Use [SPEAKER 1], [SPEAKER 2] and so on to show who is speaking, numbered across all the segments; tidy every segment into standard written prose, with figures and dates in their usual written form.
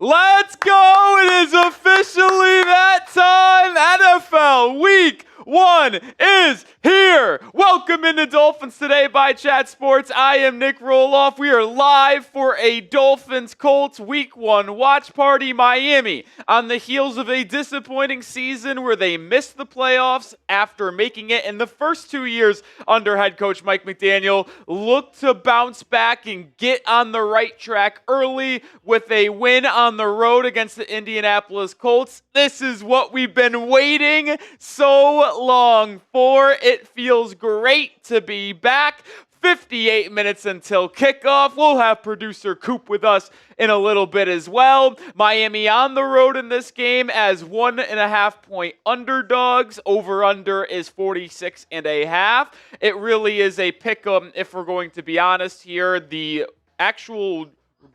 [SPEAKER 1] Let's go! It is officially that time. NFL Week 1 is here. Welcome into Dolphins Today by Chat Sports. I am Nick Roloff. We are live for a Dolphins Colts Week 1 watch party. Miami, on the heels of a disappointing season where they missed the playoffs after making it in the first 2 years under head coach Mike McDaniel, look to bounce back and get on the right track early with a win on the road against the Indianapolis Colts. This is what we've been waiting so long for. It feels great to be back. 58 minutes until kickoff. We'll have producer Coop with us in a little bit as well. Miami on the road in this game as 1.5 point underdogs. Over-under is 46.5. It really is a pick-em if we're going to be honest here. The actual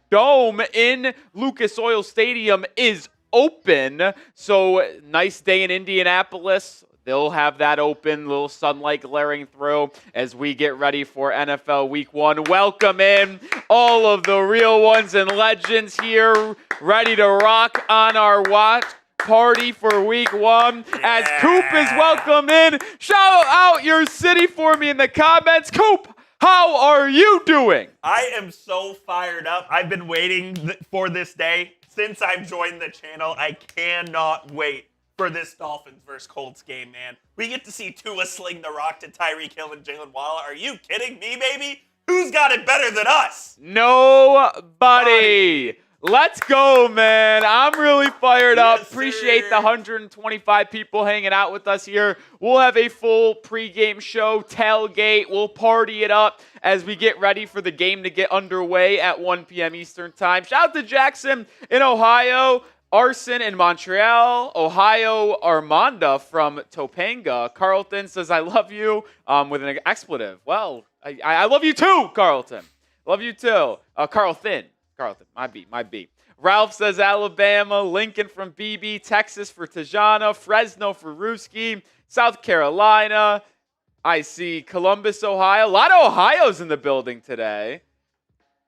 [SPEAKER 1] dome in Lucas Oil Stadium is open. So nice day in Indianapolis. They'll have that open, little sunlight glaring through as we get ready for NFL Week 1. Welcome in all of the real ones and legends here, ready to rock on our watch party for Week 1. As Coop is welcome in, shout out your city for me in the comments. Coop, how are you doing?
[SPEAKER 2] I am so fired up. I've been waiting for this day since I've joined the channel. I cannot wait for this Dolphins versus Colts game, man. We get to see Tua sling the rock to Tyreek Hill and Jaylen Waller. Are you kidding me, baby? Who's got it better than us?
[SPEAKER 1] Nobody. Let's go, man. I'm really fired up. Appreciate the 125 people hanging out with us here. We'll have a full pregame show, tailgate. We'll party it up as we get ready for the game to get underway at 1 p.m. Eastern time. Shout out to Jackson in Ohio. Arson in Montreal, Ohio, Armanda from Topanga. Carlton says, I love you, with an expletive. Well, I love you too, Carlton. Love you too. Carlton, my B. Ralph says Alabama, Lincoln from BB, Texas for Tajana, Fresno for Ruski, South Carolina. I see Columbus, Ohio. A lot of Ohio's in the building today.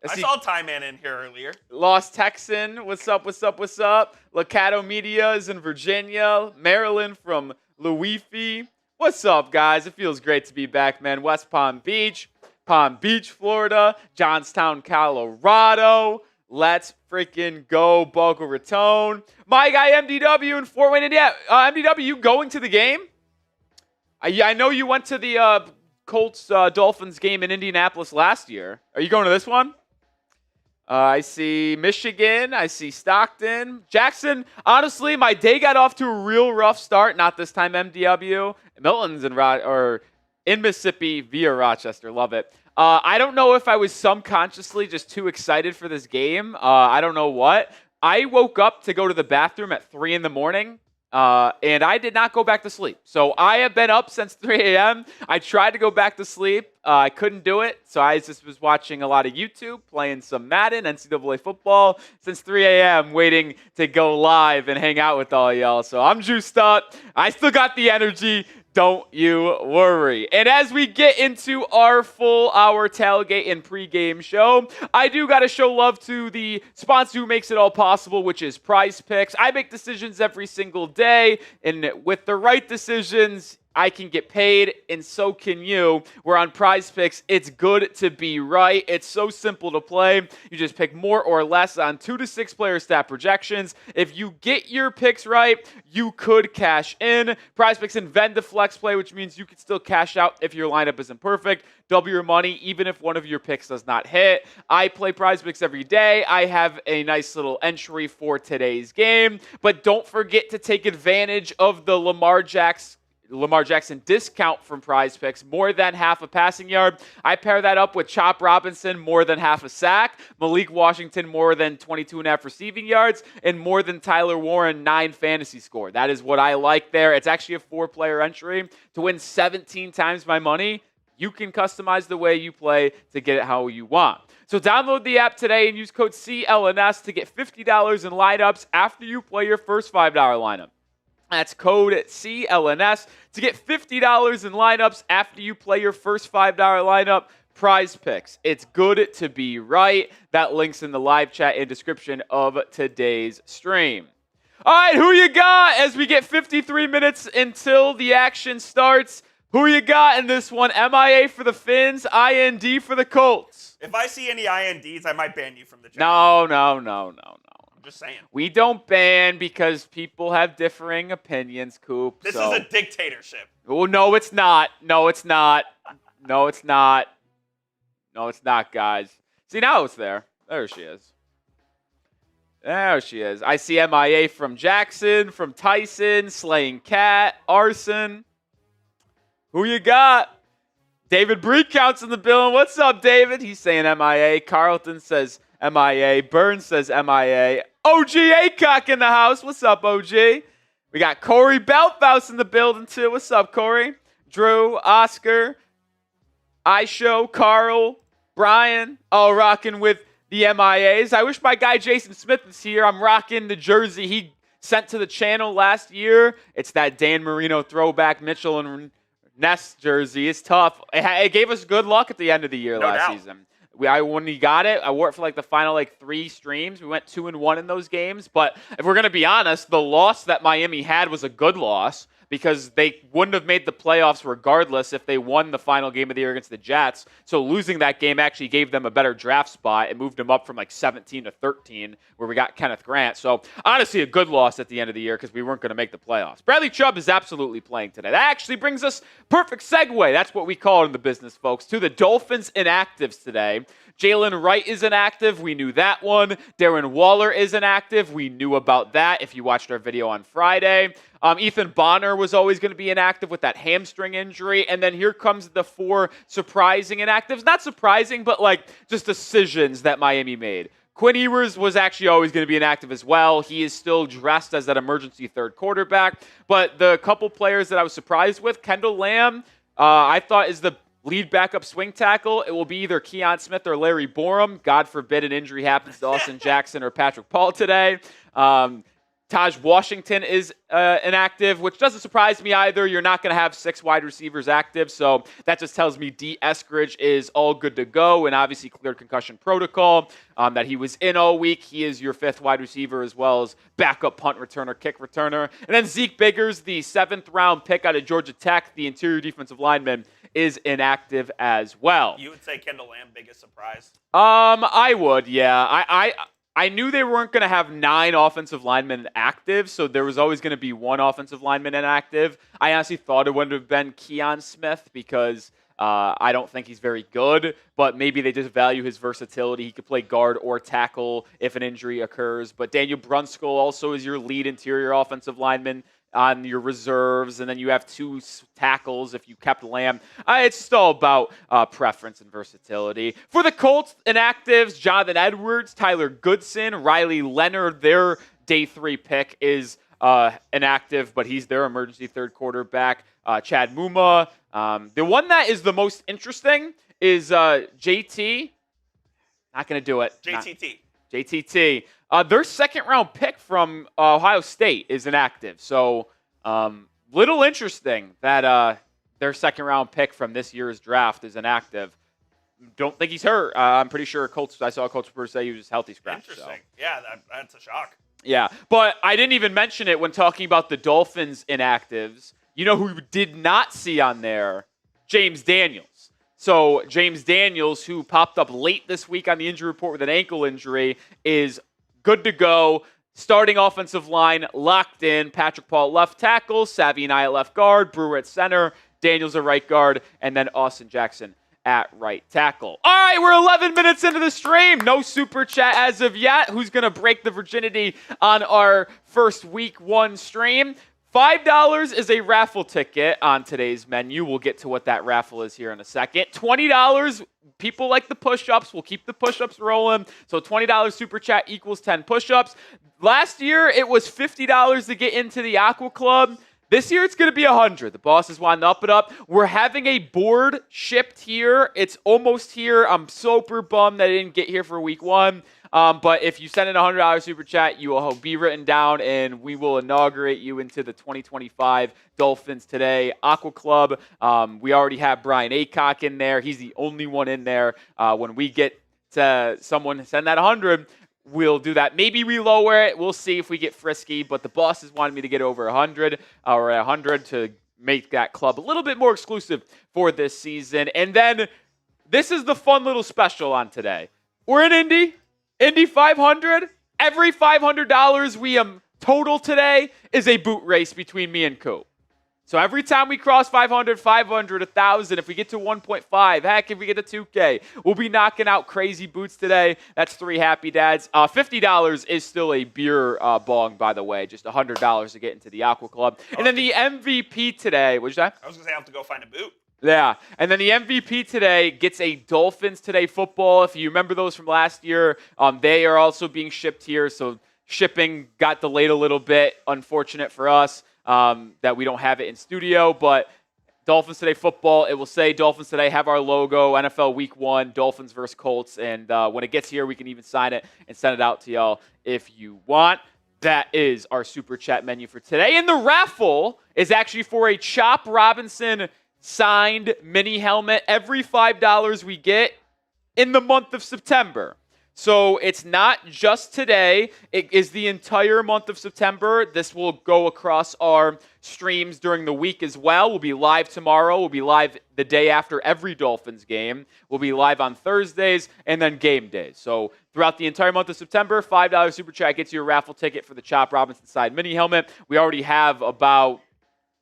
[SPEAKER 2] I saw Ty Man in here earlier.
[SPEAKER 1] Lost Texan, what's up? Lacato Media is in Virginia. Maryland from Louisville. What's up, guys? It feels great to be back, man. West Palm Beach, Florida. Johnstown, Colorado. Let's freaking go, Boca Raton. My guy MDW in Fort Wayne, Indiana. MDW, you going to the game? I know you went to the Colts Dolphins game in Indianapolis last year. Are you going to this one? I see Michigan. I see Stockton. Jackson, honestly, my day got off to a real rough start. Not this time, MDW. Milton's in Mississippi via Rochester. Love it. I don't know if I was subconsciously just too excited for this game. I don't know what. I woke up to go to the bathroom at 3 in the morning. And I did not go back to sleep. So I have been up since 3 a.m. I tried to go back to sleep. I couldn't do it. So I just was watching a lot of YouTube, playing some Madden, NCAA football since 3 a.m. waiting to go live and hang out with all y'all. So I'm juiced up. I still got the energy. Don't you worry. And as we get into our full hour tailgate and pregame show, I do got to show love to the sponsor who makes it all possible, which is Prize Picks. I make decisions every single day, and with the right decisions, I can get paid, and so can you. We're on Prize Picks. It's good to be right. It's so simple to play. You just pick more or less on 2 to 6 player stat projections. If you get your picks right, you could cash in. Prize Picks invented flex play, which means you can still cash out if your lineup isn't perfect. Double your money even if one of your picks does not hit. I play Prize Picks every day. I have a nice little entry for today's game. But don't forget to take advantage of the Lamar Jackson discount from Prize Picks, more than half a passing yard. I pair that up with Chop Robinson, more than half a sack, Malik Washington, more than 22.5 receiving yards, and more than Tyler Warren, 9 fantasy score. That is what I like there. It's actually a 4-player entry to win 17 times my money. You can customize the way you play to get it how you want. So download the app today and use code CLNS to get $50 in lineups after you play your first $5 lineup. That's code CLNS to get $50 in lineups after you play your first $5 lineup. Prize Picks. It's good to be right. That link's in the live chat and description of today's stream. All right, who you got as we get 53 minutes until the action starts? Who you got in this one? MIA for the Finns, IND for the Colts.
[SPEAKER 2] If I see any INDs, I might ban you from the channel.
[SPEAKER 1] No.
[SPEAKER 2] I'm just saying.
[SPEAKER 1] We don't ban because people have differing opinions, Coop.
[SPEAKER 2] This is a dictatorship.
[SPEAKER 1] Oh, no, it's not. No, it's not, guys. See, now it's there. There she is. I see MIA from Jackson, from Tyson, Slaying Cat, Arson. Who you got? David Breakout's in the building. What's up, David? He's saying MIA. Carlton says MIA. Burns says MIA. OG Acock in the house. What's up, OG? We got Corey Belthouse in the building, too. What's up, Corey? Drew, Oscar, iShow, Carl, Brian, all rocking with the MIAs. I wish my guy Jason Smith was here. I'm rocking the jersey he sent to the channel last year. It's that Dan Marino throwback Mitchell and Ness jersey. It's tough. It gave us good luck at the end of the year last season. When he got it, I wore it for the final 3 streams. We went 2-1 in those games. But if we're going to be honest, the loss that Miami had was a good loss because they wouldn't have made the playoffs regardless if they won the final game of the year against the Jets. So losing that game actually gave them a better draft spot. It moved them up from 17 to 13 where we got Kenneth Grant. So honestly, a good loss at the end of the year because we weren't going to make the playoffs. Bradley Chubb is absolutely playing today. That actually brings us perfect segue. That's what we call it in the business, folks, to the Dolphins inactives today. Jaylen Wright is inactive. We knew that one. Darren Waller is inactive. We knew about that if you watched our video on Friday. Ethan Bonner was always going to be inactive with that hamstring injury. And then here comes the 4 surprising inactives. Not surprising, but just decisions that Miami made. Quinn Ewers was actually always going to be inactive as well. He is still dressed as that emergency third quarterback. But the couple players that I was surprised with, Kendall Lamb, I thought is the lead backup swing tackle. It will be either Keon Smith or Larry Borum. God forbid an injury happens to Austin Jackson or Patrick Paul today. Taj Washington is inactive, which doesn't surprise me either. You're not going to have 6 wide receivers active, so that just tells me D. Eskridge is all good to go and obviously cleared concussion protocol, that he was in all week. He is your 5th wide receiver as well as backup punt returner, kick returner. And then Zeke Biggers, the 7th-round pick out of Georgia Tech, the interior defensive lineman, is inactive as well.
[SPEAKER 2] You would say Kendall Lamb, biggest surprise?
[SPEAKER 1] I would, yeah. I knew they weren't going to have 9 offensive linemen active, so there was always going to be 1 offensive lineman inactive. I honestly thought it would have been Keon Smith because I don't think he's very good, but maybe they just value his versatility. He could play guard or tackle if an injury occurs. But Daniel Brunskill also is your lead interior offensive lineman on your reserves, and then you have 2 tackles if you kept Lamb. It's just all about preference and versatility. For the Colts inactives, Jonathan Edwards, Tyler Goodson, Riley Leonard, their day 3 pick is inactive, but he's their emergency third quarterback. Chad Muma. The one that is the most interesting is JT. Not going to do it. JTT. Their 2nd-round pick from Ohio State is inactive. So, little interesting that their 2nd-round pick from this year's draft is inactive. Don't think he's hurt. I'm pretty sure I saw a Colts reporter say he was healthy scratch.
[SPEAKER 2] Interesting.
[SPEAKER 1] So.
[SPEAKER 2] Yeah, that's a shock.
[SPEAKER 1] Yeah, but I didn't even mention it when talking about the Dolphins inactives. You know who did not see on there? James Daniels. So James Daniels, who popped up late this week on the injury report with an ankle injury, is good to go. Starting offensive line locked in. Patrick Paul at left tackle, Savvy and I at left guard, Brewer at center, Daniels at right guard, and then Austin Jackson at right tackle. All right, we're 11 minutes into the stream. No super chat as of yet. Who's going to break the virginity on our first week 1 stream? $5 is a raffle ticket on today's menu. We'll get to what that raffle is here in a second. $20, people like the push-ups. We'll keep the push-ups rolling. So $20 super chat equals 10 push-ups. Last year, it was $50 to get into the Aqua Club. This year, it's going to be $100. The bosses want to up it up. We're having a board shipped here. It's almost here. I'm super bummed that I didn't get here for week 1. But if you send in a $100 super chat, you will be written down, and we will inaugurate you into the 2025 Dolphins Today Aqua Club. We already have Brian Aycock in there. He's the only one in there. When we get to someone send that 100, we'll do that. Maybe we lower it. We'll see if we get frisky. But the bosses wanted me to get over 100 or 100 to make that club a little bit more exclusive for this season. And then this is the fun little special on today. We're in Indy 500. Every $500 we total today is a boot race between me and Coop. So every time we cross 500, 1,000, if we get to 1.5, heck, if we get to 2K, we'll be knocking out crazy boots today. That's 3 happy dads. $50 is still a beer bong, by the way, just $100 to get into the Aqua Club. And then the MVP today, what'd you say?
[SPEAKER 2] I was going to say I have to go find a boot.
[SPEAKER 1] Yeah, and then the MVP today gets a Dolphins Today football. If you remember those from last year, they are also being shipped here. So shipping got delayed a little bit. Unfortunate for us that we don't have it in studio. But Dolphins Today football, it will say Dolphins Today, have our logo, NFL Week 1, Dolphins versus Colts. And when it gets here, we can even sign it and send it out to y'all if you want. That is our super chat menu for today. And the raffle is actually for a Chop Robinson signed mini helmet. Every $5 we get in the month of September. So it's not just today. It is the entire month of September. This will go across our streams during the week as well. We'll be live tomorrow. We'll be live the day after every Dolphins game. We'll be live on Thursdays and then game days. So throughout the entire month of September, $5 super chat gets you a raffle ticket for the Chop Robinson side mini helmet. We already have about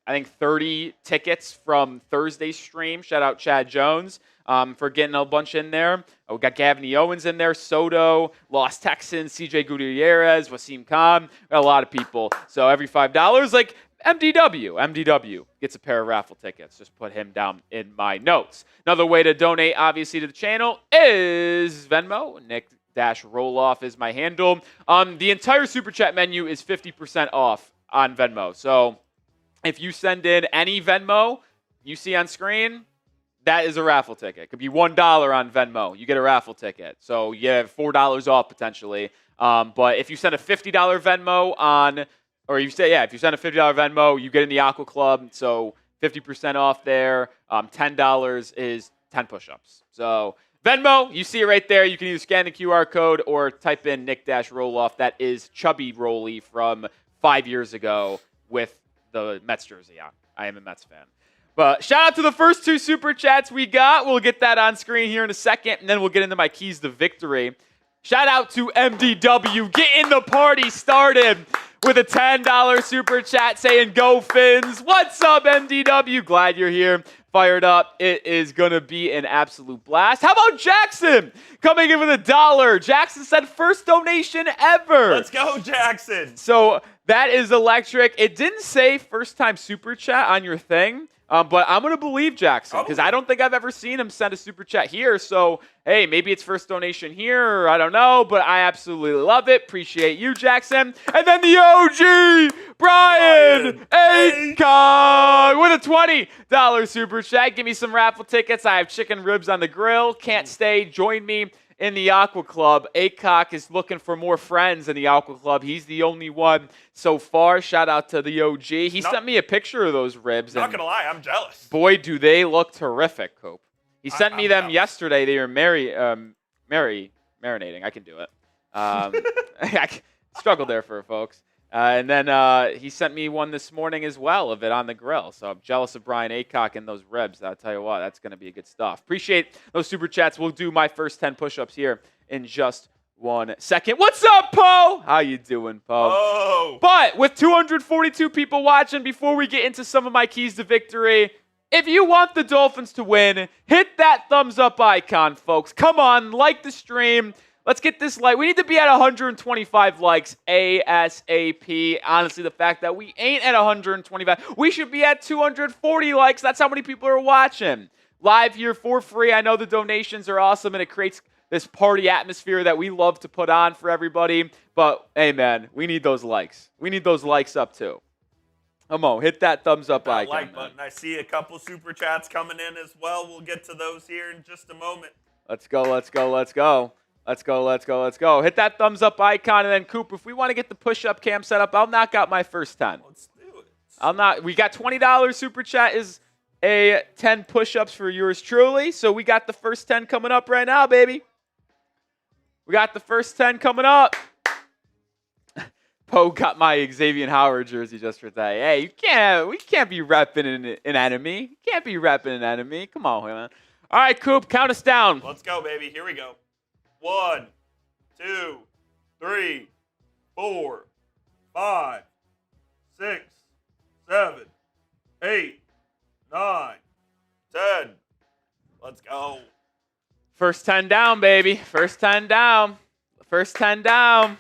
[SPEAKER 1] 30 tickets from Thursday's stream. Shout out Chad Jones for getting a bunch in there. We got Gavin Owens in there, Soto, Lost Texans, CJ Gutierrez, Wasim Khan. We got a lot of people. So every $5, like MDW gets a pair of raffle tickets. Just put him down in my notes. Another way to donate, obviously, to the channel is Venmo. Nick-Roloff is my handle. The entire Super Chat menu is 50% off on Venmo. So if you send in any Venmo you see on screen, that is a raffle ticket. It could be $1 on Venmo. You get a raffle ticket. So you have $4 off potentially. But if you send a $50 Venmo if you send a $50 Venmo, you get in the Aqua Club. So 50% off there. $10 is 10 push-ups. So Venmo, you see it right there. You can either scan the QR code or type in Nick-Roloff. That is Chubby Roley from 5 years ago with the Mets jersey on. I am a Mets fan. But shout out to the first 2 super chats we got. We'll get that on screen here in a second, and then we'll get into my keys to victory. Shout out to MDW, getting the party started with a $10 super chat saying, "Go Fins." What's up, MDW? Glad you're here. Fired up. It is going to be an absolute blast. How about Jackson coming in with $1? Jackson said first donation ever.
[SPEAKER 2] Let's go, Jackson.
[SPEAKER 1] So that is electric. It didn't say first time super chat on your thing. But I'm going to believe Jackson because I don't think I've ever seen him send a super chat here. So, hey, maybe it's first donation here or I don't know, but I absolutely love it. Appreciate you, Jackson. And then the OG, Brian Aycock with a $20 super chat. Give me some raffle tickets. I have chicken ribs on the grill. Can't stay. Join me in the Aqua Club. Aycock is looking for more friends in the Aqua Club. He's the only one so far. Shout out to the OG. He sent me a picture of those ribs.
[SPEAKER 2] Not going to lie, I'm jealous.
[SPEAKER 1] Boy, do they look terrific, Cope. He sent me them yesterday. They were marinating. I can do it. I struggled there for folks. And then he sent me one this morning as well of it on the grill. So I'm jealous of Brian Aycock and those ribs. I'll tell you what, that's going to be good stuff. Appreciate those super chats. We'll do my first 10 push-ups here in just 1 second. What's up, Poe? How you doing, Poe?
[SPEAKER 2] Oh.
[SPEAKER 1] But with 242 people watching, before we get into some of my keys to victory, if you want the Dolphins to win, hit that thumbs up icon, folks. Come on, like the stream. Let's get this like. We need to be at 125 likes ASAP. Honestly, the fact that we ain't at 125, we should be at 240 likes. That's how many people are watching. Live here for free. I know the donations are awesome, and it creates this party atmosphere that we love to put on for everybody. But, hey, man, we need those likes. We need those likes up, too. Come on, hit that thumbs up icon.
[SPEAKER 2] Like button. I see a couple super chats coming in as well. We'll get to those here in just a moment.
[SPEAKER 1] Let's go, let's go, let's go. Let's go, let's go, let's go. Hit that thumbs up icon, and then, Coop, if we want to get the push-up cam set up, I'll knock out my first 10.
[SPEAKER 2] Let's do it.
[SPEAKER 1] We got $20 super chat is a 10 push-ups for yours truly. So we got the first 10 coming up right now, baby. We got the first 10 coming up. Poe got my Xavier Howard jersey just for that. Hey, we can't be repping an enemy. You can't be repping an enemy. Come on, man. All right, Coop, count us down.
[SPEAKER 2] Let's go, baby. Here we go. 1, 2, 3, 4, 5, 6, 7, 8, 9, 10. Let's go.
[SPEAKER 1] First 10 down, baby. First 10 down. First 10 down.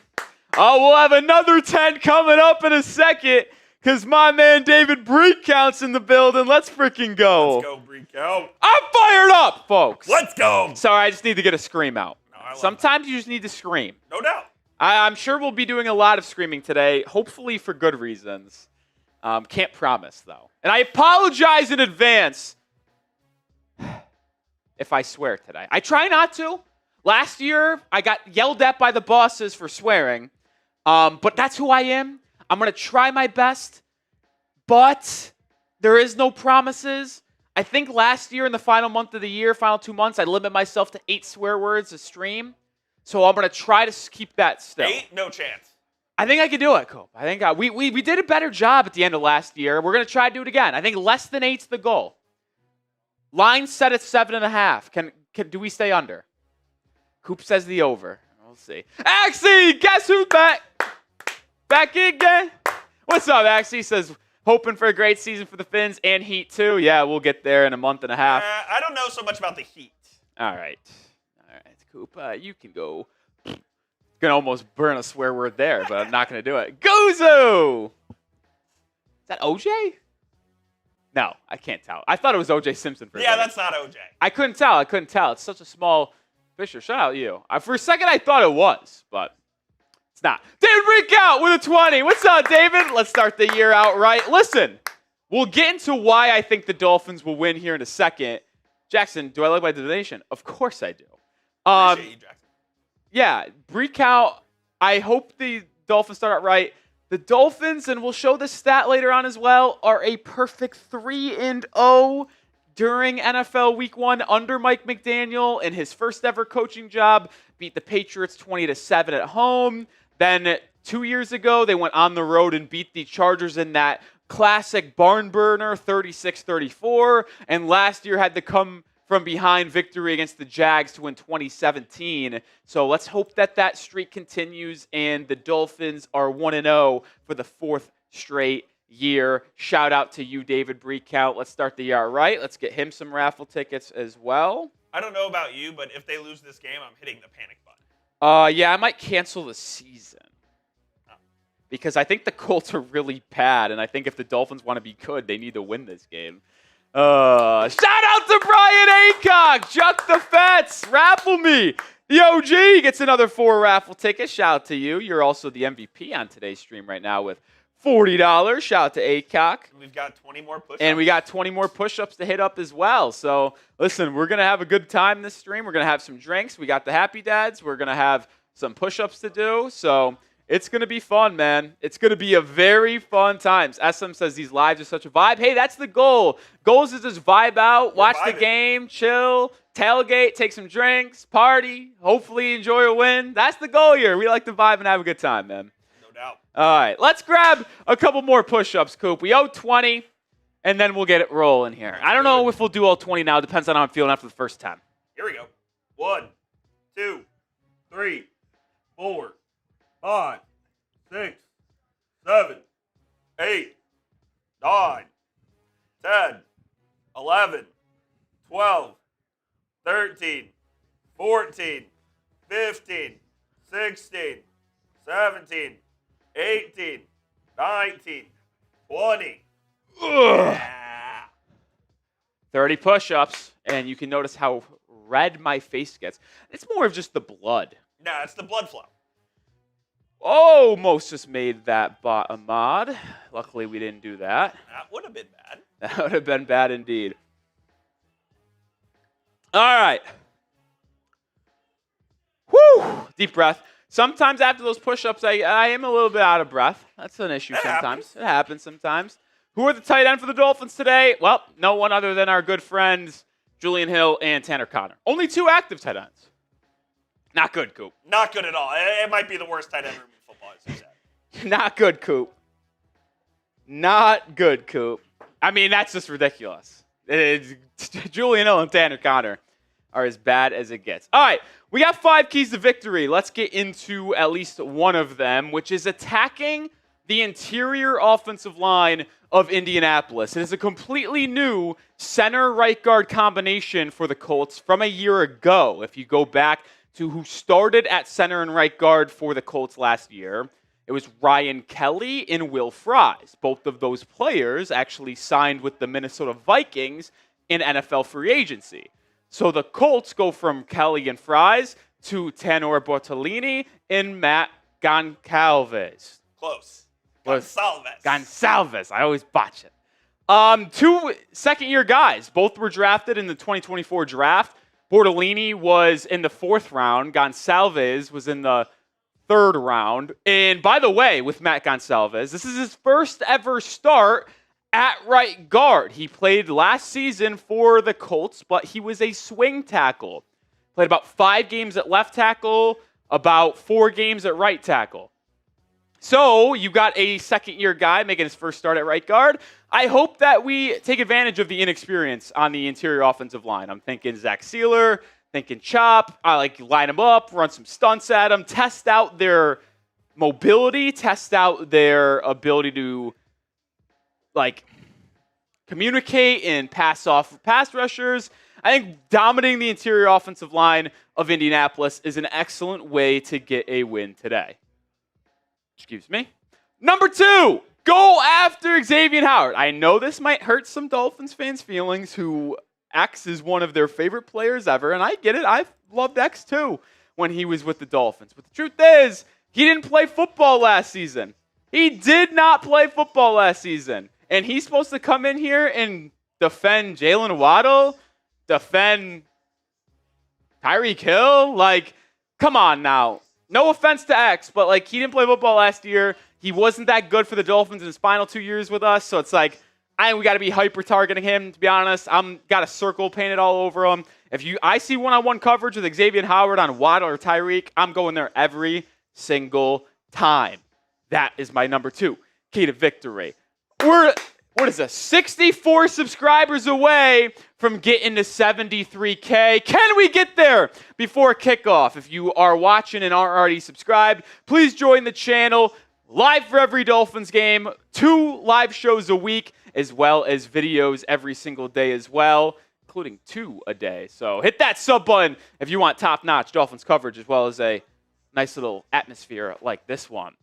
[SPEAKER 1] Oh, we'll have another 10 coming up in a second because my man David Breakout's in the building. Let's freaking go.
[SPEAKER 2] Let's go, Breakout.
[SPEAKER 1] I'm fired up, folks.
[SPEAKER 2] Let's go.
[SPEAKER 1] Sorry, I just need to get a scream out.
[SPEAKER 2] No,
[SPEAKER 1] Sometimes you just need to scream.
[SPEAKER 2] No doubt.
[SPEAKER 1] I'm sure we'll be doing a lot of screaming today, hopefully for good reasons. Can't promise, though. And I apologize in advance if I swear today. I try not to. Last year, I got yelled at by the bosses for swearing. But that's who I am. I'm going to try my best. But there is no promises. I think last year in the final month of the year, final 2 months, I limit myself to 8 swear words a stream. So I'm going to try to keep that still.
[SPEAKER 2] 8? No chance.
[SPEAKER 1] I think I can do it, Cope. I think we did a better job at the end of last year. We're going to try to do it again. I think less than 8's the goal. Line set at 7.5. Do we stay under? Coop says the over. We'll see. Axie, guess who's back? Back again. What's up, Axie? Says, hoping for a great season for the Finns and Heat, too. Yeah, we'll get there in a month and a half.
[SPEAKER 2] I don't know so much about the Heat.
[SPEAKER 1] All right. Coop, you can go. Gonna almost burn a swear word there, but I'm not gonna do it. Gozo! Is that OJ? No, I can't tell. I thought it was OJ Simpson for a second.
[SPEAKER 2] That's not OJ.
[SPEAKER 1] I couldn't tell. It's such a small Fisher. Shout out you. For a second, I thought it was, but it's not. David Breakout with a 20. What's up, David? Let's start the year out right. Listen, we'll get into why I think the Dolphins will win here in a second. Jackson, do I like my donation? Of course I do.
[SPEAKER 2] Appreciate you, Jackson.
[SPEAKER 1] Yeah, Breakout. I hope the Dolphins start out right. The Dolphins, and we'll show this stat later on as well, are a perfect 3-0 during NFL Week 1 under Mike McDaniel in his first ever coaching job. Beat the Patriots 20-7 at home. Then 2 years ago, they went on the road and beat the Chargers in that classic barn burner 36-34. And last year had to come from behind victory against the Jags to win 2017. So let's hope that streak continues and the Dolphins are 1-0 for the 4th straight year. Shout out to you, David Breakout. Let's start the year right. Let's get him some raffle tickets as well.
[SPEAKER 2] I don't know about you, but if they lose this game, I'm hitting the panic button.
[SPEAKER 1] Yeah, I might cancel the season. Because I think the Colts are really bad, and I think if the Dolphins want to be good, they need to win this game. Shout out to Brian Aycock, Juck the Fets, raffle me. The OG gets another 4 raffle tickets. Shout out to you. You're also the MVP on today's stream right now with $40. Shout out to Aycock.
[SPEAKER 2] We've got 20 more push-ups.
[SPEAKER 1] And we got 20 more push-ups to hit up as well. So, listen, we're going to have a good time this stream. We're going to have some drinks. We got the Happy Dads. We're going to have some push-ups to do. So, it's going to be fun, man. It's going to be a very fun time. SM says these lives are such a vibe. Hey, that's the goal. Goals is just vibe out, watch the game, chill, tailgate, take some drinks, party, hopefully enjoy a win. That's the goal here. We like to vibe and have a good time, man.
[SPEAKER 2] No doubt.
[SPEAKER 1] All right, let's grab a couple more push-ups, Coop. We owe 20, and then we'll get it rolling here. I don't know if we'll do all 20 now. Depends on how I'm feeling after the first 10.
[SPEAKER 2] Here we go. 1, 2, 3, 4, 5, 6, 7, 8, 9, 10, 11, 12, 13, 14, 15, 16, 17, 18, 19, 20. Yeah.
[SPEAKER 1] 30 push-ups, and you can notice how red my face gets. It's more of just the blood.
[SPEAKER 2] Nah, it's the blood flow.
[SPEAKER 1] Almost just made that bot a mod. Luckily, we didn't do that.
[SPEAKER 2] That would have been bad.
[SPEAKER 1] That would have been bad indeed. All right. Whew. Deep breath. Sometimes after those push-ups, I am a little bit out of breath. That's an issue sometimes. It happens sometimes. Who are the tight end for the Dolphins today? Well, no one other than our good friends, Julian Hill and Tanner Connor. Only 2 active tight ends. Not good, Coop.
[SPEAKER 2] Not good at all. It might be the worst tight end room in football, as you said.
[SPEAKER 1] Not good, Coop. Not good, Coop. I mean, that's just ridiculous. Julian Hill and Tanner Connor are as bad as it gets. All right, we got 5 keys to victory. Let's get into at least one of them, which is attacking the interior offensive line of Indianapolis. It is a completely new center-right guard combination for the Colts from a year ago. If you go back to who started at center and right guard for the Colts last year, it was Ryan Kelly and Will Fries. Both of those players actually signed with the Minnesota Vikings in NFL free agency. So the Colts go from Kelly and Fries to Tanor Bortolini and Matt Goncalves.
[SPEAKER 2] Close.
[SPEAKER 1] Gonsalves. I always botch it. 2 second-year guys. Both were drafted in the 2024 draft. Bortolini was in the 4th round. Gonsalves was in the 3rd round. And by the way, with Matt Gonsalves, this is his first ever start at right guard. He played last season for the Colts, but he was a swing tackle. Played about 5 games at left tackle, about 4 games at right tackle. So you got a second-year guy making his first start at right guard. I hope that we take advantage of the inexperience on the interior offensive line. I'm thinking Zach Sealer, thinking Chop. I like line them up, run some stunts at them, test out their mobility, test out their ability to communicate and pass off pass rushers. I think dominating the interior offensive line of Indianapolis is an excellent way to get a win today. Excuse me. Number 2, go after Xavier Howard. I know this might hurt some Dolphins fans' feelings who X is one of their favorite players ever, and I get it. I've loved X too when he was with the Dolphins. But the truth is, he didn't play football last season. He did not play football last season. And he's supposed to come in here and defend Jaylen Waddle, defend Tyreek Hill. Come on now. No offense to X, but he didn't play football last year. He wasn't that good for the Dolphins in his final 2 years with us. So it's we got to be hyper targeting him. To be honest, I'm got a circle painted all over him. If I see one-on-one coverage with Xavier Howard on Waddle or Tyreek, I'm going there every single time. That is my number 2 key to victory. What is this? 64 subscribers away from getting to 73K. Can we get there before kickoff? If you are watching and aren't already subscribed, please join the channel. Live for every Dolphins game. 2 live shows a week, as well as videos every single day as well, including 2 a day. So hit that sub button if you want top-notch Dolphins coverage, as well as a nice little atmosphere like this one.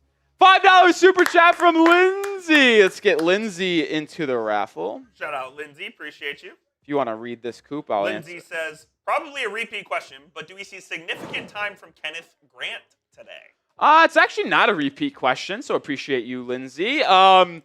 [SPEAKER 1] $5 super chat from Lindsay. Let's get Lindsay into the raffle.
[SPEAKER 2] Shout out, Lindsay. Appreciate you.
[SPEAKER 1] If you want to read this, Coop, I'll
[SPEAKER 2] Lindsay
[SPEAKER 1] answer.
[SPEAKER 2] says, probably a repeat question, but do we see significant time from Kenneth Grant today?
[SPEAKER 1] It's actually not a repeat question, so appreciate you, Lindsay. I'll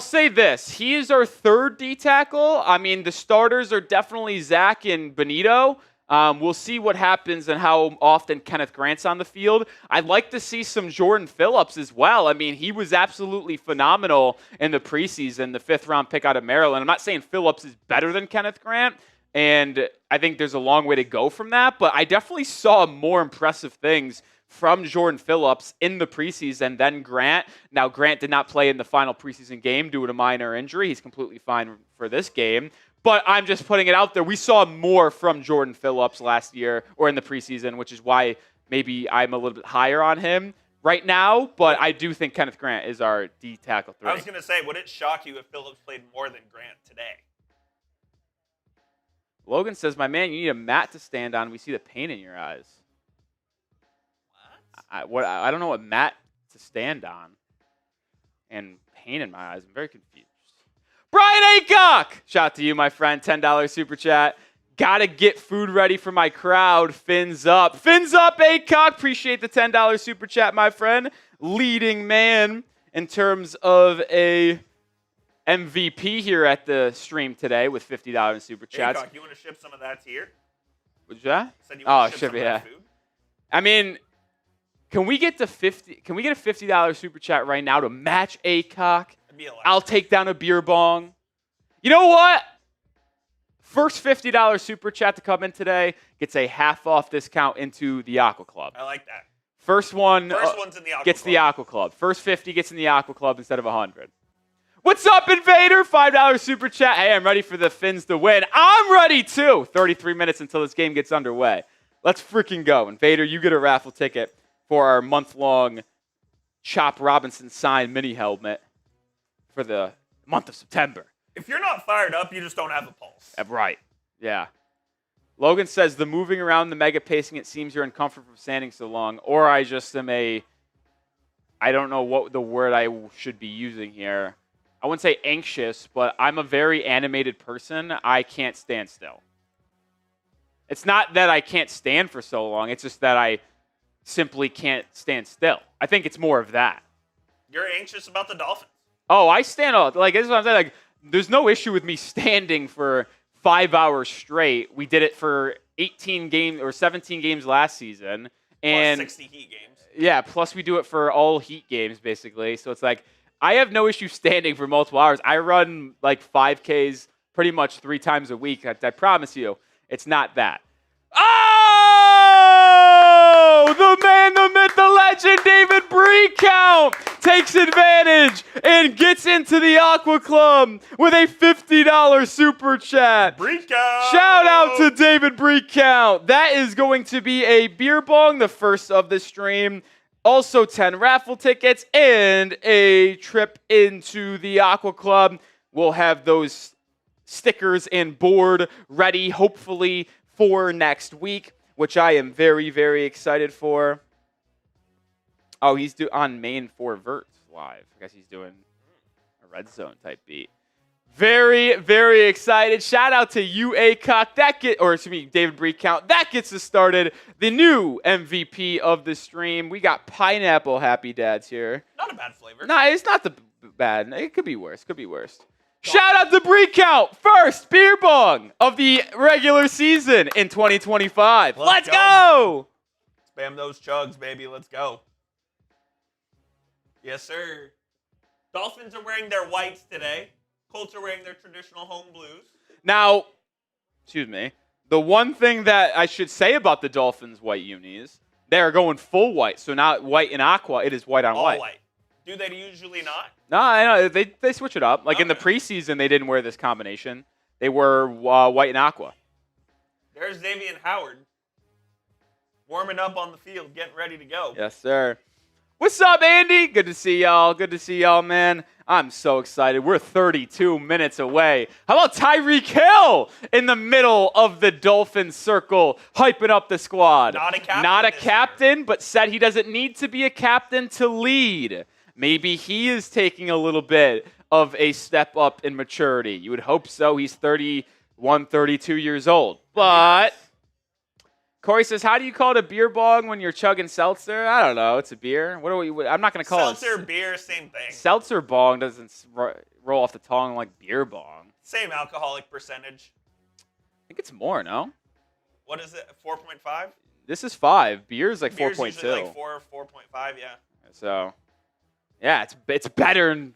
[SPEAKER 1] say this. He is our 3rd D tackle. I mean, the starters are definitely Zach and Benito. We'll see what happens and how often Kenneth Grant's on the field. I'd like to see some Jordan Phillips as well. I mean, he was absolutely phenomenal in the preseason, the 5th-round pick out of Maryland. I'm not saying Phillips is better than Kenneth Grant, and I think there's a long way to go from that, but I definitely saw more impressive things from Jordan Phillips in the preseason than Grant. Now, Grant did not play in the final preseason game due to a minor injury. He's completely fine for this game. But I'm just putting it out there. We saw more from Jordan Phillips last year or in the preseason, which is why maybe I'm a little bit higher on him right now. But I do think Kenneth Grant is our D tackle 3.
[SPEAKER 2] I was going to say, would it shock you if Phillips played more than Grant today?
[SPEAKER 1] Logan says, my man, you need a mat to stand on. We see the pain in your eyes. I don't know what mat to stand on. And pain in my eyes. I'm very confused. Brian Aycock! Shout out to you, my friend. $10 super chat. Gotta get food ready for my crowd. Fins up. Fins up, Aycock. Appreciate the $10 super chat, my friend. Leading man in terms of a MVP here at the stream today with $50 in super chats.
[SPEAKER 2] Aycock, you want to ship some of that here?
[SPEAKER 1] What's that?
[SPEAKER 2] Said you want to ship some of that food?
[SPEAKER 1] I mean, can we get to 50? Can we get a $50 super chat right now to match Aycock? I'll take down a beer bong. You know what? First $50 super chat to come in today gets a half off discount into the Aqua Club.
[SPEAKER 2] I like that.
[SPEAKER 1] First one's
[SPEAKER 2] in the Aqua
[SPEAKER 1] gets
[SPEAKER 2] Club.
[SPEAKER 1] the Aqua Club. First 50 gets in the Aqua Club instead of 100. What's up, Invader? $5 super chat. Hey, I'm ready for the Fins to win. I'm ready too. 33 minutes until this game gets underway. Let's freaking go. Invader, you get a raffle ticket for our month-long Chop Robinson signed mini helmet for the month of September.
[SPEAKER 2] If you're not fired up, you just don't have a pulse.
[SPEAKER 1] Right. Yeah. Logan says, the moving around, the mega pacing, it seems you're uncomfortable from standing so long. Or I just am I don't know what the word I should be using here. I wouldn't say anxious, but I'm a very animated person. I can't stand still. It's not that I can't stand for so long. It's just that I simply can't stand still. I think it's more of that.
[SPEAKER 2] You're anxious about the Dolphins.
[SPEAKER 1] Oh, I stand all like this is what I'm saying. Like, there's no issue with me standing for 5 hours straight. We did it for 18 games or 17 games last season, and
[SPEAKER 2] plus 60 Heat games.
[SPEAKER 1] Yeah, plus we do it for all Heat games basically. So it's like I have no issue standing for multiple hours. I run like 5Ks pretty much 3 times a week. I promise you, it's not that. Oh! The man, the myth, the legend, David Breakout takes advantage and gets into the Aqua Club with a $50 super chat.
[SPEAKER 2] Breakout!
[SPEAKER 1] Shout out to David Breakout. That is going to be a beer bong, the first of the stream. Also 10 raffle tickets and a trip into the Aqua Club. We'll have those stickers and board ready, hopefully, for next week, which I am very, very excited for. Oh, he's on main 4 verts live. I guess he's doing a red zone type beat. Very, very excited. Shout out to you, Aycock. David Breakout. That gets us started. The new MVP of the stream. We got pineapple happy dads here.
[SPEAKER 2] Not a bad flavor.
[SPEAKER 1] Nah, it's not the bad. It could be worse. Could be worse. Shout out to Breakout. First beer bong of the regular season in 2025. Let's go.
[SPEAKER 2] Spam those chugs, baby. Let's go. Yes, sir. Dolphins are wearing their whites today. Colts are wearing their traditional home blues.
[SPEAKER 1] Now, excuse me, the one thing that I should say about the Dolphins white unis, they are going full white. So not white and aqua, it is white on white.
[SPEAKER 2] All white. Do they usually not?
[SPEAKER 1] No, I know. They switch it up. Like in the preseason, they didn't wear this combination. They were white and aqua.
[SPEAKER 2] There's Xavier Howard warming up on the field, getting ready to go.
[SPEAKER 1] Yes, sir. What's up, Andy? Good to see y'all. Good to see y'all, man. I'm so excited. We're 32 minutes away. How about Tyreek Hill in the middle of the Dolphins circle, hyping up the squad?
[SPEAKER 2] Not a captain.
[SPEAKER 1] Not a captain, but said he doesn't need to be a captain to lead. Maybe he is taking a little bit of a step up in maturity. You would hope so. He's 31, 32 years old. But Corey says, how do you call it a beer bong when you're chugging seltzer? I don't know. It's a beer. I'm not going to call
[SPEAKER 2] seltzer,
[SPEAKER 1] it.
[SPEAKER 2] beer, same thing.
[SPEAKER 1] Seltzer bong doesn't roll off the tongue like beer bong.
[SPEAKER 2] Same alcoholic percentage.
[SPEAKER 1] I think it's more, no?
[SPEAKER 2] What is it, 4.5?
[SPEAKER 1] This is 5. Beer's like 4.2.
[SPEAKER 2] Beer's usually like 4.5, yeah.
[SPEAKER 1] So, yeah, it's better and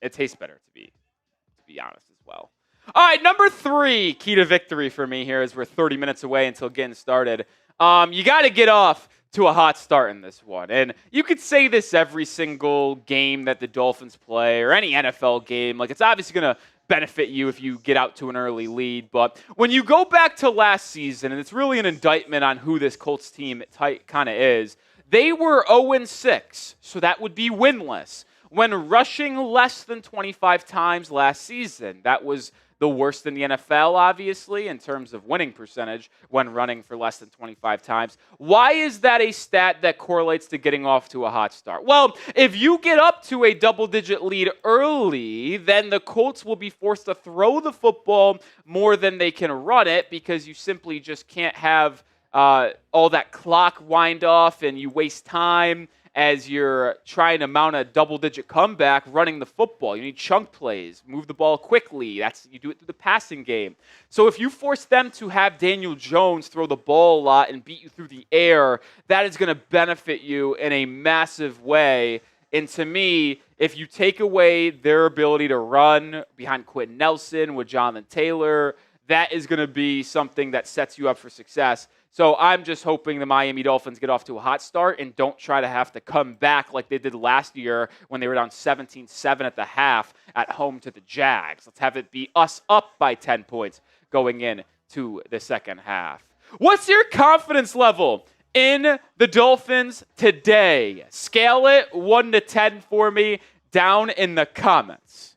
[SPEAKER 1] it tastes better to be honest as well. All right, number 3, key to victory for me here as we're 30 minutes away until getting started. You got to get off to a hot start in this one. And you could say this every single game that the Dolphins play or any NFL game. Like, it's obviously going to benefit you if you get out to an early lead. But when you go back to last season, and it's really an indictment on who this Colts team kind of is, they were 0-6, so that would be winless. When rushing less than 25 times last season, that was the worst in the NFL, obviously, in terms of winning percentage when running for less than 25 times. Why is that a stat that correlates to getting off to a hot start? Well, if you get up to a double-digit lead early, then the Colts will be forced to throw the football more than they can run it because you simply just can't have all that clock wind off and you waste time as you're trying to mount a double-digit comeback running the football. You need chunk plays, move the ball quickly. You do it through the passing game. So if you force them to have Daniel Jones throw the ball a lot and beat you through the air, that is going to benefit you in a massive way. And to me, if you take away their ability to run behind Quentin Nelson with Jonathan Taylor, that is going to be something that sets you up for success. So I'm just hoping the Miami Dolphins get off to a hot start and don't try to have to come back like they did last year when they were down 17-7 at the half at home to the Jags. Let's have it be us up by 10 points going into the second half. What's your confidence level in the Dolphins today? Scale it 1 to 10 for me down in the comments.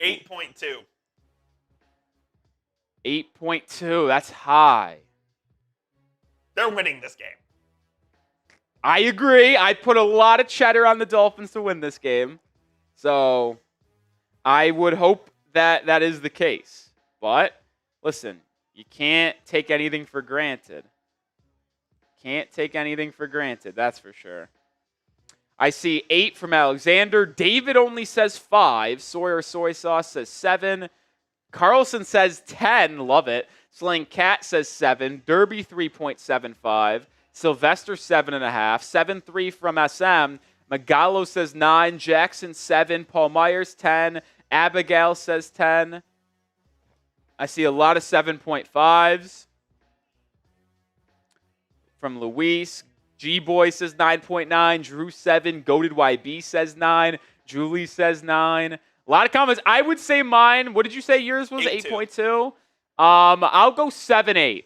[SPEAKER 2] 8.2.
[SPEAKER 1] 8.2, that's high.
[SPEAKER 2] They're winning this game.
[SPEAKER 1] I agree. I put a lot of cheddar on the Dolphins to win this game. So I would hope that that is the case. But listen, you can't take anything for granted. Can't take anything for granted, that's for sure. I see 8 from Alexander. David only says 5. Sawyer Soy Sauce says 7. Carlson says 10. Love it. Sling Cat says 7. Derby 3.75. Sylvester 7.5. 7.3 from SM. Magalo says 9. Jackson 7. Paul Myers 10. Abigail says 10. I see a lot of 7.5s from Luis. G-Boy says 9.9. Drew 7. Goated YB says 9. Julie says 9. A lot of comments. I would say mine, what did you say yours was? 8.2? I'll go 7.8. Okay.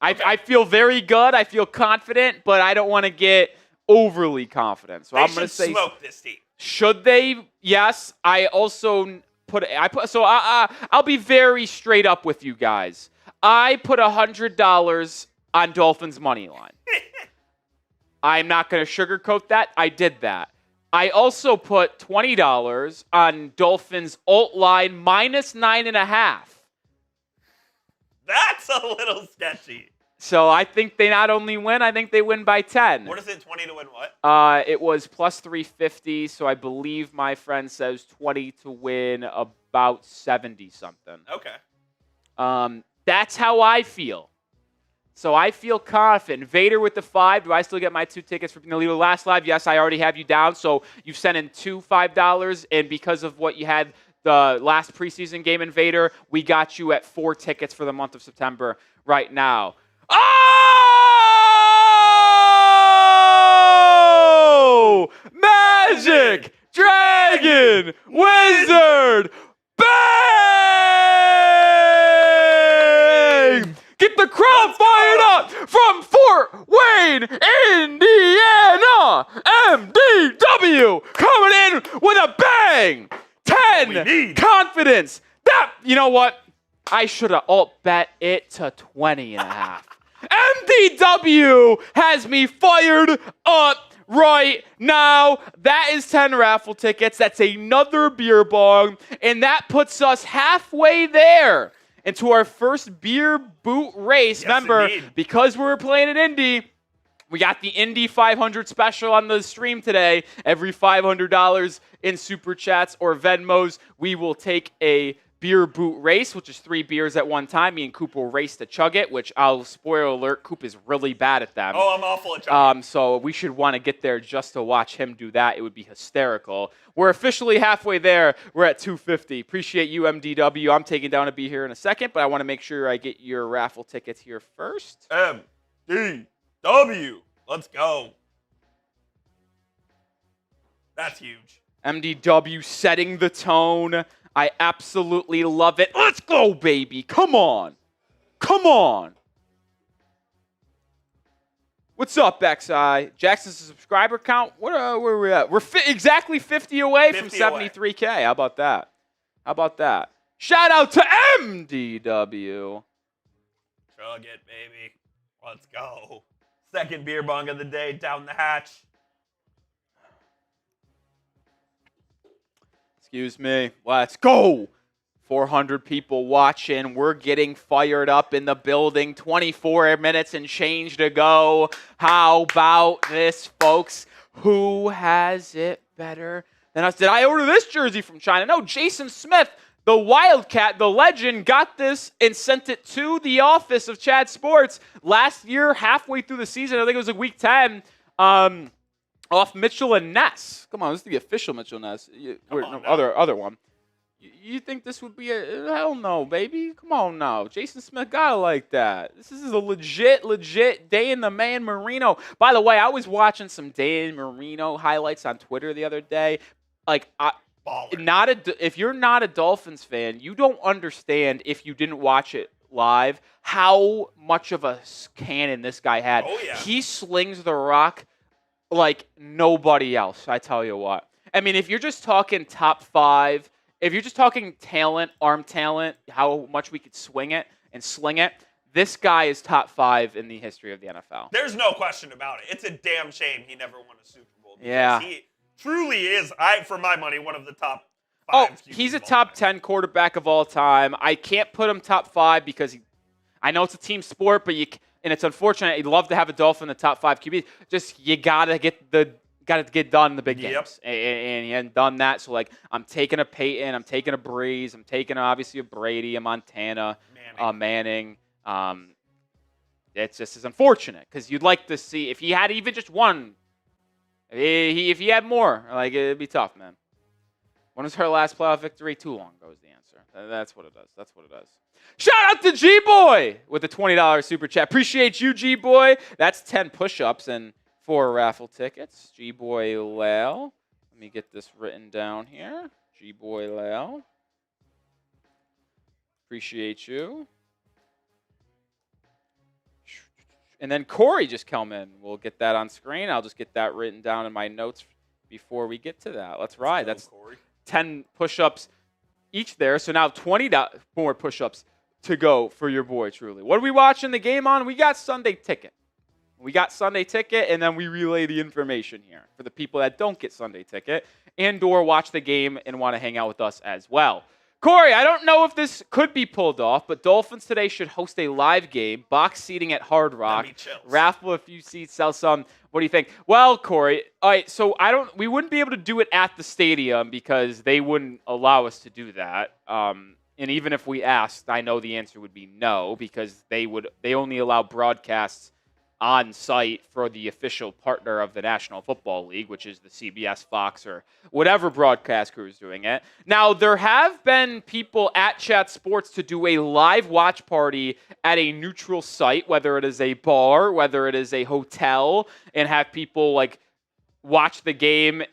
[SPEAKER 1] I feel very good. I feel confident, but I don't want to get overly confident. So I'm going to say
[SPEAKER 2] smoke this team.
[SPEAKER 1] Should they? Yes. I also I'll be very straight up with you guys. I put $100 on Dolphins money line. I'm not going to sugarcoat that. I did that. I also put $20 on Dolphins alt line minus 9.5.
[SPEAKER 2] That's a little sketchy.
[SPEAKER 1] So I think they not only win, I think they win by 10.
[SPEAKER 2] What is it, 20 to win what?
[SPEAKER 1] It was plus 350, so I believe my friend says 20 to win about 70-something.
[SPEAKER 2] Okay.
[SPEAKER 1] That's how I feel. So I feel confident. Vader with the 5. Do I still get my 2 tickets for the last live? Yes, I already have you down. So you've sent in 2 $5, and because of what you had the last preseason game in Vader, we got you at 4 tickets for the month of September right now. Oh! Magic! Dragon! Wizard! Bang! Get the crowd fired up from Fort Wayne, Indiana! MDW coming in with a bang! 10 confidence. That, you know what? I should have alt bet it to 20.5. MDW has me fired up right now. That is 10 raffle tickets. That's another beer bong. And that puts us halfway there into our first beer boot race.
[SPEAKER 2] Yes,
[SPEAKER 1] remember,
[SPEAKER 2] indeed.
[SPEAKER 1] because we were playing at Indy, we got the Indy 500 special on the stream today. Every $500 in Super Chats or Venmos, we will take a beer boot race, which is 3 beers at one time. Me and Coop will race to chug it, which I'll spoiler alert, Coop is really bad at them.
[SPEAKER 2] Oh, I'm awful at chugging.
[SPEAKER 1] So we should want to get there just to watch him do that. It would be hysterical. We're officially halfway there. We're at 250. Appreciate you, MDW. I'm taking down a beer here in a second, but I want to make sure I get your raffle tickets here first.
[SPEAKER 2] MDW. W. Let's go. That's huge.
[SPEAKER 1] MDW setting the tone. I absolutely love it. Let's go, baby. Come on. Come on. What's up, XI? Jackson's subscriber count? Where are we at? We're exactly 50 away
[SPEAKER 2] 50
[SPEAKER 1] from 73K. How about that? How about that? Shout out to MDW.
[SPEAKER 2] Chug it, baby. Let's go. Second beer bong of the day down the hatch.
[SPEAKER 1] Excuse me. Let's go. 400 people watching. We're getting fired up in the building. 24 minutes and change to go. How about this, folks? Who has it better than us? Did I order this jersey from China? No, Jason Smith, the Wildcat, the legend, got this and sent it to the office of Chad Sports last year, halfway through the season. I think it was like week 10. Off Mitchell and Ness. Come on, this is the official Mitchell Ness. Other one. You think this would be a hell no, baby? Come on now. Jason Smith got it like that. This is a legit Day in the Man Marino. By the way, I was watching some Day in Marino highlights on Twitter the other day. Like, if you're not a Dolphins fan, you don't understand if you didn't watch it live how much of a cannon this guy had.
[SPEAKER 2] Oh, yeah.
[SPEAKER 1] He slings the rock like nobody else, I tell you what. I mean, if you're just talking top 5, if you're just talking talent, arm talent, how much we could swing it and sling it, this guy is top 5 in the history of the NFL.
[SPEAKER 2] There's no question about it. It's a damn shame he never won a Super Bowl.
[SPEAKER 1] Yeah.
[SPEAKER 2] He truly is, for my money, one of the top 5 QBs
[SPEAKER 1] he's a
[SPEAKER 2] of all
[SPEAKER 1] top
[SPEAKER 2] time.
[SPEAKER 1] 10 quarterback of all time. I can't put him top 5 because I know it's a team sport, but and it's unfortunate. You'd love to have a Dolphin in the top 5 QBs. Just you gotta get done in the big games, and he hadn't done that. So like, I'm taking a Peyton, I'm taking a Breeze, I'm taking obviously a Brady, a Montana, Manning. It's just as unfortunate because you'd like to see if he had even just one. If he had more, like it'd be tough, man. When was her last playoff victory? Too long ago is the answer. That's what it does. That's what it does. Shout out to G-Boy with the $20 super chat. Appreciate you, G-Boy. That's 10 push-ups and 4 raffle tickets. G-Boy Lale. Let me get this written down here. G-Boy Lale. Appreciate you. And then Corey just come in. We'll get that on screen. I'll just get that written down in my notes before we get to that. Let's ride. That's 10 push-ups each there. So now 20 more push-ups to go for your boy, truly. What are we watching the game on? We got Sunday Ticket. And then we relay the information here for the people that don't get Sunday Ticket and/or watch the game and want to hang out with us as well. Corey, I don't know if this could be pulled off, but Dolphins today should host a live game, box seating at Hard Rock, raffle a few seats, sell some. What do you think? Well, Corey, all right, so we wouldn't be able to do it at the stadium because they wouldn't allow us to do that. And even if we asked, I know the answer would be no because they only allow broadcasts on site for the official partner of the National Football League, which is the CBS, Fox, or whatever broadcast crew is doing it. Now, there have been people at Chat Sports to do a live watch party at a neutral site, whether it is a bar, whether it is a hotel, and have people like watch the game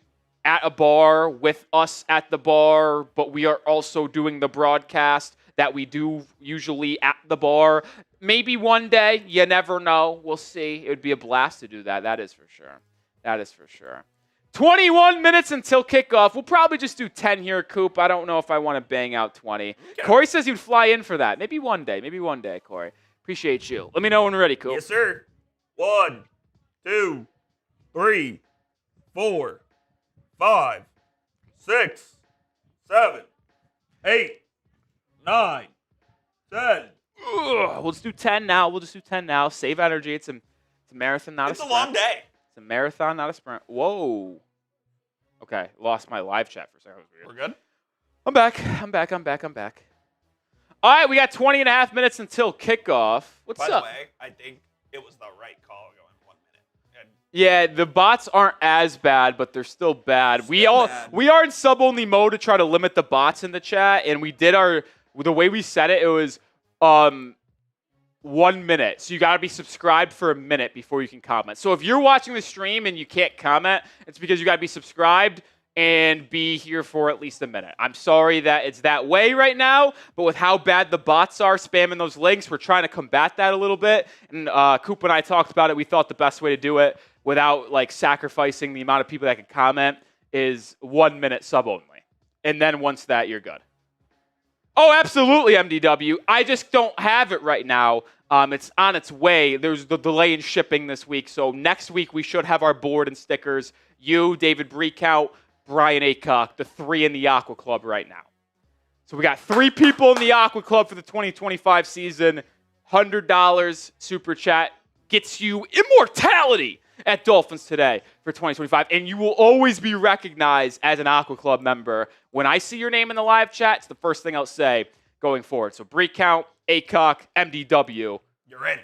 [SPEAKER 1] at a bar with us at the bar, but we are also doing the broadcast that we do usually at the bar. Maybe one day, you never know. We'll see. It would be a blast to do that. That is for sure. 21 minutes until kickoff. We'll probably just do 10 here, Coop. I don't know if I want to bang out 20. Okay. Corey says he'd fly in for that. Maybe one day, Corey. Appreciate you. Let me know when we're ready, Coop.
[SPEAKER 2] Yes, sir. 1, 2, 3, 4, 5, 6, 7, 8, 9, 10.
[SPEAKER 1] We'll just do 10 now. Save energy. It's a marathon, not a sprint.
[SPEAKER 2] It's a long day.
[SPEAKER 1] It's a marathon, not a sprint. Whoa. Okay, lost my live chat for a second.
[SPEAKER 2] We're good?
[SPEAKER 1] I'm back. All right, we got 20 and a half minutes until kickoff. What's up?
[SPEAKER 2] By the way, I think it was the right call going 1 minute.
[SPEAKER 1] Yeah, the bots aren't as bad, but they're still bad. We are in sub-only mode to try to limit the bots in the chat, and we did the way we set it, it was 1 minute. So you got to be subscribed for a minute before you can comment. So if you're watching the stream and you can't comment, it's because you got to be subscribed and be here for at least a minute. I'm sorry that it's that way right now, but with how bad the bots are spamming those links, we're trying to combat that a little bit. And Coop and I talked about it. We thought the best way to do it without like sacrificing the amount of people that can comment is 1 minute sub only. And then once that, you're good. Oh, absolutely, MDW. I just don't have it right now. It's on its way. There's the delay in shipping this week. So next week, we should have our board and stickers. You, David Breakout, Brian Aycock, the 3 in the Aqua Club right now. So we got 3 people in the Aqua Club for the 2025 season. $100 super chat gets you immortality at Dolphins Today for 2025. And you will always be recognized as an Aqua Club member. When I see your name in the live chat, it's the first thing I'll say going forward. So Breakout, Aycock, MDW.
[SPEAKER 2] You're in.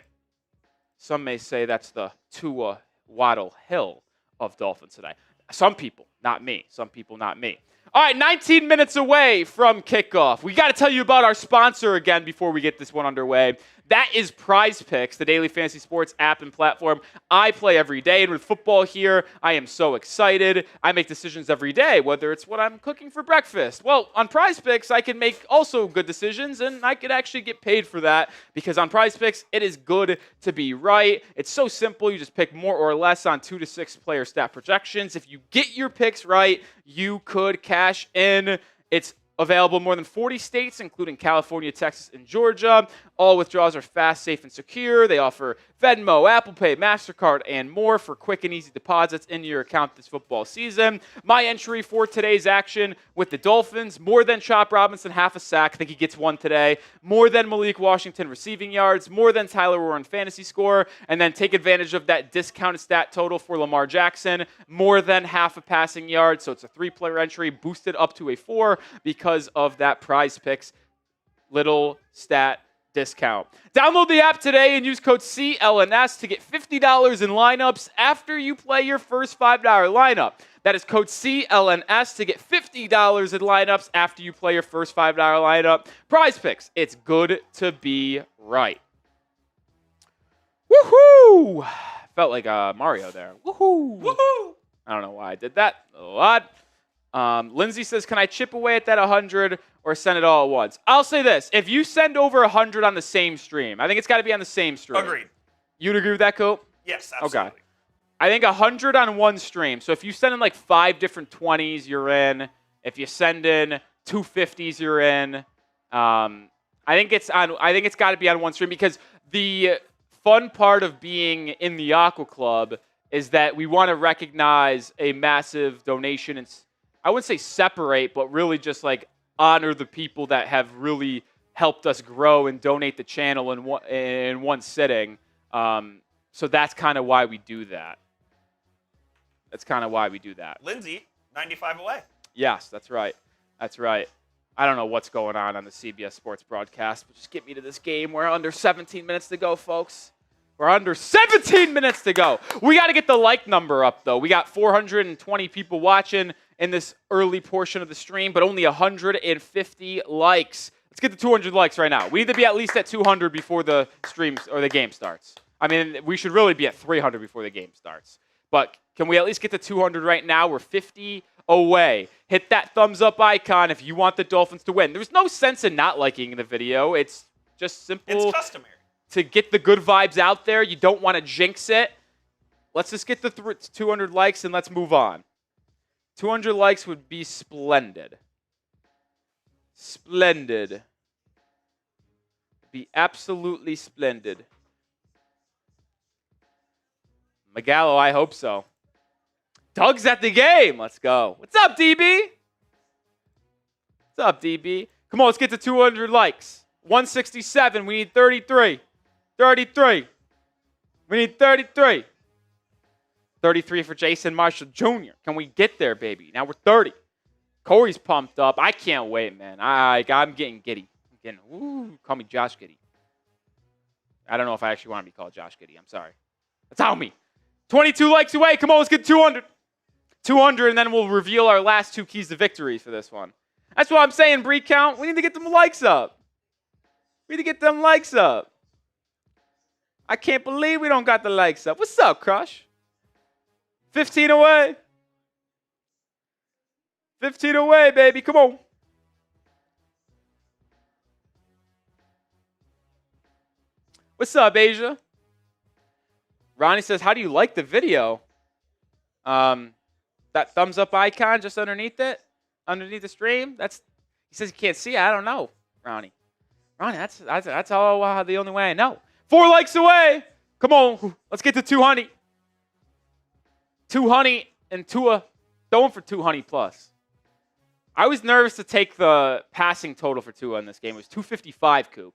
[SPEAKER 1] Some may say that's the Tua Waddle Hill of Dolphins Today. Some people, not me. Some people, not me. All right, 19 minutes away from kickoff. We got to tell you about our sponsor again before we get this one underway. That is Prize Picks, the daily fantasy sports app and platform I play every day. And with football here, I am so excited. I make decisions every day, whether it's what I'm cooking for breakfast. Well, on Prize Picks, I can make also good decisions, and I could actually get paid for that because on Prize Picks, it is good to be right. It's so simple. You just pick more or less on 2 to 6 player stat projections. If you get your picks right, you could cash in. It's available in more than 40 states, including California, Texas, and Georgia. All withdrawals are fast, safe, and secure. They offer Venmo, Apple Pay, MasterCard, and more for quick and easy deposits into your account this football season. My entry for today's action with the Dolphins, more than Chop Robinson, half a sack. I think he gets one today. More than Malik Washington receiving yards. More than Tyler Warren fantasy score. And then take advantage of that discounted stat total for Lamar Jackson. More than half a passing yard. So it's a 3-player entry boosted up to a 4 because of that Prize Picks little stat discount. Download the app today and use code CLNS to get $50 in lineups after you play your first $5 lineup. That is code CLNS to get $50 in lineups after you play your first $5 lineup. Prize Picks. It's good to be right. Woohoo! Felt like Mario there. Woohoo!
[SPEAKER 2] Woohoo!
[SPEAKER 1] I don't know why I did that. A lot. Lindsay says, can I chip away at that 100 or send it all at once? I'll say this. If you send over 100 on the same stream, I think it's got to be on the same stream.
[SPEAKER 2] Agreed.
[SPEAKER 1] You'd agree with that, Coop?
[SPEAKER 2] Yes, absolutely.
[SPEAKER 1] Okay. I think 100 on one stream. So if you send in like 5 different 20s, you're in. If you send in 2 50s, you're in. I think it's got to be on one stream because the fun part of being in the Aqua Club is that we want to recognize a massive donation and I wouldn't say separate, but really just like honor the people that have really helped us grow and donate the channel in one sitting. So that's kind of why we do that.
[SPEAKER 2] Lindsay, 95 away.
[SPEAKER 1] Yes, that's right. I don't know what's going on the CBS Sports broadcast, but just get me to this game. We're under 17 minutes to go, folks. We're under 17 minutes to go. We got to get the like number up, though. We got 420 people watching in this early portion of the stream, but only 150 likes. Let's get to 200 likes right now. We need to be at least at 200 before the stream or the game starts. I mean, we should really be at 300 before the game starts. But can we at least get to 200 right now? We're 50 away. Hit that thumbs up icon if you want the Dolphins to win. There's no sense in not liking the video. It's just simple.
[SPEAKER 2] It's customary.
[SPEAKER 1] To get the good vibes out there. You don't want to jinx it. Let's just get the 200 likes and let's move on. 200 likes would be splendid. Splendid. Be absolutely splendid. Magallo, I hope so. Doug's at the game. Let's go. What's up, DB? What's up, DB? Come on, let's get to 200 likes. 167. We need 33. 33. We need 33. 33 for Jason Marshall Jr. Can we get there, baby? Now we're 30. Corey's pumped up. I can't wait, man. I'm getting giddy. Call me Josh Giddy. I don't know if I actually want to be called Josh Giddy. I'm sorry. That's on me. 22 likes away. Come on, let's get 200. 200, and then we'll reveal our last 2 keys to victory for this one. That's what I'm saying, Bree Count. We need to get them likes up. I can't believe we don't got the likes up. What's up, Crush? 15 away. 15 away, baby. Come on. What's up, Asia? Ronnie says, how do you like the video? That thumbs up icon just underneath it, underneath the stream. He says you can't see it. I don't know, Ronnie. Ronnie, that's all the only way I know. 4 likes away. Come on, let's get to 200. 200 and Tua going for 200 plus. I was nervous to take the passing total for Tua in this game. It was 255, Coop.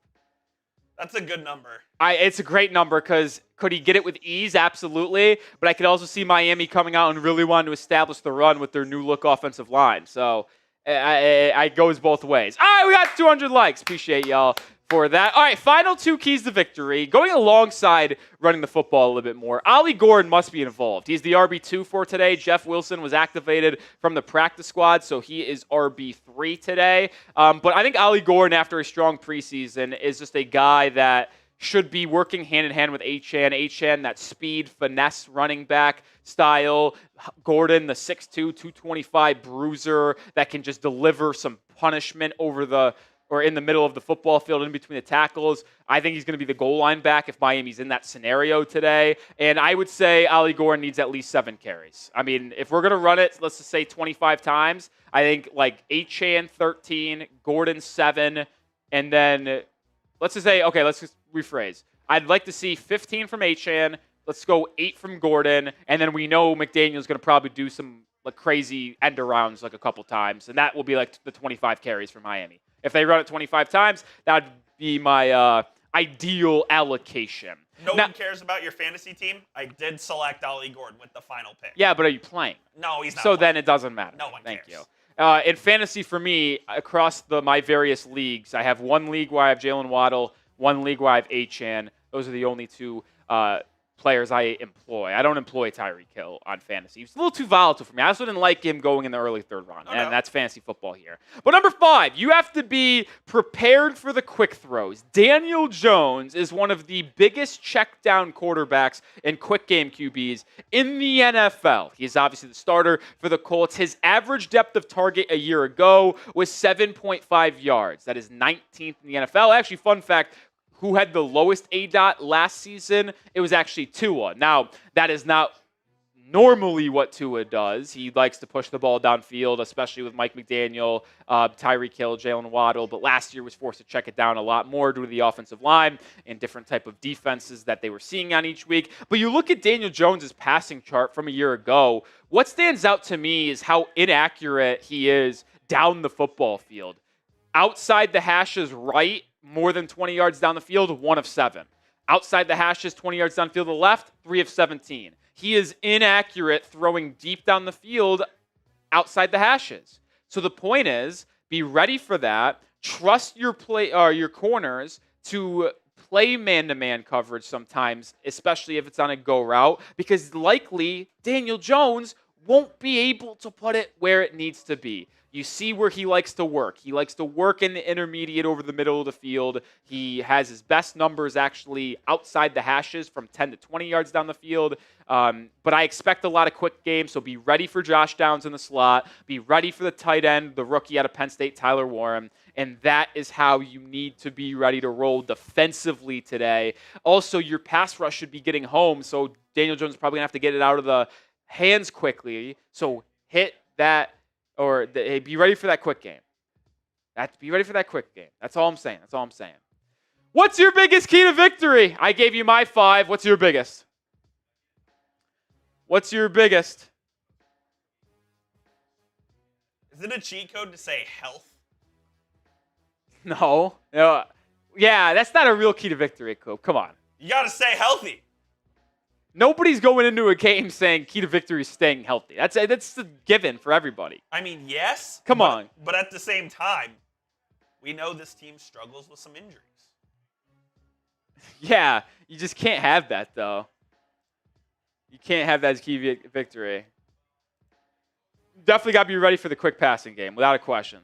[SPEAKER 2] That's a good number.
[SPEAKER 1] It's a great number because could he get it with ease? Absolutely. But I could also see Miami coming out and really wanting to establish the run with their new look offensive line. So it goes both ways. All right, we got 200 likes. Appreciate y'all for that. All right, final 2 keys to victory. Going alongside running the football a little bit more, Ollie Gordon must be involved. He's the RB2 for today. Jeff Wilson was activated from the practice squad, so he is RB3 today. But I think Ollie Gordon, after a strong preseason, is just a guy that should be working hand-in-hand with Achane. Achane, that speed, finesse running back style. Gordon, the 6'2", 225 bruiser that can just deliver some punishment in the middle of the football field, in between the tackles. I think he's going to be the goal line back if Miami's in that scenario today. And I would say Ollie Gordon needs at least 7 carries. I mean, if we're going to run it, let's just say 25 times, I think like Achane 13, Gordon 7, and then let's just say, okay, let's just rephrase. I'd like to see 15 from Achane. Let's go 8 from Gordon, and then we know McDaniel's going to probably do some like crazy end arounds like a couple times, and that will be like the 25 carries for Miami. If they run it 25 times, that would be my ideal allocation.
[SPEAKER 2] No one cares about your fantasy team. I did select Ollie Gordon with the final pick.
[SPEAKER 1] Yeah, but are you playing?
[SPEAKER 2] No, he's not.
[SPEAKER 1] So
[SPEAKER 2] playing.
[SPEAKER 1] then it doesn't matter.
[SPEAKER 2] No one cares.
[SPEAKER 1] Thank you. In fantasy for me, across my various leagues, I have one league where I have Jaylen Waddle, one league where I have Achane. Those are the only 2 players I employ. I don't employ Tyreek Hill on fantasy. He's a little too volatile for me. I also didn't like him going in the early 3rd round, and that's fantasy football here. But number 5, you have to be prepared for the quick throws. Daniel Jones is one of the biggest check down quarterbacks and quick game QBs in the NFL. He's obviously the starter for the Colts. His average depth of target a year ago was 7.5 yards. That is 19th in the NFL. Actually, fun fact, who had the lowest ADOT last season? It was actually Tua. Now, that is not normally what Tua does. He likes to push the ball downfield, especially with Mike McDaniel, Tyreek Hill, Jaylen Waddle, but last year was forced to check it down a lot more due to the offensive line and different type of defenses that they were seeing on each week. But you look at Daniel Jones' passing chart from a year ago, what stands out to me is how inaccurate he is down the football field. Outside the hashes right, more than 20 yards down the field, 1 of 7. Outside the hashes, 20 yards downfield to the left, 3 of 17. He is inaccurate throwing deep down the field outside the hashes. So the point is, be ready for that. Trust your corners to play man-to-man coverage sometimes, especially if it's on a go route, because likely Daniel Jones won't be able to put it where it needs to be. You see where he likes to work. He likes to work in the intermediate over the middle of the field. He has his best numbers actually outside the hashes from 10 to 20 yards down the field. But I expect a lot of quick games, so be ready for Josh Downs in the slot. Be ready for the tight end, the rookie out of Penn State, Tyler Warren. And that is how you need to be ready to roll defensively today. Also, your pass rush should be getting home, so Daniel Jones is probably going to have to get it out of the hands quickly. So hit that. Be ready for that quick game. Be ready for that quick game. That's all I'm saying. What's your biggest key to victory? I gave you my 5. What's your biggest? Is
[SPEAKER 2] it a cheat code to say health?
[SPEAKER 1] No. Yeah, that's not a real key to victory, Coop. Come on.
[SPEAKER 2] You got to stay healthy.
[SPEAKER 1] Nobody's going into a game saying key to victory is staying healthy. That's a given for everybody.
[SPEAKER 2] I mean, yes.
[SPEAKER 1] Come on.
[SPEAKER 2] But at the same time, we know this team struggles with some injuries.
[SPEAKER 1] Yeah, you just can't have that, though. You can't have that as key victory. Definitely got to be ready for the quick passing game, without a question.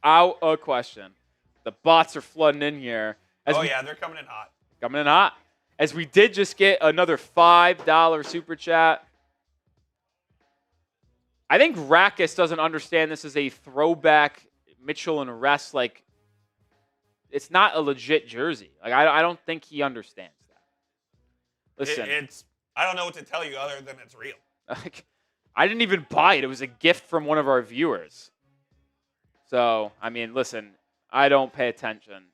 [SPEAKER 1] The bots are flooding in here.
[SPEAKER 2] Yeah, they're coming in hot.
[SPEAKER 1] Coming in hot. As we did just get another $5 super chat. I think Rackus doesn't understand this is a throwback Mitchell and Rest. Like, it's not a legit jersey. Like, I don't think he understands that. Listen.
[SPEAKER 2] I don't know what to tell you other than it's real.
[SPEAKER 1] Like, I didn't even buy it. It was a gift from one of our viewers. So, I mean, listen, I don't pay attention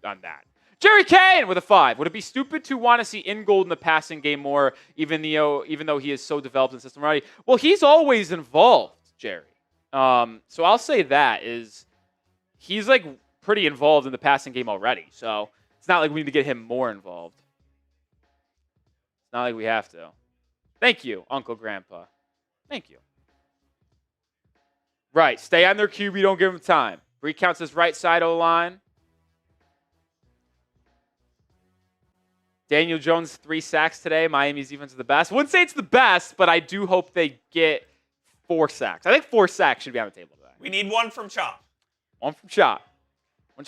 [SPEAKER 1] on that. Jerry Kane with a 5. Would it be stupid to want to see Ingold in the passing game more, even though he is so developed in the system already? Well, he's always involved, Jerry. So I'll say that is he's like pretty involved in the passing game already. So it's not like we need to get him more involved. It's not like we have to. Thank you, Uncle Grandpa. Thank you. Right, stay on their QB, don't give them time. Bree counts as right side O-line. Daniel Jones, 3 sacks today. Miami's defense is the best. Wouldn't say it's the best, but I do hope they get 4 sacks. I think 4 sacks should be on the table today.
[SPEAKER 2] We need 1 from Chop.
[SPEAKER 1] 1 from Chop.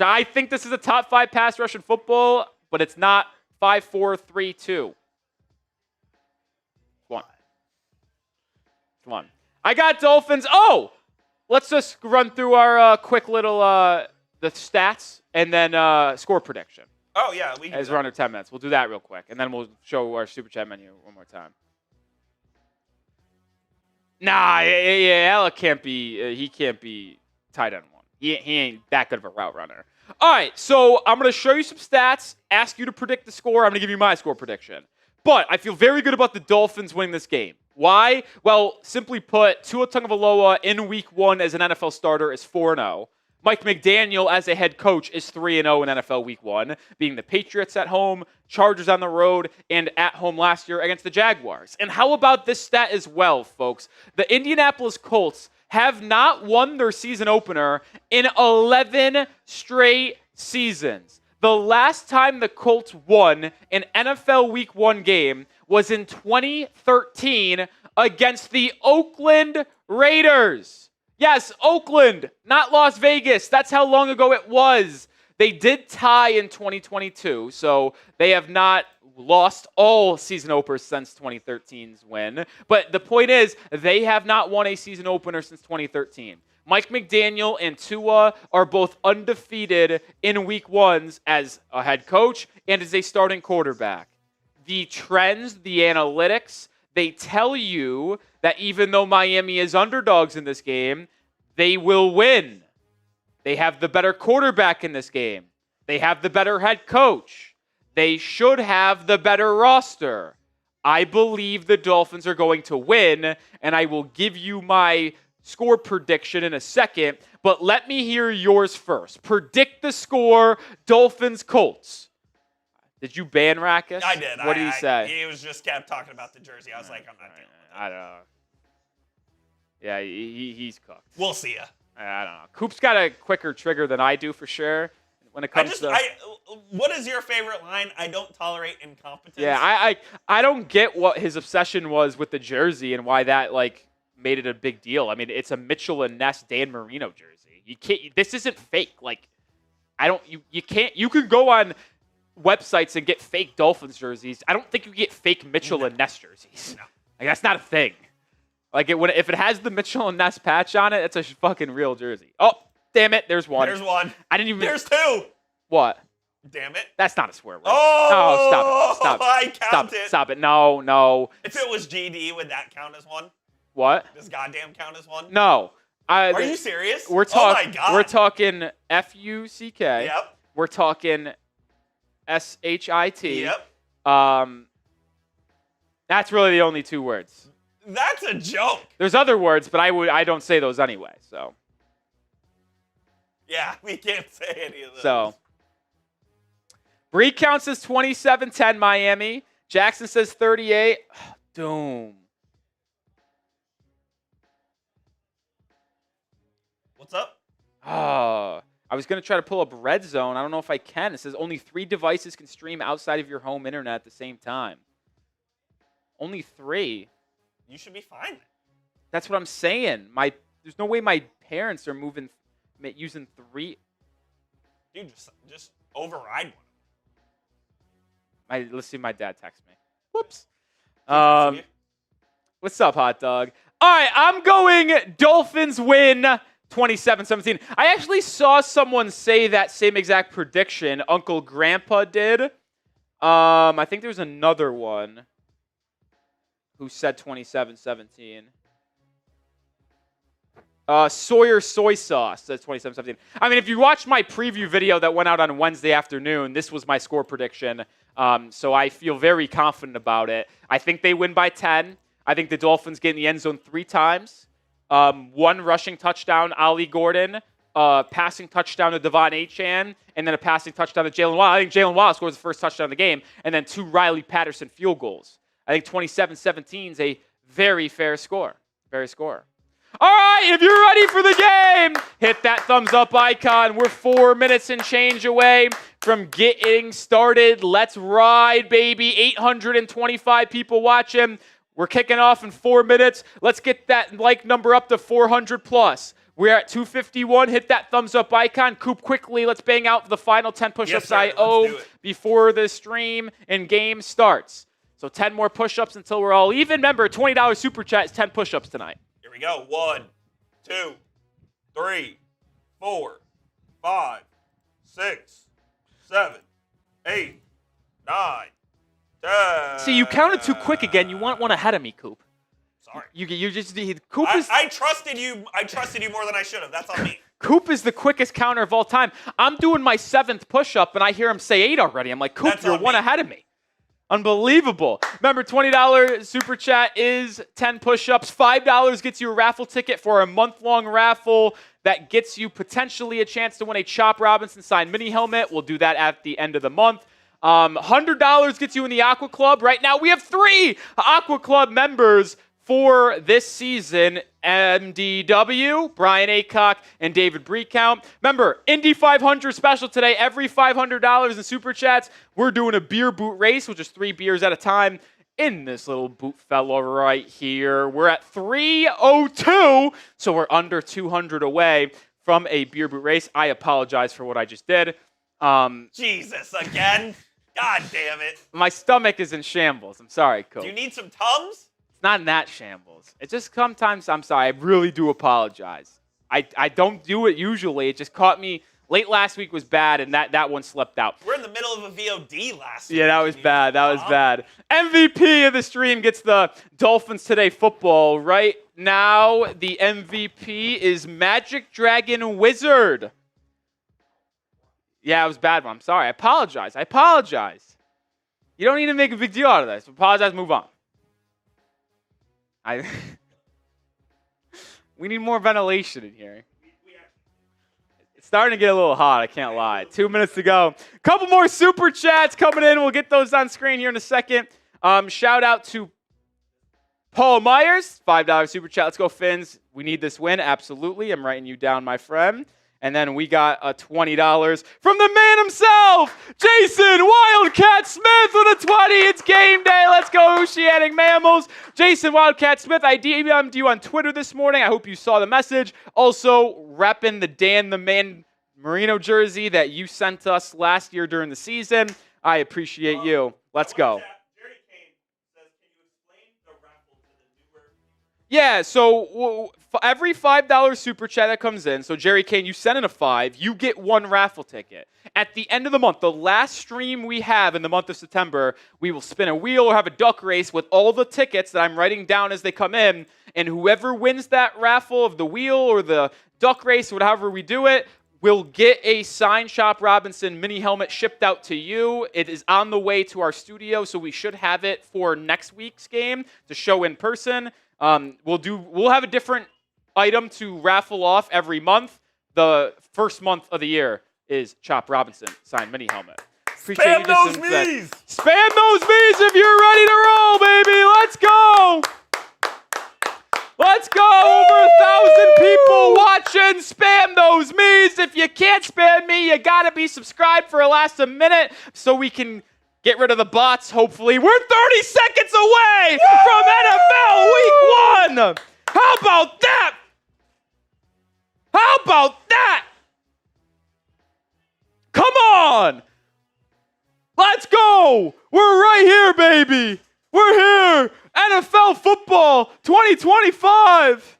[SPEAKER 1] I think this is a top 5 pass rush in football, but it's not 5-4-3-2. 1. I got Dolphins. Oh! Let's just run through our quick little the stats and then score prediction.
[SPEAKER 2] Oh, yeah.
[SPEAKER 1] As we're under 10 minutes. We'll do that real quick, and then we'll show our Super Chat menu one more time. Nah, Alec can't be he can't be tight end 1. He ain't that good of a route runner. All right, so I'm going to show you some stats, ask you to predict the score. I'm going to give you my score prediction. But I feel very good about the Dolphins winning this game. Why? Well, simply put, Tua Tagovailoa in week 1 as an NFL starter is 4-0. Mike McDaniel as a head coach is 3-0 in NFL week 1, being the Patriots at home, Chargers on the road, and at home last year against the Jaguars. And how about this stat as well, folks? The Indianapolis Colts have not won their season opener in 11 straight seasons. The last time the Colts won an NFL Week 1 game was in 2013 against the Oakland Raiders. Yes, Oakland, not Las Vegas. That's how long ago it was. They did tie in 2022, so they have not lost all season openers since 2013's win. But the point is, they have not won a season opener since 2013. Mike McDaniel and Tua are both undefeated in week 1s as a head coach and as a starting quarterback. The trends, the analytics, they tell you that even though Miami is underdogs in this game, they will win. They have the better quarterback in this game. They have the better head coach. They should have the better roster. I believe the Dolphins are going to win, and I will give you my score prediction in a second, but let me hear yours first. Predict the score, Dolphins Colts. Did you ban Rackus?
[SPEAKER 2] I did.
[SPEAKER 1] What did he say?
[SPEAKER 2] He was just kept talking about the jersey. I was like, I'm not dealing with it.
[SPEAKER 1] I don't know. Yeah, he's cooked.
[SPEAKER 2] We'll see ya.
[SPEAKER 1] I don't know. Coop's got a quicker trigger than I do for sure when it comes to...
[SPEAKER 2] what is your favorite line? I don't tolerate incompetence.
[SPEAKER 1] Yeah, I don't get what his obsession was with the jersey and why that, made it a big deal. I mean, it's a Mitchell and Ness Dan Marino jersey. You can't. This isn't fake. You can't. You can go on websites and get fake Dolphins jerseys. I don't think you can get fake Mitchell and Ness jerseys.
[SPEAKER 2] No,
[SPEAKER 1] that's not a thing. If it has the Mitchell and Ness patch on it, it's a fucking real jersey. Oh, damn it! There's one.
[SPEAKER 2] There's one.
[SPEAKER 1] I didn't even.
[SPEAKER 2] There's 2.
[SPEAKER 1] What?
[SPEAKER 2] Damn it!
[SPEAKER 1] That's not a swear word.
[SPEAKER 2] Oh,
[SPEAKER 1] stop it!
[SPEAKER 2] I count it.
[SPEAKER 1] Stop it! No.
[SPEAKER 2] If it was GD, would that count as 1?
[SPEAKER 1] What?
[SPEAKER 2] Does goddamn count as 1?
[SPEAKER 1] No.
[SPEAKER 2] Are you serious?
[SPEAKER 1] Oh my God. We're talking FUCK.
[SPEAKER 2] Yep.
[SPEAKER 1] We're talking SHIT.
[SPEAKER 2] Yep.
[SPEAKER 1] That's really the only 2 words.
[SPEAKER 2] That's a joke.
[SPEAKER 1] There's other words, but I don't say those anyway. So.
[SPEAKER 2] Yeah, we can't say any of those.
[SPEAKER 1] So. Bree counts as 27-10 Miami. Jackson says 38. Doom.
[SPEAKER 2] What's up?
[SPEAKER 1] I was going to try to pull up Red Zone. I don't know if I can. It says only 3 devices can stream outside of your home internet at the same time. Only 3?
[SPEAKER 2] You should be fine.
[SPEAKER 1] That's what I'm saying. There's no way my parents are using 3.
[SPEAKER 2] Dude, just override one.
[SPEAKER 1] Let's see, my dad text me. Whoops. What's up, hot dog? All right, I'm going Dolphins win 27-17. I actually saw someone say that same exact prediction. Uncle Grandpa did. I think there's another one who said 27-17. Sawyer Soy Sauce says 27-17. I mean, if you watched my preview video that went out on Wednesday afternoon, this was my score prediction. So I feel very confident about it. I think they win by 10. I think the Dolphins get in the end zone 3 times. 1 rushing touchdown, Ollie Gordon. Passing touchdown to Devon Achane. And then a passing touchdown to Jaylen Waller. I think Jaylen Waller scores the first touchdown of the game. And then 2 Riley Patterson field goals. I think 27-17 is a very fair score. Very score. All right, if you're ready for the game, hit that thumbs up icon. We're 4 minutes and change away from getting started. Let's ride, baby. 825 people watching. We're kicking off in 4 minutes. Let's get that like number up to 400 plus. We're at 251. Hit that thumbs up icon. Coop, quickly, let's bang out the final 10 push-ups I owe before the stream and game starts. So 10 more push-ups until we're all even. Remember, $20 super chat is 10 push-ups tonight.
[SPEAKER 2] Here we go. 1, 2, 3, 4, 5, 6, 7, 8, 9, 10.
[SPEAKER 1] See, you counted too quick again. You want one ahead of me, Coop.
[SPEAKER 2] Sorry.
[SPEAKER 1] You just Coop is.
[SPEAKER 2] I trusted you. I trusted you more than I should have. That's on me.
[SPEAKER 1] Coop is the quickest counter of all time. I'm doing my 7th push-up, and I hear him say 8 already. I'm like, Coop,
[SPEAKER 2] That's
[SPEAKER 1] you're one ahead of me. Unbelievable. Remember, $20 super chat is 10 push-ups. $5 gets you a raffle ticket for a month-long raffle that gets you potentially a chance to win a Chop Robinson signed mini helmet. We'll do that at the end of the month. $100 gets you in the Aqua Club. Right now, we have 3 Aqua Club members for this season. MDW, Brian Aycock, and David Breakout. Remember, Indy 500 special today. Every $500 in super chats, we're doing a beer boot race, which is 3 beers at a time in this little boot fella right here. We're at 302, so we're under 200 away from a beer boot race. I apologize for what I just did.
[SPEAKER 2] Jesus, again? God damn it.
[SPEAKER 1] My stomach is in shambles. I'm sorry, Coach.
[SPEAKER 2] Do you need some Tums?
[SPEAKER 1] It's not in that shambles. It just sometimes, I'm sorry, I really do apologize. I don't do it usually. It just caught me. Late last week was bad, and that one slipped out.
[SPEAKER 2] We're in the middle of a VOD last week.
[SPEAKER 1] Yeah, that was bad. That was bad. MVP of the stream gets the Dolphins Today football. Right now, the MVP is Magic Dragon Wizard. Yeah, it was a bad one. I'm sorry. I apologize. You don't need to make a big deal out of this. Apologize, move on. We need more ventilation in here. It's starting to get a little hot, I can't lie. 2 minutes to go. Couple more super chats coming in. We'll get those on screen here in a second. Shout out to Paul Myers, $5 super chat. Let's go, Finns. We need this win. Absolutely. I'm writing you down, my friend. And then we got a $20 from the man himself, Jason Wildcat Smith with a 20. It's game day. Let's go, Oceanic Mammals. Jason Wildcat Smith, I DM'd you on Twitter this morning. I hope you saw the message. Also, repping the Dan the Man Merino jersey that you sent us last year during the season. I appreciate you. Let's go. Yeah, so every $5 super chat that comes in, so Jerry Kane, you send in a 5, you get 1 raffle ticket. At the end of the month, the last stream we have in the month of September, we will spin a wheel or have a duck race with all the tickets that I'm writing down as they come in, and whoever wins that raffle of the wheel or the duck race, or however we do it, will get a signed Chop Robinson mini helmet shipped out to you. It is on the way to our studio, so we should have it for next week's game to show in person. We'll have a different item to raffle off every month. The first month of the year is Chop Robinson signed mini helmet.
[SPEAKER 2] Spam those me's!
[SPEAKER 1] Spam those me's if you're ready to roll, baby. Let's go! Let's go! Over 1,000 people watching. Spam those me's. If you can't spam me, you gotta be subscribed for a minute so we can get rid of the bots, hopefully. We're 30 seconds away from NFL Week 1. How about that? How about that? Come on. Let's go! We're right here, baby! We're here! NFL football 2025!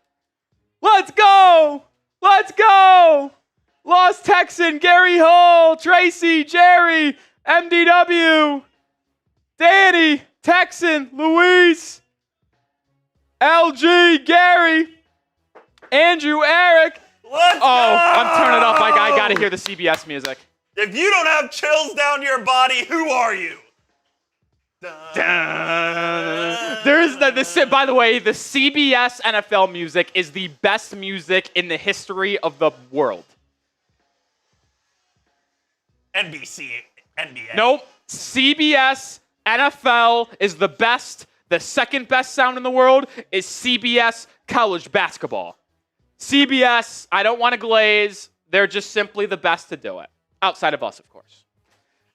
[SPEAKER 1] Let's go! Let's go! Lost Texan, Gary Hall, Tracy, Jerry, MDW, Danny, Texan, Luis, LG, Gary, Andrew, Eric.
[SPEAKER 2] Let's go!
[SPEAKER 1] I'm turning it up. I got to hear the CBS music.
[SPEAKER 2] If you don't have chills down your body, who are you?
[SPEAKER 1] By the way, the CBS NFL music is the best music in the history of the world.
[SPEAKER 2] NBC, NBA.
[SPEAKER 1] Nope. CBS NFL is the best. The second best sound in the world is CBS college basketball. CBS, I don't want to glaze. They're just simply the best to do it. Outside of us, of course.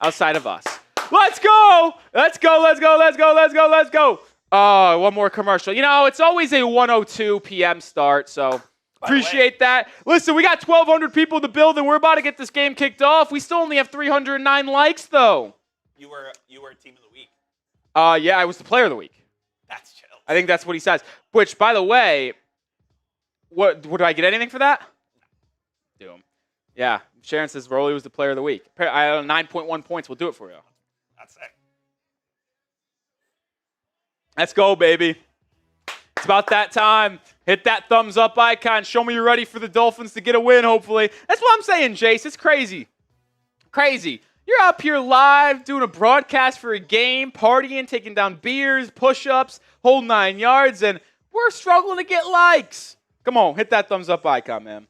[SPEAKER 1] Outside of us. Let's go! Let's go, let's go, let's go, let's go, let's go. Oh, one more commercial. You know, it's always a 1:02 p.m. start, so appreciate that. Listen, we got 1,200 people in the building. We're about to get this game kicked off. We still only have 309 likes, though.
[SPEAKER 2] You were team of the week.
[SPEAKER 1] Yeah, I was the player of the week.
[SPEAKER 2] That's chill.
[SPEAKER 1] I think that's what he says. Which, by the way, what do I get anything for that? Doom. Yeah, Sharon says Rolly was the player of the week. 9.1 points will do it for you.
[SPEAKER 2] That's it.
[SPEAKER 1] Let's go, baby. It's about that time. Hit that thumbs up icon. Show me you're ready for the Dolphins to get a win, hopefully. That's what I'm saying, Jace. It's crazy. Crazy. You're up here live doing a broadcast for a game, partying, taking down beers, push-ups, whole 9 yards, and we're struggling to get likes. Come on, hit that thumbs up icon, man.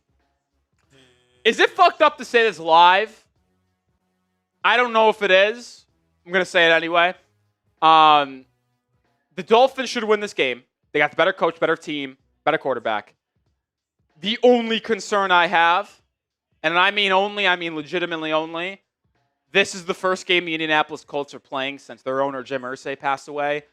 [SPEAKER 1] Is it fucked up to say this live? I don't know if it is. I'm going to say it anyway. The Dolphins should win this game. They got the better coach, better team, better quarterback. The only concern I have, and I mean only, I mean legitimately only, this is the first game the Indianapolis Colts are playing since their owner Jim Irsay passed away.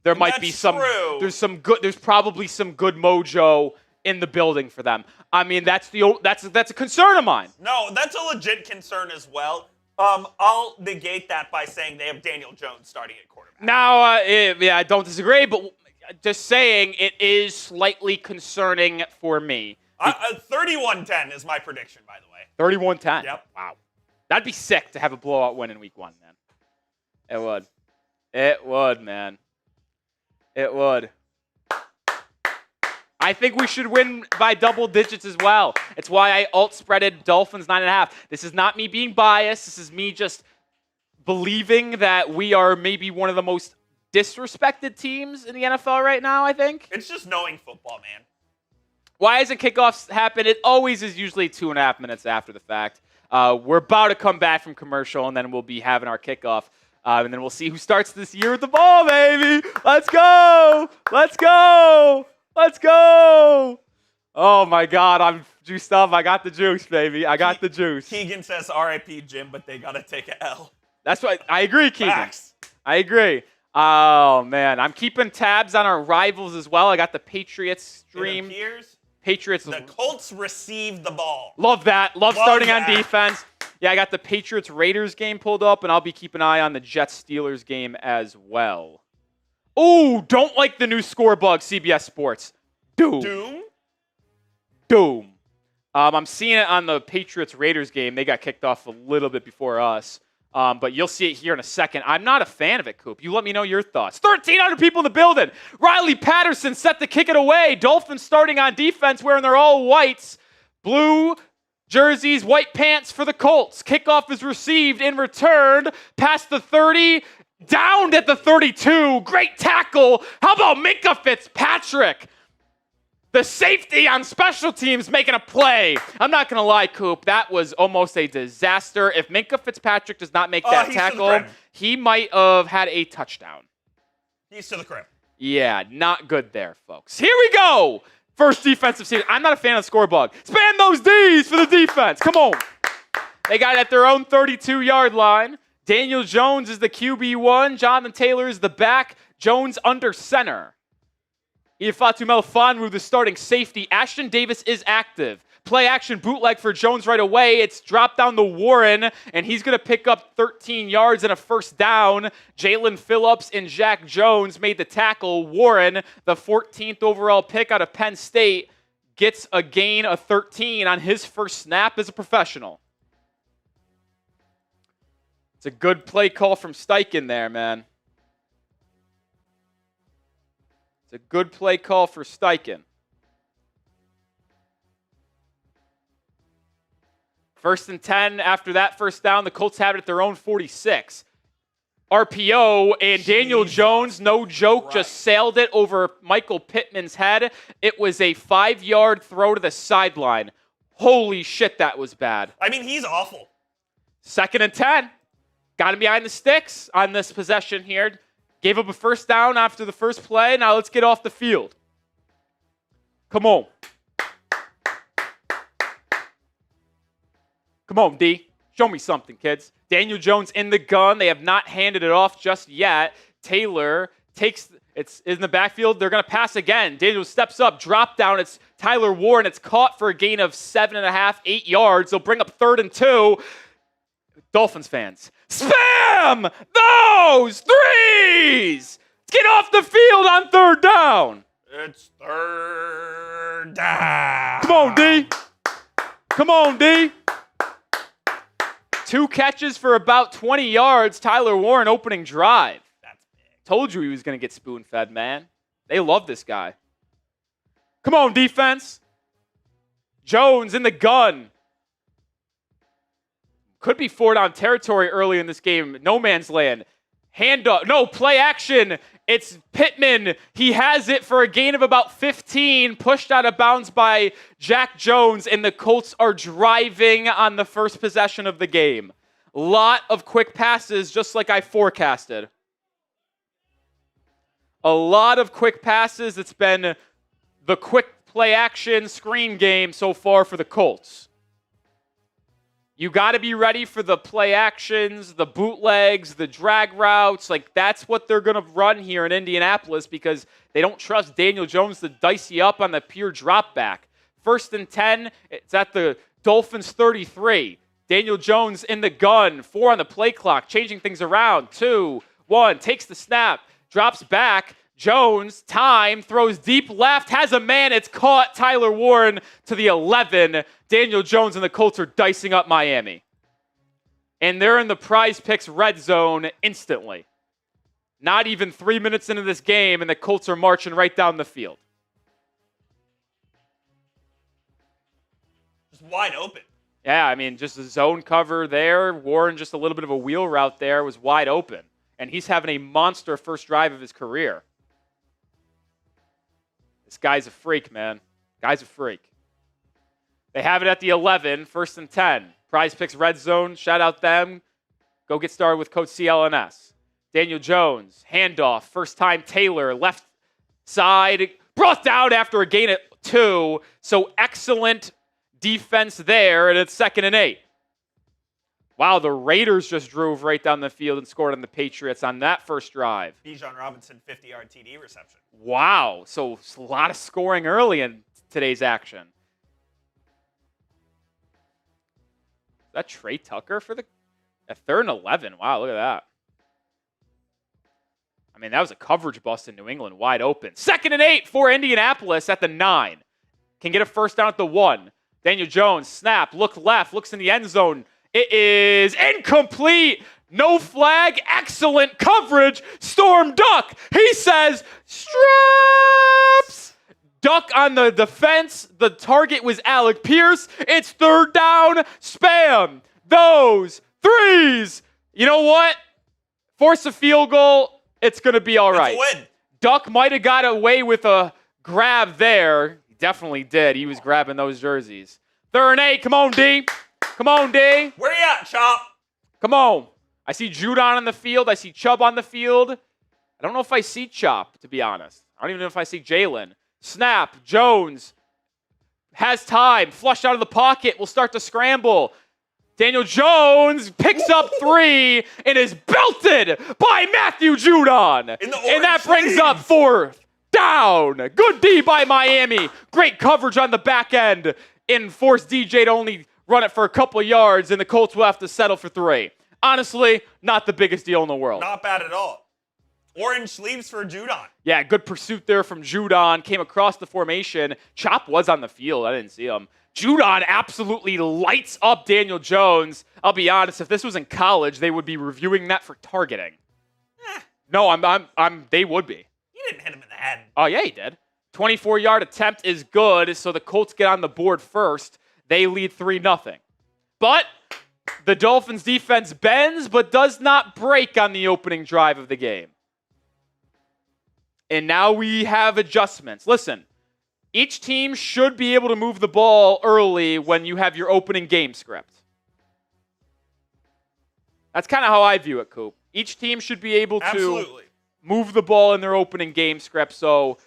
[SPEAKER 1] There might be some.
[SPEAKER 2] True.
[SPEAKER 1] There's probably some good mojo in the building for them. I mean, that's a concern of mine.
[SPEAKER 2] No, that's a legit concern as well. I'll negate that by saying they have Daniel Jones starting at quarterback.
[SPEAKER 1] Now, I don't disagree, but just saying it is slightly concerning for me.
[SPEAKER 2] 31-10 is my prediction, by the way.
[SPEAKER 1] 31-10.
[SPEAKER 2] Yep.
[SPEAKER 1] Wow. That'd be sick to have a blowout win in week 1, man. It would. It would, man. It would. I think we should win by double digits as well. It's why I alt-spreaded Dolphins 9.5. This is not me being biased. This is me just believing that we are maybe one of the most disrespected teams in the NFL right now, I think.
[SPEAKER 2] It's just knowing football, man.
[SPEAKER 1] Why hasn't kickoffs happen? It always is usually 2.5 minutes after the fact. We're about to come back from commercial, and then we'll be having our kickoff. And then we'll see who starts this year with the ball, baby. Let's go. Let's go. Let's go. Oh, my God. I'm juiced up. I got the juice, baby. I got the juice.
[SPEAKER 2] Keegan says RIP Jim, but they got to take a L.
[SPEAKER 1] That's what I agree, Keegan.
[SPEAKER 2] Facts.
[SPEAKER 1] I agree. Oh, man. I'm keeping tabs on our rivals as well. I got the Patriots stream.
[SPEAKER 2] It appears
[SPEAKER 1] Patriots.
[SPEAKER 2] the Colts received the ball.
[SPEAKER 1] Love that. Love starting
[SPEAKER 2] that.
[SPEAKER 1] on defense. Yeah, I got the Patriots-Raiders game pulled up, and I'll be keeping an eye on the Jets-Steelers game as well. Ooh, don't like the new score bug, CBS Sports. Doom. I'm seeing it on the Patriots-Raiders game. They got kicked off a little bit before us. But you'll see it here in a second. I'm not a fan of it, Coop. You let me know your thoughts. 1,300 people in the building. Riley Patterson set to kick it away. Dolphins starting on defense wearing their all whites. Blue jerseys, white pants for the Colts. Kickoff is received and returned past the 30, downed at the 32. Great tackle. How about Minkah Fitzpatrick? The safety on special teams making a play. I'm not going to lie, Coop. That was almost a disaster. If Minkah Fitzpatrick does not make that tackle, he might have had a touchdown.
[SPEAKER 2] He's to the crib.
[SPEAKER 1] Yeah, not good there, folks. Here we go. First defensive season. I'm not a fan of score bug. Span those Ds for the defense. Come on. They got it at their own 32-yard line. Daniel Jones is the QB1. Jonathan Taylor is the back. Jones under center. Ifatu Melifonwu, the starting safety. Ashton Davis is active. Play action bootleg for Jones right away. It's dropped down to Warren, and he's going to pick up 13 yards and a first down. Jaylen Phillips and Jack Jones made the tackle. Warren, the 14th overall pick out of Penn State, gets a gain of 13 on his first snap as a professional. It's a good play call from Steichen there, man. It's a good play call for Steichen. First and 10 after that first down. The Colts have it at their own 46. RPO, and Daniel Jones, no joke, just sailed it over Michael Pittman's head. It was a 5-yard throw to the sideline. Holy shit, that was bad.
[SPEAKER 2] I mean, he's awful.
[SPEAKER 1] Second and 10. Got him behind the sticks on this possession here. Gave up a first down after the first play. Now let's get off the field. Come on. Come on, D. Show me something, kids. Daniel Jones in the gun. They have not handed it off just yet. Taylor it's in the backfield. They're going to pass again. Daniel steps up, drop down. It's Tyler Warren. It's caught for a gain of 7.5, 8 yards. They'll bring up 3rd and 2. Dolphins fans, spam those threes! Get off the field on 3rd down.
[SPEAKER 2] It's 3rd down.
[SPEAKER 1] Come on, D. Come on, D. 2 catches for about 20 yards. Tyler Warren opening drive.
[SPEAKER 2] That's big.
[SPEAKER 1] Told you he was going to get spoon-fed, man. They love this guy. Come on, defense. Jones in the gun. Could be 4-down territory early in this game. No man's land. Handoff. No, play action. It's Pittman. He has it for a gain of about 15. Pushed out of bounds by Jack Jones, and the Colts are driving on the first possession of the game. Lot of quick passes, just like I forecasted. A lot of quick passes. It's been the quick play action screen game so far for the Colts. You got to be ready for the play actions, the bootlegs, the drag routes. Like, that's what they're going to run here in Indianapolis because they don't trust Daniel Jones to dice you up on the pure drop back. 1st and 10, it's at the Dolphins 33. Daniel Jones in the gun, 4 on the play clock, changing things around. 2, 1, takes the snap, drops back. Jones, time, throws deep left, has a man. It's caught. Tyler Warren to the 11. Daniel Jones and the Colts are dicing up Miami. And they're in the Prize Picks red zone instantly. Not even 3 minutes into this game, and the Colts are marching right down the field.
[SPEAKER 2] Just wide open.
[SPEAKER 1] Yeah, I mean, just a zone cover there. Warren, just a little bit of a wheel route there, was wide open. And he's having a monster first drive of his career. This guy's a freak, man. Guy's a freak. They have it at the 11, 1st and 10. Prize Picks red zone. Shout out them. Go get started with Coach CLNS. Daniel Jones, handoff. First time Taylor, left side. Brought down after a gain of 2. So excellent defense there, and it's 2nd and 8. Wow, the Raiders just drove right down the field and scored on the Patriots on that first drive.
[SPEAKER 2] Bijan Robinson, 50-yard TD reception.
[SPEAKER 1] Wow, so a lot of scoring early in today's action. Is that Trey Tucker for the 3rd and 11? Wow, look at that. I mean, that was a coverage bust in New England, wide open. 2nd and 8 for Indianapolis at the 9. Can get a first down at the 1. Daniel Jones, snap, look left, looks in the end zone. It is incomplete. No flag. Excellent coverage. Storm duck. He says, straps. Duck on the defense. The target was Alec Pierce. It's 3rd down. Spam those threes. You know what? Force a field goal. It's going to be all right.
[SPEAKER 2] It's a win.
[SPEAKER 1] Duck might have got away with a grab there. He definitely did. He was grabbing those jerseys. 3rd and 8. Come on, D. Come on, D.
[SPEAKER 2] Where you at, Chop?
[SPEAKER 1] Come on. I see Judon on the field. I see Chubb on the field. I don't know if I see Chop, to be honest. I don't even know if I see Jaylen. Snap. Jones has time. Flushed out of the pocket. Will start to scramble. Daniel Jones picks up 3 and is belted by Matthew Judon. And that brings up 4th down. Good D by Miami. Great coverage on the back end. and force DJ to only run it for a couple of yards, and the Colts will have to settle for 3. Honestly, not the biggest deal in the world.
[SPEAKER 2] Not bad at all. Orange sleeves for Judon.
[SPEAKER 1] Yeah, good pursuit there from Judon. Came across the formation. Chop was on the field. I didn't see him. Judon absolutely lights up Daniel Jones. I'll be honest, if this was in college, they would be reviewing that for targeting. No, they would be.
[SPEAKER 2] He didn't hit him in the head.
[SPEAKER 1] Oh, yeah, he did. 24-yard attempt is good, so the Colts get on the board first. They lead 3-0. But the Dolphins defense bends but does not break on the opening drive of the game. And now we have adjustments. Listen, each team should be able to move the ball early when you have your opening game script. That's kind of how I view it, Coop. Each team should be able to move the ball in their opening game script. So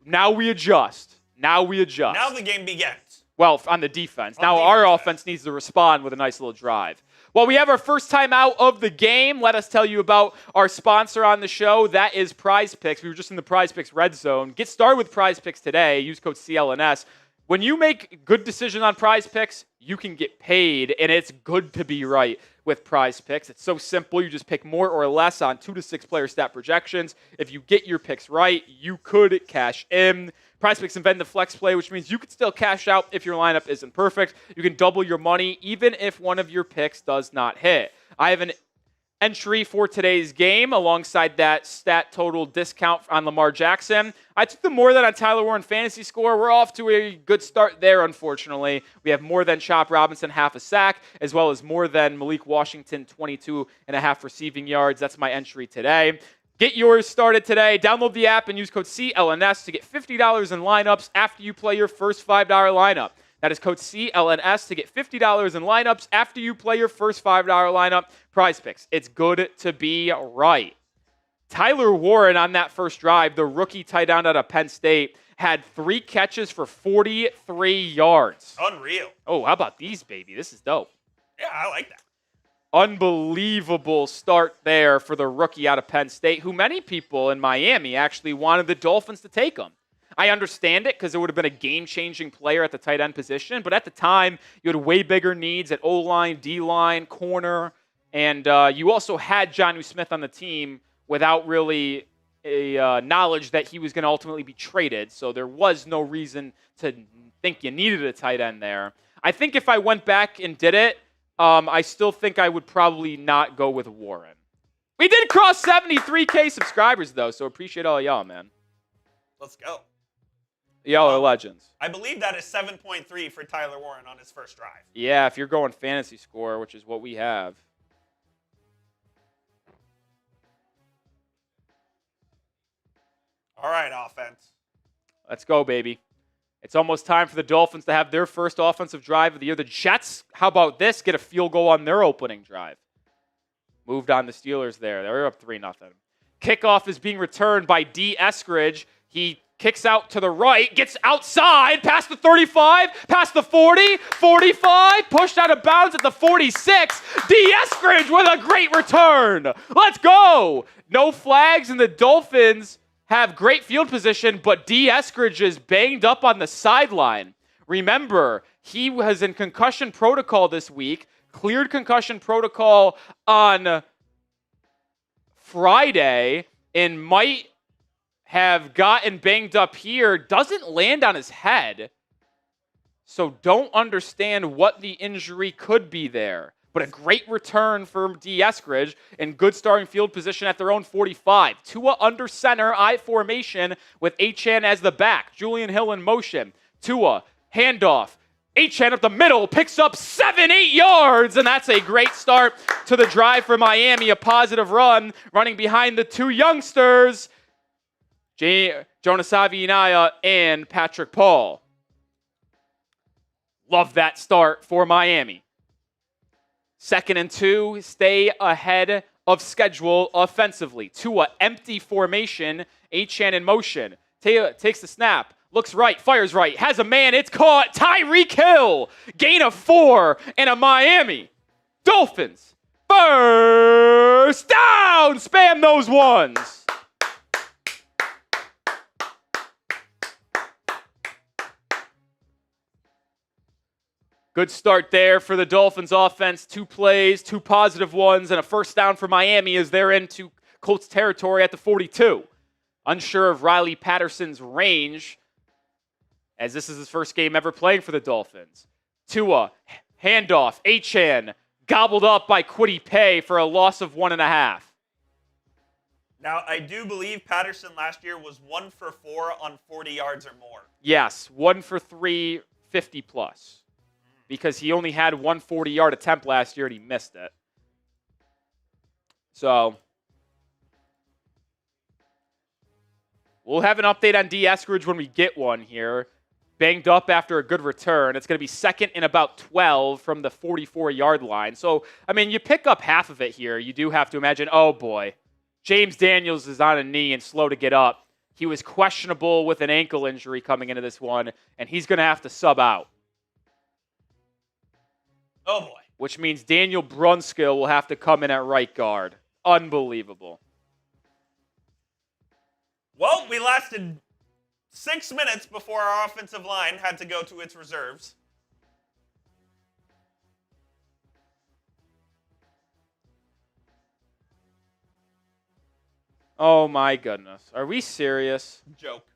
[SPEAKER 1] now we adjust. Now
[SPEAKER 2] the game begins.
[SPEAKER 1] Well, on the defense. Now our offense needs to respond with a nice little drive. Well, we have our first time out of the game. Let us tell you about our sponsor on the show. That is Prize Picks. We were just in the Prize Picks red zone. Get started with Prize Picks today. Use code CLNS. When you make good decisions on Prize Picks, you can get paid, and it's good to be right with Prize Picks. It's so simple. You just pick more or less on 2 to 6 player stat projections. If you get your picks right, you could cash in. Prize Picks invented the flex play, which means you can still cash out if your lineup isn't perfect. You can double your money even if one of your picks does not hit. I have an entry for today's game alongside that stat total discount on Lamar Jackson. I took the more than on Tyler Warren fantasy score. We're off to a good start there, unfortunately. We have more than Chop Robinson, half a sack, as well as more than Malik Washington, 22.5 receiving yards. That's my entry today. Get yours started today. Download the app and use code CLNS to get $50 in lineups after you play your first $5 lineup. That is code CLNS to get $50 in lineups after you play your first $5 lineup. Prize Picks. It's good to be right. Tyler Warren on that first drive, the rookie tight end out of Penn State, had 3 catches for 43 yards.
[SPEAKER 2] Unreal.
[SPEAKER 1] Oh, how about these, baby? This is dope.
[SPEAKER 2] Yeah, I like that.
[SPEAKER 1] Unbelievable start there for the rookie out of Penn State, who many people in Miami actually wanted the Dolphins to take him. I understand it because it would have been a game-changing player at the tight end position, but at the time, you had way bigger needs at O-line, D-line, corner, and you also had Jonnu Smith on the team without really a knowledge that he was going to ultimately be traded, so there was no reason to think you needed a tight end there. I think if I went back and did it, I still think I would probably not go with Warren. We did cross 73K subscribers, though, so appreciate all y'all, man.
[SPEAKER 2] Let's go.
[SPEAKER 1] Y'all are legends.
[SPEAKER 2] I believe that is 7.3 for Tyler Warren on his first drive.
[SPEAKER 1] Yeah, if you're going fantasy score, which is what we have.
[SPEAKER 2] All right, offense.
[SPEAKER 1] Let's go, baby. It's almost time for the Dolphins to have their first offensive drive of the year. The Jets, how about this? Get a field goal on their opening drive. Moved on the Steelers there. They're up 3-0. Kickoff is being returned by D. Eskridge. He kicks out to the right, gets outside, past the 35, past the 40, 45, pushed out of bounds at the 46. D. Eskridge with a great return. Let's go. No flags, and the Dolphins have great field position, but D. Eskridge is banged up on the sideline. Remember, he was in concussion protocol this week, cleared concussion protocol on Friday, and might have gotten banged up here. Doesn't land on his head, so don't understand what the injury could be there. But a great return for D. Eskridge and good starting field position at their own 45. Tua under center, I formation with Achane as the back. Julian Hill in motion. Tua, handoff. Achane up the middle, picks up 7-8 yards, and that's a great start to the drive for Miami. A positive run, running behind the 2 youngsters, Jonas Avianaya and Patrick Paul. Love that start for Miami. 2nd and 2, stay ahead of schedule offensively. Tua, empty formation, Achane in motion. Takes the snap, looks right, fires right, has a man, it's caught. Tyreek Hill, gain of 4, and a Miami Dolphins first down. Spam those ones. Good start there for the Dolphins offense. 2 plays, 2 positive ones, and a first down for Miami as they're into Colts territory at the 42. Unsure of Riley Patterson's range, as this is his first game ever playing for the Dolphins. Tua, handoff, Achane, gobbled up by Kwity Paye for a loss of 1.5.
[SPEAKER 2] Now, I do believe Patterson last year was 1 for 4 on 40 yards or more.
[SPEAKER 1] Yes, 1 for 3, 50 plus. Because he only had 1 40-yard attempt last year and he missed it. So, we'll have an update on D. Eskridge when we get one here. Banged up after a good return. It's going to be second and about 12 from the 44-yard line. So, I mean, you pick up half of it here. You do have to imagine, oh boy, James Daniels is on a knee and slow to get up. He was questionable with an ankle injury coming into this one, and he's going to have to sub out.
[SPEAKER 2] Oh, boy.
[SPEAKER 1] Which means Daniel Brunskill will have to come in at right guard. Unbelievable.
[SPEAKER 2] Well, we lasted 6 minutes before our offensive line had to go to its reserves.
[SPEAKER 1] Oh, my goodness. Are we serious?
[SPEAKER 2] Joke.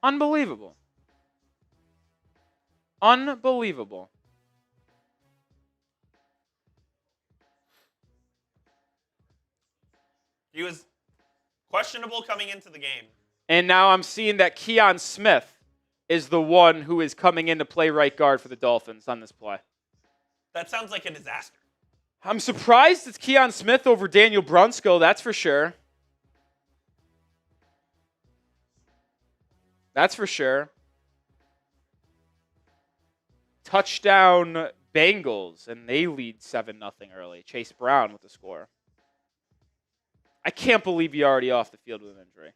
[SPEAKER 1] Unbelievable. Unbelievable.
[SPEAKER 2] He was questionable coming into the game.
[SPEAKER 1] And now I'm seeing that Keon Smith is the one who is coming in to play right guard for the Dolphins on this play.
[SPEAKER 2] That sounds like a disaster.
[SPEAKER 1] I'm surprised it's Keon Smith over Daniel Brunskill, that's for sure. That's for sure. Touchdown Bengals, and they lead 7-0 early. Chase Brown with the score. I can't believe he already off the field with an injury.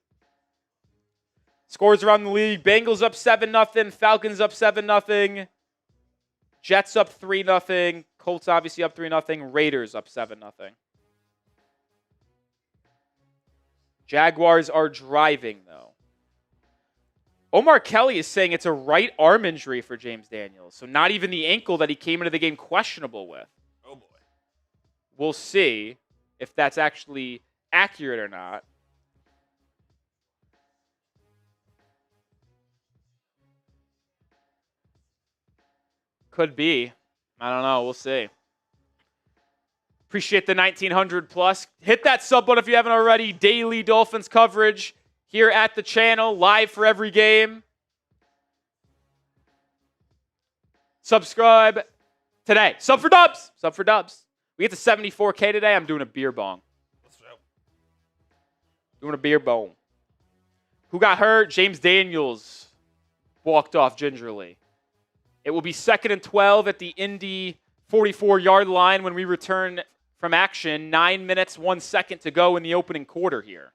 [SPEAKER 1] Scores around the league. Bengals up 7-0. Falcons up 7-0. Jets up 3-0. Colts obviously up 3-0. Raiders up 7-0. Jaguars are driving, though. Omar Kelly is saying it's a right arm injury for James Daniels. So not even the ankle that he came into the game questionable with.
[SPEAKER 2] Oh, boy.
[SPEAKER 1] We'll see if that's actually accurate or not. Could be. I don't know. We'll see. Appreciate the 1900 plus. Hit that sub button if you haven't already. Daily Dolphins coverage here at the channel, live for every game. Subscribe today. Sub for dubs. Sub for dubs. We get to 74K today. I'm doing a beer bong. Doing a beer bong. Who got hurt? James Daniels walked off gingerly. It will be 2nd and 12 at the Indy 44-yard line when we return from action. 9 minutes, 1 second to go in the opening quarter here.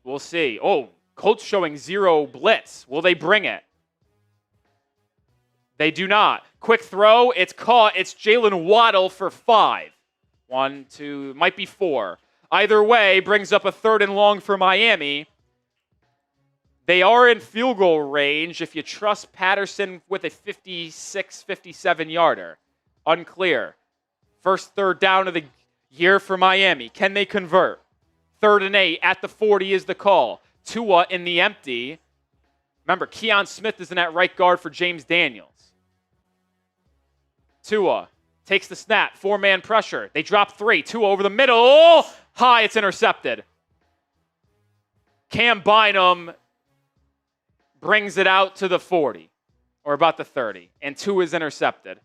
[SPEAKER 1] We'll see. Oh, Colts showing 0 blitz. Will they bring it? They do not. Quick throw. It's caught. It's Jaylen Waddle for 5. 1, 2, might be 4. Either way, brings up a 3rd and long for Miami. They are in field goal range if you trust Patterson with a 56, 57-yarder. Unclear. First 3rd down of the year for Miami. Can they convert? 3rd and 8 at the 40 is the call. Tua in the empty. Remember, Keon Smith is in at right guard for James Daniels. Tua takes the snap. 4-man pressure. They drop 3. Tua over the middle. High, it's intercepted. Cam Bynum brings it out to the 40, or about the 30, and 2 is intercepted.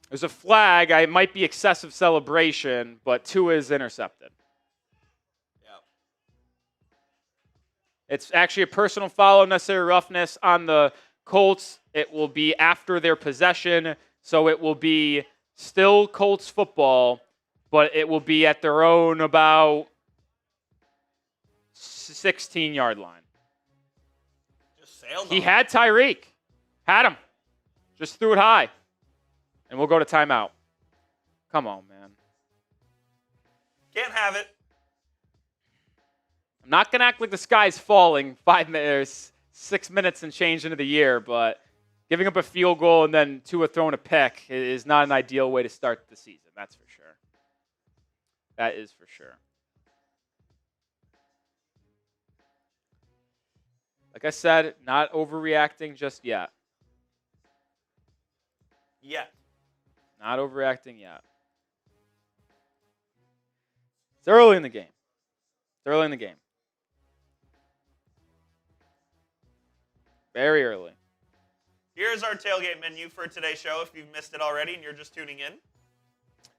[SPEAKER 1] There's a flag. It might be excessive celebration, but 2 is intercepted.
[SPEAKER 2] Yep.
[SPEAKER 1] It's actually a personal foul, unnecessary roughness on the Colts. It will be after their possession, so it will be still Colts football. but it will be at their own about 16-yard line.
[SPEAKER 2] Just sailed
[SPEAKER 1] He
[SPEAKER 2] on.
[SPEAKER 1] had Tyreek. Had him. Just threw it high. And we'll go to timeout. Come on, man.
[SPEAKER 2] Can't have it.
[SPEAKER 1] I'm not going to act like the sky's falling 6 minutes and change into the year, but giving up a field goal and then Tua throwing a pick is not an ideal way to start the season. That's for sure. That is for sure. Like I said, not overreacting just yet.
[SPEAKER 2] Yet.
[SPEAKER 1] Not overreacting yet. It's early in the game. It's early in the game. Very early.
[SPEAKER 2] Here's our tailgate menu for today's show if you've missed it already and you're just tuning in.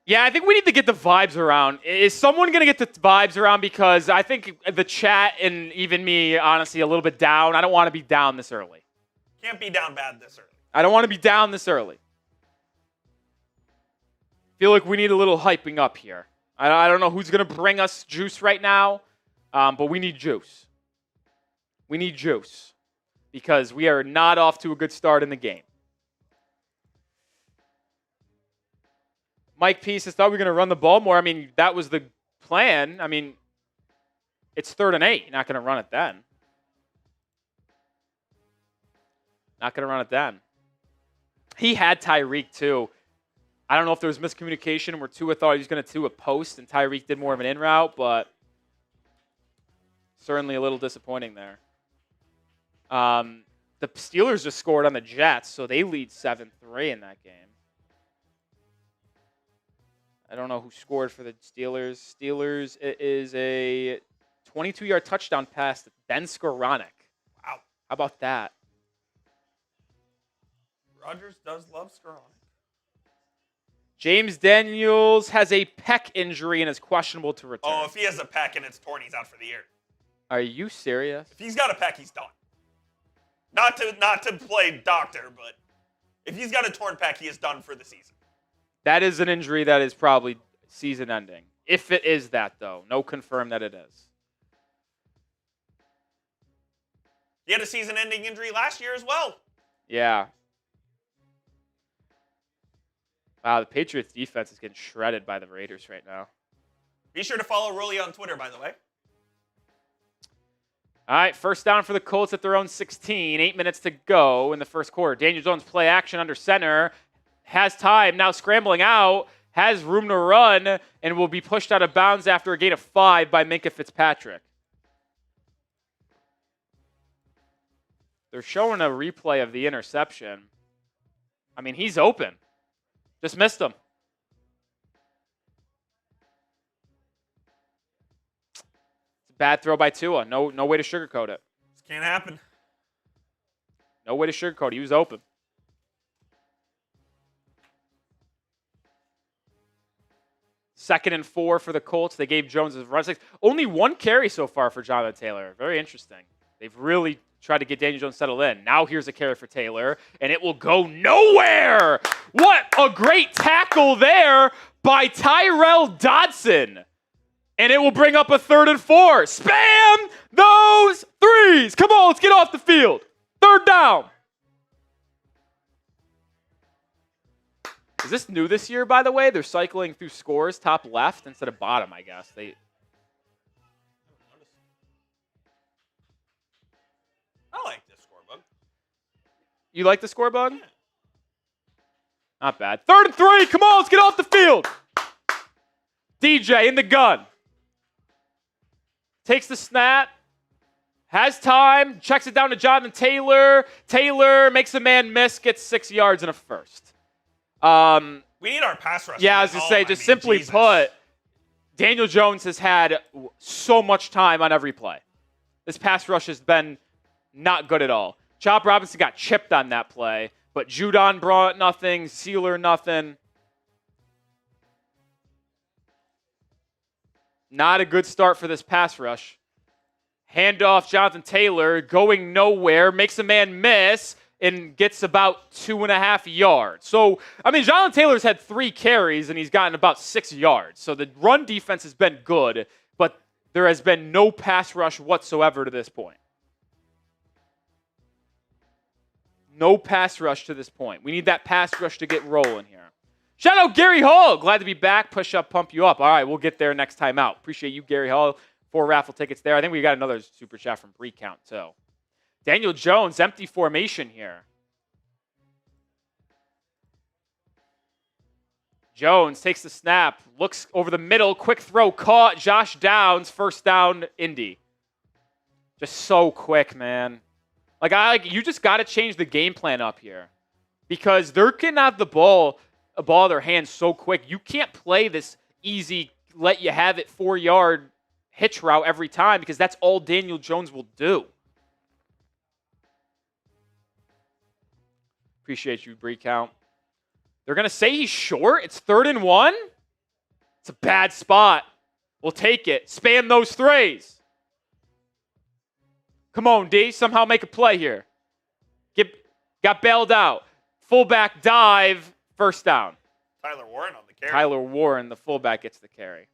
[SPEAKER 1] Yeah, I think we need to get the vibes around. Is someone going to get the vibes around? Because I think the chat and even me, honestly, a little bit down. I don't want to be down this early.
[SPEAKER 2] Can't be down bad this early.
[SPEAKER 1] I don't want to be down this early. Feel like we need a little hyping up here. I don't know who's going to bring us juice right now, but we need juice. We need juice because we are not off to a good start in the game. Mike Pieces thought we were going to run the ball more. I mean, that was the plan. I mean, it's 3rd and 8. You're not going to run it then. Not going to run it then. He had Tyreek, too. I don't know if there was miscommunication where Tua thought he was going to do a post and Tyreek did more of an in route, but certainly a little disappointing there. The Steelers just scored on the Jets, so they lead 7-3 in that game. I don't know who scored for the Steelers. It is a 22-yard touchdown pass to Ben Skoranek.
[SPEAKER 2] Wow.
[SPEAKER 1] How about that?
[SPEAKER 2] Rodgers does love Skoranek.
[SPEAKER 1] James Daniels has a pec injury and is questionable to return.
[SPEAKER 2] Oh, if he has a pec and it's torn, he's out for the year.
[SPEAKER 1] Are you serious?
[SPEAKER 2] If he's got a pec, he's done. Not to play doctor, but if he's got a torn pec, he is done for the season.
[SPEAKER 1] That is an injury that is probably season-ending. If it is that, though. No confirm that it is.
[SPEAKER 2] He had a season-ending injury last year as well.
[SPEAKER 1] Yeah. Wow, the Patriots defense is getting shredded by the Raiders right now.
[SPEAKER 2] Be sure to follow Rolly on Twitter, by the way.
[SPEAKER 1] All right, first down for the Colts at their own 16. 8 minutes to go in the first quarter. Daniel Jones play action under center. Has time, now scrambling out. Has room to run and will be pushed out of bounds after a gain of 5 by Minkah Fitzpatrick. They're showing a replay of the interception. I mean, he's open. Just missed him. It's a bad throw by Tua. No way to sugarcoat it.
[SPEAKER 2] This can't happen.
[SPEAKER 1] No way to sugarcoat it. He was open. Second and 4 for the Colts. They gave Jones his run 6. Only 1 carry so far for Jonathan Taylor. Very interesting. They've really tried to get Daniel Jones settled in. Now here's a carry for Taylor, and it will go nowhere. What a great tackle there by Tyrell Dodson. And it will bring up a 3rd and 4. Spam those threes. Come on, let's get off the field. 3rd down. Is this new this year, by the way? They're cycling through scores top left instead of bottom, I guess.
[SPEAKER 2] I like this scorebug.
[SPEAKER 1] You like the score bug? Yeah. Not bad. 3rd and 3. Come on, let's get off the field. DJ in the gun. Takes the snap. Has time. Checks it down to Jonathan Taylor. Taylor makes a man miss. Gets 6 yards and a first.
[SPEAKER 2] We need our pass rush.
[SPEAKER 1] Yeah, I was going to say, just simply put, Daniel Jones has had so much time on every play. This pass rush has been not good at all. Chop Robinson got chipped on that play, but Judon brought nothing, Sealer nothing. Not a good start for this pass rush. Handoff, Jonathan Taylor going nowhere, makes a man miss, and gets about 2.5 yards. So, I mean, Jonathan Taylor's had 3 carries, and he's gotten about 6 yards. So the run defense has been good, but there has been no pass rush whatsoever to this point. No pass rush to this point. We need that pass rush to get rolling here. Shout out Gary Hall. Glad to be back. Push up, pump you up. All right, we'll get there next time out. Appreciate you, Gary Hall. 4 raffle tickets there. I think we got another super chat from Recount, too. Daniel Jones, empty formation here. Jones takes the snap, looks over the middle, quick throw, caught. Josh Downs, first down, Indy. Just so quick, man. You just got to change the game plan up here because they're getting out the ball in their hands so quick. You can't play this easy, let you have it 4-yard hitch route every time because that's all Daniel Jones will do. Appreciate you, Recount. They're going to say he's short. It's 3rd and 1. It's a bad spot. We'll take it. Spam those 3s. Come on, D. Somehow make a play here. Got bailed out. Fullback dive. First down.
[SPEAKER 2] Tyler Warren on the carry.
[SPEAKER 1] Tyler Warren, the fullback, gets the carry.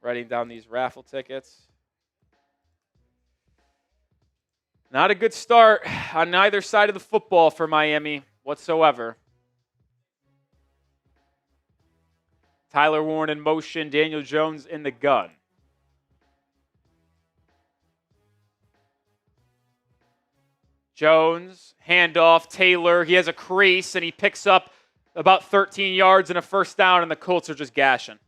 [SPEAKER 1] Writing down these raffle tickets. Not a good start on neither side of the football for Miami whatsoever. Tyler Warren in motion, Daniel Jones in the gun. Jones, handoff, Taylor. He has a crease, and he picks up about 13 yards and a first down, and the Colts are just gashing.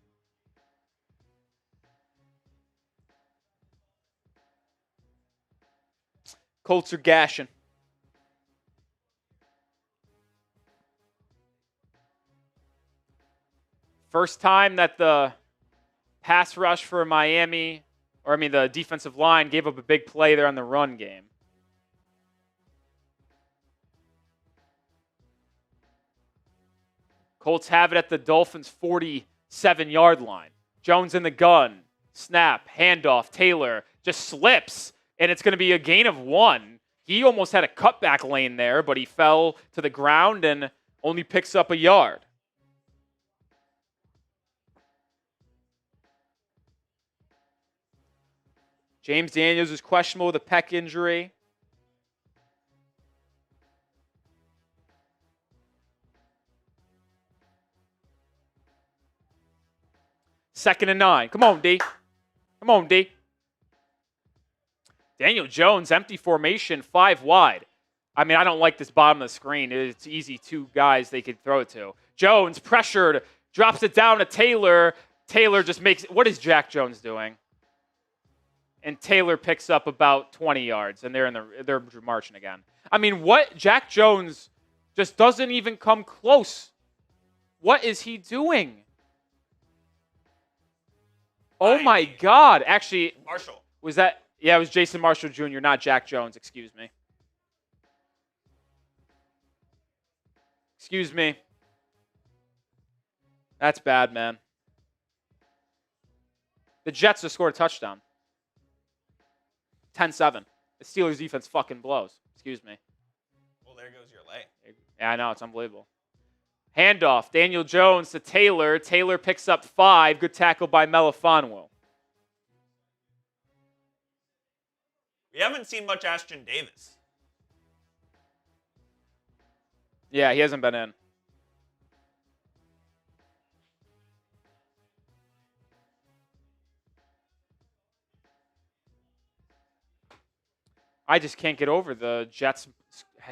[SPEAKER 1] Colts are gashing. First time that the pass rush for Miami, the defensive line gave up a big play there on the run game. Colts have it at the Dolphins' 47-yard line. Jones in the gun. Snap, handoff, Taylor just slips, and it's going to be a gain of 1. He almost had a cutback lane there, but he fell to the ground and only picks up a yard. James Daniels is questionable with a pec injury. Second and 9. Come on, D. Come on, D. Daniel Jones, empty formation, 5 wide. I don't like this bottom of the screen. It's easy 2 guys they could throw it to. Jones, pressured, drops it down to Taylor. Taylor just makes it. What is Jack Jones doing? And Taylor picks up about 20 yards, and they're marching again. What? Jack Jones just doesn't even come close. What is he doing? Oh, my God. Actually,
[SPEAKER 2] Marshall.
[SPEAKER 1] Was that? Yeah, it was Jason Marshall Jr., not Jack Jones. Excuse me. Excuse me. That's bad, man. The Jets have scored a touchdown. 10-7. The Steelers defense fucking blows. Excuse me.
[SPEAKER 2] Well, there goes your lay.
[SPEAKER 1] Yeah, I know. It's unbelievable. Handoff. Daniel Jones to Taylor. Taylor picks up 5. Good tackle by Melifonwu.
[SPEAKER 2] We haven't seen much Ashton Davis.
[SPEAKER 1] Yeah, he hasn't been in. I just can't get over the Jets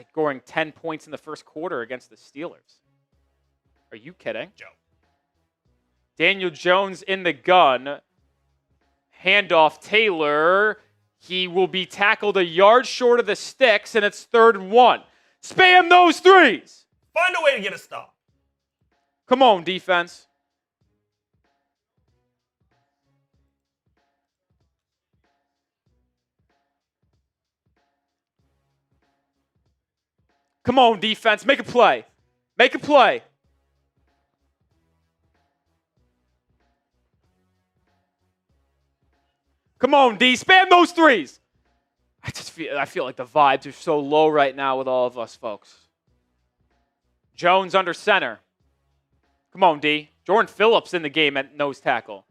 [SPEAKER 1] scoring 10 points in the first quarter against the Steelers. Are you kidding?
[SPEAKER 2] Joe.
[SPEAKER 1] Daniel Jones in the gun. Handoff Taylor. He will be tackled a yard short of the sticks, and it's 3rd and 1. Spam those 3s.
[SPEAKER 2] Find a way to get a stop.
[SPEAKER 1] Come on, defense. Come on, defense. Make a play. Make a play. Come on, D. Spam those threes. I feel like the vibes are so low right now with all of us, folks. Jones under center. Come on, D. Jordan Phillips in the game at nose tackle.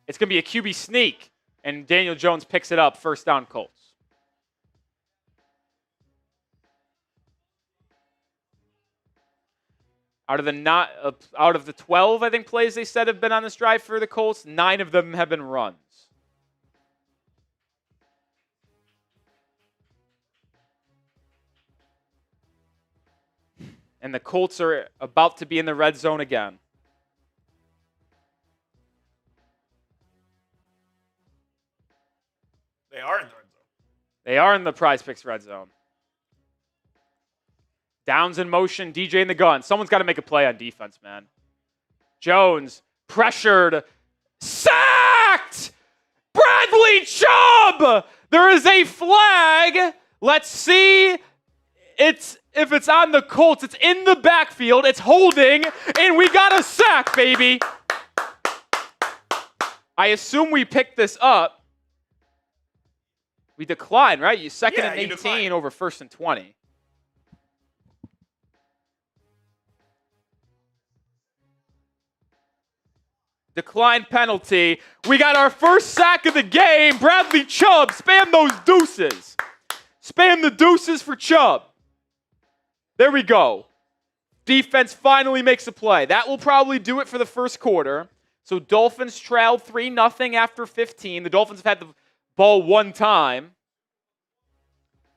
[SPEAKER 1] It's going to be a QB sneak, and Daniel Jones picks it up. First down, Colts. Out of the 12, I think, plays they said have been on this drive for the Colts, 9 of them have been runs. And the Colts are about to be in the red zone again.
[SPEAKER 2] They are in the red zone.
[SPEAKER 1] They are in the Prize Picks red zone. Downs in motion, DJ in the gun. Someone's got to make a play on defense, man. Jones, pressured, sacked! Bradley Chubb! There is a flag. Let's see if it's on the Colts. It's in the backfield. It's holding, and we got a sack, baby. I assume we picked this up. We declined, right? You second and 18 over first and 20. Decline penalty. We got our first sack of the game. Bradley Chubb. Spam those deuces. Spam the deuces for Chubb. There we go. Defense finally makes a play. That will probably do it for the first quarter. So Dolphins trail 3-0 after 15. The Dolphins have had the ball one time.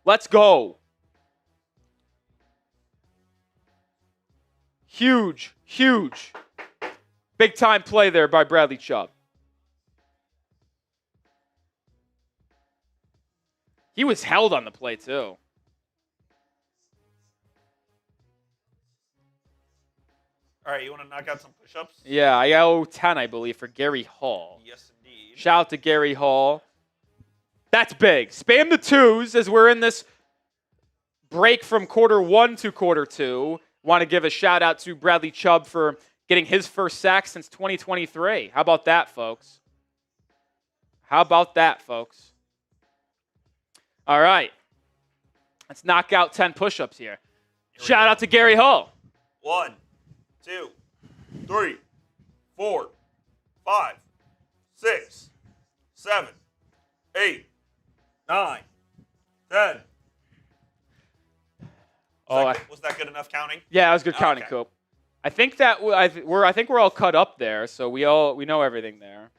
[SPEAKER 1] Let's go. Huge, huge. Big time play there by Bradley Chubb. He was held on the play too.
[SPEAKER 2] All right, you want to knock out some push-ups?
[SPEAKER 1] Yeah, I owe 10, I believe, for Gary Hall.
[SPEAKER 2] Yes, indeed.
[SPEAKER 1] Shout out to Gary Hall. That's big. Spam the twos as we're in this break from quarter one to quarter two. Want to give a shout out to Bradley Chubb for getting his first sack since 2023. How about that, folks? How about that, folks? All right. Let's knock out 10 push-ups here. Shout out to Gary Hall.
[SPEAKER 2] 1, 2, 3, 4, 5, 6, 7, 8, 9, 10. Was that good enough counting?
[SPEAKER 1] Yeah, that was good counting, Coop. I think that we're all cut up there, so we know everything there.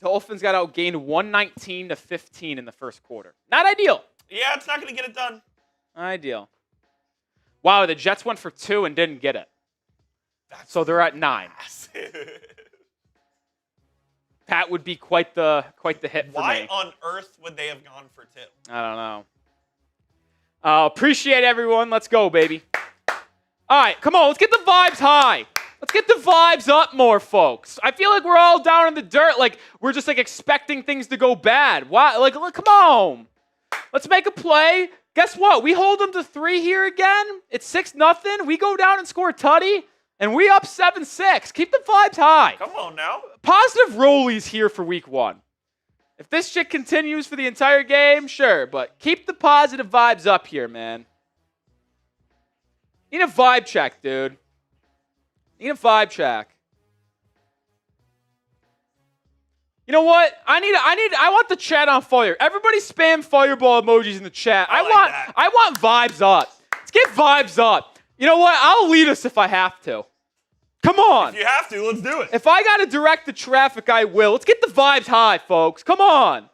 [SPEAKER 1] Dolphins got outgained 119-15 in the first quarter. Not ideal.
[SPEAKER 2] Yeah, it's not going to get it done.
[SPEAKER 1] Not ideal. Wow, the Jets went for 2 and didn't get it. So they're at 9. That would be quite the hit for me.
[SPEAKER 2] Why on earth would they have gone for 2?
[SPEAKER 1] I don't know. Appreciate everyone. Let's go, baby. All right, come on. Let's get the vibes high. Let's get the vibes up more, folks. I feel like we're all down in the dirt. Like, we're just, like, expecting things to go bad. Why? Like, come on. Let's make a play. Guess what? We hold them to 3 here again. It's 6-0. We go down and score a tutty, and we up 7-6. Keep the vibes high.
[SPEAKER 2] Come on now.
[SPEAKER 1] Positive rollies here for week 1. If this shit continues for the entire game, sure, but keep the positive vibes up here, man. Need a vibe check, dude. Need a vibe check. You know what? I want the chat on fire. Everybody spam fireball emojis in the chat. I want vibes up. Let's get vibes up. You know what? I'll lead us if I have to. Come on.
[SPEAKER 2] If you have to, let's do it.
[SPEAKER 1] If I got to direct the traffic, I will. Let's get the vibes high, folks. Come on.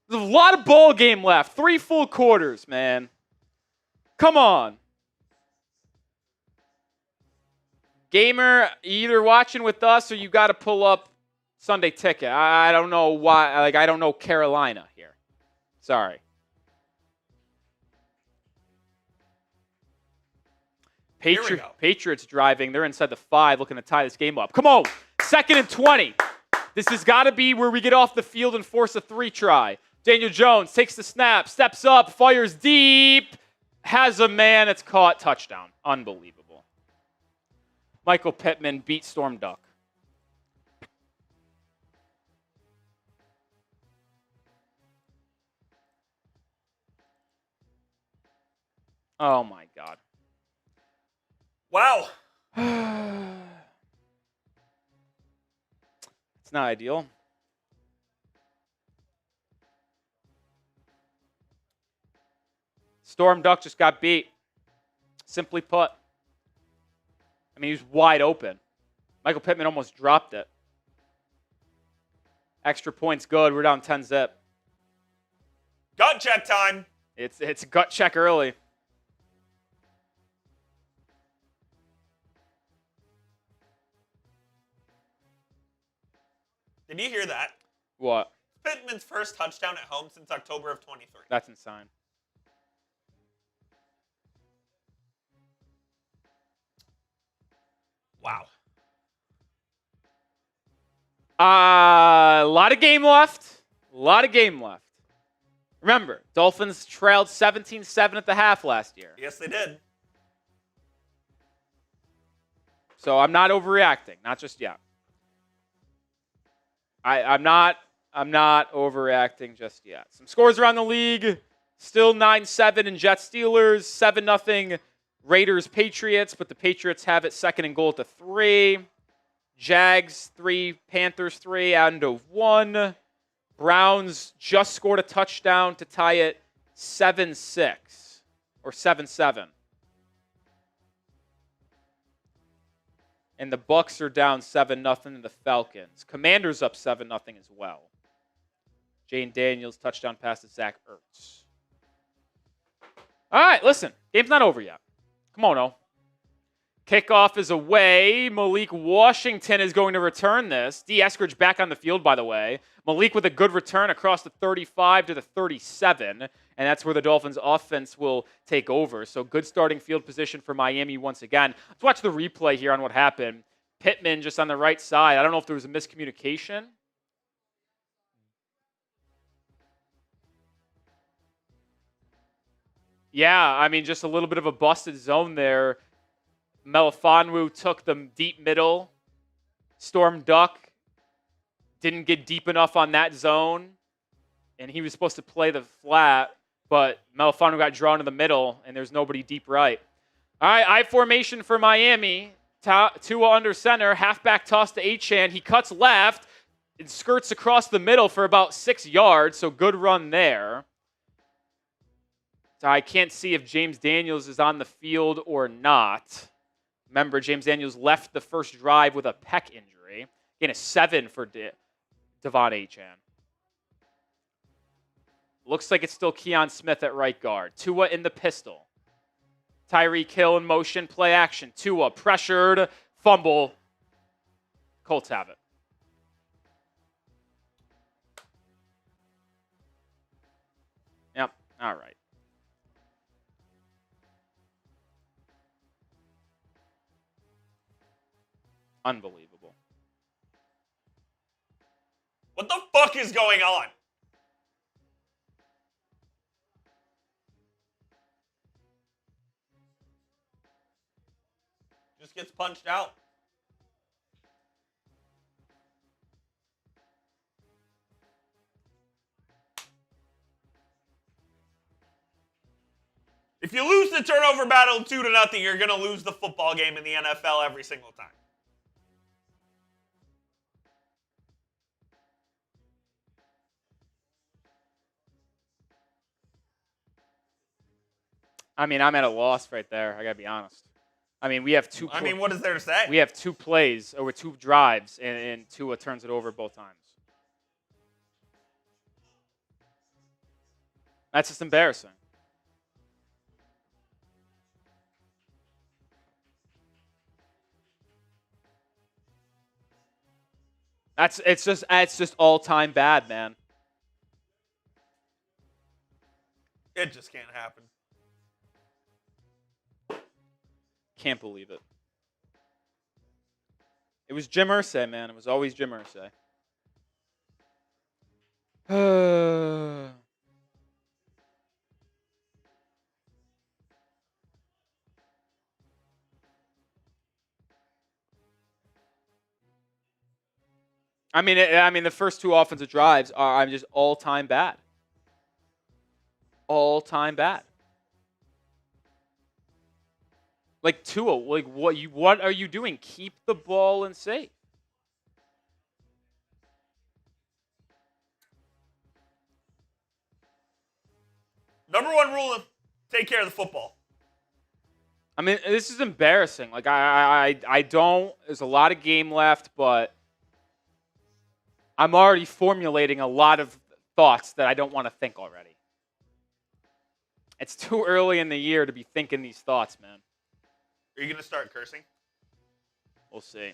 [SPEAKER 1] There's a lot of ball game left. 3 full quarters, man. Come on. Gamer, you either watching with us or you got to pull up Sunday Ticket. I don't know why. Like, I don't know Carolina here. Sorry. Patriots driving. They're inside the 5 looking to tie this game up. Come on. 2nd and 20. This has got to be where we get off the field and force a 3 try. Daniel Jones takes the snap, steps up, fires deep, has a man. It's caught. Touchdown. Unbelievable. Michael Pittman beat Storm Duck. Oh, my God.
[SPEAKER 2] Wow.
[SPEAKER 1] It's not ideal. Storm Duck just got beat. Simply put. I mean, he was wide open. Michael Pittman almost dropped it. Extra points good. We're down 10-zip.
[SPEAKER 2] Gut check time.
[SPEAKER 1] It's a gut check early.
[SPEAKER 2] Did you hear that?
[SPEAKER 1] What?
[SPEAKER 2] Pittman's first touchdown at home since October of 23.
[SPEAKER 1] That's insane.
[SPEAKER 2] Wow.
[SPEAKER 1] A lot of game left. Remember, Dolphins trailed 17-7 at the half last year.
[SPEAKER 2] Yes, they did.
[SPEAKER 1] So I'm not overreacting. Not just yet. I'm not overreacting just yet. Some scores around the league. Still 9-7 in Jets Steelers. 7-0 Raiders Patriots, but the Patriots have it second and goal at the 3. Jags 3, Panthers 3, out to 1. Browns just scored a touchdown to tie it 7-6 or 7-7. And the Bucs are down 7-0 to the Falcons. Commanders up 7-0 as well. Jane Daniels touchdown pass to Zach Ertz. All right, listen, game's not over yet. Come on, oh. Kickoff is away. Malik Washington is going to return this. D. Eskridge back on the field, by the way. Malik with a good return across the 35 to the 37, and that's where the Dolphins' offense will take over. So good starting field position for Miami once again. Let's watch the replay here on what happened. Pittman just on the right side. I don't know if there was a miscommunication. Yeah, I mean, just a little bit of a busted zone there. Melifonwu took the deep middle. Storm Duck didn't get deep enough on that zone. And he was supposed to play the flat, but Melifonwu got drawn to the middle, and there's nobody deep right. All right, I formation for Miami. Tua under center, halfback toss to Achane. He cuts left and skirts across the middle for about 6 yards, so good run there. So I can't see if James Daniels is on the field or not. Remember, James Daniels left the first drive with a pec injury. Again, a 7 for Devon Achane. Looks like it's still Keon Smith at right guard. Tua in the pistol. Tyreek Hill in motion, play action. Tua pressured, fumble. Colts have it. Yep, all right. Unbelievable.
[SPEAKER 2] What the fuck is going on? Just gets punched out. If you lose the turnover battle 2-0, you're going to lose the football game in the NFL every single time.
[SPEAKER 1] I mean, I'm at a loss right there. I got to be honest. I mean, we have two.
[SPEAKER 2] I mean, what is there to say?
[SPEAKER 1] We have 2 plays over 2 drives, and Tua turns it over both times. That's just embarrassing. It's just all-time bad, man.
[SPEAKER 2] It just can't happen.
[SPEAKER 1] Can't believe it. It was Jim Irsay, man. It was always Jim Irsay. I mean, the first 2 offensive drives are just all-time bad. All-time bad. Like Tua, like what are you doing? Keep the ball and safe.
[SPEAKER 2] Number one rule of take care of the football.
[SPEAKER 1] I mean, this is embarrassing. Like I don't. There's a lot of game left, but I'm already formulating a lot of thoughts that I don't want to think already. It's too early in the year to be thinking these thoughts, man.
[SPEAKER 2] Are you going to start cursing?
[SPEAKER 1] We'll see.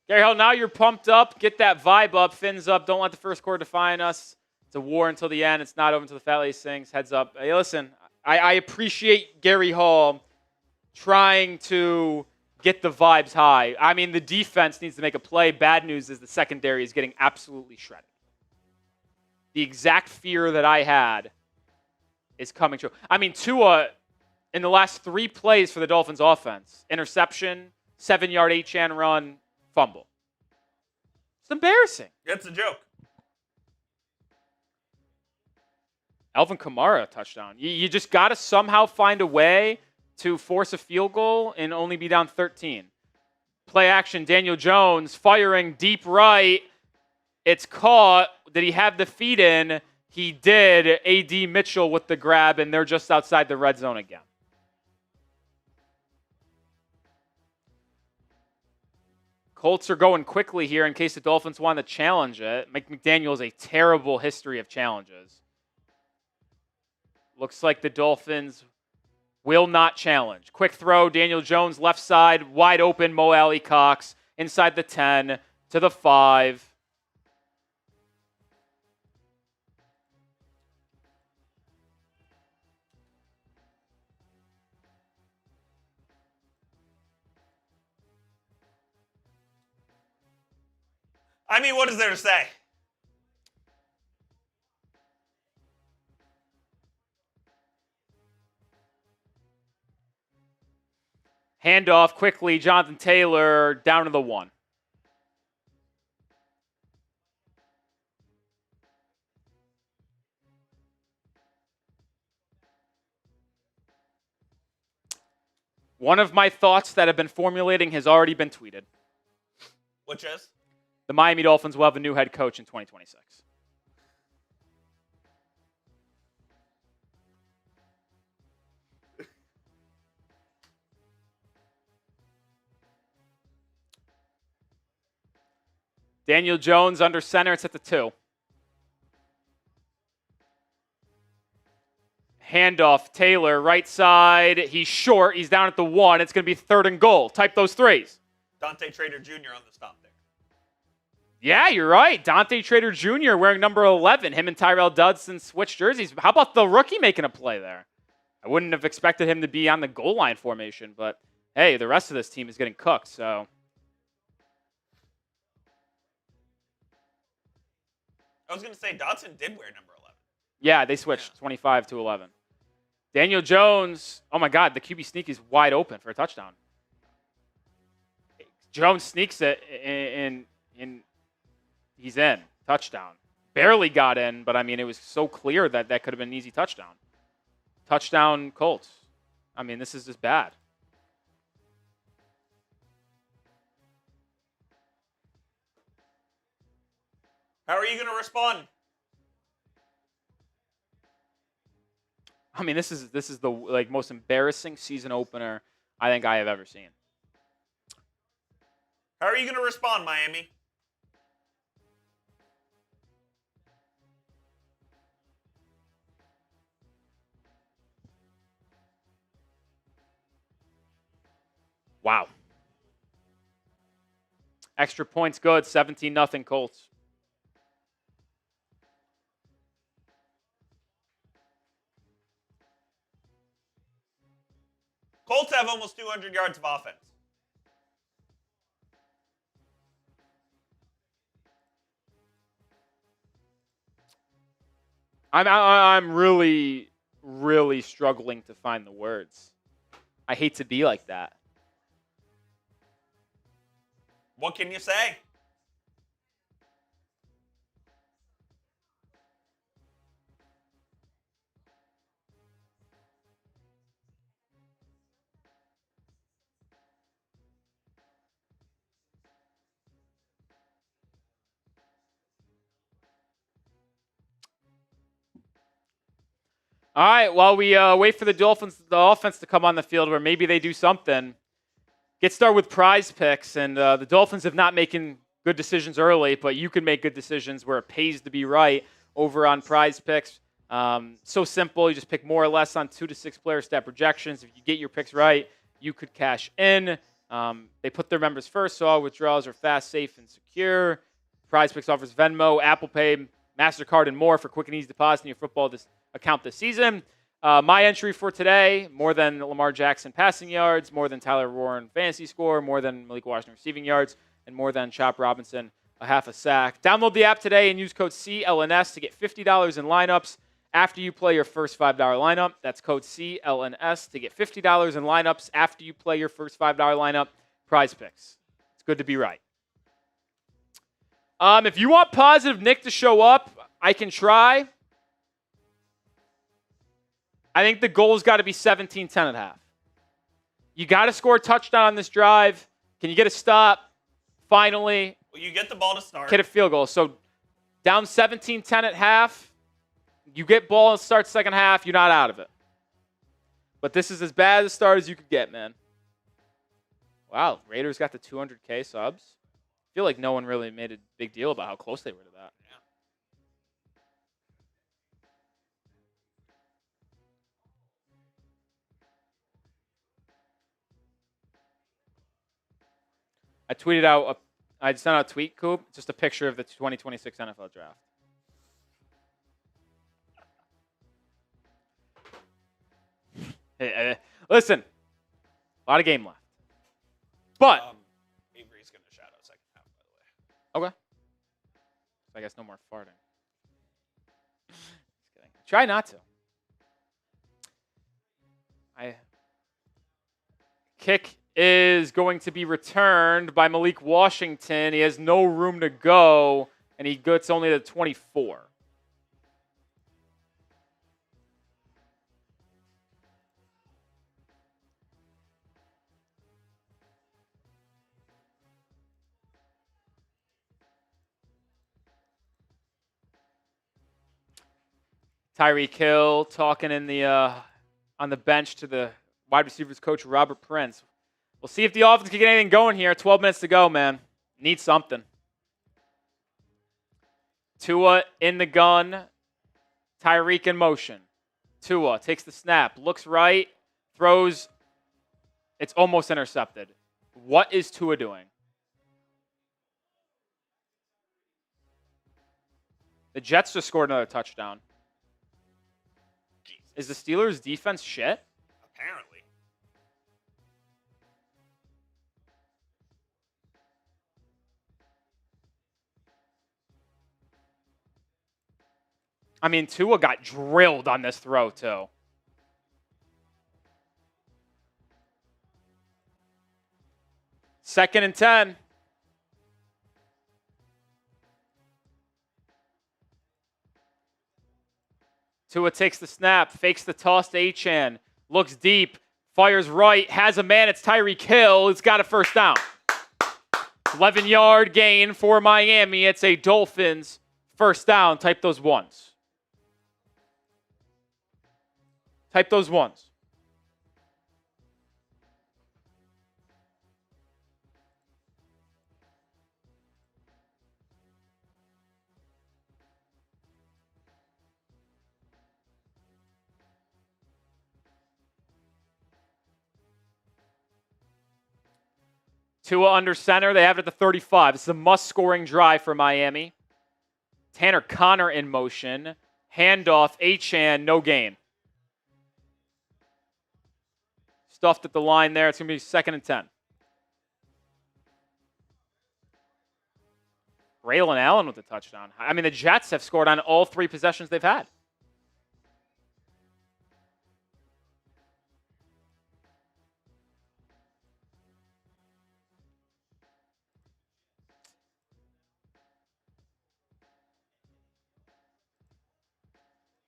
[SPEAKER 1] Gary Hill, now you're pumped up. Get that vibe up, fins up. Don't let the first quarter define us. It's a war until the end. It's not over until the fat lady sings. Heads up. Hey, listen, I appreciate Gary Hall trying to get the vibes high. I mean, the defense needs to make a play. Bad news is the secondary is getting absolutely shredded. The exact fear that I had is coming true. I mean, Tua, in the last 3 plays for the Dolphins offense, interception, 7-yard 8-chan run, fumble. It's embarrassing.
[SPEAKER 2] That's a joke.
[SPEAKER 1] Alvin Kamara touchdown. You just got to somehow find a way to force a field goal and only be down 13. Play action, Daniel Jones firing deep right. It's caught. Did he have the feet in? He did. A.D. Mitchell with the grab, and they're just outside the red zone again. Colts are going quickly here in case the Dolphins want to challenge it. McDaniel has a terrible history of challenges. Looks like the Dolphins will not challenge. Quick throw, Daniel Jones left side, wide open, Mo Alley Cox inside the 10 to the 5.
[SPEAKER 2] I mean, what is there to say?
[SPEAKER 1] Handoff quickly, Jonathan Taylor down to the 1. One of my thoughts that I've been formulating has already been tweeted.
[SPEAKER 2] Which is?
[SPEAKER 1] The Miami Dolphins will have a new head coach in 2026. Daniel Jones under center. It's at the 2. Handoff, Taylor, right side. He's short. He's down at the 1. It's going to be 3rd and goal. Type those 3s.
[SPEAKER 2] Dante Trader Jr. on the stop there.
[SPEAKER 1] Yeah, you're right. Dante Trader Jr. wearing number 11. Him and Tyrell Dodson switched jerseys. How about the rookie making a play there? I wouldn't have expected him to be on the goal line formation, but hey, the rest of this team is getting cooked, so.
[SPEAKER 2] I was going to say, Dodson did wear number 11.
[SPEAKER 1] Yeah, they switched 25 to 11. Daniel Jones, oh my God, the QB sneak is wide open for a touchdown. Jones sneaks it, and he's in. Touchdown. Barely got in, but I mean, it was so clear that that could have been an easy touchdown. Touchdown Colts. I mean, this is just bad.
[SPEAKER 2] How are you going to respond?
[SPEAKER 1] I mean, this is the most embarrassing season opener I think I have ever seen.
[SPEAKER 2] How are you going to respond, Miami?
[SPEAKER 1] Wow. Extra points good. 17-0 Colts.
[SPEAKER 2] Colts have almost 200 yards of offense.
[SPEAKER 1] I'm really, really struggling to find the words. I hate to be like that.
[SPEAKER 2] What can you say?
[SPEAKER 1] All right, while we wait for the offense to come on the field where maybe they do something, get started with prize picks. And the Dolphins have not making good decisions early, but you can make good decisions where it pays to be right over on prize picks. So simple. You just pick more or less on 2 to 6 player stat projections. If you get your picks right, you could cash in. They put their members first, so all withdrawals are fast, safe, and secure. Prize Picks offers Venmo, Apple Pay, MasterCard, and more for quick and easy deposit in your football account this season. My entry for today, more than Lamar Jackson passing yards, more than Tyler Warren fantasy score, more than Malik Washington receiving yards, and more than Chop Robinson a half a sack. Download the app today and use code CLNS to get $50 in lineups after you play your first $5 lineup. That's code CLNS to get $50 in lineups after you play your first $5 lineup. Prize Picks. It's good to be right. If you want Positive Nick to show up, I can try. I think the goal's got to be 17-10 at half. You got to score a touchdown on this drive. Can you get a stop? Finally.
[SPEAKER 2] Well, you get the ball to start.
[SPEAKER 1] Get a field goal. So down 17-10 at half. You get ball and start second half. You're not out of it. But this is as bad a start as you could get, man. Wow, Raiders got the 200K subs. I feel like no one really made a big deal about how close they were to that.
[SPEAKER 2] Yeah.
[SPEAKER 1] I tweeted out, I sent out a tweet, Coop, just a picture of the 2026 NFL draft. Hey, listen, a lot of game left. But
[SPEAKER 2] Avery's going to shout out second half, by the way.
[SPEAKER 1] Okay. I guess no more farting. Just kidding. Try not to. Kick is going to be returned by Malik Washington. He has no room to go, and he gets only to 24. Tyreek Hill talking in the on the bench to the wide receivers coach Robert Prince. We'll see if the offense can get anything going here. 12 minutes to go, man. Need something. Tua in the gun. Tyreek in motion. Tua takes the snap, looks right, throws. It's almost intercepted. What is Tua doing? The Jets just scored another touchdown. Is the Steelers' defense shit?
[SPEAKER 2] Apparently.
[SPEAKER 1] I mean, Tua got drilled on this throw, too. Second and 10. Tua takes the snap, fakes the toss to Achane, looks deep, fires right, has a man. It's Tyreek Hill. It's got a first down. 11-yard gain for Miami. It's a Dolphins first down. Type those ones. Type those ones. Tua under center. They have it at the 35. This is a must-scoring drive for Miami. Tanner Connor in motion. Handoff. Achane. No gain. Stuffed at the line there. It's going to be second and 10. Braylon Allen with the touchdown. I mean, the Jets have scored on all 3 possessions they've had.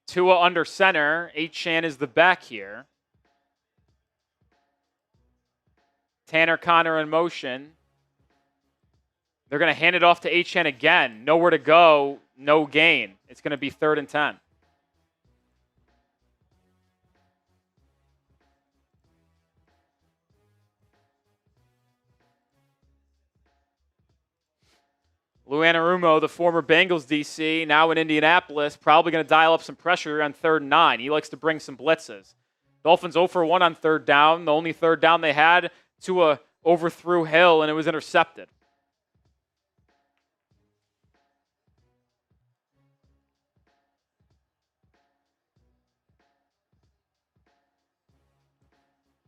[SPEAKER 1] Tua under center. Achane is the back here. Tanner Connor in motion. They're going to hand it off to Achane again. Nowhere to go. No gain. It's going to be third and 10. Lou Anarumo, the former Bengals DC, now in Indianapolis, probably going to dial up some pressure on 3rd and 9. He likes to bring some blitzes. Dolphins 0 for 1 on 3rd down. The only 3rd down they had, Tua overthrew Hill, and it was intercepted.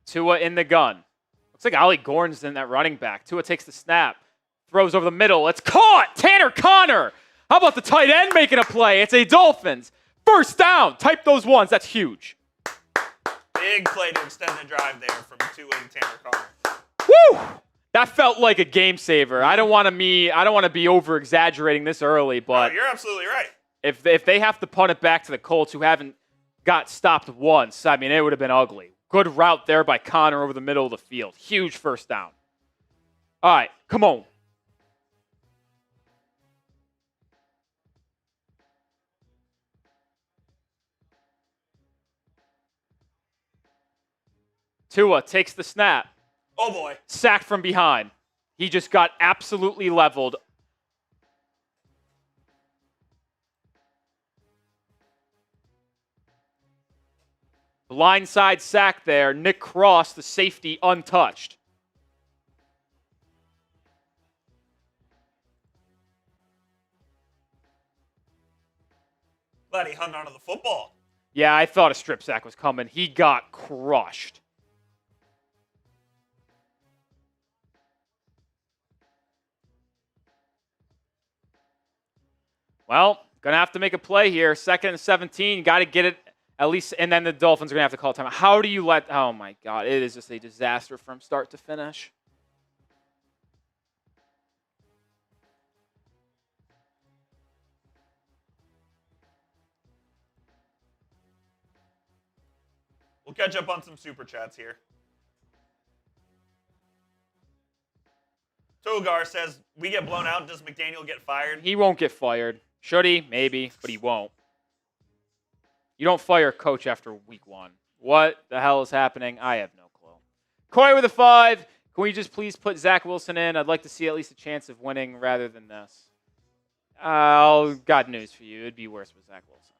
[SPEAKER 1] Tua in the gun. Looks like Ollie Gordon's in that running back. Tua takes the snap. Throws over the middle. It's caught! Tanner Connor! How about the tight end making a play? It's a Dolphins. 1st down. Type those ones. That's huge.
[SPEAKER 2] Big play to extend the drive there from Tua and Tanner Connor.
[SPEAKER 1] Woo! That felt like a game saver. I don't want to be over exaggerating this early, but
[SPEAKER 2] you're absolutely right.
[SPEAKER 1] If they have to punt it back to the Colts, who haven't got stopped once, I mean, it would have been ugly. Good route there by Connor over the middle of the field. Huge 1st down. All right, come on. Tua takes the snap.
[SPEAKER 2] Oh, boy.
[SPEAKER 1] Sacked from behind. He just got absolutely leveled. Blindside sack there. Nick Cross, the safety, untouched.
[SPEAKER 2] Glad he hung onto the football.
[SPEAKER 1] Yeah, I thought a strip sack was coming. He got crushed. Well, going to have to make a play here. 2nd and 17. Got to get it at least. And then the Dolphins are going to have to call time. How do you let... Oh, my God. It is just a disaster from start to finish.
[SPEAKER 2] We'll catch up on some super chats here. Togar says, we get blown out. Does McDaniel get fired?
[SPEAKER 1] He won't get fired. Should he? Maybe, but he won't. You don't fire a coach after week 1. What the hell is happening? I have no clue. Coy with a 5. Can we just please put Zach Wilson in? I'd like to see at least a chance of winning rather than this. Got news for you. It'd be worse with Zach Wilson.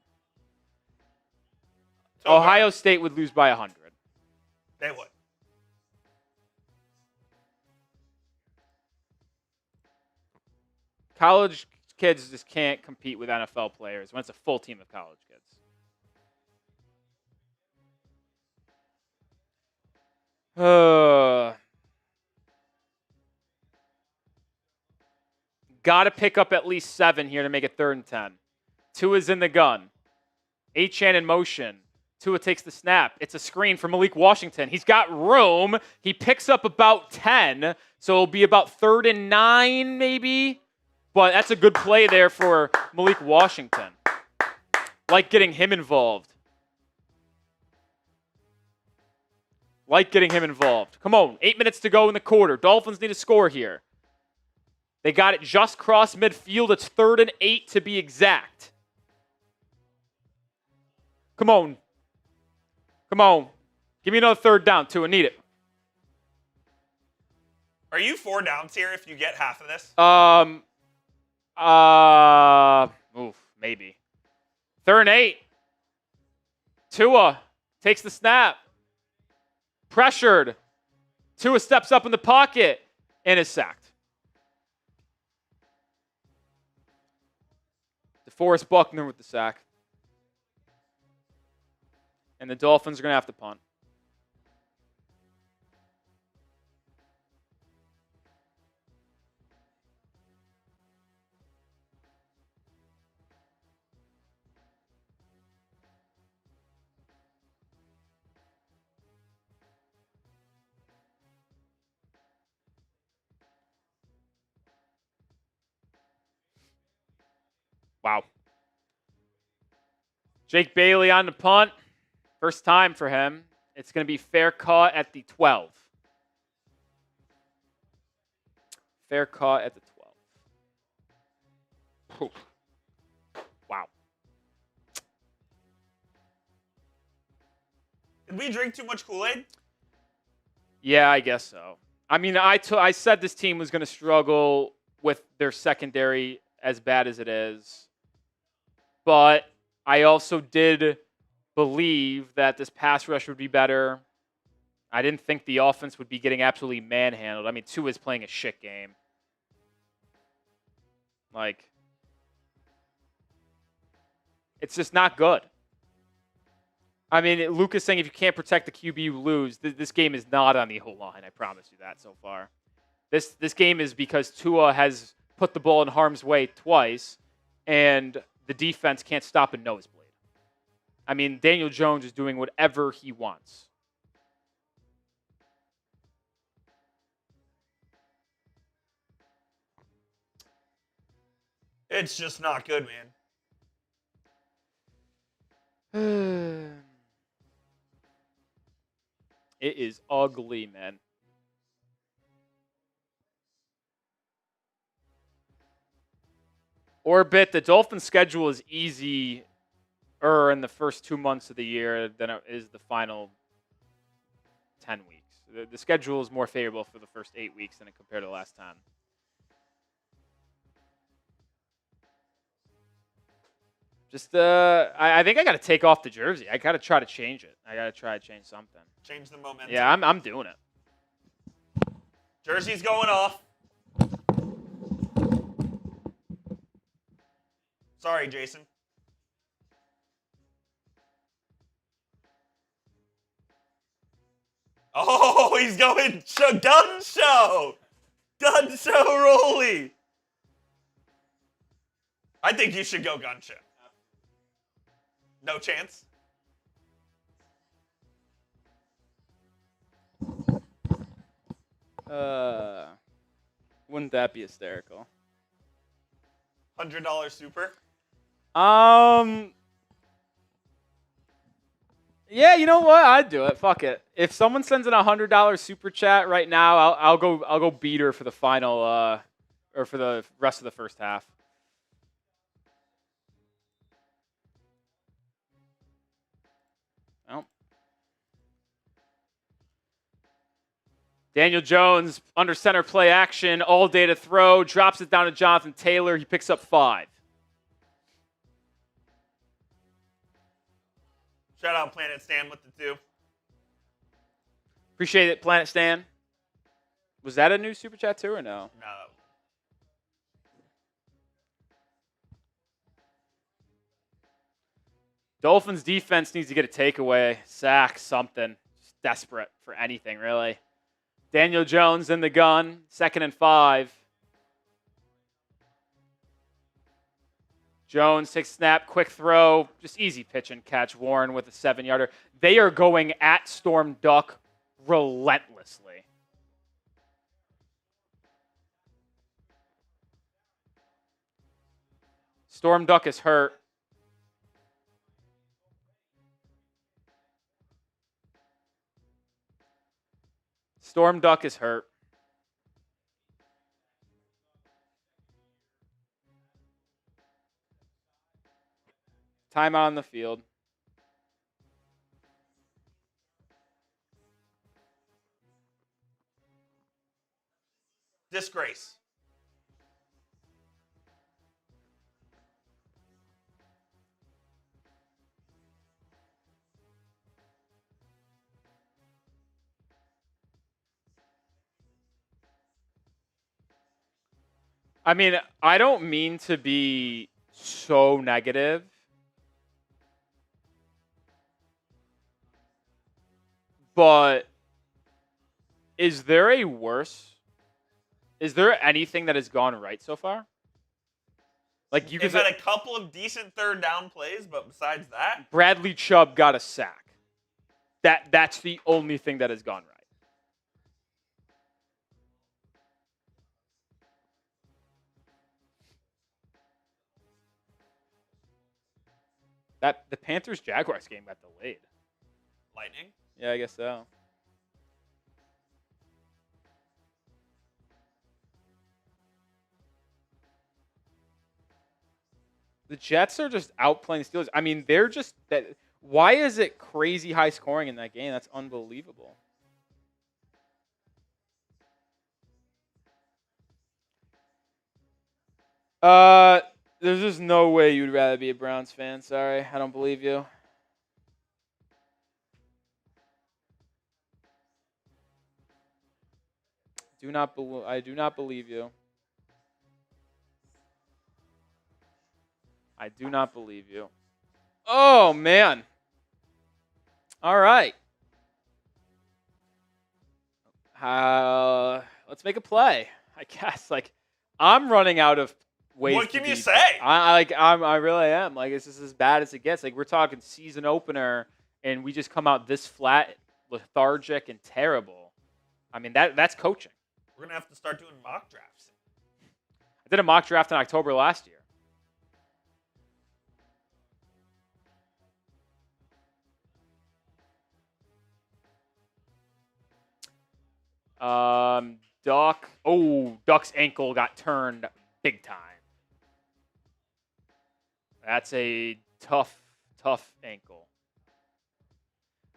[SPEAKER 2] Togar.
[SPEAKER 1] Ohio State would lose by 100.
[SPEAKER 2] They would.
[SPEAKER 1] College kids just can't compete with NFL players when it's a full team of college kids. Got to pick up at least 7 here to make it 3rd and 10. Tua's in the gun. Achane in motion. Tua takes the snap. It's a screen for Malik Washington. He's got room. He picks up about 10, so it'll be about 3rd and 9 maybe. But that's a good play there for Malik Washington. Like getting him involved. Come on, 8 minutes to go in the quarter. Dolphins need a score here. They got it just cross midfield. It's 3rd and 8 to be exact. Come on. Give me another 3rd down, Tua. Need it.
[SPEAKER 2] Are you 4 downs here if you get half of this?
[SPEAKER 1] Maybe. 3rd and 8. Tua takes the snap. Pressured. Tua steps up in the pocket and is sacked. DeForest Buckner with the sack. And the Dolphins are going to have to punt. Wow. Jake Bailey on the punt. First time for him. It's going to be fair caught at the 12. Fair caught at the 12. Wow.
[SPEAKER 2] Did we drink too much Kool-Aid?
[SPEAKER 1] Yeah, I guess so. I mean, I said this team was going to struggle with their secondary as bad as it is. But I also did believe that this pass rush would be better. I didn't think the offense would be getting absolutely manhandled. I mean, Tua is playing a shit game. Like, it's just not good. I mean, Luke is saying if you can't protect the QB, you lose. This game is not on the O-line. I promise you that so far. This game is because Tua has put the ball in harm's way twice, and the defense can't stop a nosebleed. I mean, Daniel Jones is doing whatever he wants.
[SPEAKER 2] It's just not good,
[SPEAKER 1] man. It is ugly, man. Orbit, the Dolphins' schedule is easier in the first 2 months of the year than it is the final 10 weeks. The schedule is more favorable for the first 8 weeks than it compared to the last time. Just, I think I got to take off the jersey. I got to try to change it. I got to try to change something.
[SPEAKER 2] Change the momentum.
[SPEAKER 1] Yeah, I'm doing it.
[SPEAKER 2] Jersey's going off. Sorry, Jason. Oh, he's going gun show. Gun show Rolly. I think you should go gun show. No chance.
[SPEAKER 1] Wouldn't that be hysterical?
[SPEAKER 2] $100 super.
[SPEAKER 1] Yeah, you know what? I'd do it. Fuck it. If someone sends in $100 super chat right now, I'll go beat her for the final or for the rest of the first half. Well, Daniel Jones under center play action, all day to throw, drops it down to Jonathan Taylor. He picks up 5.
[SPEAKER 2] Shout out Planet Stan with the 2.
[SPEAKER 1] Appreciate it, Planet Stan. Was that a new super chat too or no?
[SPEAKER 2] No.
[SPEAKER 1] Dolphins defense needs to get a takeaway, sack, something. Just desperate for anything, really. Daniel Jones in the gun, 2nd and 5. Jones takes snap, quick throw, just easy pitch and catch. Warren with a 7-yarder. They are going at Storm Duck relentlessly. Storm Duck is hurt. Storm Duck is hurt. Timeout on the field.
[SPEAKER 2] Disgrace.
[SPEAKER 1] I mean, I don't mean to be so negative, but is there anything that has gone right so far? Like you
[SPEAKER 2] They've
[SPEAKER 1] could
[SPEAKER 2] had a couple of decent third down plays, but besides that,
[SPEAKER 1] Bradley Chubb got a sack. That's the only thing that has gone right. That the Panthers-Jaguars game got delayed.
[SPEAKER 2] Lightning.
[SPEAKER 1] Yeah, I guess so. The Jets are just outplaying the Steelers. I mean, they're just that. Why is it crazy high scoring in that game? That's unbelievable. There's just no way you'd rather be a Browns fan. Sorry, I don't believe you. I do not believe you. I do not believe you. Oh, man. All right. Let's make a play, I guess. Like, I'm running out of ways.
[SPEAKER 2] What can you say?
[SPEAKER 1] I really am. Like, it's just as bad as it gets. Like, we're talking season opener, and we just come out this flat, lethargic, and terrible. I mean, that's coaching.
[SPEAKER 2] We're going to have to start doing mock drafts.
[SPEAKER 1] I did a mock draft in October last year. Duck's ankle got turned big time. That's a tough ankle.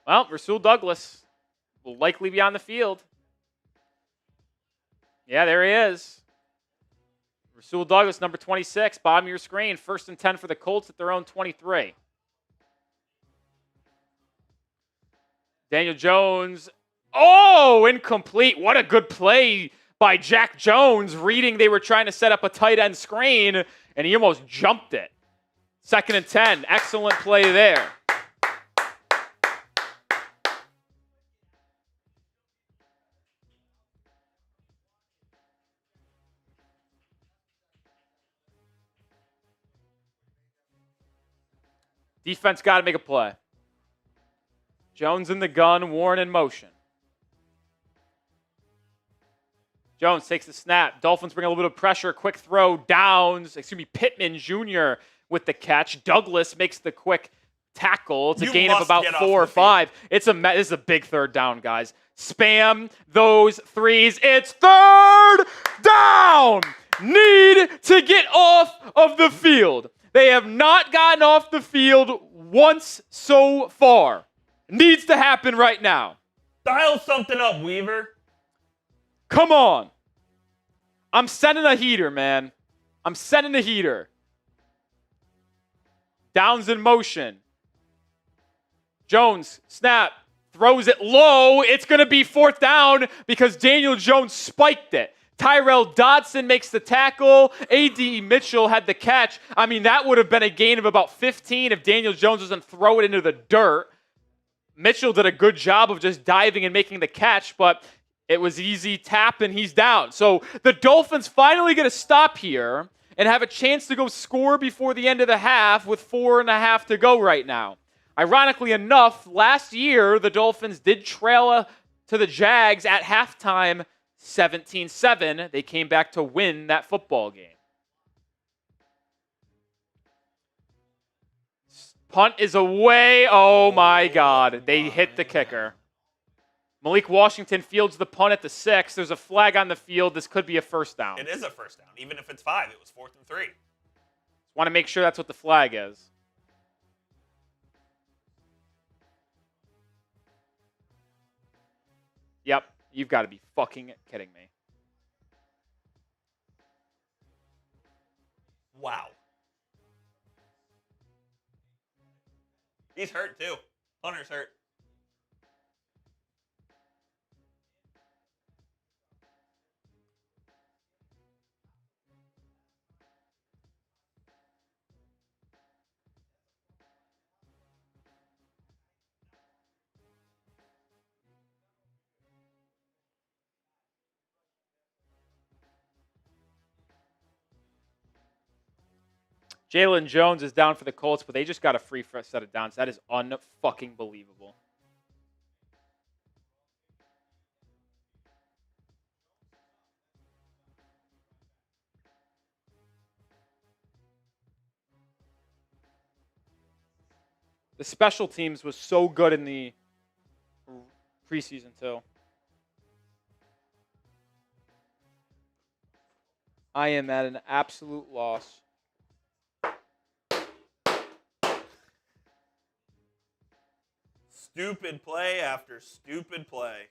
[SPEAKER 1] Well, Rasul Douglas will likely be on the field. Yeah, there he is. Rasul Douglas, number 26, bottom of your screen. 1st and 10 for the Colts at their own 23. Daniel Jones. Oh, incomplete. What a good play by Jack Jones, reading they were trying to set up a tight end screen, and he almost jumped it. 2nd and 10. Excellent play there. Defense got to make a play. Jones in the gun, Warren in motion. Jones takes the snap. Dolphins bring a little bit of pressure. Quick throw. Downs. Pittman Jr. with the catch. Douglas makes the quick tackle. It's a gain of about 4 or 5. This is a big 3rd down, guys. Spam those threes. It's 3rd down. Need to get off of the field. They have not gotten off the field once so far. Needs to happen right now.
[SPEAKER 2] Dial something up, Weaver.
[SPEAKER 1] Come on. I'm sending a heater, man. I'm sending a heater. Downs in motion. Jones, snap, throws it low. It's going to be 4th down because Daniel Jones spiked it. Tyrell Dodson makes the tackle. A.D. Mitchell had the catch. I mean, that would have been a gain of about 15 if Daniel Jones doesn't throw it into the dirt. Mitchell did a good job of just diving and making the catch, but it was easy tap and he's down. So the Dolphins finally get a stop here and have a chance to go score before the end of the half with 4.5 to go right now. Ironically enough, last year the Dolphins did trail to the Jags at halftime 17-7. They came back to win that football game. Punt is away. Oh my God. They hit the kicker. Malik Washington fields the punt at the 6. There's a flag on the field. This could be a 1st down.
[SPEAKER 2] It is a 1st down. Even if it's 5, it was 4th and 3.
[SPEAKER 1] Want to make sure that's what the flag is. Yep. You've got to be fucking kidding me.
[SPEAKER 2] Wow. He's hurt too. Hunter's hurt.
[SPEAKER 1] Jaylen Jones is down for the Colts, but they just got a free set of downs. That is unfucking believable. The special teams was so good in the preseason too. I am at an absolute loss.
[SPEAKER 2] Stupid play after stupid play.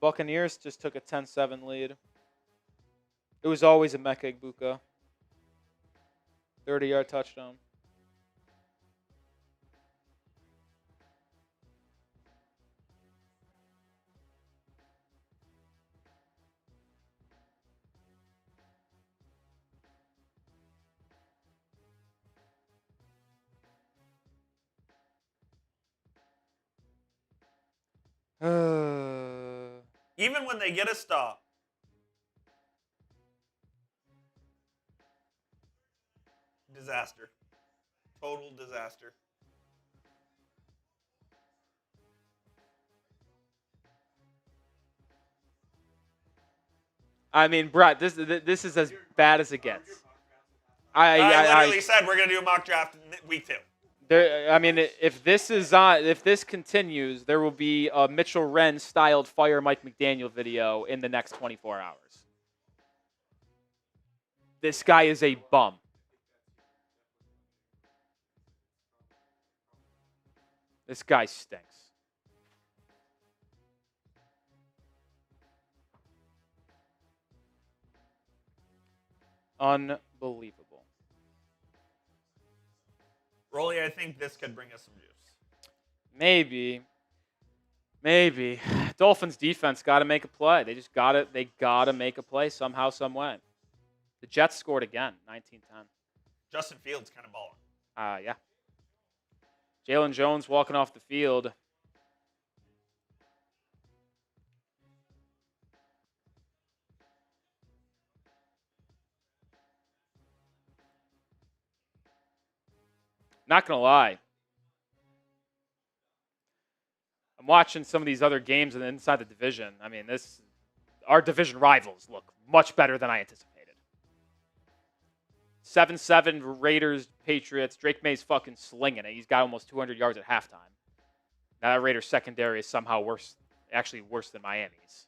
[SPEAKER 1] Buccaneers just took a 10-7 lead. It was always a Mecca Igbuka. 30-yard touchdown.
[SPEAKER 2] Even when they get a stop. Disaster. Total disaster.
[SPEAKER 1] I mean, Brett, this is as bad as it gets.
[SPEAKER 2] I literally said we're gonna do a mock draft week 2.
[SPEAKER 1] I mean, if this continues, there will be a Mitchell Wren styled Fire Mike McDaniel video in the next 24 hours. This guy is a bum. This guy stinks. Unbelievable.
[SPEAKER 2] Rolly, I think this could bring us some juice.
[SPEAKER 1] Maybe. Dolphins defense got to make a play. They got to make a play somehow, some way. The Jets scored again, 19-10.
[SPEAKER 2] Justin Fields kind of balling.
[SPEAKER 1] Yeah. Jaylen Jones walking off the field. Not going to lie. I'm watching some of these other games inside the division. I mean, our division rivals look much better than I anticipated. 7-7 Raiders, Patriots. Drake May's fucking slinging it. He's got almost 200 yards at halftime. Now that Raiders secondary is somehow worse than Miami's.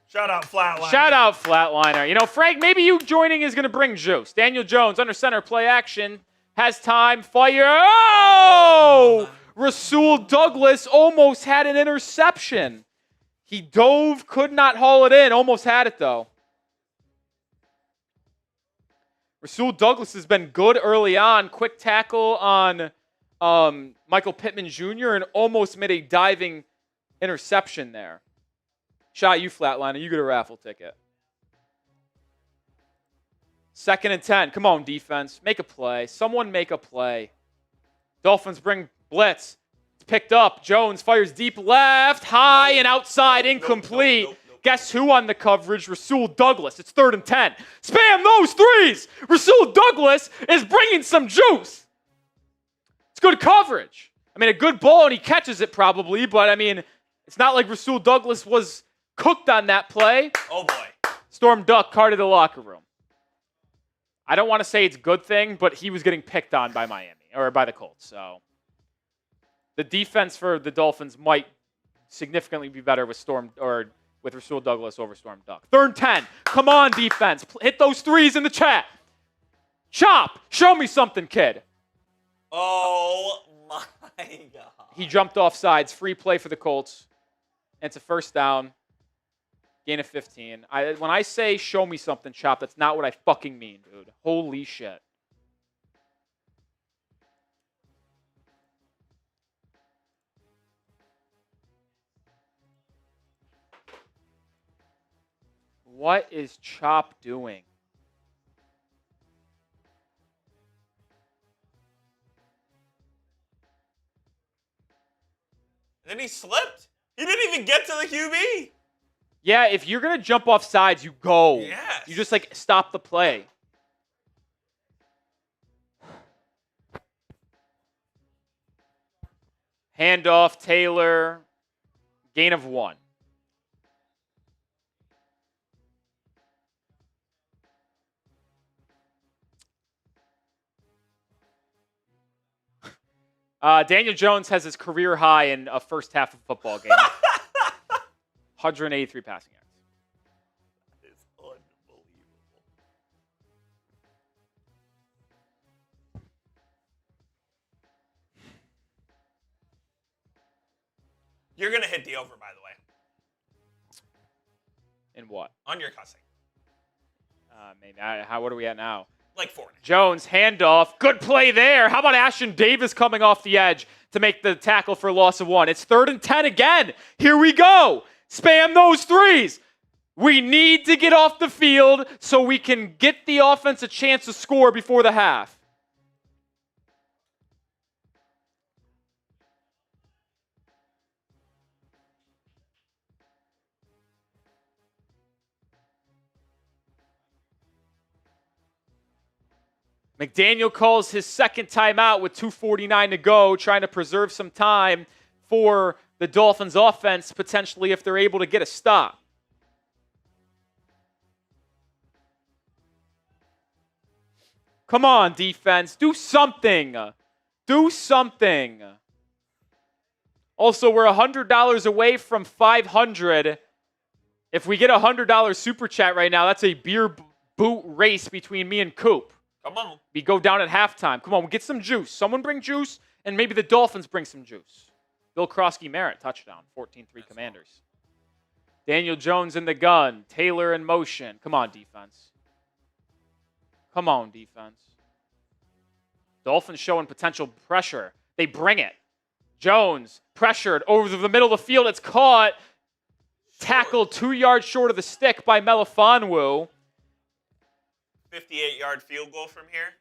[SPEAKER 2] Shout out Flatliner.
[SPEAKER 1] You know, Frank, maybe you joining is going to bring juice. Daniel Jones under center, play action. Has time, fire. Oh! Rasul Douglas almost had an interception. He dove, could not haul it in. Almost had it, though. Rasul Douglas has been good early on. Quick tackle on Michael Pittman Jr. and almost made a diving interception there. Shot you, Flatliner. You get a raffle ticket. 2nd and 10. Come on, defense. Make a play. Someone make a play. Dolphins bring blitz. It's picked up. Jones fires deep left, high and outside, incomplete. Nope. Guess who on the coverage? Rasul Douglas. It's 3rd and 10. Spam those threes. Rasul Douglas is bringing some juice. It's good coverage. I mean, a good ball, and he catches it probably, but, I mean, it's not like Rasul Douglas was cooked on that play.
[SPEAKER 2] Oh, boy.
[SPEAKER 1] Storm Duck carted the locker room. I don't want to say it's a good thing, but he was getting picked on by Miami or by the Colts. So the defense for the Dolphins might significantly be better with Rasul Douglas over Storm Duck. 3rd and 10. Come on, defense. Hit those threes in the chat. Chop. Show me something, kid.
[SPEAKER 2] Oh, my God.
[SPEAKER 1] He jumped off sides. Free play for the Colts. And it's a 1st down. Gain of 15. When I say show me something, Chop, that's not what I fucking mean, dude. Holy shit. What is Chop doing?
[SPEAKER 2] And then he slipped. He didn't even get to the QB.
[SPEAKER 1] Yeah, if you're going to jump off sides, you go.
[SPEAKER 2] Yes.
[SPEAKER 1] You just, stop the play. Handoff, Taylor. Gain of 1. Daniel Jones has his career high in a first half of a football game. 183 passing yards.
[SPEAKER 2] That is unbelievable. You're going to hit the over, by the way.
[SPEAKER 1] In what?
[SPEAKER 2] On your cussing.
[SPEAKER 1] Maybe. What are we at now?
[SPEAKER 2] Like 4.
[SPEAKER 1] Jones, handoff. Good play there. How about Ashton Davis coming off the edge to make the tackle for loss of 1? It's 3rd and 10 again. Here we go. Spam those threes. We need to get off the field so we can get the offense a chance to score before the half. McDaniel calls his second timeout with 2:49 to go, trying to preserve some time for the Dolphins offense, potentially if they're able to get a stop. Come on, defense. Do something. Do something. Also, we're $100 away from $500. If we get a $100 super chat right now, that's a beer boot race between me and Coop.
[SPEAKER 2] Come on.
[SPEAKER 1] We go down at halftime. Come on, we'll get some juice. Someone bring juice, and maybe the Dolphins bring some juice. Bill Krosky-Merritt, touchdown. 14-3 Commanders. Daniel Jones in the gun. Taylor in motion. Come on, defense. Come on, defense. Dolphins showing potential pressure. They bring it. Jones pressured over the middle of the field. It's caught. Tackled 2 yards short of the stick by Melifonwu.
[SPEAKER 2] 58-yard field goal from here.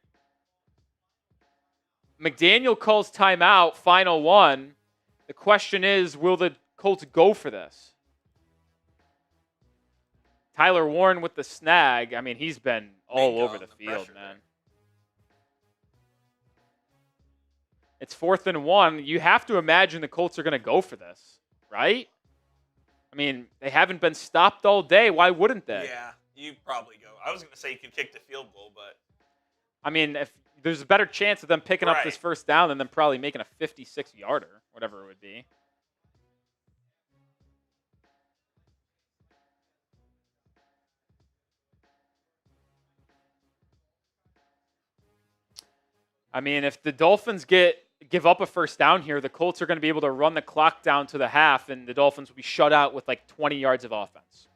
[SPEAKER 1] McDaniel calls timeout, final one. The question is, will the Colts go for this? Tyler Warren with the snag. I mean, he's been all over the field, man. It's 4th and 1. You have to imagine the Colts are going to go for this, right? I mean, they haven't been stopped all day. Why wouldn't they?
[SPEAKER 2] Yeah, you probably go. I was going to say you could kick the field goal, but...
[SPEAKER 1] I mean, if there's a better chance of them picking up this first down than them probably making a 56-yarder, whatever it would be. I mean, if the Dolphins give up a first down here, the Colts are going to be able to run the clock down to the half, and the Dolphins will be shut out with like 20 yards of offense.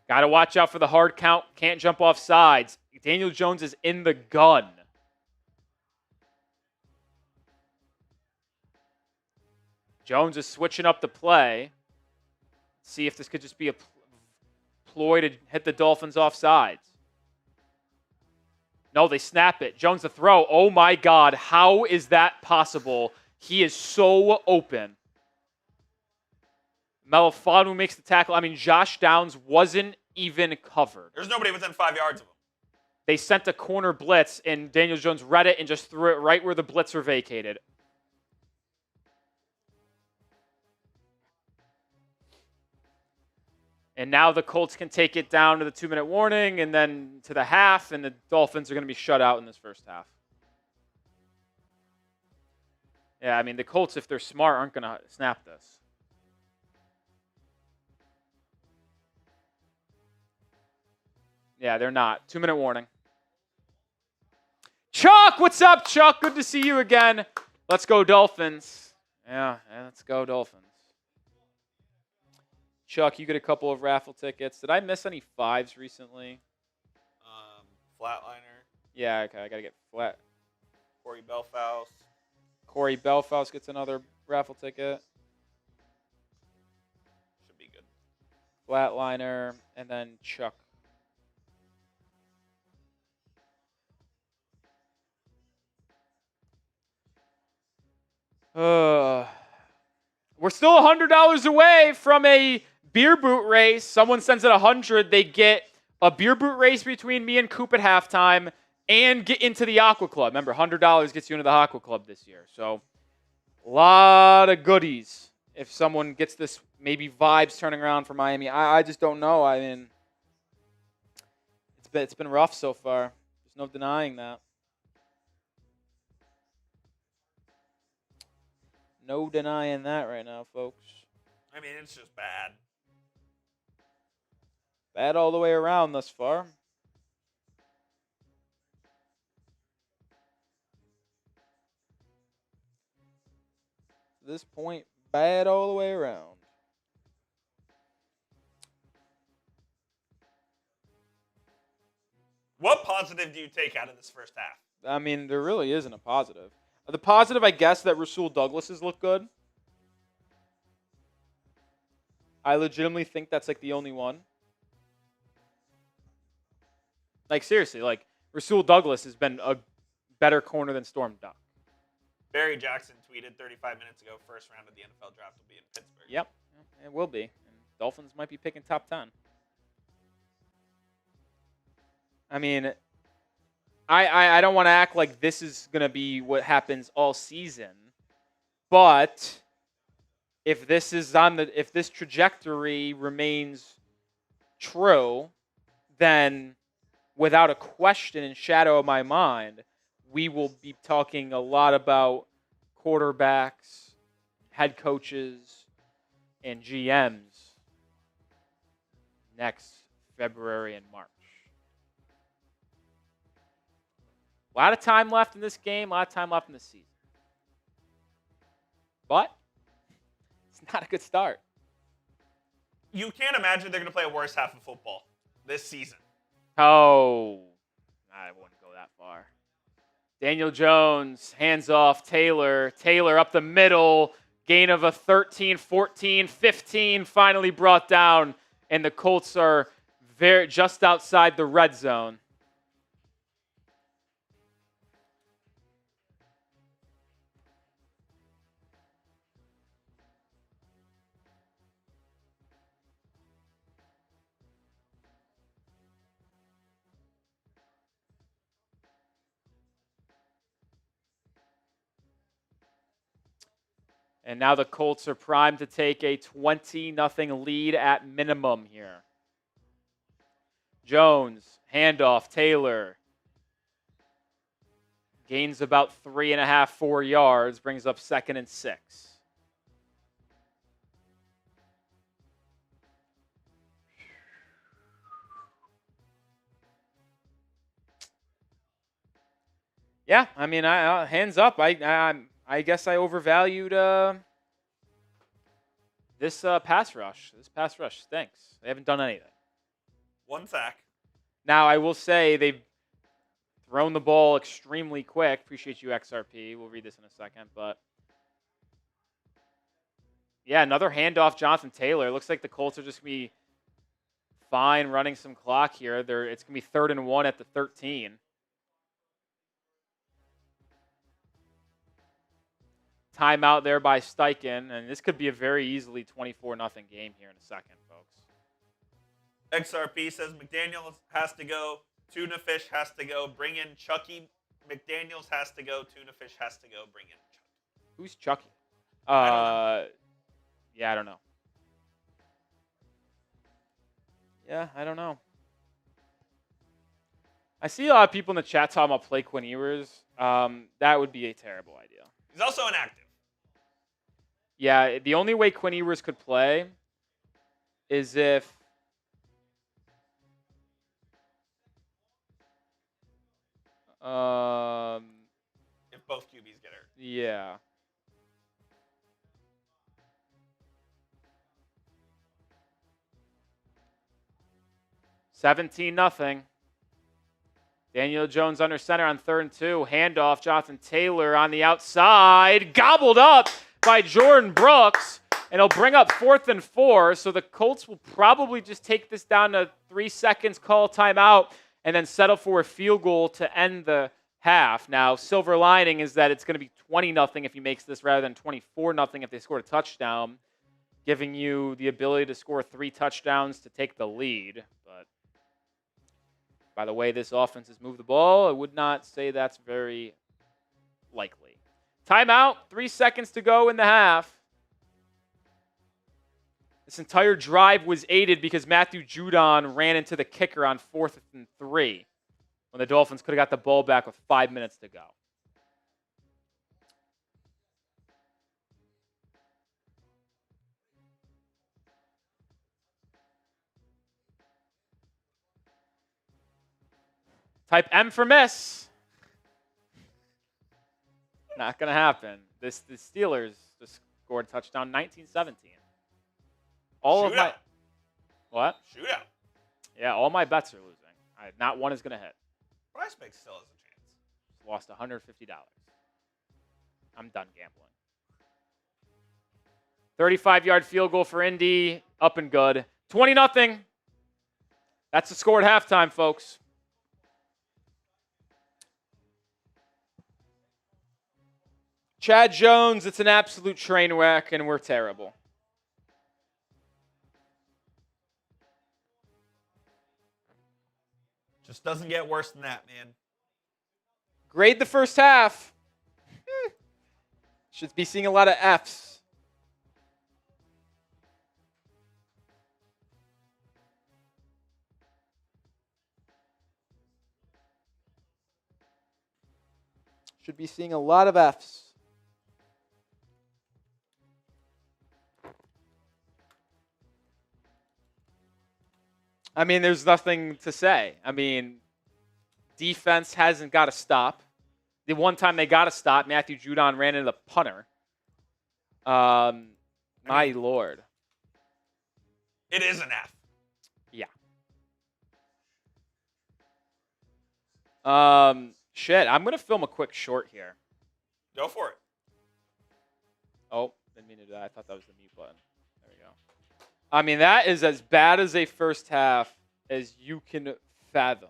[SPEAKER 1] Got to watch out for the hard count. Can't jump off sides. Daniel Jones is in the gun. Jones is switching up the play. See if this could just be a ploy to hit the Dolphins off sides. No, they snap it. Jones the throw. Oh, my God. How is that possible? He is so open. Melifonwu makes the tackle. I mean, Josh Downs wasn't even covered.
[SPEAKER 2] There's nobody within 5 yards of him.
[SPEAKER 1] They sent a corner blitz, and Daniel Jones read it and just threw it right where the blitzer vacated. And now the Colts can take it down to the 2-minute warning and then to the half, and the Dolphins are going to be shut out in this first half. Yeah, I mean, the Colts, if they're smart, aren't going to snap this. Yeah, they're not. 2-minute warning. Chuck, what's up, Chuck? Good to see you again. Let's go, Dolphins. Yeah, let's go, Dolphins. Chuck, you get a couple of raffle tickets. Did I miss any 5s recently?
[SPEAKER 2] Flatliner.
[SPEAKER 1] Yeah, okay, I got to get flat.
[SPEAKER 2] Corey Belfaust.
[SPEAKER 1] Corey Belfaust gets another raffle ticket.
[SPEAKER 2] Should be good.
[SPEAKER 1] Flatliner, and then Chuck. We're still $100 away from a beer boot race. Someone sends it 100. They get a beer boot race between me and Coop at halftime and get into the Aqua Club. Remember, $100 gets you into the Aqua Club this year. So, a lot of goodies if someone gets this, maybe vibes turning around for Miami. I just don't know. I mean, it's been rough so far. There's no denying that. No denying that right now, folks.
[SPEAKER 2] I mean, it's just bad.
[SPEAKER 1] Bad all the way around thus far. At this point, bad all the way around.
[SPEAKER 2] What positive do you take out of this first half?
[SPEAKER 1] I mean, there really isn't a positive. The positive, I guess, that Rasul Douglas has looked good. I legitimately think that's like the only one. Like, seriously, like, Rasul Douglas has been a better corner than Storm Duck.
[SPEAKER 2] Barry Jackson tweeted 35 minutes ago, first round of the NFL draft will be in Pittsburgh.
[SPEAKER 1] Yep, it will be. And Dolphins might be picking top 10. I mean, I don't want to act like this is going to be what happens all season, but if this is if this trajectory remains true, then without a question in shadow of my mind, we will be talking a lot about quarterbacks, head coaches, and GMs next February and March. A lot of time left in this game, a lot of time left in the season. But it's not a good start.
[SPEAKER 2] You can't imagine they're going to play a worse half of football this season.
[SPEAKER 1] Oh, I wouldn't go that far. Daniel Jones, hands off Taylor. Taylor up the middle. Gain of a 13, 14, 15. Finally brought down. And the Colts are just outside the red zone. And now the Colts are primed to take a 20-0 lead at minimum here. Jones, handoff, Taylor. Gains about 3.5, 4 yards, brings up 2nd and 6. Yeah, I mean, hands up. I guess I overvalued this pass rush. This pass rush stinks. They haven't done anything.
[SPEAKER 2] 1 sack.
[SPEAKER 1] Now, I will say they've thrown the ball extremely quick. Appreciate you, XRP. We'll read this in a second. But, yeah, another handoff, Jonathan Taylor. Looks like the Colts are just going to be fine running some clock here. It's going to be 3rd and 1 at the 13. Timeout there by Steichen, and this could be a very easily 24-0 game here in a second, folks.
[SPEAKER 2] XRP says McDaniel has to go, Tuna Fish has to go, bring in Chucky. McDaniels has to go, Tuna Fish has to go, bring in Chucky.
[SPEAKER 1] Who's Chucky? Yeah, I don't know. Yeah, I don't know. I see a lot of people in the chat talking about play Quinn Ewers. That would be a terrible idea.
[SPEAKER 2] He's also inactive.
[SPEAKER 1] Yeah, the only way Quinn Ewers could play is if
[SPEAKER 2] both QBs get hurt.
[SPEAKER 1] Yeah. $17-0. Daniel Jones under center on 3rd and 2. Handoff, Jonathan Taylor on the outside. Gobbled up by Jordan Brooks. And it'll bring up 4th and 4. So the Colts will probably just take this down to 3 seconds, call timeout, and then settle for a field goal to end the half. Now, silver lining is that it's going to be 20-0 if he makes this rather than 24-0 if they score a touchdown, giving you the ability to score 3 touchdowns to take the lead. But by the way this offense has moved the ball, I would not say that's very likely. Timeout, 3 seconds to go in the half. This entire drive was aided because Matthew Judon ran into the kicker on 4th and 3 when the Dolphins could have got the ball back with 5 minutes to go. Type M for miss. Not going to happen. The Steelers just scored a touchdown, 19-17. All
[SPEAKER 2] Shootout.
[SPEAKER 1] of my What?
[SPEAKER 2] Shootout.
[SPEAKER 1] Yeah, all my bets are losing. Not one is going to hit.
[SPEAKER 2] Prospect still has a chance.
[SPEAKER 1] Lost $150. I'm done gambling. 35-yard field goal for Indy. Up and good. 20-0. That's the score at halftime, folks. Chad Jones, it's an absolute train wreck, and we're terrible.
[SPEAKER 2] Just doesn't get worse than that, man.
[SPEAKER 1] Grade the first half. Should be seeing a lot of Fs. Should be seeing a lot of Fs. I mean, there's nothing to say. I mean, defense hasn't got to stop. The one time they got to stop, Matthew Judon ran into the punter. My Lord.
[SPEAKER 2] It is an F.
[SPEAKER 1] Yeah. Shit, I'm going to film a quick short here.
[SPEAKER 2] Go for it.
[SPEAKER 1] Oh, didn't mean to do that. I thought that was the mute button. There we go. I mean, that is as bad as a first half as you can fathom.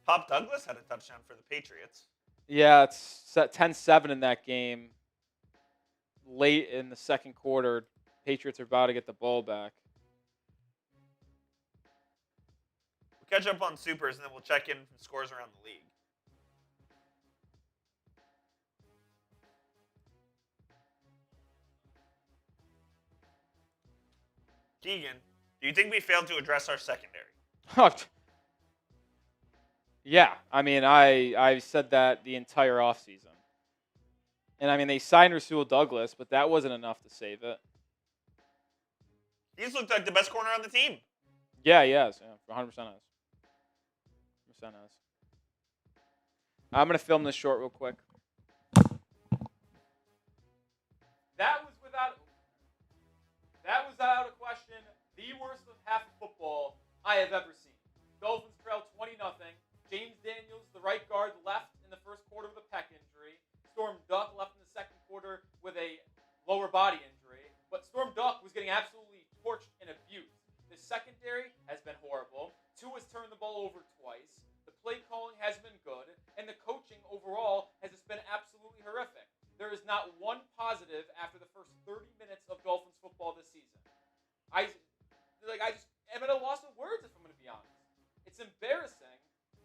[SPEAKER 2] Pop Douglas had a touchdown for the Patriots.
[SPEAKER 1] Yeah, it's set 10-7 in that game. Late in the second quarter, Patriots are about to get the ball back.
[SPEAKER 2] We'll catch up on Supers, and then we'll check in from scores around the league. Keegan, do you think we failed to address our secondary?
[SPEAKER 1] Yeah, I mean, I said that the entire offseason. And, I mean, they signed Rasul Douglas, but that wasn't enough to save it.
[SPEAKER 2] He's looked like the best corner on the team.
[SPEAKER 1] Yeah, he has. Yeah, 100% has. 100% has. I'm going to film this short real quick. That was without a question the worst half of football I have ever seen. Dolphins trail 20-0. James Daniels, the right guard, left in the first quarter with a pec injury. Storm Duck left in the second quarter with a lower body injury. But Storm Duck was getting absolutely torched and abused. The secondary has been horrible. Tua's turned the ball over twice. The play calling has been good. And the coaching overall has just been absolutely horrific. There is not one positive after the first 30 minutes of Dolphins football this season. I just am at a loss of words, if I'm going to be honest. It's embarrassing,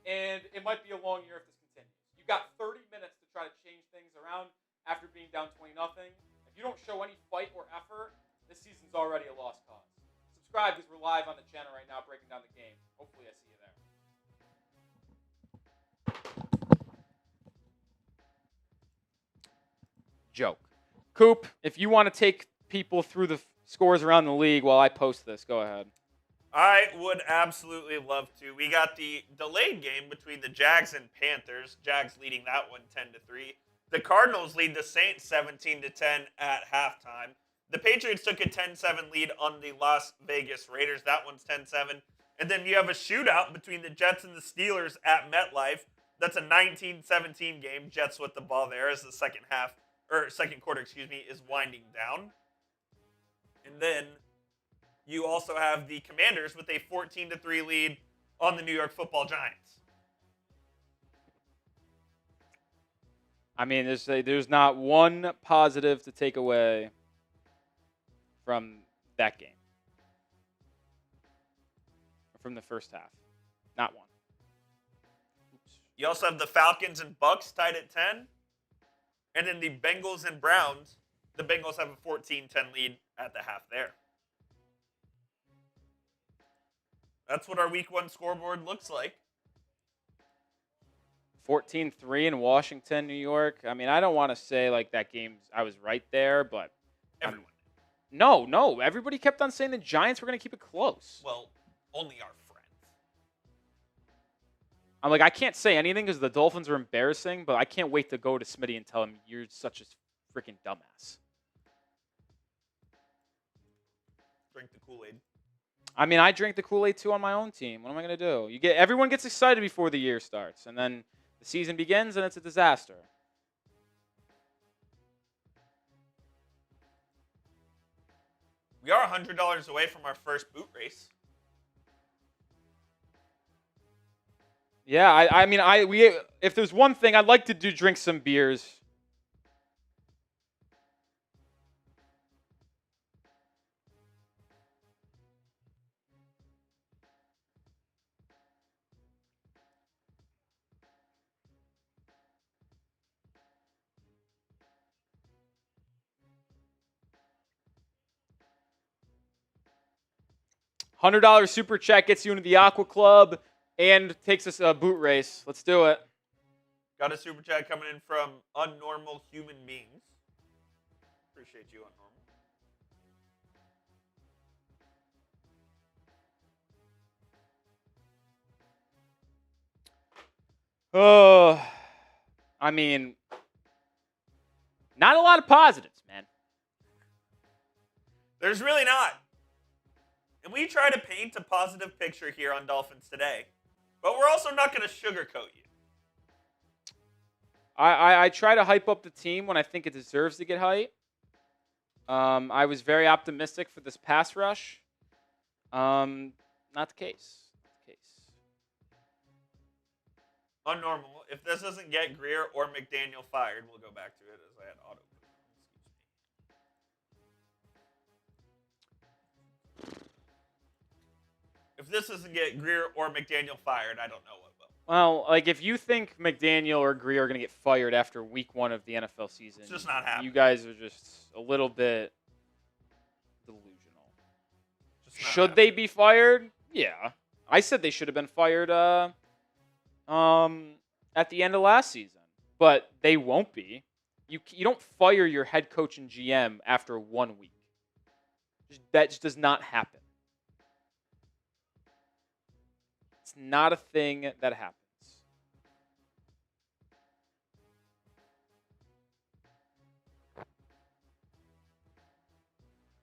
[SPEAKER 1] and it might be a long year if this continues. You've got 30 minutes to try to change things around after being down 20-0. If you don't show any fight or effort, this season's already a lost cause. Subscribe because we're live on the channel right now breaking down the game. Hopefully I see you there. Joke. Coop, if you want to take people through the scores around the league while I post this, go ahead.
[SPEAKER 2] I would absolutely love to. We got the delayed game between the Jags and Panthers. Jags leading that one 10-3. The Cardinals lead the Saints 17-10 at halftime. The Patriots took a 10-7 lead on the Las Vegas Raiders. That one's 10-7. And then you have a shootout between the Jets and the Steelers at MetLife. That's a 19-17 game. Jets with the ball there as the second quarter, is winding down. And then you also have the Commanders with a 14-3 lead on the New York Football Giants.
[SPEAKER 1] I mean, there's not one positive to take away from that game. From the first half. Not one. Oops.
[SPEAKER 2] You also have the Falcons and Bucks tied at 10. And then the Bengals and Browns. The Bengals have a 14-10 lead at the half there. That's what our week one scoreboard looks like.
[SPEAKER 1] 14-3 in Washington, New York. I mean, I don't want to say like that game, I was right there, but
[SPEAKER 2] Everyone.
[SPEAKER 1] No. Everybody kept on saying the Giants were going to keep it close.
[SPEAKER 2] Well, only our friends.
[SPEAKER 1] I'm like, I can't say anything because the Dolphins are embarrassing, but I can't wait to go to Smitty and tell him you're such a freaking dumbass.
[SPEAKER 2] Drink the Kool-Aid.
[SPEAKER 1] I mean, I drink the Kool-Aid too on my own team. What am I going to do? Everyone gets excited before the year starts, and then the season begins, and it's a disaster.
[SPEAKER 2] We are $100 away from our first boot race.
[SPEAKER 1] Yeah, I mean, if there's one thing I'd like to do, drink some beers. $100 super chat gets you into the Aqua Club and takes us a boot race. Let's do it.
[SPEAKER 2] Got a super chat coming in from Unnormal Human Beings. Appreciate you, Unnormal.
[SPEAKER 1] Oh, I mean, not a lot of positives, man.
[SPEAKER 2] There's really not. And we try to paint a positive picture here on Dolphins Today. But we're also not going to sugarcoat you.
[SPEAKER 1] I try to hype up the team when I think it deserves to get hype. I was very optimistic for this pass rush. Not the case.
[SPEAKER 2] Unnormal. If this doesn't get Greer or McDaniel fired, we'll go back to it as I had auto. If this doesn't get Greer or McDaniel fired, I don't know what will.
[SPEAKER 1] Well, like if you think McDaniel or Greer are going to get fired after week 1 of the NFL season,
[SPEAKER 2] it's just not happening.
[SPEAKER 1] You guys are just a little bit delusional. Should they be fired? Yeah. I said they should have been fired at the end of last season, but they won't be. You don't fire your head coach and GM after 1 week. That just does not happen. It's not a thing that happens.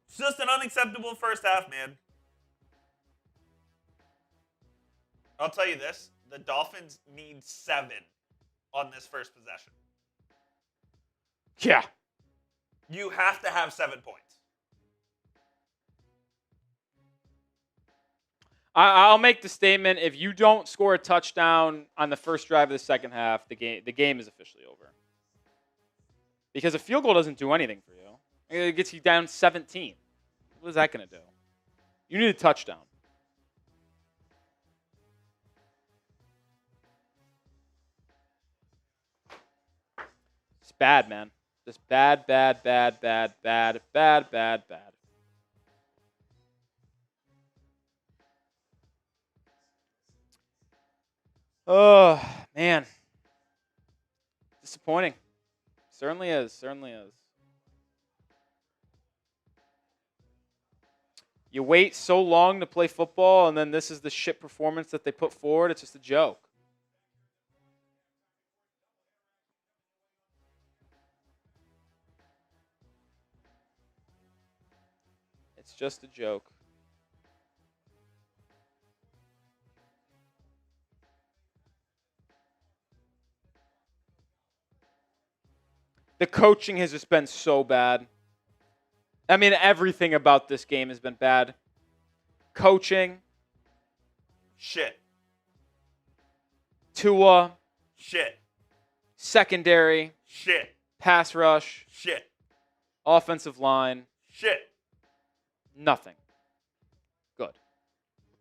[SPEAKER 2] It's just an unacceptable first half, man. I'll tell you this. The Dolphins need 7 on this first possession.
[SPEAKER 1] Yeah.
[SPEAKER 2] You have to have 7 points.
[SPEAKER 1] I'll make the statement: if you don't score a touchdown on the first drive of the second half, the game is officially over. Because a field goal doesn't do anything for you. It gets you down 17. What is that going to do? You need a touchdown. It's bad, man. Just bad. Oh, man. Disappointing. Certainly is. You wait so long to play football, and then this is the shit performance that they put forward. It's just a joke. It's just a joke. The coaching has just been so bad. I mean, everything about this game has been bad. Coaching.
[SPEAKER 2] Shit.
[SPEAKER 1] Tua.
[SPEAKER 2] Shit.
[SPEAKER 1] Secondary.
[SPEAKER 2] Shit.
[SPEAKER 1] Pass rush.
[SPEAKER 2] Shit.
[SPEAKER 1] Offensive line.
[SPEAKER 2] Shit.
[SPEAKER 1] Nothing. Good.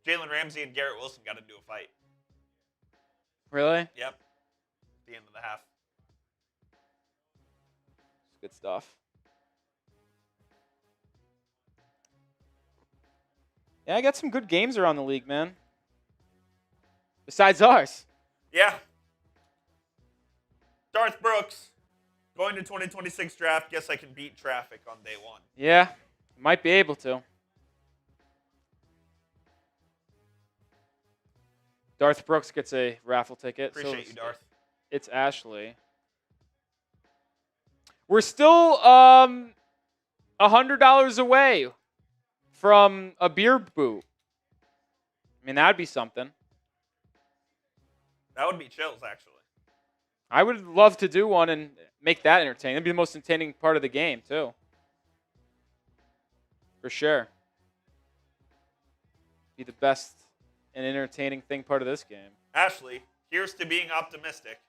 [SPEAKER 2] Jalen Ramsey and Garrett Wilson got into a fight.
[SPEAKER 1] Really?
[SPEAKER 2] Yep. The end of the half.
[SPEAKER 1] Good stuff. Yeah, I got some good games around the league, man. Besides ours.
[SPEAKER 2] Yeah. Darth Brooks. Going to 2026 draft. Guess I can beat traffic on day 1.
[SPEAKER 1] Yeah, might be able to. Darth Brooks gets a raffle ticket.
[SPEAKER 2] Appreciate you, Darth.
[SPEAKER 1] It's Ashley. We're still $100 away from a beer boot. I mean, that'd be something.
[SPEAKER 2] That would be chills, actually.
[SPEAKER 1] I would love to do one and make that entertaining. That'd be the most entertaining part of the game, too. For sure. Be the best and entertaining part of this game.
[SPEAKER 2] Ashley, here's to being optimistic.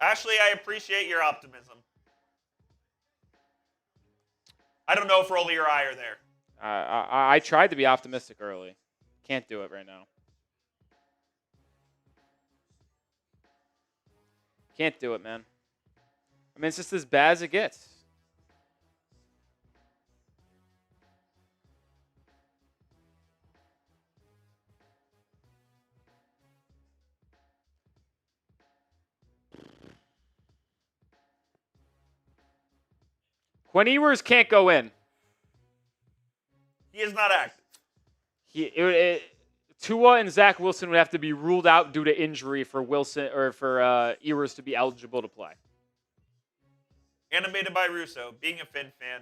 [SPEAKER 2] Ashley, I appreciate your optimism. I don't know if Rolly or I are there.
[SPEAKER 1] I tried to be optimistic early. Can't do it right now. Can't do it, man. I mean, it's just as bad as it gets. Quinn Ewers can't go in.
[SPEAKER 2] He is not active.
[SPEAKER 1] Tua and Zach Wilson would have to be ruled out due to injury for Wilson or for Ewers to be eligible to play.
[SPEAKER 2] Animated by Russo, being a Finn fan,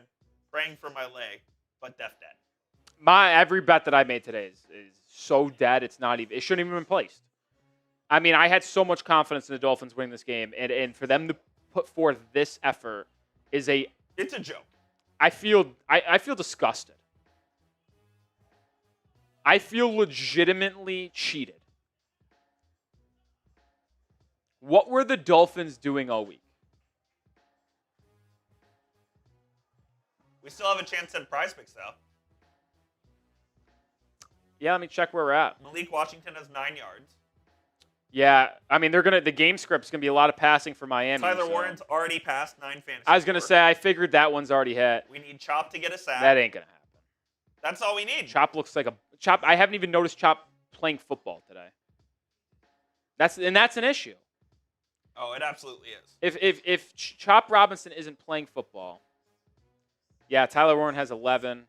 [SPEAKER 2] praying for my leg, but dead.
[SPEAKER 1] Every bet that I made today is so dead. It shouldn't even have been placed. I mean, I had so much confidence in the Dolphins winning this game, and for them to put forth this effort is
[SPEAKER 2] it's a joke.
[SPEAKER 1] I feel disgusted. I feel legitimately cheated. What were the Dolphins doing all week?
[SPEAKER 2] We still have a chance at prize picks, though.
[SPEAKER 1] Yeah, let me check where we're at.
[SPEAKER 2] Malik Washington has 9 yards.
[SPEAKER 1] Yeah, I mean, the game script's going to be a lot of passing for Miami.
[SPEAKER 2] Tyler Warren's already passed 9 fantasy.
[SPEAKER 1] I was going to say, I figured that one's already hit.
[SPEAKER 2] We need Chop to get a sack.
[SPEAKER 1] That ain't going to happen.
[SPEAKER 2] That's all we need.
[SPEAKER 1] Chop looks like Chop. I haven't even noticed Chop playing football today. That's an issue.
[SPEAKER 2] Oh, it absolutely is.
[SPEAKER 1] If Chop Robinson isn't playing football, yeah, Tyler Warren has 11.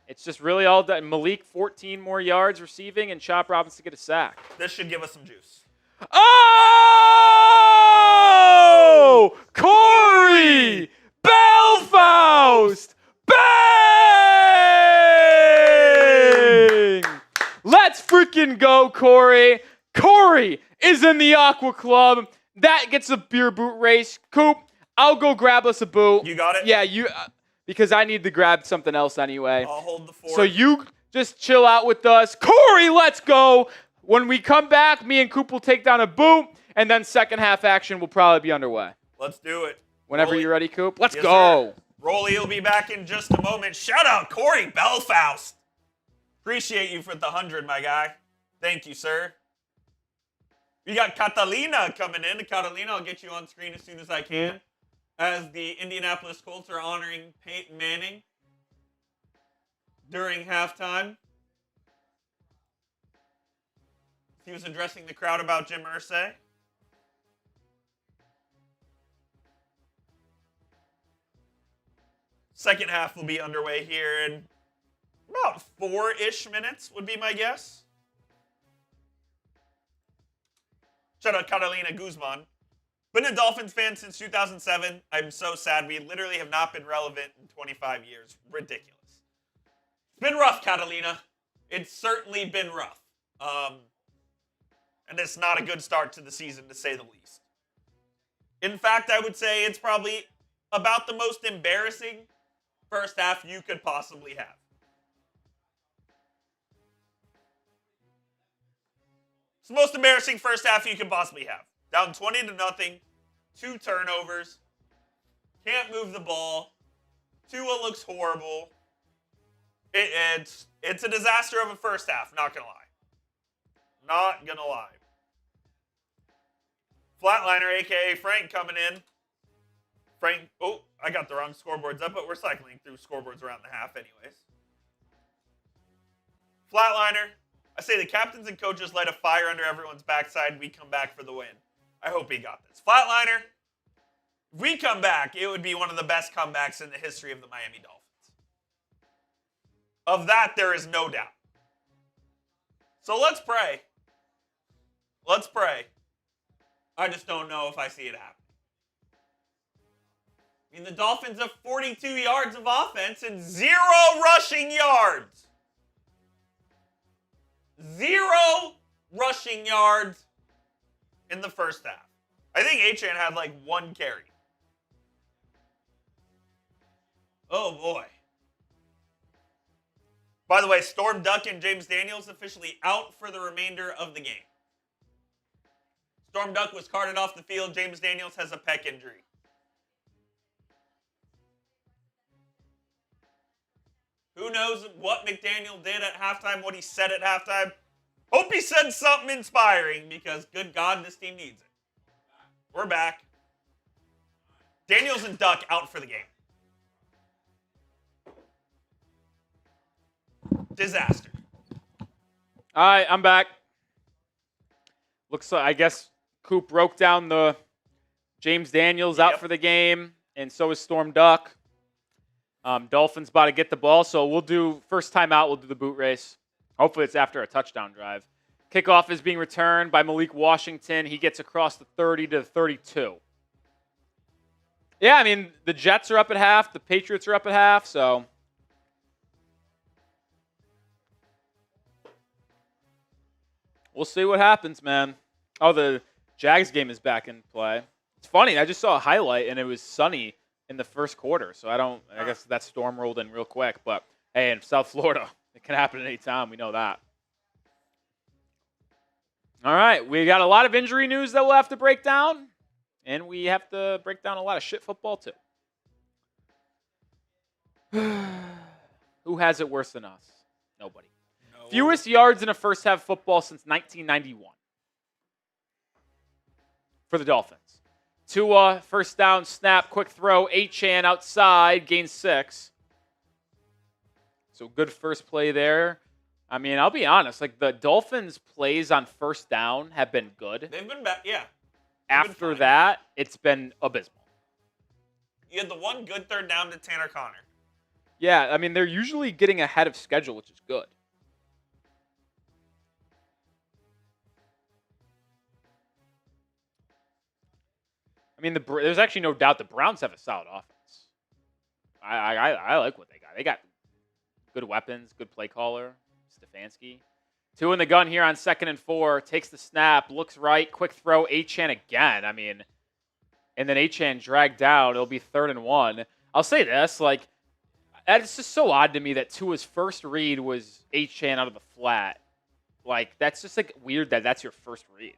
[SPEAKER 1] It's just really all done. Malik 14 more yards receiving, and Chop Robinson get a sack.
[SPEAKER 2] This should give us some juice.
[SPEAKER 1] Oh, Corey Belfaust, bang! Let's freaking go, Corey. Corey is in the Aqua Club. That gets a beer boot race. Coop, I'll go grab us a boot.
[SPEAKER 2] You got it?
[SPEAKER 1] Yeah, because I need to grab something else anyway.
[SPEAKER 2] I'll hold the fort.
[SPEAKER 1] So you just chill out with us. Corey, let's go. When we come back, me and Coop will take down a boot, and then second half action will probably be underway.
[SPEAKER 2] Let's do it.
[SPEAKER 1] Whenever
[SPEAKER 2] Rolly.
[SPEAKER 1] you're ready, Coop. Let's
[SPEAKER 2] Yes,
[SPEAKER 1] go.
[SPEAKER 2] Sir. Rolly will be back in just a moment. Shout out Corey Belfaust. Appreciate you for the 100, my guy. Thank you, sir. We got Catalina coming in. Catalina, I'll get you on screen as soon as I can. As the Indianapolis Colts are honoring Peyton Manning during halftime. He was addressing the crowd about Jim Irsay. Second half will be underway here in about 4-ish minutes, would be my guess. Shout out Catalina Guzman. Been a Dolphins fan since 2007. I'm so sad. We literally have not been relevant in 25 years. Ridiculous. It's been rough, Catalina. It's certainly been rough. And it's not a good start to the season, to say the least. In fact, I would say it's probably about the most embarrassing first half you could possibly have. It's the most embarrassing first half you could possibly have. Down 20-0, 2 turnovers, can't move the ball. Tua looks horrible. It's a disaster of a first half, not gonna lie. Not gonna lie. Flatliner, a.k.a. Frank, coming in. Frank, oh, I got the wrong scoreboards up, but we're cycling through scoreboards around the half anyways. Flatliner, I say the captains and coaches light a fire under everyone's backside. We come back for the win. I hope he got this. Flatliner, if we come back, it would be one of the best comebacks in the history of the Miami Dolphins. Of that, there is no doubt. So let's pray. Let's pray. I just don't know if I see it happen. I mean, the Dolphins have 42 yards of offense and 0 rushing yards. 0 rushing yards in the first half. I think Achane had like 1 carry. Oh, boy. By the way, Storm Duck and James Daniels officially out for the remainder of the game. Storm Duck was carted off the field. James Daniels has a pec injury. Who knows what McDaniel did at halftime, what he said at halftime. Hope he said something inspiring because, good God, this team needs it. We're back. Daniels and Duck out for the game. Disaster.
[SPEAKER 1] All right, I'm back. Looks like, I guess, Coop broke down the James Daniels out for the game, and so is Storm Duck. Dolphins about to get the ball, so we'll do, first time out, we'll do the boot race. Hopefully it's after a touchdown drive. Kickoff is being returned by Malik Washington. He gets across the 30 to 32. Yeah, I mean, the Jets are up at half. The Patriots are up at half, so. We'll see what happens, man. Oh, the Jags game is back in play. It's funny. I just saw a highlight, and it was sunny in the first quarter. So I guess that storm rolled in real quick. But, hey, in South Florida, it can happen at any time. We know that. All right. We got a lot of injury news that we'll have to break down. And we have to break down a lot of shit football, too. Who has it worse than us? Nobody. No. Fewest yards in a first half football since 1991 for the Dolphins. Tua, first down, snap, quick throw, Achane outside, gain 6. So good first play there. I mean, I'll be honest, like the Dolphins' plays on first down have been good.
[SPEAKER 2] They've been back, yeah.
[SPEAKER 1] After that, it's been abysmal.
[SPEAKER 2] You had the one good third down to Tanner Connor.
[SPEAKER 1] Yeah, I mean, they're usually getting ahead of schedule, which is good. I mean, there's actually no doubt the Browns have a solid offense. I like what they got. They got good weapons, good play caller, Stefanski. 2 in the gun here on 2nd and 4. Takes the snap, looks right, quick throw, Achane again. I mean, and then Achane dragged down. It'll be 3rd and 1. I'll say this, like, it's just so odd to me that Tua's first read was Achane out of the flat. Like, that's just, like, weird that that's your first read.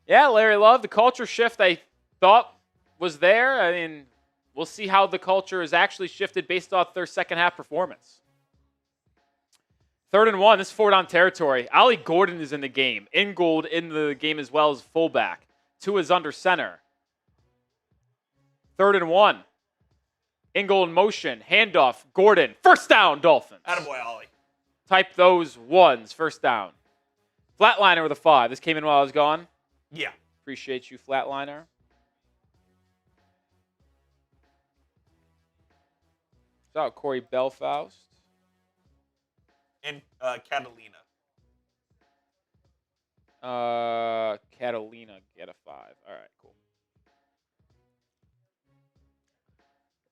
[SPEAKER 1] Yeah, Larry Love, the culture shift I thought was there. I mean, we'll see how the culture is actually shifted based off their second half performance. 3rd and 1, this is 4-down territory. Ollie Gordon is in the game. Ingold in the game as well as fullback. Tua's under center. 3rd and 1. Ingold in motion. Handoff. Gordon. First down, Dolphins.
[SPEAKER 2] Attaboy, Ollie.
[SPEAKER 1] Type those ones. First down. Flatliner with a 5. This came in while I was gone.
[SPEAKER 2] Yeah.
[SPEAKER 1] Appreciate you, Flatliner. Shout out Corey Belfaust.
[SPEAKER 2] And Catalina.
[SPEAKER 1] Catalina, get a 5. All right, cool.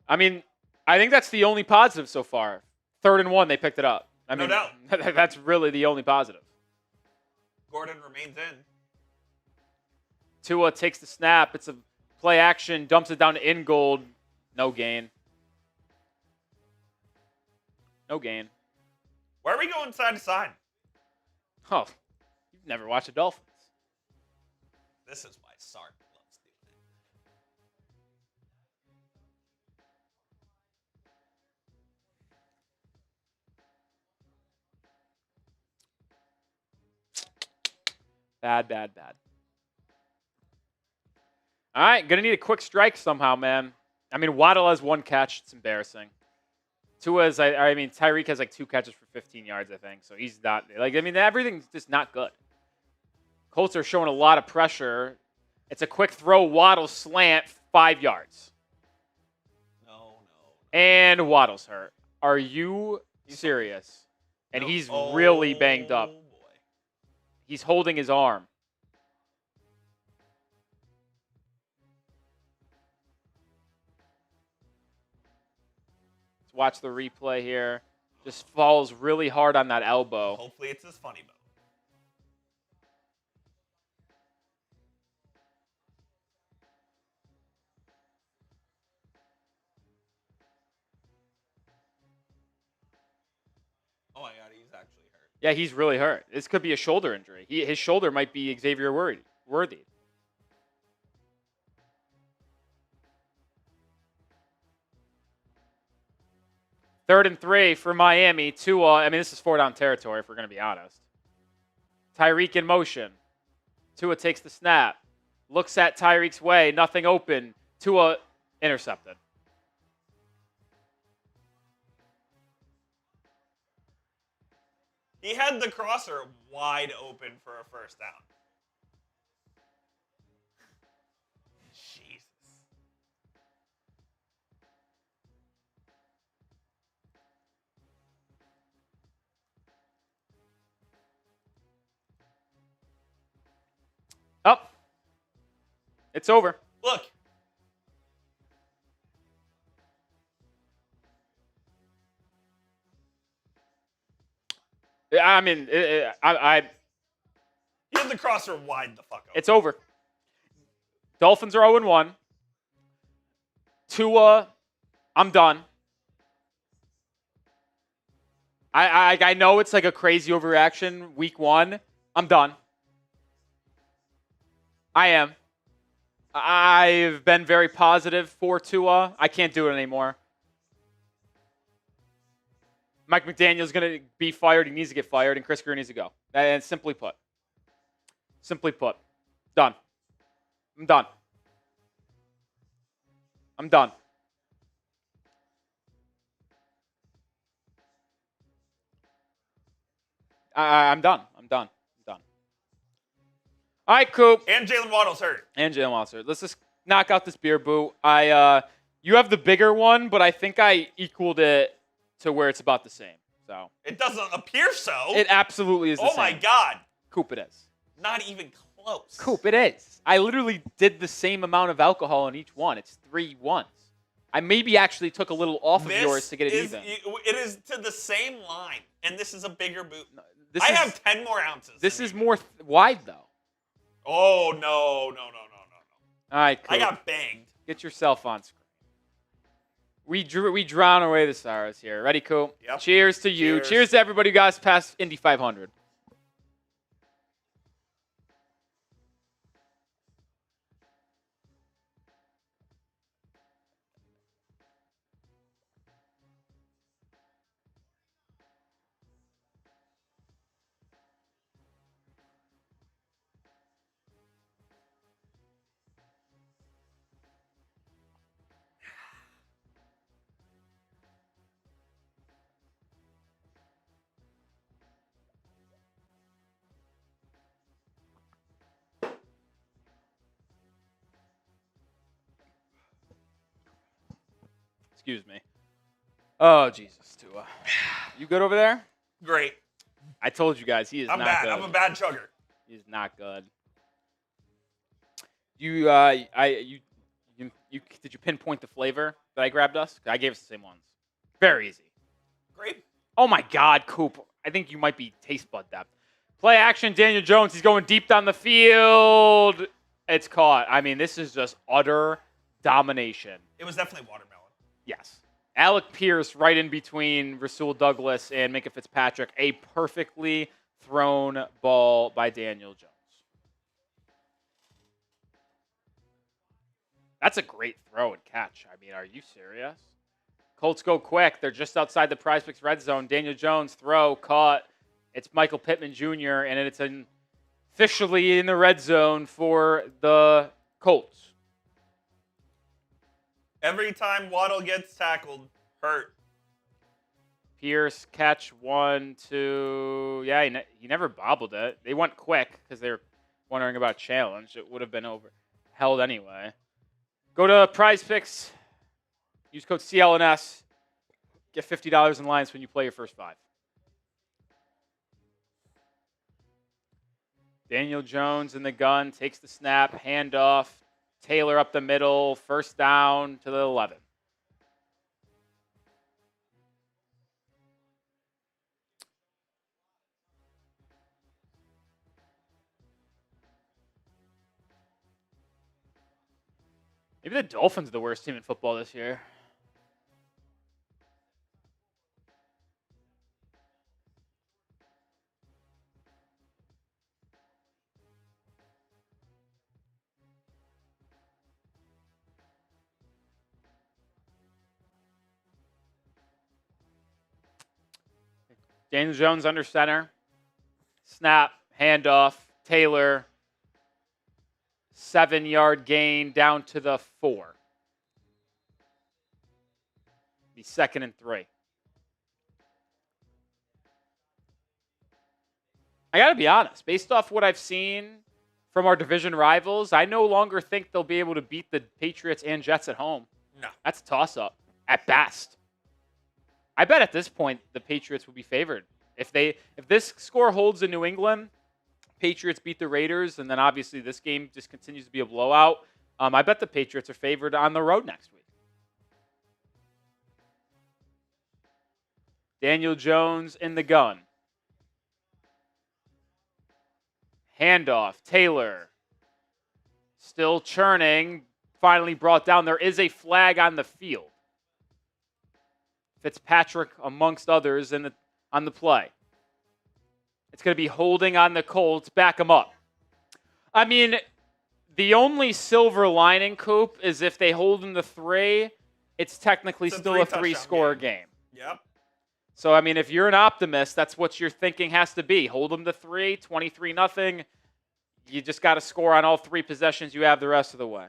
[SPEAKER 1] I mean, I think that's the only positive so far. 3rd and 1, they picked it up. I mean,
[SPEAKER 2] no doubt.
[SPEAKER 1] That's really the only positive.
[SPEAKER 2] Gordon remains in.
[SPEAKER 1] Tua takes the snap. It's a play action, dumps it down to Ingold. No gain. No gain.
[SPEAKER 2] Where are we going side to side?
[SPEAKER 1] Oh, you've never watched the Dolphins.
[SPEAKER 2] This is why Sark loves doing
[SPEAKER 1] it. Bad. All right, going to need a quick strike somehow, man. I mean, Waddle has 1 catch. It's embarrassing. Tua's, Tyreek has like 2 catches for 15 yards, I think. So he's not, everything's just not good. Colts are showing a lot of pressure. It's a quick throw, Waddle slant, 5 yards.
[SPEAKER 2] No.
[SPEAKER 1] And Waddle's hurt. Are you serious? And he's really banged up.
[SPEAKER 2] Boy.
[SPEAKER 1] He's holding his arm. Let's watch the replay here. Just falls really hard on that elbow.
[SPEAKER 2] Hopefully it's his funny bone. Oh my God, he's actually hurt.
[SPEAKER 1] Yeah, he's really hurt. This could be a shoulder injury. His shoulder might be Xavier worthy. Third and 3 for Miami. Tua, I mean, this is 4-down territory if we're going to be honest. Tyreek in motion. Tua takes the snap. Looks at Tyreek's way. Nothing open. Tua intercepted.
[SPEAKER 2] He had the crosser wide open for a first down. Jesus.
[SPEAKER 1] Up. It's over.
[SPEAKER 2] Look.
[SPEAKER 1] I mean,
[SPEAKER 2] He had the crosser wide the fuck open.
[SPEAKER 1] it's over. Dolphins are 0-1. Tua, I'm done. I know it's like a crazy overreaction. Week 1, I'm done. I am. I've been very positive for Tua. I can't do it anymore. Mike McDaniel's going to be fired. He needs to get fired, and Chris Greer needs to go. And simply put. Done. I'm done. I'm done. I'm done. All right, Coop.
[SPEAKER 2] And Jaylen Waddle's hurt.
[SPEAKER 1] And Jaylen Waller. Let's just knock out this beer boot. You have the bigger one, but I think I equaled it to where it's about the same. So
[SPEAKER 2] It doesn't appear so.
[SPEAKER 1] it absolutely is the same.
[SPEAKER 2] Oh my God.
[SPEAKER 1] Coop, it is.
[SPEAKER 2] Not even close.
[SPEAKER 1] Coop, it is. I literally did the same amount of alcohol in each one. It's 3 ones. I maybe actually took a little off of yours to get it even.
[SPEAKER 2] It is to the same line, and this is a bigger boot.
[SPEAKER 1] No,
[SPEAKER 2] have 10 more ounces.
[SPEAKER 1] This is more wide, though.
[SPEAKER 2] Oh, no.
[SPEAKER 1] All right, Coop.
[SPEAKER 2] I got banged.
[SPEAKER 1] Get yourself on screen. We drown away the sorrows here. Ready, Coop?
[SPEAKER 2] Yep.
[SPEAKER 1] Cheers to you.
[SPEAKER 2] Cheers.
[SPEAKER 1] Cheers to everybody who got us past Indy 500. Excuse me. Oh, Jesus, Tua. You good over there?
[SPEAKER 2] Great.
[SPEAKER 1] I told you guys, he is
[SPEAKER 2] I'm
[SPEAKER 1] not
[SPEAKER 2] bad.
[SPEAKER 1] good.
[SPEAKER 2] I'm a bad chugger.
[SPEAKER 1] He's not good. Did you pinpoint the flavor that I grabbed us? I gave us the same ones. Very easy.
[SPEAKER 2] Great.
[SPEAKER 1] Oh my God, Coop. I think you might be taste bud depth. Play action, Daniel Jones. He's going deep down the field. It's caught. I mean, this is just utter domination.
[SPEAKER 2] It was definitely watermelon.
[SPEAKER 1] Yes. Alec Pierce right in between Rasul Douglas and Minka Fitzpatrick. A perfectly thrown ball by Daniel Jones. That's a great throw and catch. I mean, are you serious? Colts go quick. They're just outside the Prize Picks red zone. Daniel Jones throw, caught. It's Michael Pittman Jr., and it's officially in the red zone for the Colts.
[SPEAKER 2] Every time Waddle gets tackled, hurt.
[SPEAKER 1] Pierce, catch 1, 2. Yeah, he never bobbled it. They went quick because they were wondering about challenge. It would have been held anyway. Go to Prize Picks. Use code CLNS. Get $50 in lines when you play your first 5. Daniel Jones in the gun, takes the snap, handoff, Taylor up the middle, first down to the 11. Maybe the Dolphins are the worst team in football this year. Daniel Jones under center. Snap, handoff, Taylor. 7-yard gain down to the 4. Be 2nd and 3. I got to be honest. Based off what I've seen from our division rivals, I no longer think they'll be able to beat the Patriots and Jets at home.
[SPEAKER 2] No.
[SPEAKER 1] That's a toss-up at best. I bet at this point the Patriots will be favored. If this score holds in New England, Patriots beat the Raiders, and then obviously this game just continues to be a blowout. I bet the Patriots are favored on the road next week. Daniel Jones in the gun. Handoff, Taylor. Still churning. Finally brought down. There is a flag on the field. Fitzpatrick amongst others on the play. It's going to be holding on the Colts. Back them up. I mean, the only silver lining, Coop, is if they hold them to 3, it's technically still a 3-score game.
[SPEAKER 2] Yep.
[SPEAKER 1] So, I mean, if you're an optimist, that's what your thinking has to be. Hold them to 3, 23-0. You just got to score on all 3 possessions you have the rest of the way.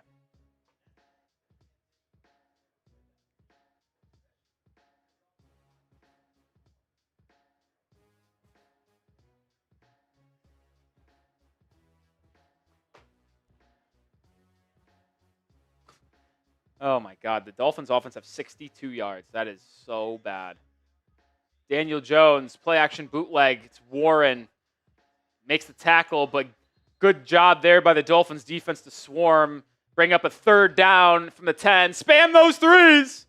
[SPEAKER 1] Oh, my God. The Dolphins' offense have 62 yards. That is so bad. Daniel Jones, play-action bootleg. It's Warren. Makes the tackle, but good job there by the Dolphins' defense to swarm. Bring up a 3rd down from the 10. Spam those 3s!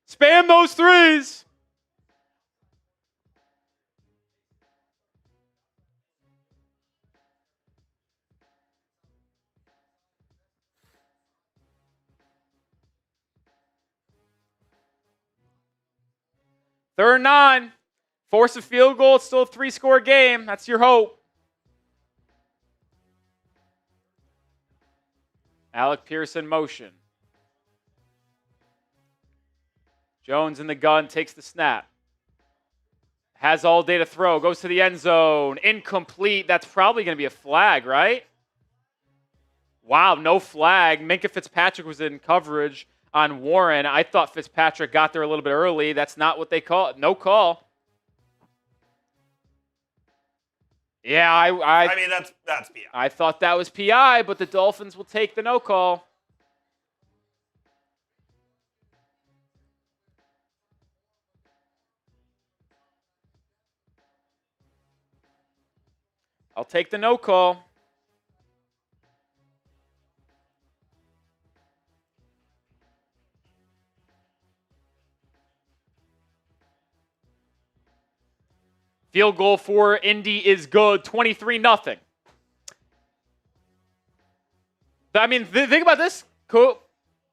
[SPEAKER 1] Spam those 3s! Third and 9. Force a field goal. It's still a 3-score game. That's your hope. Alec Pearson motion. Jones in the gun, takes the snap. Has all day to throw. Goes to the end zone. Incomplete. That's probably going to be a flag, right? Wow, no flag. Minkah Fitzpatrick was in coverage on Warren. I thought Fitzpatrick got there a little bit early. That's not what they call it. No call. Yeah,
[SPEAKER 2] I mean, that's PI.
[SPEAKER 1] I thought that was PI, but the Dolphins will take the no call. I'll take the no call. Field goal for Indy is good, 23-0. I mean, think about this.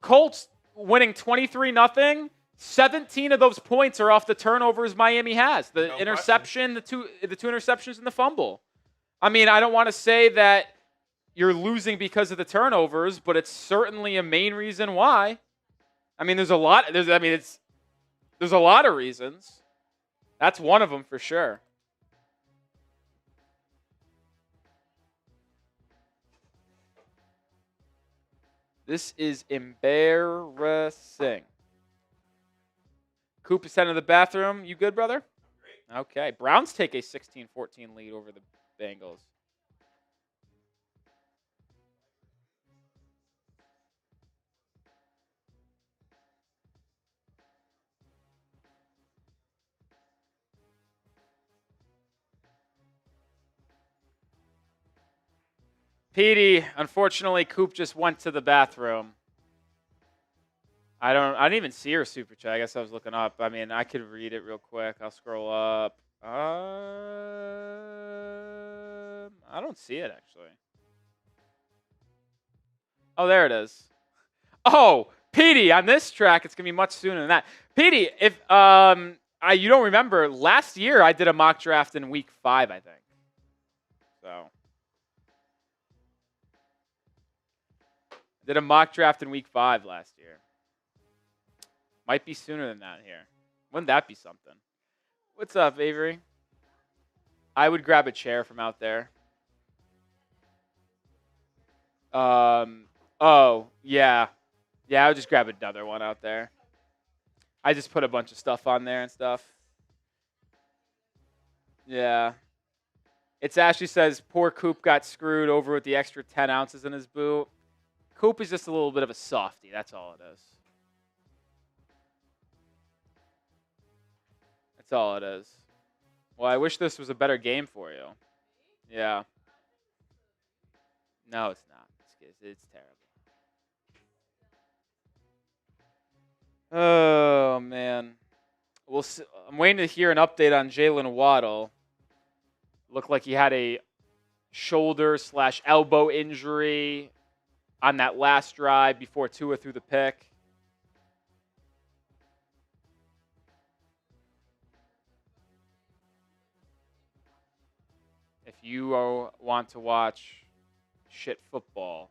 [SPEAKER 1] Colts winning 23-0. 17 of those points are off the turnovers Miami has. The interception, the two interceptions, and the fumble. I mean, I don't want to say that you're losing because of the turnovers, but it's certainly a main reason why. I mean, there's a lot. There's a lot of reasons. That's one of them for sure. This is embarrassing. Coop is heading to the bathroom. You good, brother? Great. Okay. Browns take a 16-14 lead over the Bengals. Petey, unfortunately, Coop just went to the bathroom. I didn't even see her super chat. I guess I was looking up. I mean, I could read it real quick. I'll scroll up. I don't see it, actually. Oh, there it is. Oh, Petey, on this track, it's going to be much sooner than that. Petey, if you don't remember, last year I did a mock draft in week 5, I think. So, I did a mock draft in week 5 last year. Might be sooner than that here. Wouldn't that be something? What's up, Avery? I would grab a chair from out there. Oh, yeah. Yeah, I would just grab another one out there. I just put a bunch of stuff on there and stuff. Yeah. It actually says, poor Coop got screwed over with the extra 10 ounces in his boot. Coop is just a little bit of a softie. That's all it is. That's all it is. Well, I wish this was a better game for you. Yeah. No, it's not. It's terrible. Oh, man. We'll see. I'm waiting to hear an update on Jaylen Waddle. Looked like he had a shoulder/elbow injury on that last drive before Tua threw the pick. If you want to watch shit football.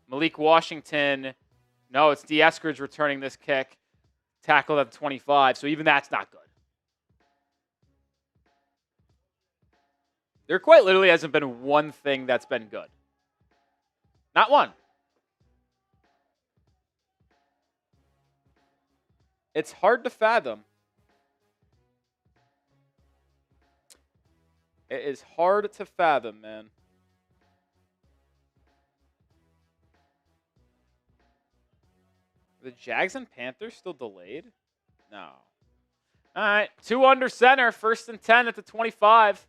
[SPEAKER 1] Malik Washington, no, it's D. Eskridge returning this kick, tackled at the 25, so even that's not good. There quite literally hasn't been one thing that's been good. Not one. It's hard to fathom. It is hard to fathom, man. Are the Jags and Panthers still delayed? No. All right, 2 under center, 1st and 10 at the 25.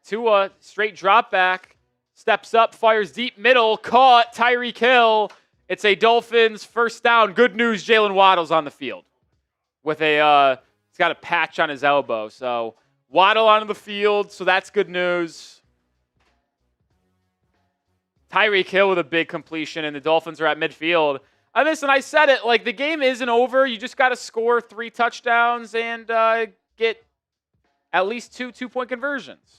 [SPEAKER 1] Tua, straight drop back, steps up, fires deep middle, caught, Tyreek Hill. It's a Dolphins first down. Good news, Jaylen Waddle's on the field with he's got a patch on his elbow. So Waddle onto the field, so that's good news. Tyreek Hill with a big completion, and the Dolphins are at midfield. Listen, I said it, like the game isn't over. You just got to score 3 touchdowns and get at least 2 2-point conversions.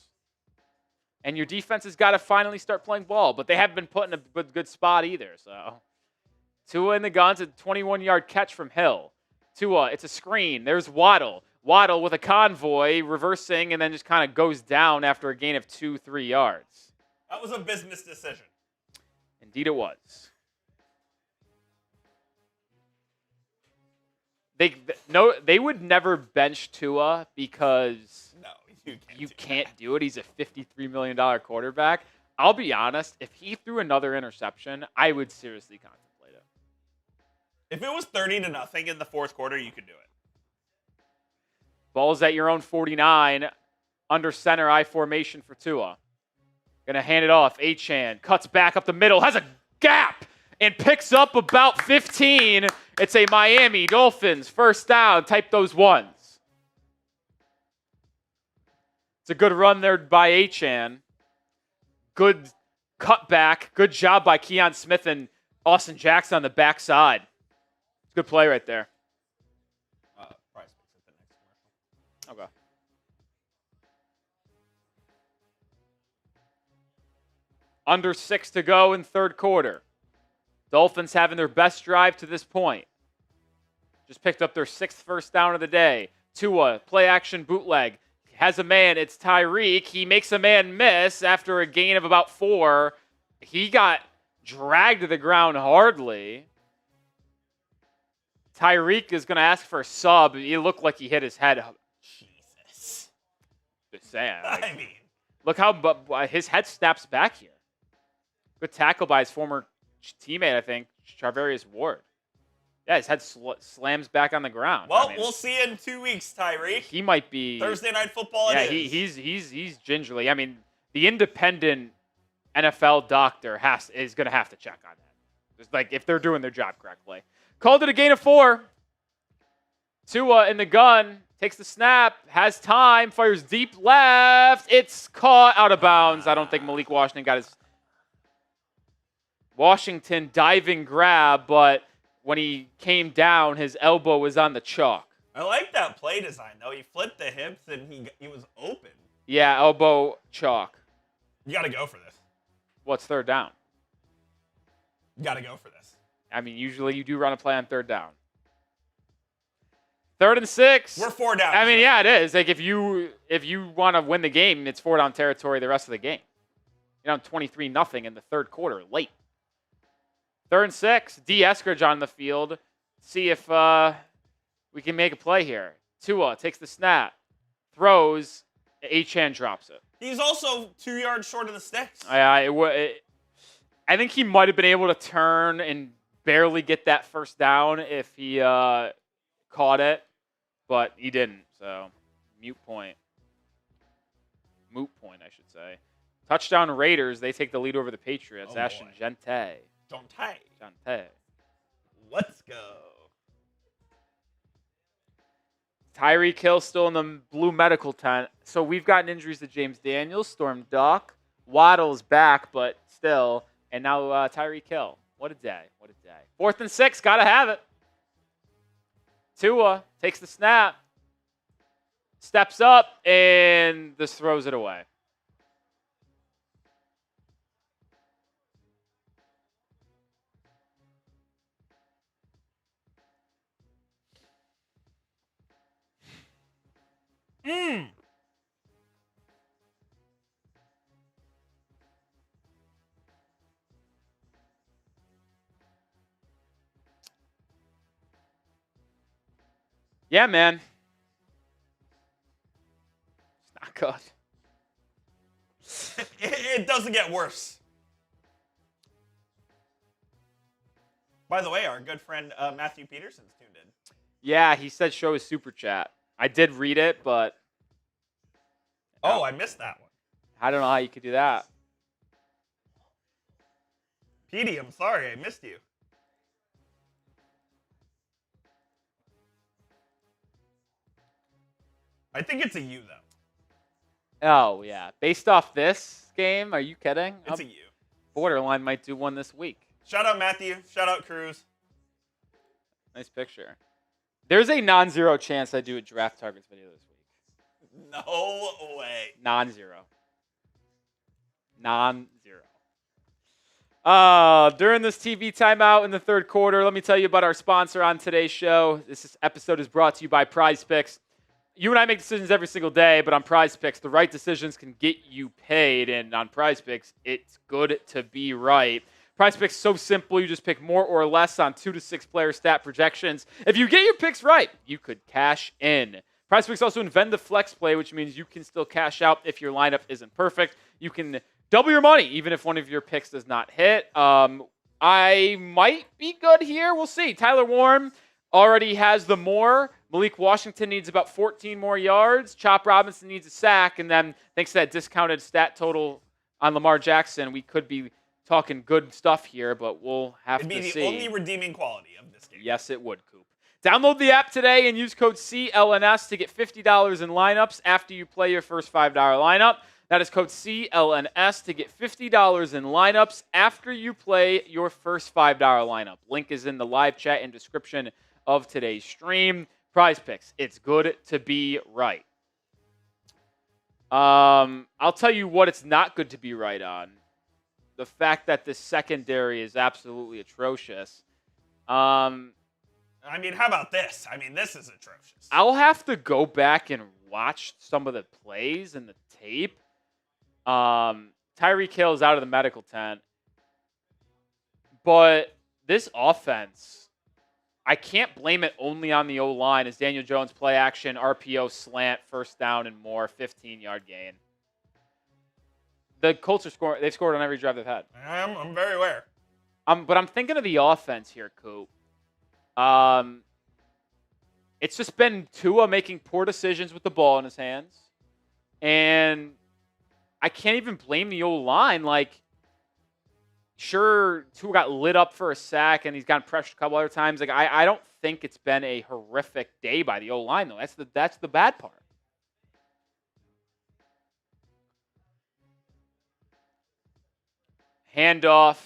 [SPEAKER 1] And your defense has got to finally start playing ball, but they haven't been put in a good spot either. So Tua in the guns, a 21-yard catch from Hill. Tua, it's a screen. There's Waddle. Waddle with a convoy, reversing, and then just kind of goes down after a gain of 2-3 yards.
[SPEAKER 2] That was a business decision.
[SPEAKER 1] Indeed it was. They would never bench Tua because you can't do it. He's a $53 million quarterback. I'll be honest, if he threw another interception, I would seriously contemplate it.
[SPEAKER 2] If it was 30-0 in the fourth quarter, you could do it.
[SPEAKER 1] Ball's at your own 49, under center I formation for Tua. Gonna hand it off. Achane cuts back up the middle, has a gap, and picks up about 15. It's a Miami Dolphins first down. Type those ones. It's a good run there by Achane. Good cutback. Good job by Keon Smith and Austin Jackson on the backside. Good play right there. Okay. Under 6 to go in third quarter. Dolphins having their best drive to this point. Just picked up their 6th first down of the day. Tua, play action bootleg. Has a man, it's Tyreek. He makes a man miss after a gain of about 4. He got dragged to the ground hardly. Tyreek is going to ask for a sub. He looked like he hit his head.
[SPEAKER 2] Jesus.
[SPEAKER 1] Just saying.
[SPEAKER 2] I mean.
[SPEAKER 1] Look how his head snaps back here. Good tackle by his former teammate, I think, Charvarius Ward. Yeah, his head slams back on the ground.
[SPEAKER 2] Well, we'll see you in 2 weeks, Tyreek.
[SPEAKER 1] He might be
[SPEAKER 2] Thursday Night Football.
[SPEAKER 1] Yeah,
[SPEAKER 2] it is.
[SPEAKER 1] he's gingerly. I mean, the Independent NFL doctor is going to have to check on that. Just like if they're doing their job correctly. Called it a gain of 4. Tua in the gun, takes the snap, has time, fires deep left. It's caught out of bounds. I don't think Malik Washington got his diving grab, but when he came down, his elbow was on the chalk.
[SPEAKER 2] I like that play design, though. He flipped the hips and he was open.
[SPEAKER 1] Yeah, elbow chalk.
[SPEAKER 2] You got to go for this.
[SPEAKER 1] What's third down?
[SPEAKER 2] You got to go for this.
[SPEAKER 1] I mean, usually you do run a play on third down. 3rd and 6.
[SPEAKER 2] We're 4 down.
[SPEAKER 1] I mean, yeah, it is. Like if you want to win the game, it's 4 down territory the rest of the game. You're down 23-0 in the third quarter, late. 3rd and 6. D. Eskridge on the field. See if we can make a play here. Tua takes the snap, throws, Achane drops it.
[SPEAKER 2] He's also 2 yards short of the sticks.
[SPEAKER 1] I think he might have been able to turn and barely get that first down if he caught it, but he didn't. So, moot point, I should say. Touchdown Raiders. They take the lead over the Patriots. Ashton Gente.
[SPEAKER 2] Let's go.
[SPEAKER 1] Tyreek Hill still in the blue medical tent. So we've gotten injuries to James Daniels, Storm Duck, Waddle's back, but still. And now Tyreek Hill. What a day. 4th and 6. Got to have it. Tua takes the snap, steps up, and just throws it away. Yeah, man. It's not good.
[SPEAKER 2] It doesn't get worse. By the way, our good friend Matthew Peterson's tuned in.
[SPEAKER 1] Yeah, he said show his super chat. I did read it, but...
[SPEAKER 2] Oh, I missed that one.
[SPEAKER 1] I don't know how you could do that.
[SPEAKER 2] Petey, I'm sorry. I missed you. I think it's a U, though.
[SPEAKER 1] Oh, yeah. Based off this game, are you kidding?
[SPEAKER 2] It's a U.
[SPEAKER 1] Borderline might do one this week.
[SPEAKER 2] Shout out Matthew. Shout out Cruz.
[SPEAKER 1] Nice picture. There's a non-zero chance I do a draft targets video this week.
[SPEAKER 2] No way.
[SPEAKER 1] Non-zero. During this TV timeout in the third quarter, let me tell you about our sponsor on today's show. This episode is brought to you by Prize Picks. You and I make decisions every single day, but on Prize Picks, the right decisions can get you paid. And on Prize Picks, it's good to be right. Prize Picks is so simple. You just pick more or less on 2 to 6 player stat projections. If you get your picks right, you could cash in. Prize Picks also invent the flex play, which means you can still cash out if your lineup isn't perfect. You can double your money, even if one of your picks does not hit. I might be good here. We'll see. Tyler Warren already has the more. Malik Washington needs about 14 more yards. Chop Robinson needs a sack. And then thanks to that discounted stat total on Lamar Jackson, we could be talking good stuff here, but we'll have to see.
[SPEAKER 2] It'd be the only redeeming quality of this game.
[SPEAKER 1] Yes, it would, Coop. Download the app today and use code CLNS to get $50 in lineups after you play your first $5 lineup. That is code CLNS to get $50 in lineups after you play your first $5 lineup. Link is in the live chat and description of today's stream. Prize Picks. It's good to be right. I'll tell you what it's not good to be right on. The fact that the secondary is absolutely atrocious.
[SPEAKER 2] I mean, how about this? I mean, this is atrocious.
[SPEAKER 1] I'll have to go back and watch some of the plays and the tape. Tyreek Hill is out of the medical tent. But this offense, I can't blame it only on the O-line as Daniel Jones play action, RPO slant, first down and more, 15-yard gain. The Colts are scoring. They've scored on every drive they've had.
[SPEAKER 2] I'm very aware.
[SPEAKER 1] But I'm thinking of the offense here, Coop. It's just been Tua making poor decisions with the ball in his hands. And I can't even blame the O-line. Like, sure, Tua got lit up for a sack, and he's gotten pressured a couple other times. Like I don't think it's been a horrific day by the O-line, though. That's the bad part. Handoff.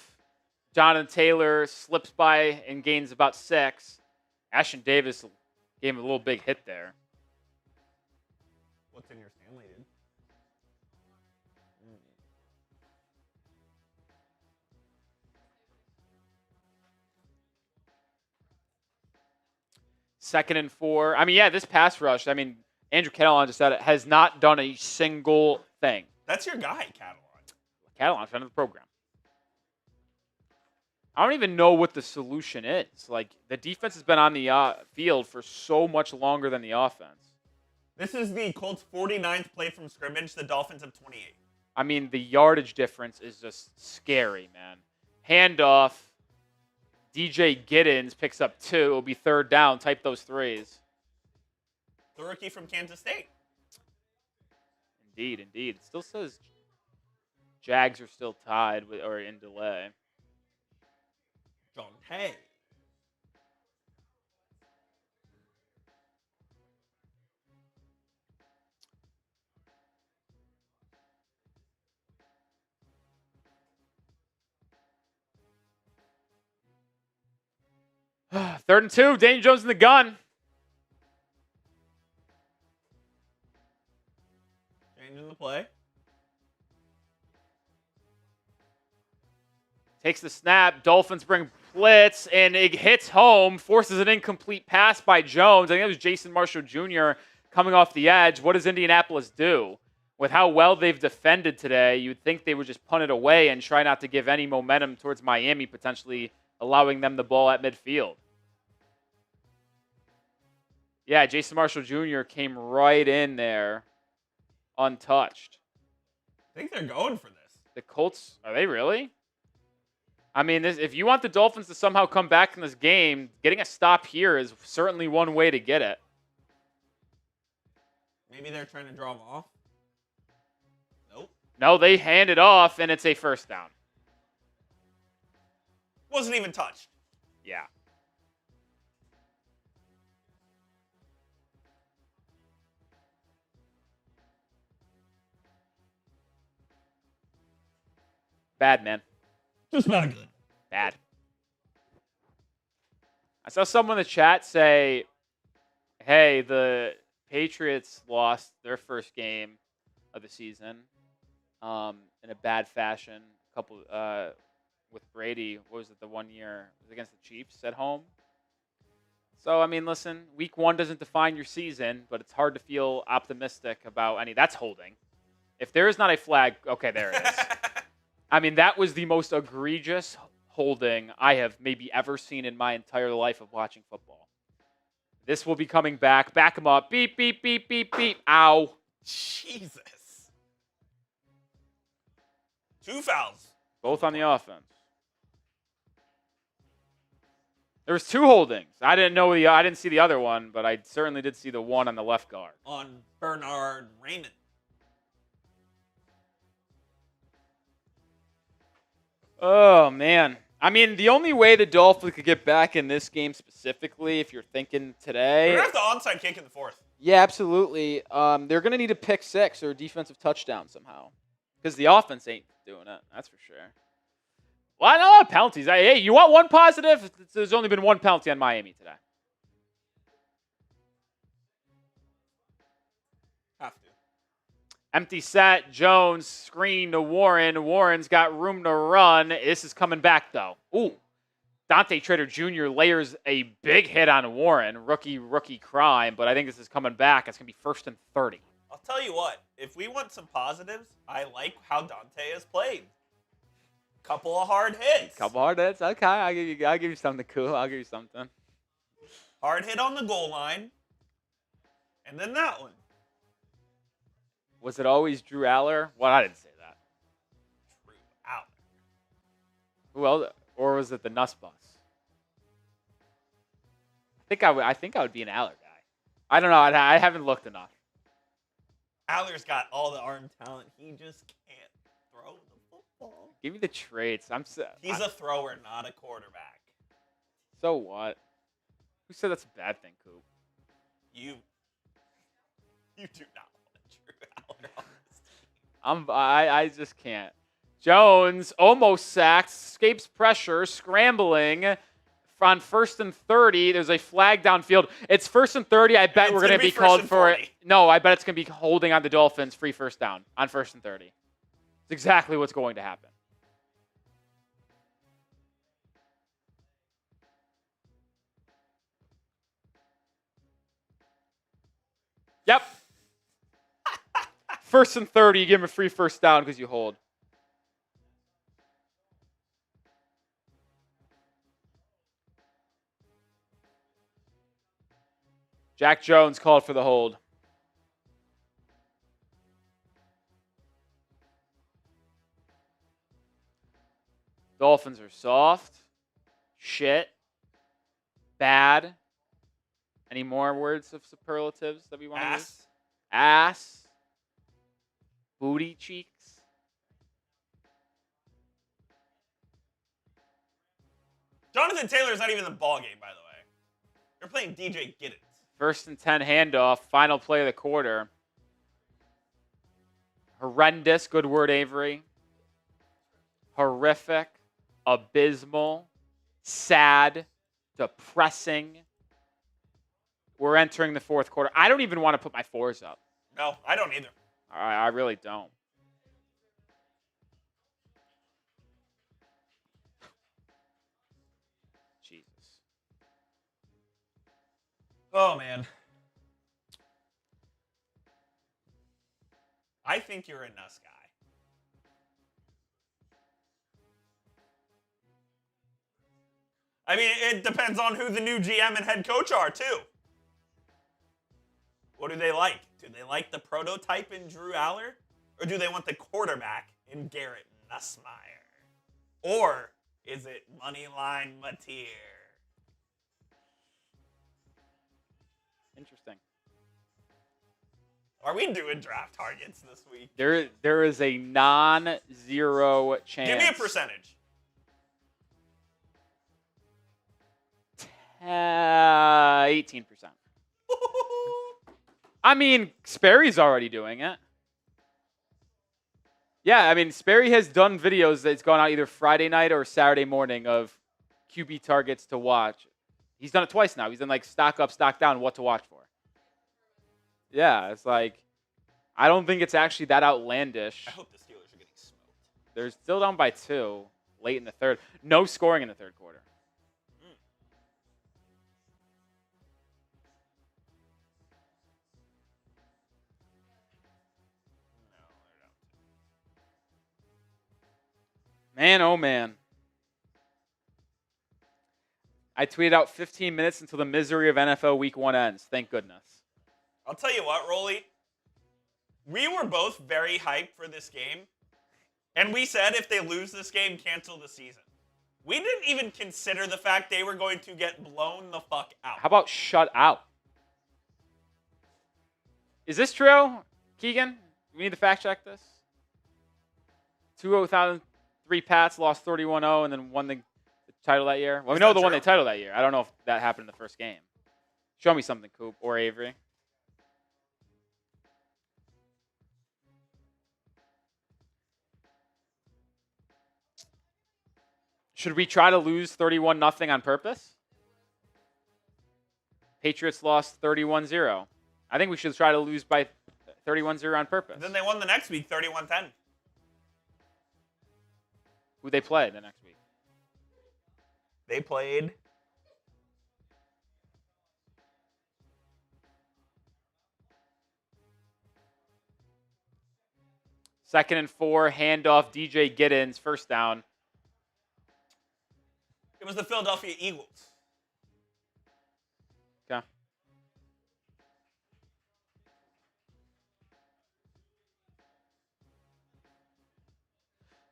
[SPEAKER 1] Jonathan Taylor slips by and gains about 6. Ashton Davis gave him a little big hit there.
[SPEAKER 2] What's in your Stanley, dude?
[SPEAKER 1] Second and 4. I mean, yeah, this pass rush, I mean, Andrew Catalan just said it, has not done a single thing.
[SPEAKER 2] That's your guy, Catalan.
[SPEAKER 1] Catalan, friend of the program. I don't even know what the solution is. Like, the defense has been on the field for so much longer than the offense.
[SPEAKER 2] This is the Colts' 49th play from scrimmage. The Dolphins have 28.
[SPEAKER 1] I mean, the yardage difference is just scary, man. Handoff. DJ Giddens picks up 2. It'll be third down. Type those 3s.
[SPEAKER 2] The rookie from Kansas State.
[SPEAKER 1] Indeed. It still says Jags are still tied or in delay.
[SPEAKER 2] John Hay.
[SPEAKER 1] Third and 2. Daniel Jones in the gun.
[SPEAKER 2] Changing the play.
[SPEAKER 1] Takes the snap. Dolphins bring blitz, and it hits home. Forces an incomplete pass by Jones. I think it was Jason Marshall Jr. coming off the edge. What does Indianapolis do? With how well they've defended today, you'd think they would just punt it away and try not to give any momentum towards Miami, potentially allowing them the ball at midfield. Yeah, Jason Marshall Jr. came right in there untouched.
[SPEAKER 2] I think they're going for this.
[SPEAKER 1] The Colts, are they really? I mean, if you want the Dolphins to somehow come back in this game, getting a stop here is certainly one way to get it.
[SPEAKER 2] Maybe they're trying to draw them off. Nope.
[SPEAKER 1] No, they hand it off, and it's a first down.
[SPEAKER 2] Wasn't even touched.
[SPEAKER 1] Yeah. Bad, man.
[SPEAKER 2] Just not good.
[SPEAKER 1] Bad. I saw someone in the chat say, hey, the Patriots lost their first game of the season in a bad fashion. A couple with Brady. What was it, the 1 year? It was against the Chiefs at home. So, I mean, listen, week 1 doesn't define your season, but it's hard to feel optimistic about any. That's holding. If there is not a flag, okay, there it is. I mean, that was the most egregious holding I have maybe ever seen in my entire life of watching football. This will be coming back. Back him up. Beep, beep, beep, beep, beep. Ow.
[SPEAKER 2] Jesus. 2 fouls.
[SPEAKER 1] Both on the offense. There was 2 holdings. I didn't see the other one, but I certainly did see the one on the left guard.
[SPEAKER 2] On Bernard Raymond.
[SPEAKER 1] Oh, man. I mean, the only way the Dolphins could get back in this game specifically, if you're thinking today.
[SPEAKER 2] We're going to have the onside kick in the 4th.
[SPEAKER 1] Yeah, absolutely. They're going to need a pick 6 or a defensive touchdown somehow. Because the offense ain't doing it. That's for sure. Well, I know a lot of penalties. Hey, you want one positive? There's only been 1 penalty on Miami today.
[SPEAKER 2] Have to.
[SPEAKER 1] Empty set. Jones screen to Warren. Warren's got room to run. This is coming back, though. Ooh. Dante Trader Jr. layers a big hit on Warren. Rookie crime. But I think this is coming back. It's going to be 1st and 30.
[SPEAKER 2] I'll tell you what. If we want some positives, I like how Dante has played. Couple of hard hits.
[SPEAKER 1] Okay, I'll give you something cool. I'll give you something.
[SPEAKER 2] Hard hit on the goal line. And then that one.
[SPEAKER 1] Was it always Drew Aller? Well, I didn't say that.
[SPEAKER 2] Drew Aller.
[SPEAKER 1] Who else? Or was it the Nuss Bus? I think I would be an Aller guy. I don't know. I haven't looked enough.
[SPEAKER 2] Aller's got all the arm talent. He just can't throw the football.
[SPEAKER 1] Give me the traits.
[SPEAKER 2] He's a thrower, not a quarterback.
[SPEAKER 1] So what? Who said that's a bad thing, Coop?
[SPEAKER 2] You do not want Drew Aller on this team.
[SPEAKER 1] I just can't. Jones almost sacked, escapes pressure, scrambling on 1st and 30. There's a flag downfield. It's 1st and 30. I bet we're going to be called for it. No, I bet it's going to be holding on the Dolphins, free first down on 1st and 30. It's exactly what's going to happen. Yep. 1st and 30, you give him a free first down because you hold. Jack Jones called for the hold. Dolphins are soft, shit, bad. Any more words of superlatives that we want to use? Ass. Booty cheeks.
[SPEAKER 2] Jonathan Taylor's not even in the ball game, by the way. They're playing DJ Giddens.
[SPEAKER 1] 1st and 10 handoff. Final play of the quarter. Horrendous. Good word, Avery. Horrific. Abysmal. Sad. Depressing. We're entering the 4th quarter. I don't even want to put my 4s up.
[SPEAKER 2] No, I don't either.
[SPEAKER 1] I really don't. Jesus.
[SPEAKER 2] Oh, man. I think you're a nuss guy. I mean, it depends on who the new GM and head coach are, too. What do they like? Do they like the prototype in Drew Aller? Or do they want the quarterback in Garrett Nussmeier? Or is it Moneyline Mateer?
[SPEAKER 1] Interesting.
[SPEAKER 2] Are we doing draft targets this week?
[SPEAKER 1] There is a non-zero chance.
[SPEAKER 2] Give me a percentage.
[SPEAKER 1] 18%. I mean, Sperry's already doing it. Yeah, I mean, Sperry has done videos that's gone out either Friday night or Saturday morning of QB targets to watch. He's done it twice now. He's done like stock up, stock down, what to watch for. Yeah, it's like, I don't think it's actually that outlandish.
[SPEAKER 2] I hope the Steelers are getting smoked.
[SPEAKER 1] They're still down by 2 late in the 3rd. No scoring in the 3rd quarter. Man, oh man. I tweeted out 15 minutes until the misery of NFL Week 1 ends. Thank goodness.
[SPEAKER 2] I'll tell you what, Rolly. We were both very hyped for this game. And we said if they lose this game, cancel the season. We didn't even consider the fact they were going to get blown the fuck out.
[SPEAKER 1] How about shut out? Is this true, Keegan? We need to fact check this. 2003 Pats lost 31-0 and then won the title that year. Well, we know the one they titled that year. I don't know if that happened in the first game. Show me something, Coop or Avery. Should we try to lose 31-0 on purpose? Patriots lost 31-0. I think we should try to lose by 31-0 on purpose.
[SPEAKER 2] Then they won the next week, 31-10.
[SPEAKER 1] Who they play the next week?
[SPEAKER 2] They played.
[SPEAKER 1] Second and 4, handoff, DJ Giddens, first down.
[SPEAKER 2] It was the Philadelphia Eagles.
[SPEAKER 1] Okay.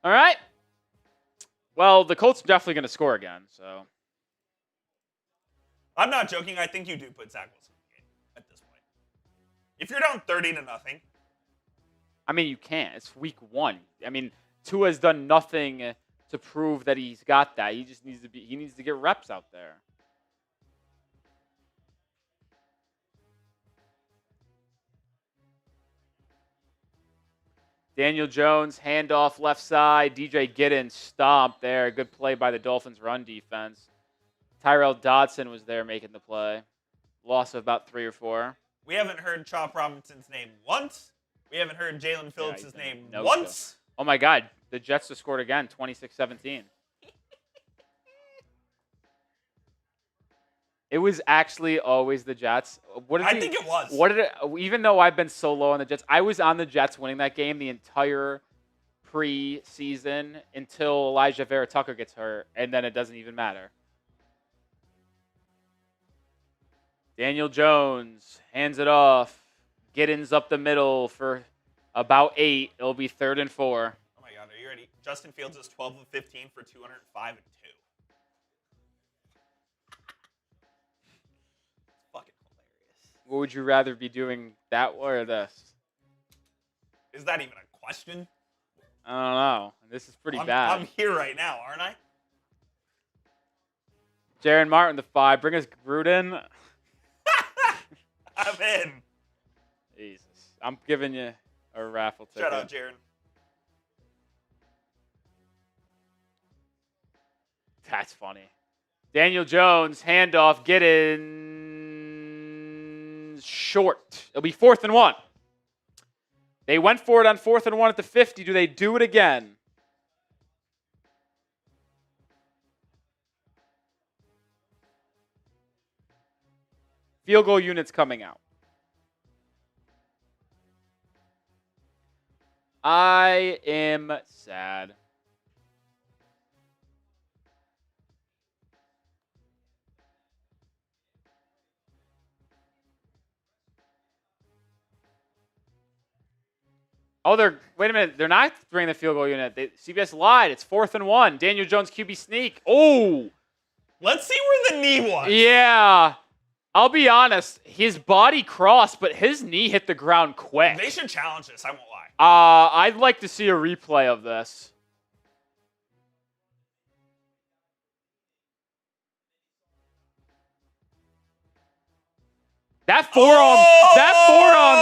[SPEAKER 1] All right. Well, the Colts are definitely going to score again, so.
[SPEAKER 2] I'm not joking. I think you do put Zach Wilson in the game at this point. If you're down 30-0.
[SPEAKER 1] I mean, you can't. It's week 1. I mean, Tua has done nothing to prove that he's got that. He just needs to get reps out there. Daniel Jones, handoff left side. DJ Giddens stomped there. Good play by the Dolphins' run defense. Tyrell Dodson was there making the play. Loss of about 3 or 4.
[SPEAKER 2] We haven't heard Chop Robinson's name once. We haven't heard Jalen Phillips' name once.
[SPEAKER 1] Oh, my God. The Jets just scored again, 26-17. It was actually always the Jets.
[SPEAKER 2] I think it was.
[SPEAKER 1] Even though I've been so low on the Jets, I was on the Jets winning that game the entire preseason until Elijah Vera Tucker gets hurt, and then it doesn't even matter. Daniel Jones hands it off. Giddens up the middle for about 8. It'll be 3rd and 4.
[SPEAKER 2] Oh, my God. Are you ready? Justin Fields is 12 of 15 for 205 and 2. Fucking hilarious.
[SPEAKER 1] What would you rather be doing, that or this?
[SPEAKER 2] Is that even a question?
[SPEAKER 1] I don't know. This is pretty bad.
[SPEAKER 2] I'm here right now, aren't I?
[SPEAKER 1] Jaron Martin, the 5. Bring us Gruden.
[SPEAKER 2] I'm in.
[SPEAKER 1] Jesus. I'm giving you a raffle ticket.
[SPEAKER 2] Shout out, Jaron.
[SPEAKER 1] That's funny. Daniel Jones, handoff, Giddens, short. It'll be 4th and 1. They went for it on 4th and 1 at the 50. Do they do it again? Field goal units coming out. I am sad. Oh, wait a minute. They're not bringing the field goal unit. CBS lied. It's 4th and 1. Daniel Jones QB sneak. Oh.
[SPEAKER 2] Let's see where the knee was.
[SPEAKER 1] Yeah. I'll be honest. His body crossed, but his knee hit the ground quick.
[SPEAKER 2] They should challenge this. I won't lie.
[SPEAKER 1] I'd like to see a replay of this. That forearm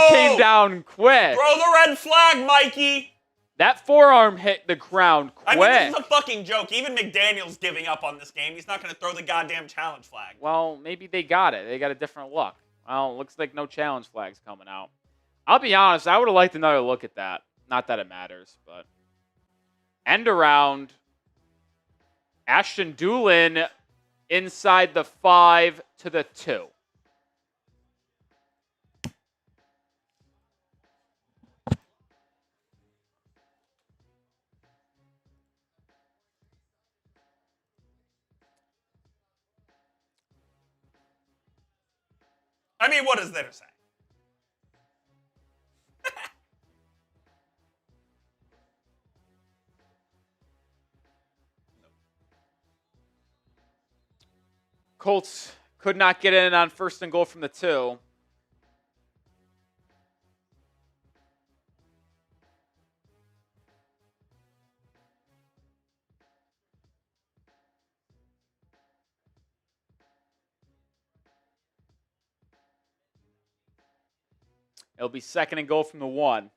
[SPEAKER 1] came down quick.
[SPEAKER 2] Throw the red flag, Mikey.
[SPEAKER 1] That forearm hit the ground quick.
[SPEAKER 2] I mean, this is a fucking joke. Even McDaniel's giving up on this game. He's not going to throw the goddamn challenge flag.
[SPEAKER 1] Well, maybe they got it. They got a different look. Well, looks like no challenge flags coming out. I'll be honest. I would have liked another look at that. Not that it matters, but end around. Ashton Doolin inside the 5 to the 2.
[SPEAKER 2] I mean, what is there to say?
[SPEAKER 1] Colts could not get in on 1st and goal from the 2. It'll be 2nd and goal from the 1.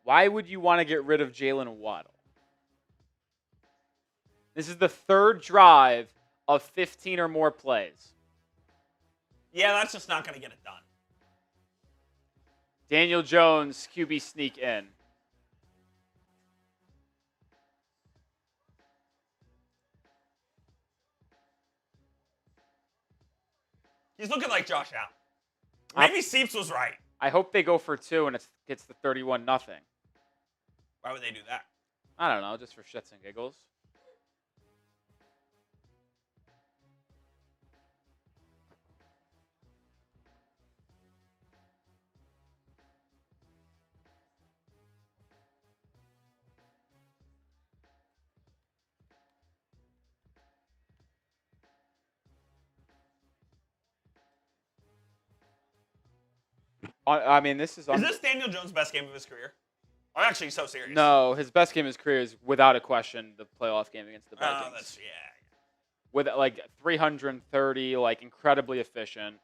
[SPEAKER 1] Why would you want to get rid of Jaylen Waddle? This is the 3rd drive of 15 or more plays.
[SPEAKER 2] Yeah, that's just not going to get it done.
[SPEAKER 1] Daniel Jones, QB sneak in.
[SPEAKER 2] He's looking like Josh Allen. Maybe Seeps was right.
[SPEAKER 1] I hope they go for 2 and it gets the 31-0.
[SPEAKER 2] Why would they do that?
[SPEAKER 1] I don't know, just for shits and giggles. I mean, this is...
[SPEAKER 2] Is this Daniel Jones' best game of his career? I'm actually so serious.
[SPEAKER 1] No, his best game of his career is without a question the playoff game against the Vikings.
[SPEAKER 2] Oh, that's
[SPEAKER 1] With like 330, like incredibly efficient.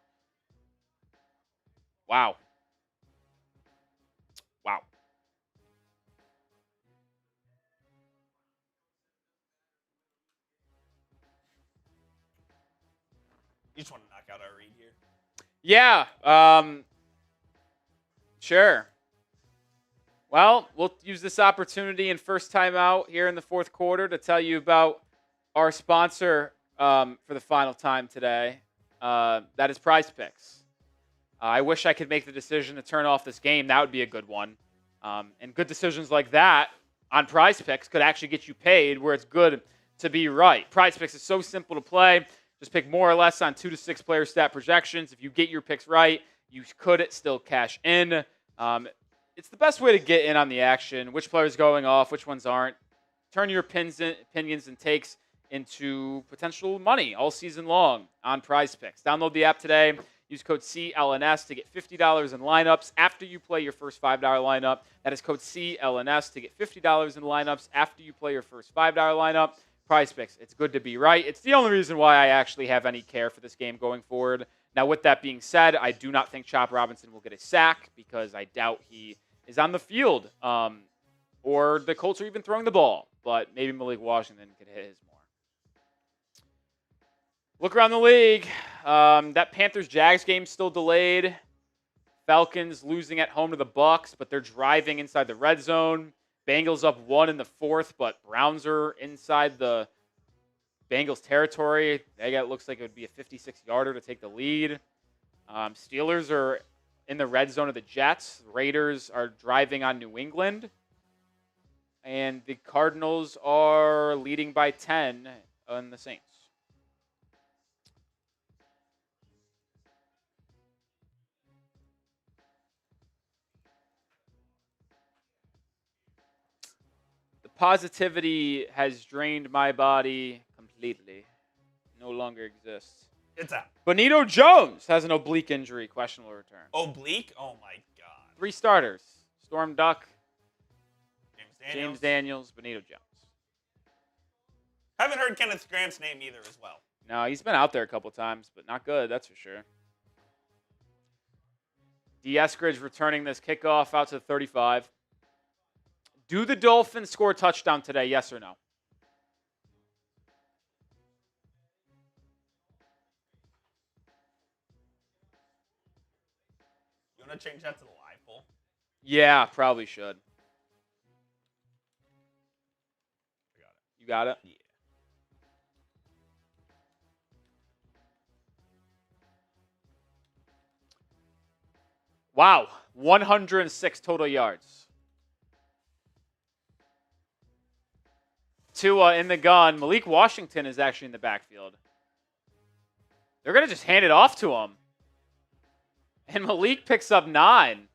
[SPEAKER 1] Wow. Wow.
[SPEAKER 2] You just want to knock out our read here?
[SPEAKER 1] Yeah. Sure. Well, we'll use this opportunity and first time out here in the fourth quarter to tell you about our sponsor for the final time today. That is Prize Picks. I wish I could make the decision to turn off this game. That would be a good one. And good decisions like that on Prize Picks could actually get you paid where it's good to be right. Prize Picks is so simple to play. Just pick more or less on 2 to 6 player stat projections. If you get your picks right, you could still cash in. It's the best way to get in on the action. Which player's going off, which ones aren't. Turn your opinions and takes into potential money all season long on Prize Picks. Download the app today. Use code CLNS to get $50 in lineups after you play your first $5 lineup. That is code CLNS to get $50 in lineups after you play your first $5 lineup. Prize Picks, it's good to be right. It's the only reason why I actually have any care for this game going forward. Now, with that being said, I do not think Chop Robinson will get a sack because I doubt he is on the field or the Colts are even throwing the ball. But maybe Malik Washington could hit his more. Look around the league. That Panthers-Jags game still delayed. Falcons losing at home to the Bucs, but they're driving inside the red zone. Bengals up 1 in the fourth, but Browns are inside the Bengals territory. That looks like it would be a 56-yarder to take the lead. Steelers are in the red zone of the Jets. Raiders are driving on New England. And the Cardinals are leading by 10 on the Saints. Positivity has drained my body completely. No longer exists.
[SPEAKER 2] It's out.
[SPEAKER 1] Benito Jones has an oblique injury, questionable return.
[SPEAKER 2] Oblique? Oh my God.
[SPEAKER 1] 3 starters. Storm Duck,
[SPEAKER 2] James
[SPEAKER 1] Daniels, Benito Jones.
[SPEAKER 2] Haven't heard Kenneth Graham's name either as well.
[SPEAKER 1] No, he's been out there a couple times, but not good, that's for sure. D. Eskridge returning this kickoff out to the 35. Do the Dolphins score a touchdown today, yes or no?
[SPEAKER 2] You want to change that to the live poll?
[SPEAKER 1] Yeah, probably should.
[SPEAKER 2] I got it.
[SPEAKER 1] You got it?
[SPEAKER 2] Yeah.
[SPEAKER 1] Wow, 106 total yards. Tua in the gun. Malik Washington is actually in the backfield. They're going to just hand it off to him. And Malik picks up 9.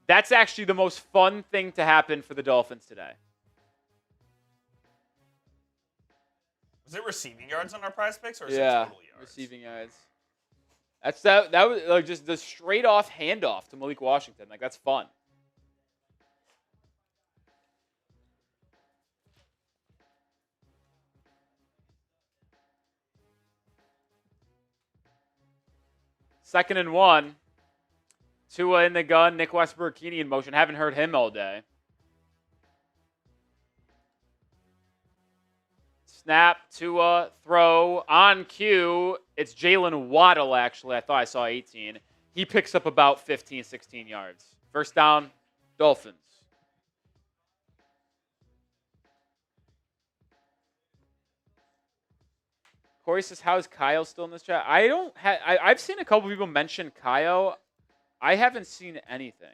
[SPEAKER 1] That's actually the most fun thing to happen for the Dolphins today.
[SPEAKER 2] Was it receiving yards on our Prize Picks or is it
[SPEAKER 1] Yeah,
[SPEAKER 2] total yards?
[SPEAKER 1] receiving yards. That was like just the straight off handoff to Malik Washington. Like, that's fun. Second and 1. Tua in the gun. Nick Westbrook-Keeney in motion. Haven't heard him all day. Snap, Tua, throw, on cue. It's Jaylen Waddle, actually. I thought I saw 18. He picks up about 15, 16 yards. First down, Dolphins. Corey says, how is Kyle still in this chat? I've seen a couple people mention Kyle. I haven't seen anything.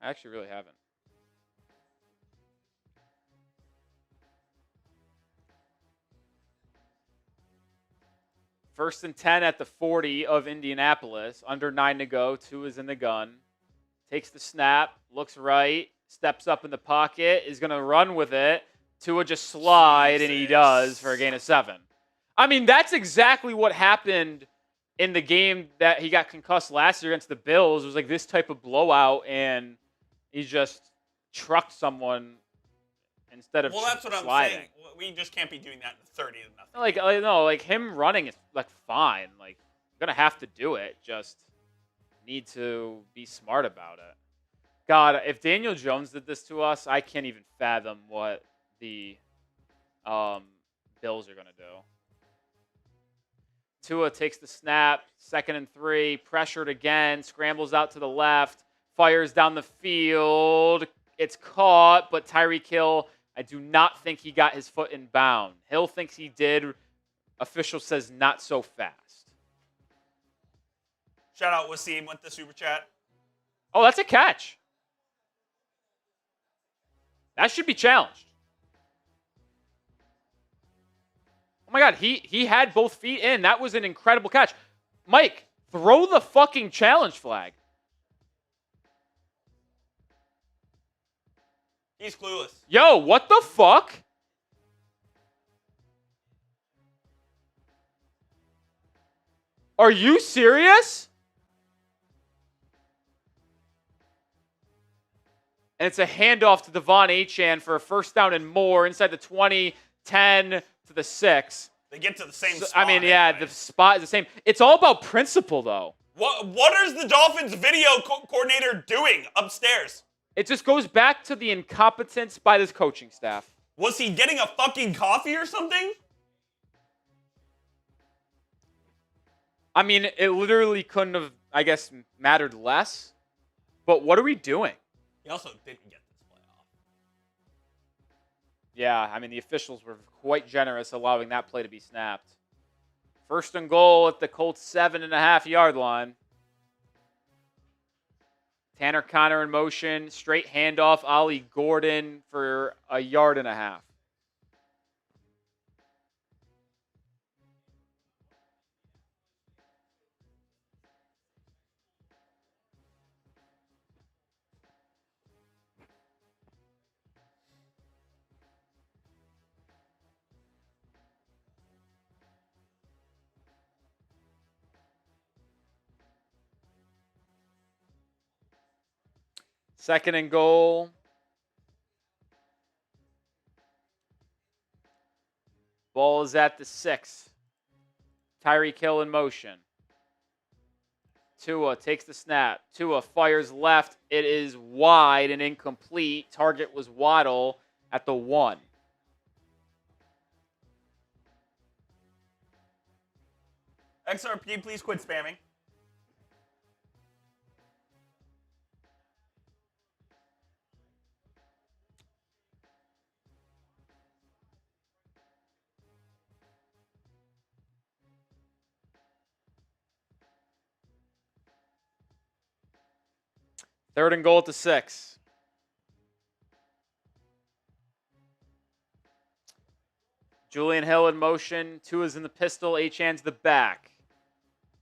[SPEAKER 1] I actually really haven't. First and 10 at the 40 of Indianapolis. Under 9 to go. 2 is in the gun. Takes the snap. Looks right. Steps up in the pocket. Is going to run with it. Tua just slide, and he does for a gain of 7. I mean, that's exactly what happened in the game that he got concussed last year against the Bills, it was like this type of blowout, and he just trucked someone instead of
[SPEAKER 2] that's what
[SPEAKER 1] sliding.
[SPEAKER 2] I'm saying. We just can't be doing that in 30-0.
[SPEAKER 1] Like, no, like him running is like fine. Like, I'm gonna have to do it. Just need to be smart about it. God, if Daniel Jones did this to us, I can't even fathom what the Bills are gonna do. Tua takes the snap, 2nd and 3, pressured again, scrambles out to the left, fires down the field. It's caught, but Tyreek Hill, I do not think he got his foot in bound. Hill thinks he did. Official says not so fast.
[SPEAKER 2] Shout out Wasim with the super chat.
[SPEAKER 1] Oh, that's a catch. That should be challenged. Oh my God, he had both feet in. That was an incredible catch. Mike, throw the fucking challenge flag.
[SPEAKER 2] He's clueless.
[SPEAKER 1] Yo, what the fuck? Are you serious? And it's a handoff to Devon Achane for a first down and more inside the 20, 10 to the 6.
[SPEAKER 2] They get to the same spot.
[SPEAKER 1] I mean, yeah, the spot is the same. It's all about principle, though.
[SPEAKER 2] What is the Dolphins video coordinator doing upstairs?
[SPEAKER 1] It just goes back to the incompetence by this coaching staff.
[SPEAKER 2] Was he getting a fucking coffee or something?
[SPEAKER 1] I mean, it literally couldn't have, I guess, mattered less. But what are we doing?
[SPEAKER 2] He also didn't get this play off.
[SPEAKER 1] Yeah, I mean, the officials were quite generous allowing that play to be snapped. 1st and goal at the Colts 7.5-yard line. Tanner Conner in motion. Straight handoff. Ollie Gordon for 1.5 yards. Second and goal. Ball is at the 6. Tyreek Hill in motion. Tua takes the snap. Tua fires left. It is wide and incomplete. Target was Waddle at the 1.
[SPEAKER 2] XRP, please quit spamming.
[SPEAKER 1] Third and goal at the 6. Julian Hill in motion. Tua's in the pistol. Achane's the back.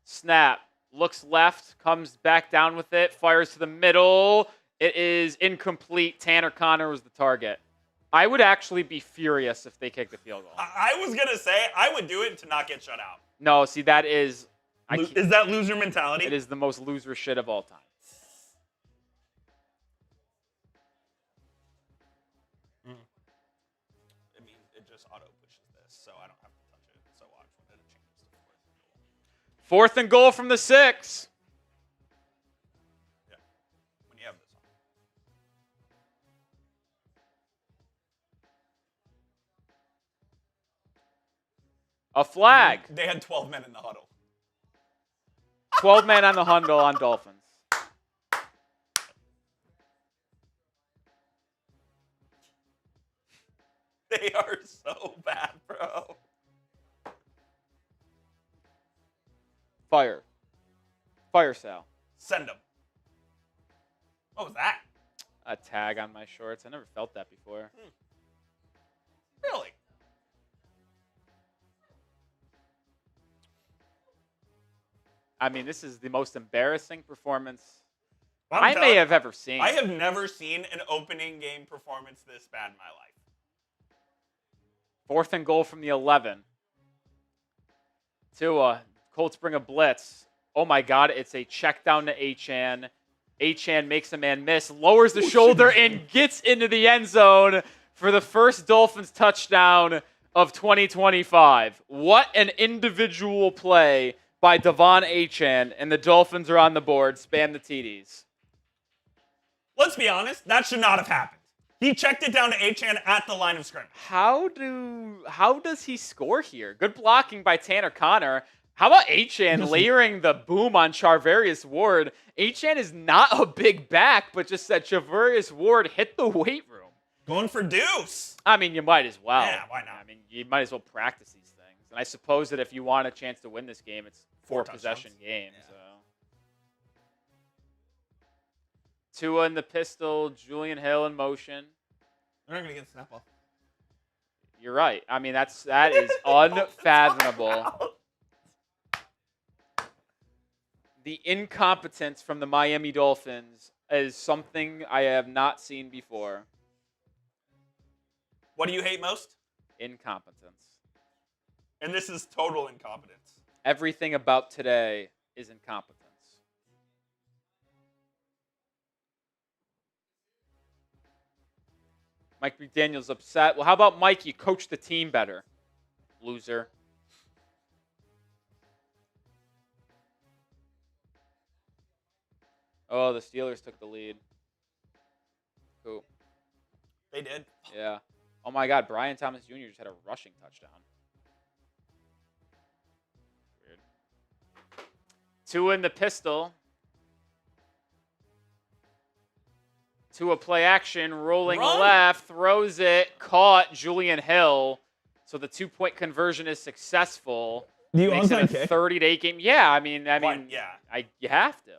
[SPEAKER 1] Snap. Looks left. Comes back down with it. Fires to the middle. It is incomplete. Tanner Conner was the target. I would actually be furious if they kicked the field goal.
[SPEAKER 2] I was going to say, I would do it to not get shut out.
[SPEAKER 1] No, see, that is...
[SPEAKER 2] Is that loser mentality?
[SPEAKER 1] It is the most loser shit of all time. Fourth and goal from the 6.
[SPEAKER 2] Yeah. When you have this on.
[SPEAKER 1] A flag.
[SPEAKER 2] They had 12 men in the huddle.
[SPEAKER 1] 12 men on the huddle on Dolphins.
[SPEAKER 2] They are so bad, bro.
[SPEAKER 1] Fire. Fire, Sal.
[SPEAKER 2] Send them. What was that?
[SPEAKER 1] A tag on my shorts. I never felt that before.
[SPEAKER 2] Really?
[SPEAKER 1] I mean, this is the most embarrassing performance
[SPEAKER 2] I'm
[SPEAKER 1] I may have ever seen.
[SPEAKER 2] I have never seen an opening game performance this bad in my life.
[SPEAKER 1] Fourth and goal from the 11. Tua Colts bring a blitz. Oh my God, it's a check down to Achane. Achane makes a man miss, lowers the shoulder, and gets into the end zone for the first Dolphins touchdown of 2025. What an individual play by Devon Achane, and the Dolphins are on the board, span the TDs.
[SPEAKER 2] Let's be honest, that should not have happened. He checked it down to Achane at the line of scrimmage.
[SPEAKER 1] How does he score here? Good blocking by Tanner Connor. How about Achane layering the boom on Charvarius Ward? Achane is not a big back, but just that Charvarius Ward hit the weight room.
[SPEAKER 2] Going for deuce.
[SPEAKER 1] I mean, you might as well.
[SPEAKER 2] Yeah, why not?
[SPEAKER 1] I mean, you might as well practice these things. And I suppose that if you want a chance to win this game, it's four possession game.
[SPEAKER 2] Yeah.
[SPEAKER 1] So. Tua in the pistol, Julian Hill in motion.
[SPEAKER 2] They're not going to get the snap off.
[SPEAKER 1] You're right. I mean, that is unfathomable. The incompetence from the Miami Dolphins is something I have not seen before.
[SPEAKER 2] What do you hate most?
[SPEAKER 1] Incompetence.
[SPEAKER 2] And this is total incompetence.
[SPEAKER 1] Everything about today is incompetence. Mike McDaniel's upset. Well, how about Mike? You coach the team better. Loser. Oh, the Steelers took the lead. Cool.
[SPEAKER 2] They did.
[SPEAKER 1] Yeah. Oh, my God. Brian Thomas Jr. just had a rushing touchdown. Weird. Tua in the pistol. Tua play action, rolling left, throws it, caught Julian Hill. So the 2-point conversion is successful.
[SPEAKER 2] Do you
[SPEAKER 1] Makes it a
[SPEAKER 2] onside kick?
[SPEAKER 1] 30-8 game. Yeah, I mean,
[SPEAKER 2] Yeah.
[SPEAKER 1] you have to.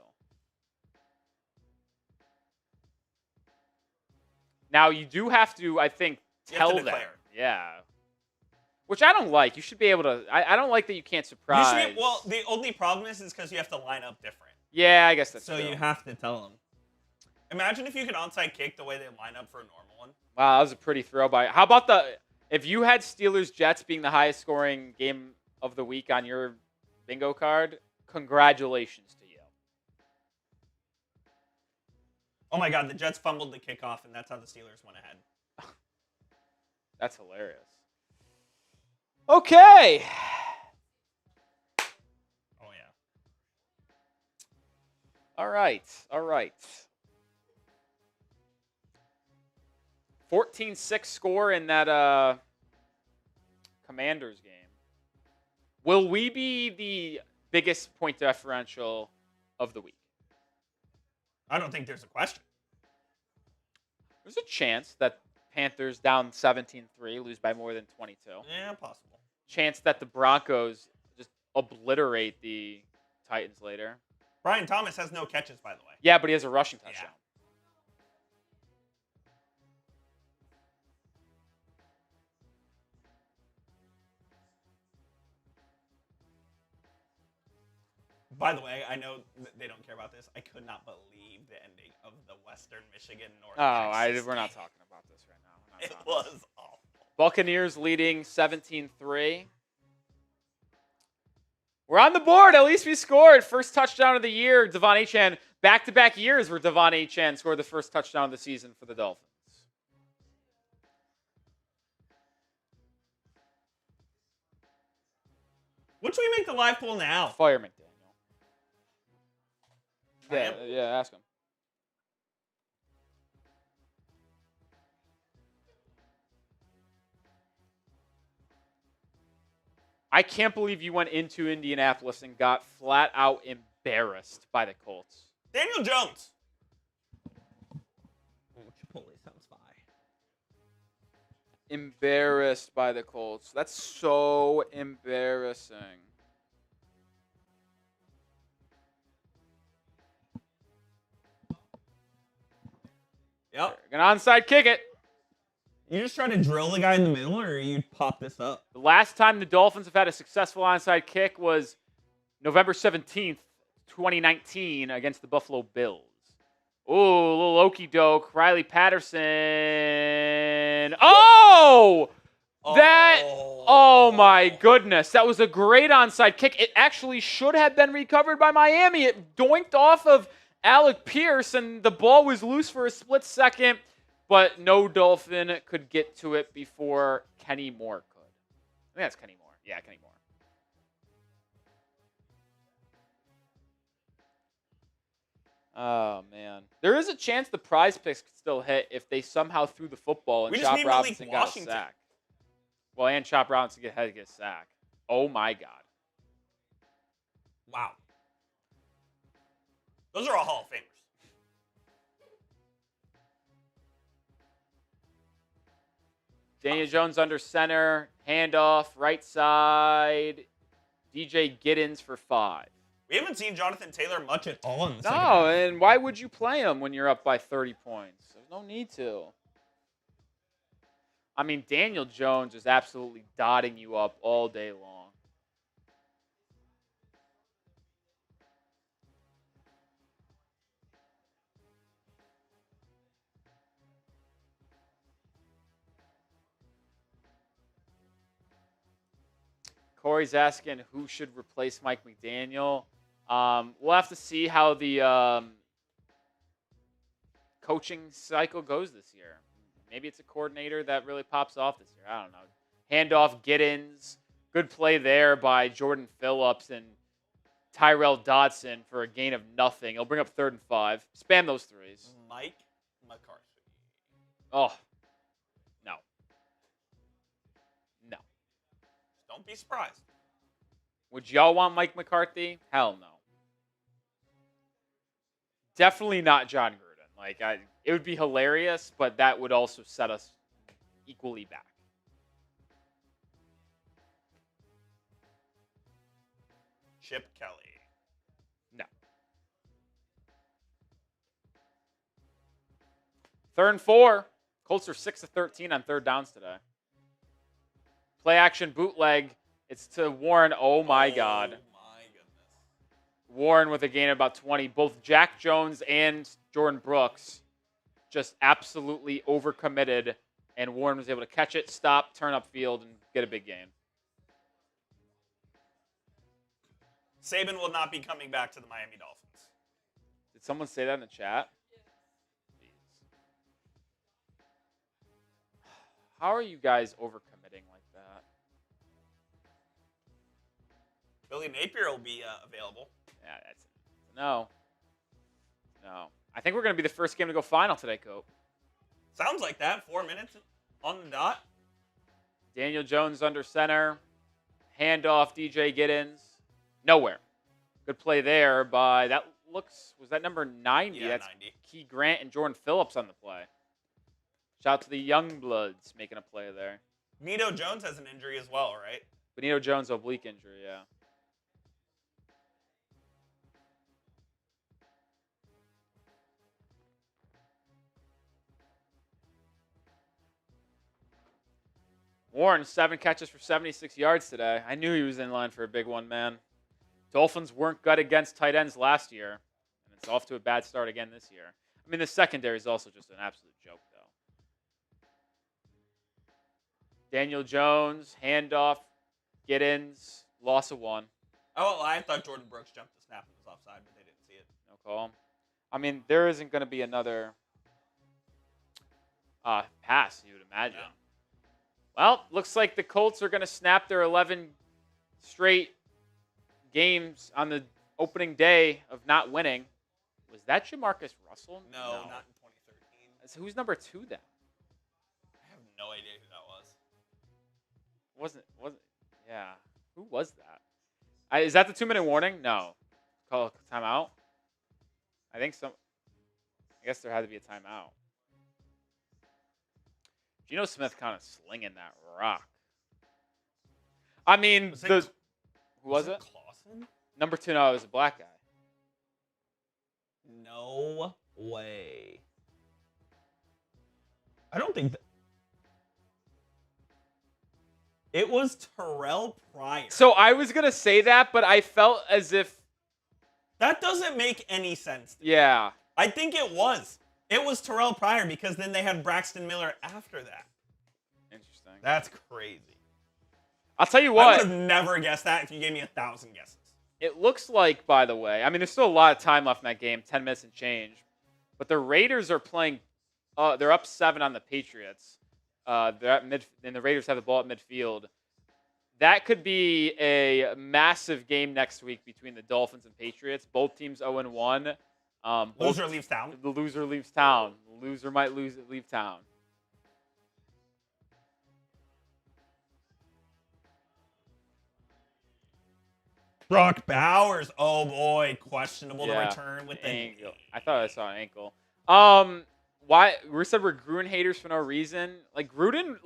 [SPEAKER 1] Now you do have to, I think, tell them. Yeah. Which I don't like. You should be able to. I don't like that you can't surprise.
[SPEAKER 2] Well, the only problem is because you have to line up different.
[SPEAKER 1] Yeah, I guess that's
[SPEAKER 2] so
[SPEAKER 1] true.
[SPEAKER 2] you have to tell them. Imagine if you could onside kick the way they line up for a normal one.
[SPEAKER 1] Wow, that was a pretty throw by. How about if you had Steelers Jets being the highest scoring game of the week on your bingo card? Congratulations to you.
[SPEAKER 2] Oh my God, the Jets fumbled the kickoff, and that's how the Steelers went ahead.
[SPEAKER 1] That's hilarious. Okay.
[SPEAKER 2] Oh yeah.
[SPEAKER 1] All right. 14-6 score in that Commanders game. Will we be the biggest point differential of the week?
[SPEAKER 2] I don't think there's a question.
[SPEAKER 1] There's a chance that Panthers down 17-3 lose by more than 22.
[SPEAKER 2] Yeah, possible.
[SPEAKER 1] Chance that the Broncos just obliterate the Titans later.
[SPEAKER 2] Brian Thomas has no catches, by the way.
[SPEAKER 1] Yeah, but he has a rushing touchdown.
[SPEAKER 2] Yeah. By the way, I know they don't care about this. I could not believe the ending of the Western Michigan North.
[SPEAKER 1] We're not talking about this right now.
[SPEAKER 2] It was awful.
[SPEAKER 1] Buccaneers leading 17-3. We're on the board. At least we scored. First touchdown of the year. Devon Achane. Back-to-back years where Devon Achane scored the first touchdown of the season for the Dolphins.
[SPEAKER 2] What should we make the live poll now?
[SPEAKER 1] Fire McDaniel.
[SPEAKER 2] Fire
[SPEAKER 1] Yeah, ask him. I can't believe you went into Indianapolis and got flat out embarrassed by the Colts.
[SPEAKER 2] Daniel Jones. Chipotle sounds fine.
[SPEAKER 1] Embarrassed by the Colts. That's so embarrassing.
[SPEAKER 2] Yep.
[SPEAKER 1] Gonna onside kick it.
[SPEAKER 2] You just try to drill the guy in the middle, or you pop this up?
[SPEAKER 1] The last time the Dolphins have had a successful onside kick was November 17th, 2019 against the Buffalo Bills. Ooh, a little okey-doke. Riley Patterson. Oh! Oh my goodness. That was a great onside kick. It actually should have been recovered by Miami. It doinked off of Alec Pierce, and the ball was loose for a split second, but no Dolphin could get to it before Kenny Moore could. I think that's Kenny Moore. Yeah, Kenny Moore. Oh, man. There is a chance the prize picks could still hit if they somehow threw the football and Chop Robinson got a sack. Well, and Chop Robinson had to get a sack. Oh, my God.
[SPEAKER 2] Wow. Those are all Hall of Famers.
[SPEAKER 1] Daniel Jones under center. Handoff. Right side. DJ Giddens for 5.
[SPEAKER 2] We haven't seen Jonathan Taylor much at all in the second
[SPEAKER 1] No,
[SPEAKER 2] half.
[SPEAKER 1] and why would you play him when you're up by 30 points? There's no need to. I mean, Daniel Jones is absolutely dotting you up all day long. Corey's asking who should replace Mike McDaniel. We'll have to see how the coaching cycle goes this year. Maybe it's a coordinator that really pops off this year. I don't know. Handoff, Giddens. Good play there by Jordan Phillips and Tyrell Dodson for a gain of nothing. He'll bring up 3rd and 5. Spam those threes.
[SPEAKER 2] Mike McCarthy.
[SPEAKER 1] Oh, no. No.
[SPEAKER 2] Don't be surprised.
[SPEAKER 1] Would y'all want Mike McCarthy? Hell no. Definitely not John Gruden. It would be hilarious, but that would also set us equally back.
[SPEAKER 2] Chip Kelly.
[SPEAKER 1] No. 3rd and 4. Colts are 6 of 13 on 3rd downs today. Play action bootleg. It's to Warren. Oh my God.
[SPEAKER 2] My goodness.
[SPEAKER 1] Warren with a gain of about 20. Both Jack Jones and Jordan Brooks just absolutely overcommitted, and Warren was able to catch it, stop, turn upfield, and get a big gain.
[SPEAKER 2] Saban will not be coming back to the Miami Dolphins.
[SPEAKER 1] Did someone say that in the chat? Jeez. How are you guys overcommitting like that?
[SPEAKER 2] Billy Napier will be available.
[SPEAKER 1] Yeah, that's no. No. I think we're going to be the first game to go final today, Cope.
[SPEAKER 2] Sounds like that. 4 minutes on the dot.
[SPEAKER 1] Daniel Jones under center. Handoff, DJ Giddens. Nowhere. Good play there by, was that number 90?
[SPEAKER 2] Yeah,
[SPEAKER 1] That's
[SPEAKER 2] 90.
[SPEAKER 1] Key Grant and Jordan Phillips on the play. Shout out to the Youngbloods making a play there.
[SPEAKER 2] Benito Jones has an injury as well, right?
[SPEAKER 1] Benito Jones oblique injury, yeah. Warren, 7 catches for 76 yards today. I knew he was in line for a big one, man. Dolphins weren't good against tight ends last year, and it's off to a bad start again this year. I mean, the secondary is also just an absolute joke, though. Daniel Jones, handoff, Giddens, loss of 1.
[SPEAKER 2] Oh, I thought Jordan Brooks jumped the snap and was offside, but they didn't see it.
[SPEAKER 1] No call. I mean, there isn't going to be another pass, you would imagine.
[SPEAKER 2] No.
[SPEAKER 1] Well, looks like the Colts are going to snap their 11 straight games on the opening day of not winning. Was that Jamarcus Russell?
[SPEAKER 2] No, not in 2013.
[SPEAKER 1] So who's number 2 then?
[SPEAKER 2] I have no idea who that was.
[SPEAKER 1] Wasn't yeah. Who was that? Is that the 2-minute warning? No. Call a timeout? I think so. I guess there had to be a timeout. Geno Smith kind of slinging that rock. I mean, who was it?
[SPEAKER 2] Clausen?
[SPEAKER 1] Number 2, no, it was a black guy.
[SPEAKER 2] No way. I don't think that. It was Terrell Pryor.
[SPEAKER 1] So I was going to say that, but I felt as if.
[SPEAKER 2] That doesn't make any sense.
[SPEAKER 1] Yeah.
[SPEAKER 2] I think it was. It was Terrell Pryor because then they had Braxton Miller after that.
[SPEAKER 1] Interesting.
[SPEAKER 2] That's crazy.
[SPEAKER 1] I'll tell you
[SPEAKER 2] I
[SPEAKER 1] what.
[SPEAKER 2] would have never guessed that if you gave me 1,000 guesses.
[SPEAKER 1] It looks like, by the way, I mean, there's still a lot of time left in that game, 10 minutes and change. But the Raiders are playing, they're up 7 on the Patriots. They're at mid, and the Raiders have the ball at midfield. That could be a massive game next week between the Dolphins and Patriots. Both teams 0-1.
[SPEAKER 2] Loser leaves town.
[SPEAKER 1] The loser leaves town. The loser might leave town.
[SPEAKER 2] Brock Bowers. Oh boy, questionable to return with the
[SPEAKER 1] ankle. I thought I saw an ankle. Why we said we're Gruden haters for no reason? Like Gruden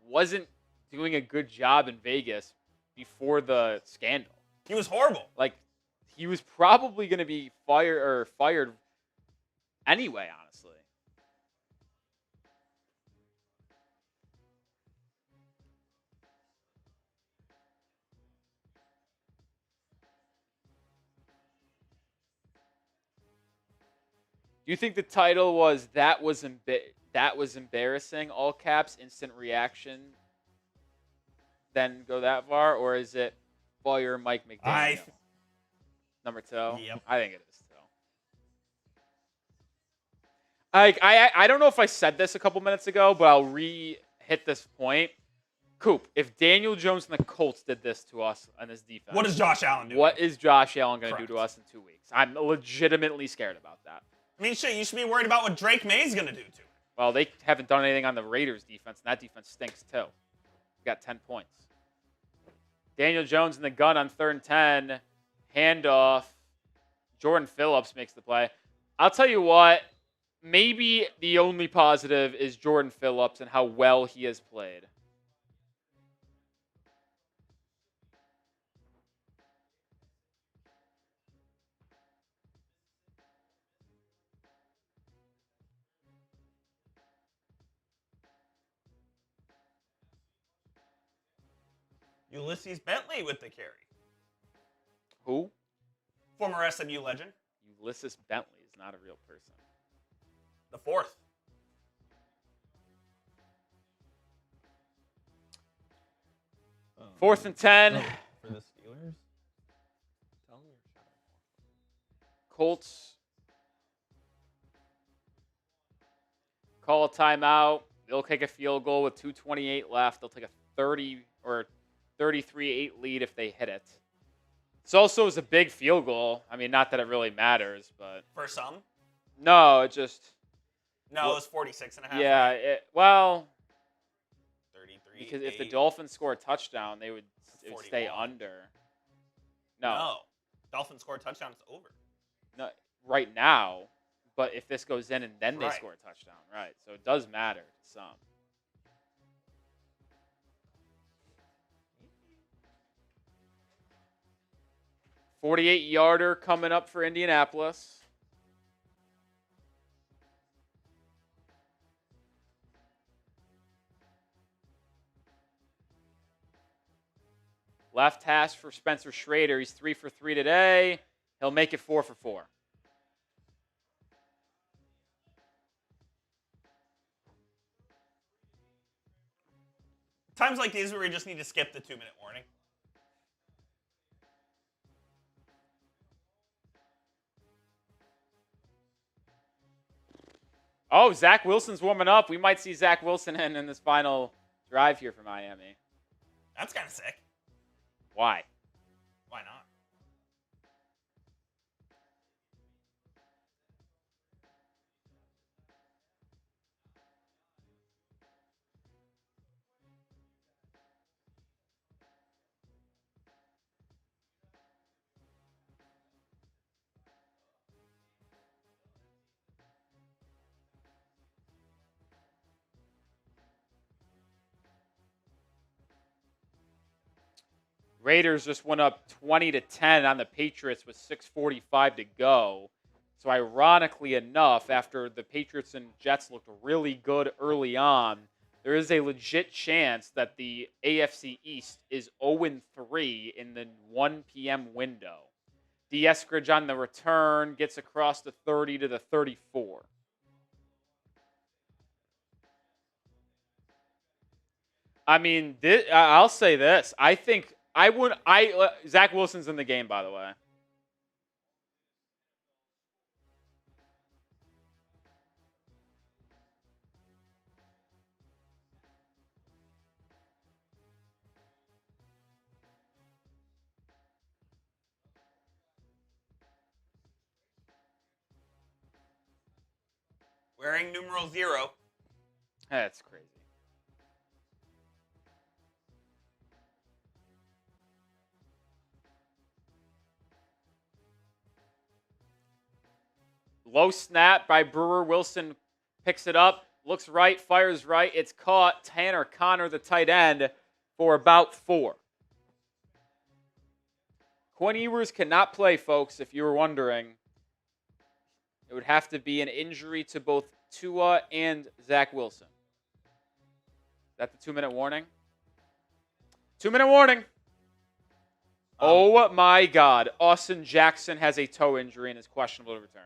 [SPEAKER 1] wasn't doing a good job in Vegas before the scandal.
[SPEAKER 2] He was horrible.
[SPEAKER 1] Like he was probably going to be fired anyway, honestly. Do you think the title was that was embarrassing, all caps, instant reaction, then go that far, or is it fire Mike McDaniel? Number 2?
[SPEAKER 2] Yep.
[SPEAKER 1] I think it is too. I don't know if I said this a couple minutes ago, but I'll re-hit this point. Coop, if Daniel Jones and the Colts did this to us on this defense,
[SPEAKER 2] what is Josh Allen doing?
[SPEAKER 1] What is Josh Allen going to do to us in 2 weeks? I'm legitimately scared about that.
[SPEAKER 2] I mean, shit, you should be worried about what Drake May's going to do to him.
[SPEAKER 1] Well, they haven't done anything on the Raiders' defense, and that defense stinks too. We got 10 points. Daniel Jones in the gun on 3rd and 10. Handoff. Jordan Phillips makes the play. I'll tell you what, maybe the only positive is Jordan Phillips and how well he has played.
[SPEAKER 2] Ulysses Bentley with the carry.
[SPEAKER 1] Who?
[SPEAKER 2] Former SMU legend.
[SPEAKER 1] Ulysses Bentley is not a real person.
[SPEAKER 2] The 4th.
[SPEAKER 1] Fourth and 10.
[SPEAKER 2] For the Steelers?
[SPEAKER 1] Colts call a timeout. They'll take a field goal with 2:28 left. They'll take a 30 or 33-8 lead if they hit it. This also is a big field goal. I mean, not that it really matters, but
[SPEAKER 2] For some?
[SPEAKER 1] no, it just
[SPEAKER 2] No, it was 46 and a half.
[SPEAKER 1] yeah. Well,
[SPEAKER 2] 33.
[SPEAKER 1] because if the Dolphins score a touchdown, it would stay
[SPEAKER 2] 41.
[SPEAKER 1] under. No,
[SPEAKER 2] Dolphins score a touchdown, it's over.
[SPEAKER 1] no, right now. But if this goes in and then they
[SPEAKER 2] Right.
[SPEAKER 1] score a touchdown, right? So it does matter to some. "48-yarder coming up for Indianapolis. Left hash for Spencer Schrader. He's 3 for 3 today. He'll make it 4 for 4.
[SPEAKER 2] Times like these where we just need to skip the 2-minute warning.
[SPEAKER 1] Oh, Zach Wilson's warming up. We might see Zach Wilson in this final drive here for Miami.
[SPEAKER 2] That's kind of sick.
[SPEAKER 1] Why?
[SPEAKER 2] Why not?
[SPEAKER 1] Raiders just went up 20-10 on the Patriots with 6:45 to go. So ironically enough, after the Patriots and Jets looked really good early on, there is a legit chance that the AFC East is 0-3 in the 1 p.m. window. Eskridge on the return gets across the 30 to the 34. I mean, I'll say this. I think I would. Zach Wilson's in the game, by the way.
[SPEAKER 2] Wearing numeral 0.
[SPEAKER 1] That's crazy. Low snap by Brewer. Wilson picks it up, looks right, fires right. It's caught. Tanner Connor, the tight end, for about 4. Quinn Ewers cannot play, folks, if you were wondering. It would have to be an injury to both Tua and Zach Wilson. Is that the 2-minute warning? 2-minute warning. Oh my God. Austin Jackson has a toe injury and is questionable to return.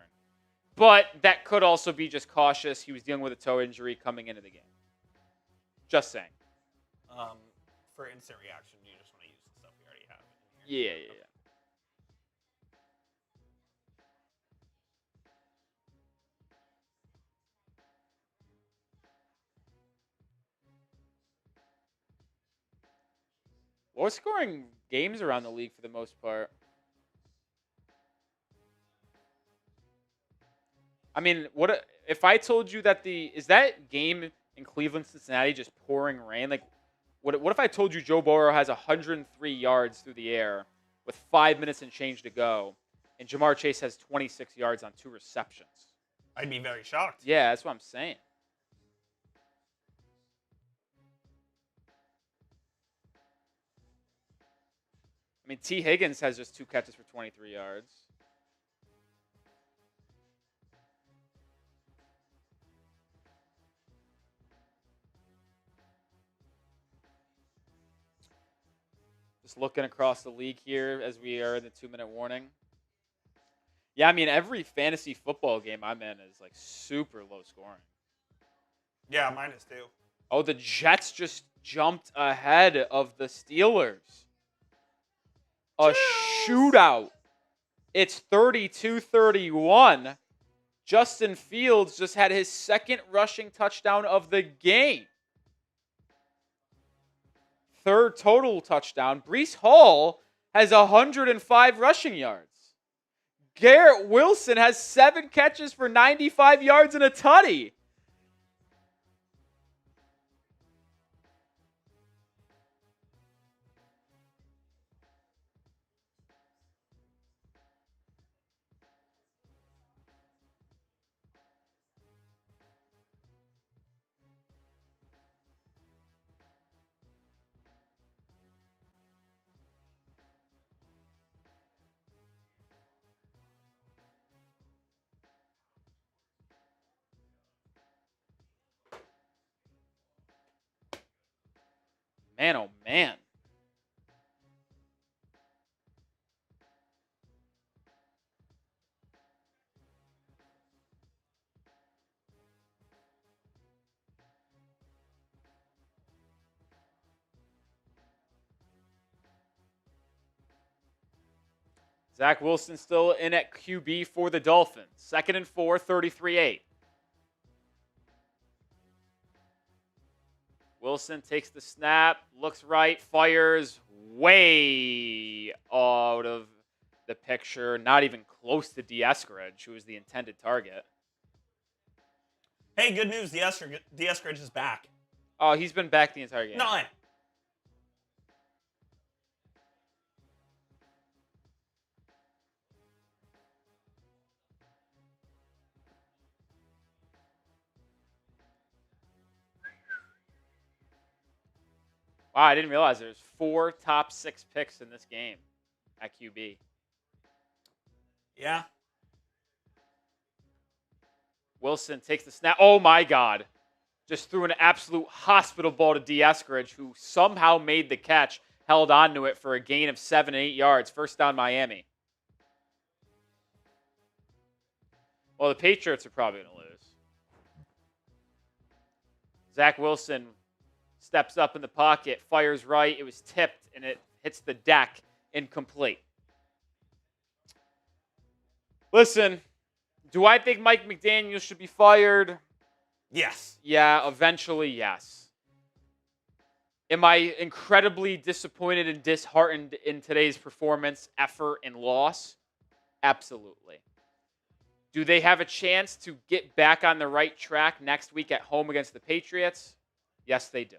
[SPEAKER 1] But that could also be just cautious. He was dealing with a toe injury coming into the game. Just saying.
[SPEAKER 2] For instant reaction, you just want to use the stuff we already have in here.
[SPEAKER 1] Yeah. Low scoring games around the league for the most part. I mean, what if I told you that is that game in Cleveland, Cincinnati just pouring rain? Like, what if I told you Joe Burrow has 103 yards through the air with 5 minutes and change to go, and Jamar Chase has 26 yards on 2 receptions?
[SPEAKER 2] I'd be very shocked.
[SPEAKER 1] Yeah, that's what I'm saying. I mean, T. Higgins has just 2 catches for 23 yards. Just looking across the league here as we are in the 2-minute warning. Yeah, I mean, every fantasy football game I'm in is like super low scoring.
[SPEAKER 2] Yeah, mine is too.
[SPEAKER 1] Oh, the Jets just jumped ahead of the Steelers. A shootout. It's 32-31. Justin Fields just had his second rushing touchdown of the game. Third total touchdown. Breece Hall has 105 rushing yards. Garrett Wilson has 7 catches for 95 yards and a tutty. Man, oh man. Zach Wilson still in at QB for the Dolphins. 2nd and 4, 33-8. Wilson takes the snap, looks right, fires way out of the picture. Not even close to Eskridge, who was the intended target.
[SPEAKER 2] Hey, good news. Eskridge is back.
[SPEAKER 1] Oh, he's been back the entire game.
[SPEAKER 2] None.
[SPEAKER 1] Wow, I didn't realize there's 4 top 6 picks in this game at QB.
[SPEAKER 2] Yeah.
[SPEAKER 1] Wilson takes the snap. Oh, my God. Just threw an absolute hospital ball to Eskridge, who somehow made the catch, held on to it for a gain of 7 and 8 yards. First down, Miami. Well, the Patriots are probably going to lose. Zach Wilson steps up in the pocket, fires right. It was tipped, and it hits the deck, incomplete. Listen, do I think Mike McDaniel should be fired?
[SPEAKER 2] Yes.
[SPEAKER 1] Yeah, eventually, yes. Am I incredibly disappointed and disheartened in today's performance, effort, and loss? Absolutely. Do they have a chance to get back on the right track next week at home against the Patriots? Yes, they do.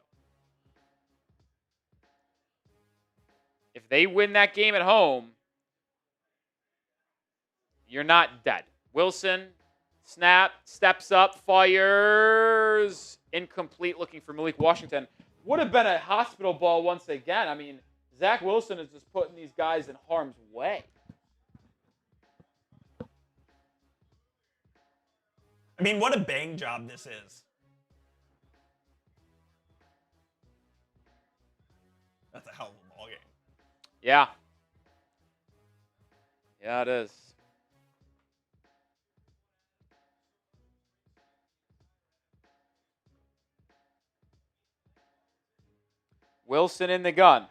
[SPEAKER 1] If they win that game at home, you're not dead. Wilson, snap, steps up, fires. Incomplete, looking for Malik Washington. Would have been a hospital ball once again. I mean, Zach Wilson is just putting these guys in harm's way.
[SPEAKER 2] I mean, what a bang job this is. That's a hell of a ball game.
[SPEAKER 1] Yeah. Yeah, it is. Wilson in the gun.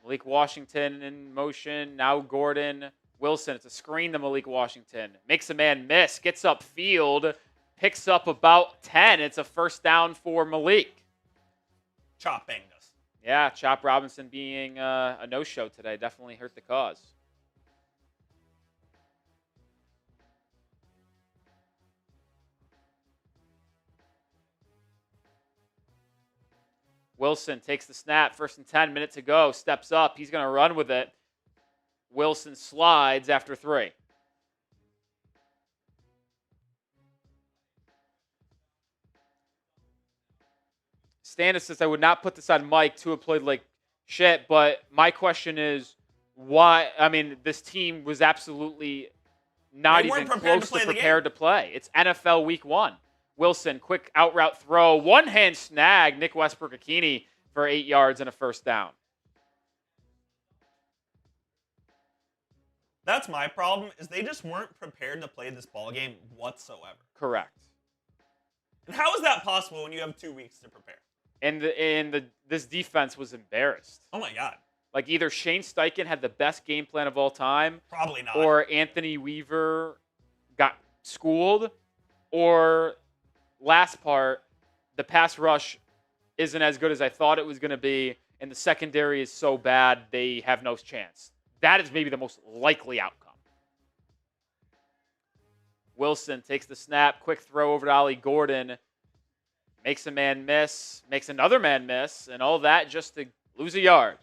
[SPEAKER 1] Malik Washington in motion. Now Gordon. Wilson, it's a screen to Malik Washington. Makes a man miss. Gets upfield. Picks up about 10. It's a first down for Malik.
[SPEAKER 2] Chop banged us.
[SPEAKER 1] Yeah, Chop Robinson being a no-show today definitely hurt the cause. Wilson takes the snap. 1st and 10, minutes to go. Steps up. He's going to run with it. Wilson slides after 3. Stannis says, I would not put this on Mike. Tua played like shit, but my question is, why? I mean, this team was absolutely not even close to prepared to play. It's NFL Week 1. Wilson, quick out route throw. One-hand snag. Nick Westbrook-Akini for 8 yards and a first down.
[SPEAKER 2] That's my problem, is they just weren't prepared to play this ball game whatsoever.
[SPEAKER 1] Correct.
[SPEAKER 2] And how is that possible when you have 2 weeks to prepare?
[SPEAKER 1] And this defense was embarrassed.
[SPEAKER 2] Oh my God.
[SPEAKER 1] Like either Shane Steichen had the best game plan of all time,
[SPEAKER 2] Probably not.
[SPEAKER 1] or Anthony Weaver got schooled, or last part, the pass rush isn't as good as I thought it was going to be, and the secondary is so bad they have no chance. That is maybe the most likely outcome. Wilson takes the snap, quick throw over to Ollie Gordon, makes a man miss, makes another man miss, and all that just to lose a yard.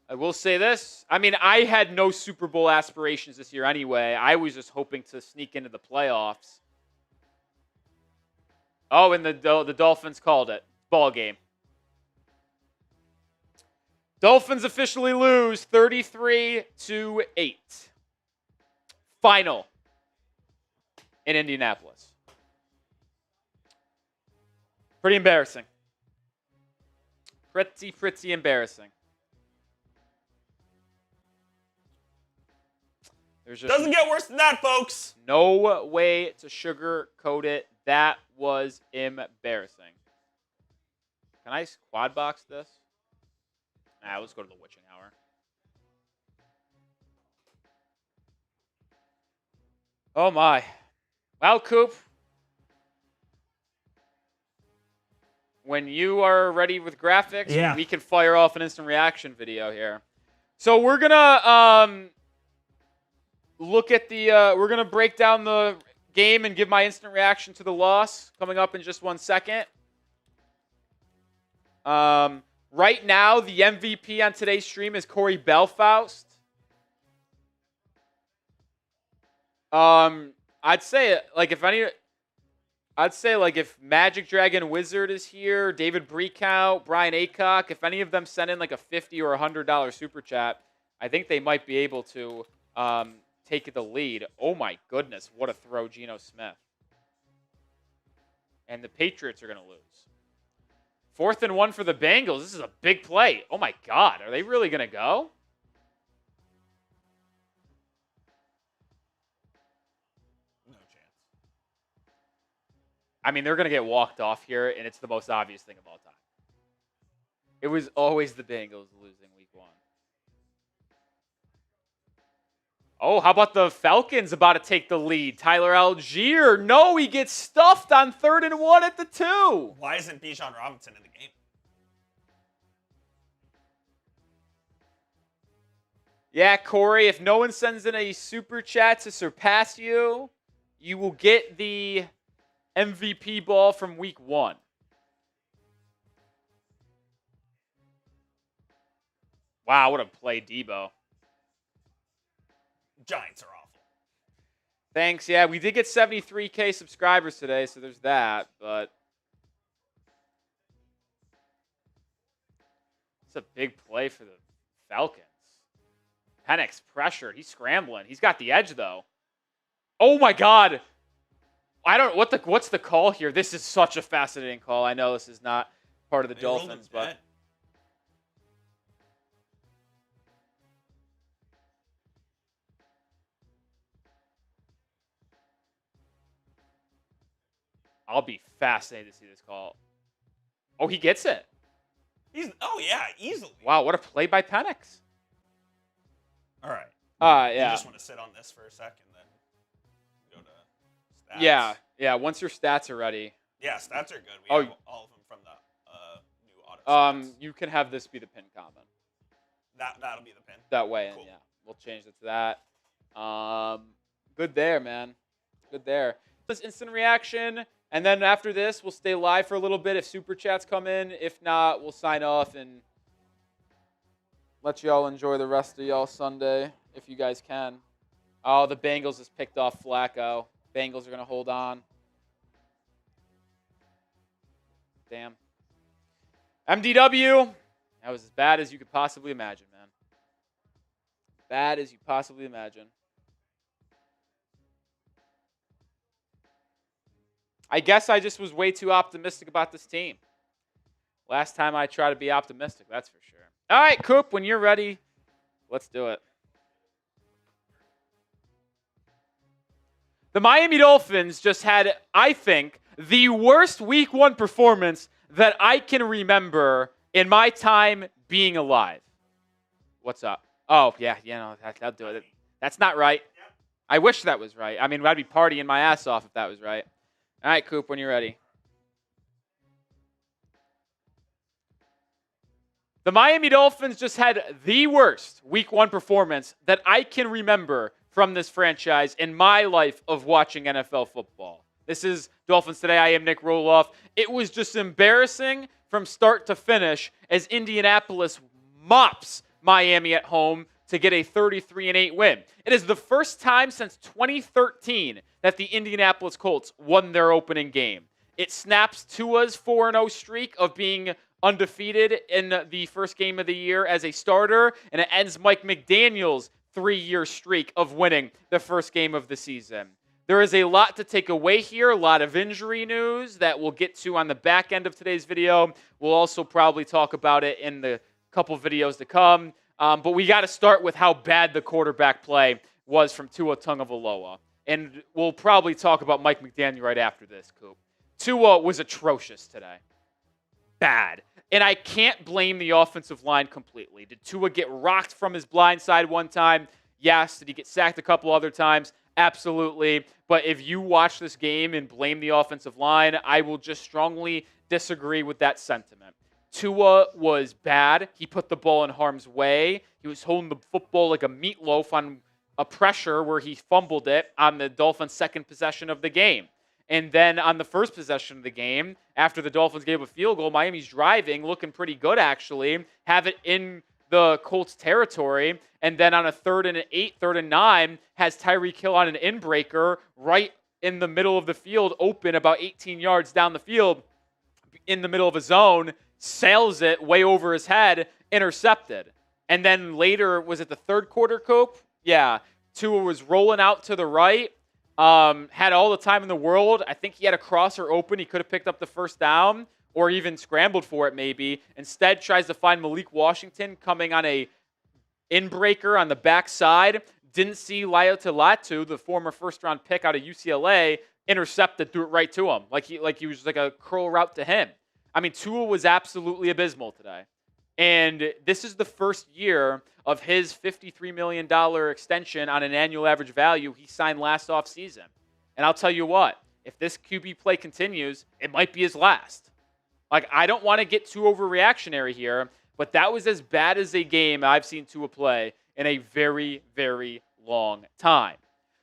[SPEAKER 1] I will say this. I mean, I had no Super Bowl aspirations this year anyway. I was just hoping to sneak into the playoffs. Oh, and the Dolphins called it. Ball game. Dolphins officially lose 33-8. Final in Indianapolis. Pretty embarrassing. Pretty embarrassing. There's just
[SPEAKER 2] doesn't get worse than that, folks.
[SPEAKER 1] no way to sugarcoat it. That was embarrassing. Can I quad box this? Nah, let's go to the witching hour. Oh my. Well, Coop, when you are ready with graphics, we can fire off an instant reaction video here. So we're gonna look at the we're gonna break down the game and give my instant reaction to the loss coming up in just 1 second. Right now, the MVP on today's stream is Corey Belfaust. I'd say if Magic Dragon Wizard is here, David Breakout, Brian Aycock, if any of them send in like a $50 or $100 super chat, I think they might be able to take the lead. Oh my goodness, what a throw, Geno Smith. And the Patriots are going to lose. 4th and 1 for the Bengals. This is a big play. Oh, my God. Are they really going to go?
[SPEAKER 2] No chance.
[SPEAKER 1] I mean, they're going to get walked off here, and it's the most obvious thing of all time. It was always the Bengals losing week 1. Oh, how about the Falcons about to take the lead? Tyler Algier. No, he gets stuffed on 3rd and 1 at the 2.
[SPEAKER 2] Why isn't Bijan Robinson in the game?
[SPEAKER 1] Yeah, Corey, if no one sends in a super chat to surpass you, you will get the MVP ball from week 1. Wow, what a play, Debo.
[SPEAKER 2] Giants are awful.
[SPEAKER 1] Thanks. Yeah, we did get 73K subscribers today, so there's that. But it's a big play for the Falcons. Penix pressure. He's scrambling. He's got the edge, though. Oh, my God. I don't know. What's the call here? This is such a fascinating call. I know this is not part of the Dolphins, but... I'll be fascinated to see this call. Oh, he gets it.
[SPEAKER 2] Yeah, easily.
[SPEAKER 1] Wow, what a play by Penix.
[SPEAKER 2] All right.
[SPEAKER 1] Yeah.
[SPEAKER 2] You just want to sit on this for a second, then go to stats.
[SPEAKER 1] Yeah. Once your stats are ready.
[SPEAKER 2] Yeah, stats are good. We have all of them from the new auto stats.
[SPEAKER 1] You can have this be the pin comment.
[SPEAKER 2] That'll be the pin.
[SPEAKER 1] That way,
[SPEAKER 2] cool.
[SPEAKER 1] Yeah. We'll change it to that. Good there, man. Good there. This instant reaction. And then after this, we'll stay live for a little bit if super chats come in. If not, we'll sign off and let y'all enjoy the rest of y'all Sunday if you guys can. Oh, the Bengals just picked off Flacco. Bengals are going to hold on. Damn. MDW, that was as bad as you could possibly imagine, man. Bad as you possibly imagine. I guess I just was way too optimistic about this team. Last time I tried to be optimistic, that's for sure. All right, Coop, when you're ready, let's do it. The Miami Dolphins just had, I think, the worst week 1 performance that I can remember in my time being alive. What's up? Oh, yeah, that'll do it. That's not right. I wish that was right. I mean, I'd be partying my ass off if that was right. All right, Coop, when you're ready. The Miami Dolphins just had the worst week 1 performance that I can remember from this franchise in my life of watching NFL football. This is Dolphins Today. I am Nick Roloff. It was just embarrassing from start to finish as Indianapolis mops Miami at home to get a 33-8 win. It is the first time since 2013 that the Indianapolis Colts won their opening game. It snaps Tua's 4-0 streak of being undefeated in the first game of the year as a starter, and it ends Mike McDaniel's 3-year streak of winning the first game of the season. There is a lot to take away here, a lot of injury news that we'll get to on the back end of today's video. We'll also probably talk about it in the couple videos to come. But we got to start with how bad the quarterback play was from Tua Tagovailoa. And we'll probably talk about Mike McDaniel right after this, Coop. Tua was atrocious today. Bad. And I can't blame the offensive line completely. Did Tua get rocked from his blind side one time? Yes. Did he get sacked a couple other times? Absolutely. But if you watch this game and blame the offensive line, I will just strongly disagree with that sentiment. Tua was bad. He put the ball in harm's way. He was holding the football like a meatloaf on a pressure where he fumbled it on the Dolphins' second possession of the game. And then on the first possession of the game, after the Dolphins gave a field goal, Miami's driving, looking pretty good actually, have it in the Colts territory. And then on a 3rd and 8, 3rd and 9, has Tyreek Hill on an in-breaker right in the middle of the field, open about 18 yards down the field in the middle of a zone, sails it way over his head, intercepted. And then later, was it the third quarter, Cope? Yeah. Tua was rolling out to the right, had all the time in the world. I think he had a crosser open. He could have picked up the first down. or even scrambled for it maybe. Instead, tries to find Malik Washington coming on a inbreaker on the backside. Didn't see Latu, the former first-round pick out of UCLA, intercepted, threw it right to him. Like he was just like a curl route to him. I mean, Tua was absolutely abysmal today. And this is the first year of his $53 million extension on an annual average value he signed last offseason. And I'll tell you what, if this QB play continues, it might be his last. Like, I don't want to get too overreactionary here, but that was as bad as a game I've seen Tua play in a very, very long time.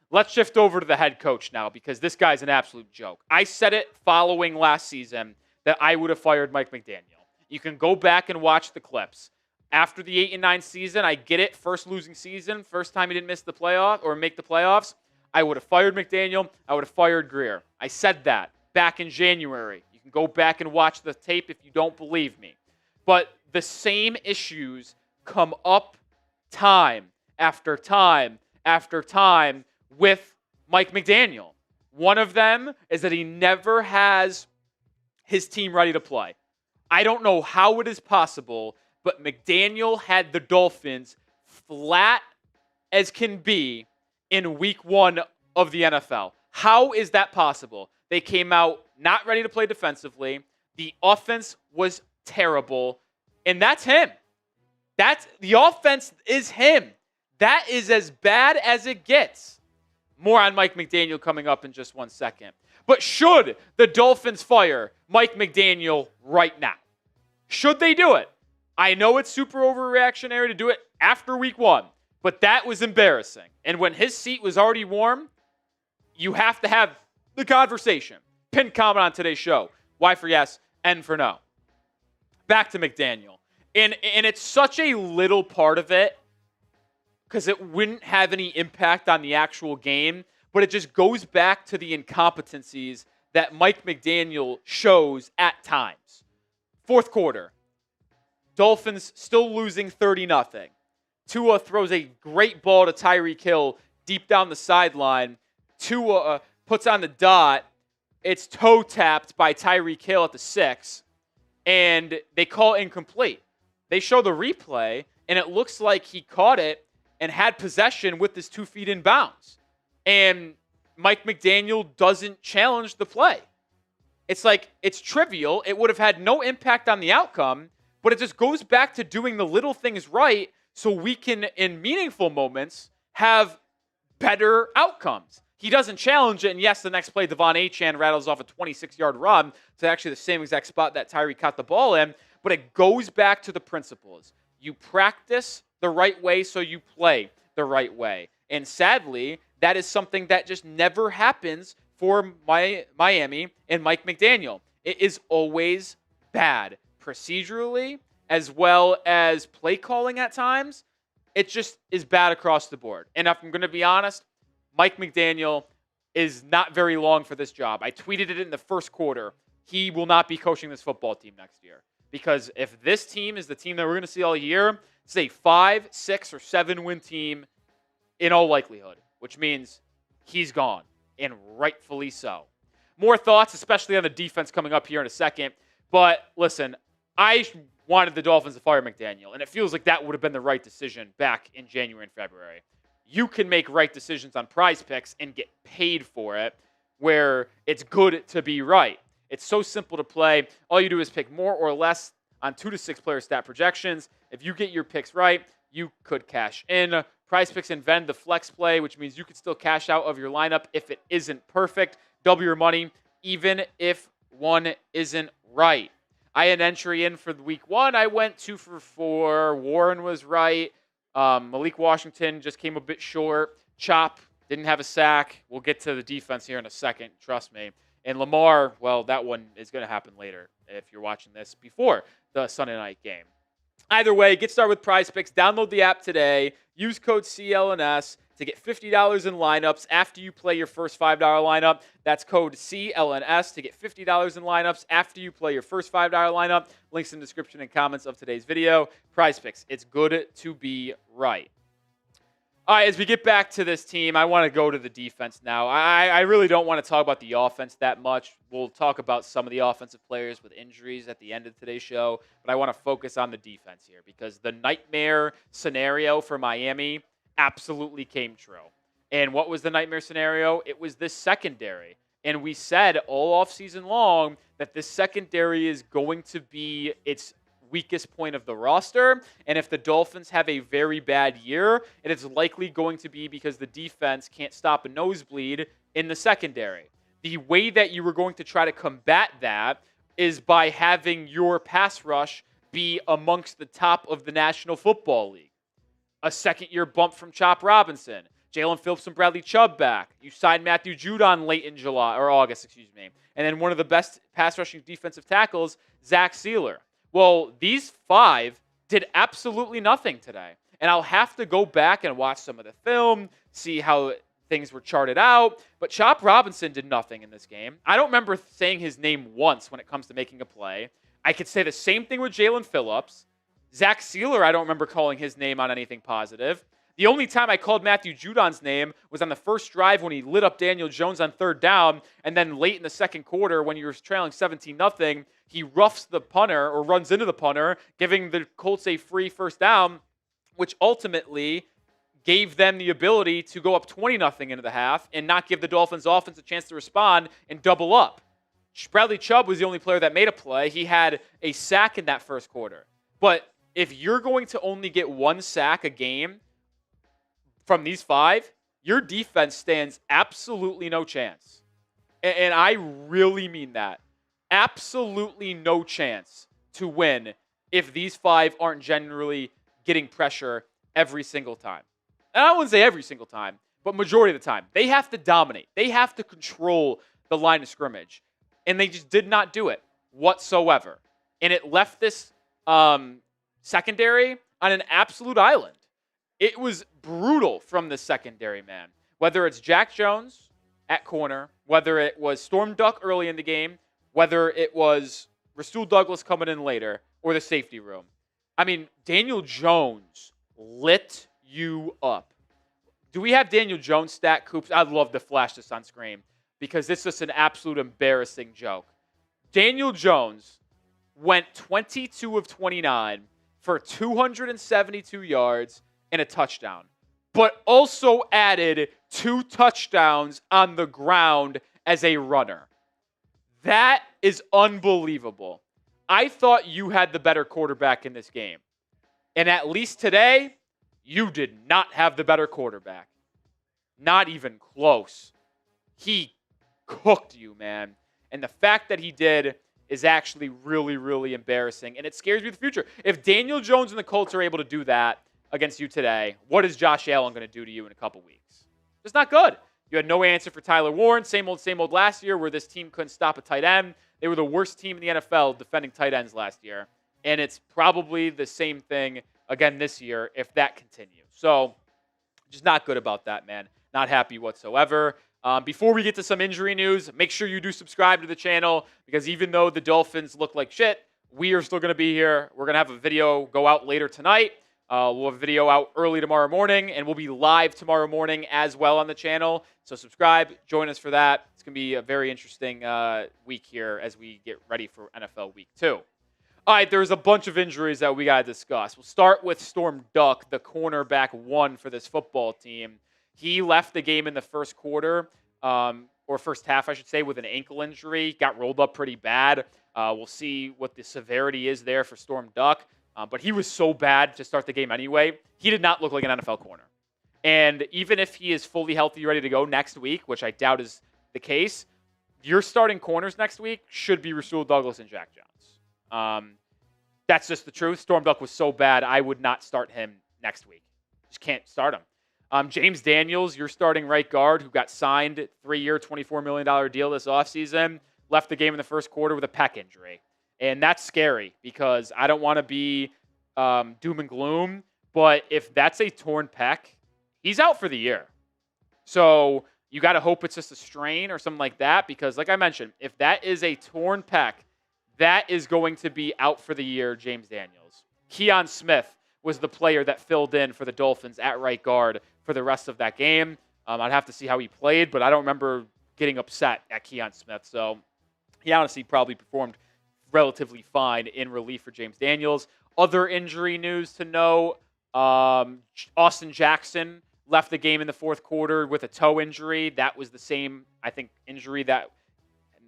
[SPEAKER 1] Let's shift over to the head coach now, because this guy's an absolute joke. I said it following last season that I would have fired Mike McDaniel. You can go back and watch the clips. After the 8-9 season, I get it, first losing season, first time he didn't miss the playoff or make the playoffs, I would have fired McDaniel, I would have fired Greer. I said that back in January. You can go back and watch the tape if you don't believe me. But the same issues come up time after time after time with Mike McDaniel. One of them is that he never has his team ready to play. I don't know how it is possible, but McDaniel had the Dolphins flat as can be in week 1 of the NFL. How is that possible? They came out not ready to play defensively. The offense was terrible, and that's him. The offense is him. That is as bad as it gets. More on Mike McDaniel coming up in just 1 second. But should the Dolphins fire Mike McDaniel right now? Should they do it? I know it's super overreactionary to do it after week 1, but that was embarrassing. And when his seat was already warm, you have to have the conversation. Pinned comment on today's show. Y for yes, N for no. Back to McDaniel. And it's such a little part of it because it wouldn't have any impact on the actual game, but it just goes back to the incompetencies that Mike McDaniel shows at times. Fourth quarter, Dolphins still losing 30-0. Tua throws a great ball to Tyreek Hill deep down the sideline. Tua puts on the dot. It's toe tapped by Tyreek Hill at the 6, and they call it incomplete. They show the replay, and it looks like he caught it and had possession with his 2 feet in bounds. And Mike McDaniel doesn't challenge the play. It's like, it's trivial. It would have had no impact on the outcome, but it just goes back to doing the little things right so we can, in meaningful moments, have better outcomes. He doesn't challenge it, and yes, the next play, Devon Achane rattles off a 26-yard run to actually the same exact spot that Tyree caught the ball in, but it goes back to the principles. You practice the right way so you play the right way. And sadly, that is something that just never happens for Miami and Mike McDaniel. It is always bad procedurally as well as play calling at times. It just is bad across the board. And if I'm going to be honest, Mike McDaniel is not very long for this job. I tweeted it in the first quarter. He will not be coaching this football team next year. Because if this team is the team that we're going to see all year, it's a 5, 6, or 7 win team in all likelihood, which means he's gone, and rightfully so. More thoughts, especially on the defense coming up here in a second. But listen, I wanted the Dolphins to fire McDaniel, and it feels like that would have been the right decision back in January and February. You can make right decisions on Prize Picks and get paid for it, where it's good to be right. It's so simple to play. All you do is pick more or less on 2 to 6 player stat projections. If you get your picks right, you could cash in. Prize Picks invent the flex play, which means you could still cash out of your lineup if it isn't perfect. Double your money, even if one isn't right. I had an entry in for the week 1. I went 2 for 4. Warren was right. Malik Washington just came a bit short. Chop didn't have a sack. We'll get to the defense here in a second. Trust me. And Lamar, well, that one is going to happen later if you're watching this before the Sunday night game. Either way, get started with Prize Picks. Download the app today. Use code CLNS to get $50 in lineups after you play your first $5 lineup. That's code CLNS to get $50 in lineups after you play your first $5 lineup. Links in the description and comments of today's video. Prize Picks. It's good to be right. All right, as we get back to this team, I want to go to the defense now. I really don't want to talk about the offense that much. We'll talk about some of the offensive players with injuries at the end of today's show, but I want to focus on the defense here because the nightmare scenario for Miami absolutely came true. And what was the nightmare scenario? It was this secondary. And we said all offseason long that this secondary is going to be its weakest point of the roster. And if the Dolphins have a very bad year, it is likely going to be because the defense can't stop a nosebleed in the secondary. The way that you were going to try to combat that is by having your pass rush be amongst the top of the National Football League. A second-year bump from Chop Robinson. Jaylen Phillips and Bradley Chubb back. You signed Matthew Judon late in August. And then one of the best pass rushing defensive tackles, Zach Sealer. Well, these five did absolutely nothing today. And I'll have to go back and watch some of the film, see how things were charted out. But Chop Robinson did nothing in this game. I don't remember saying his name once when it comes to making a play. I could say the same thing with Jaylen Phillips. Zach Sealer, I don't remember calling his name on anything positive. The only time I called Matthew Judon's name was on the first drive when he lit up Daniel Jones on third down, and then late in the second quarter when you were trailing 17-0, he roughs the punter or runs into the punter, giving the Colts a free first down, which ultimately gave them the ability to go up 20-0 into the half and not give the Dolphins offense a chance to respond and double up. Bradley Chubb was the only player that made a play. He had a sack in that first quarter. But if you're going to only get one sack a game from these five, your defense stands absolutely no chance. And I really mean that. Absolutely no chance to win if these five aren't generally getting pressure every single time. And I wouldn't say every single time, but majority of the time. They have to dominate. They have to control the line of scrimmage. And they just did not do it whatsoever. And it left this secondary on an absolute island. It was brutal from the secondary, man. Whether it's Jack Jones at corner, whether it was Storm Duck early in the game, whether it was Rasul Douglas coming in later, or the safety room. I mean, Daniel Jones lit you up. Do we have Daniel Jones stat, Coops? I'd love to flash this on screen because this is an absolute embarrassing joke. Daniel Jones went 22 of 29 for 272 yards and a touchdown, but also added 2 touchdowns on the ground as a runner. That is unbelievable. I thought you had the better quarterback in this game. And at least today, you did not have the better quarterback. Not even close. He cooked you, man. And the fact that he did is actually really, really embarrassing. And it scares me for the future. If Daniel Jones and the Colts are able to do that against you today, what is Josh Allen going to do to you in a couple weeks? It's not good. You had no answer for Tyler Warren. Same old last year where this team couldn't stop a tight end. They were the worst team in the NFL defending tight ends last year. And it's probably the same thing again this year if that continues. So just not good about that, man. Not happy whatsoever. Before we get to some injury news, make sure you do subscribe to the channel because even though the Dolphins look like shit, we are still going to be here. We're going to have a video go out later tonight. We'll have a video out early tomorrow morning, and we'll be live tomorrow morning as well on the channel. So subscribe, join us for that. It's going to be a very interesting week here as we get ready for NFL Week 2. All right, there's a bunch of injuries that we got to discuss. We'll start with Storm Duck, the cornerback 1 for this football team. He left the game in the first quarter, or first half, I should say, with an ankle injury. Got rolled up pretty bad. We'll see what the severity is there for Storm Duck. But he was so bad to start the game anyway. He did not look like an NFL corner. And even if he is fully healthy, ready to go next week, which I doubt is the case, your starting corners next week should be Rasul Douglas and Jack Jones. That's just the truth. Storm Duck was so bad, I would not start him next week. Just can't start him. James Daniels, your starting right guard, who got signed 3-year, $24 million deal this offseason, left the game in the first quarter with a pec injury. And that's scary because I don't want to be doom and gloom, but if that's a torn pec, he's out for the year. So you got to hope it's just a strain or something like that because, like I mentioned, if that is a torn pec, that is going to be out for the year, James Daniels. Keon Smith was the player that filled in for the Dolphins at right guard for the rest of that game. I'd have to see how he played, but I don't remember getting upset at Keon Smith. So he honestly probably performed relatively fine in relief for James Daniels. Other injury news to know, Austin Jackson left the game in the fourth quarter with a toe injury. That was the same, I think, injury that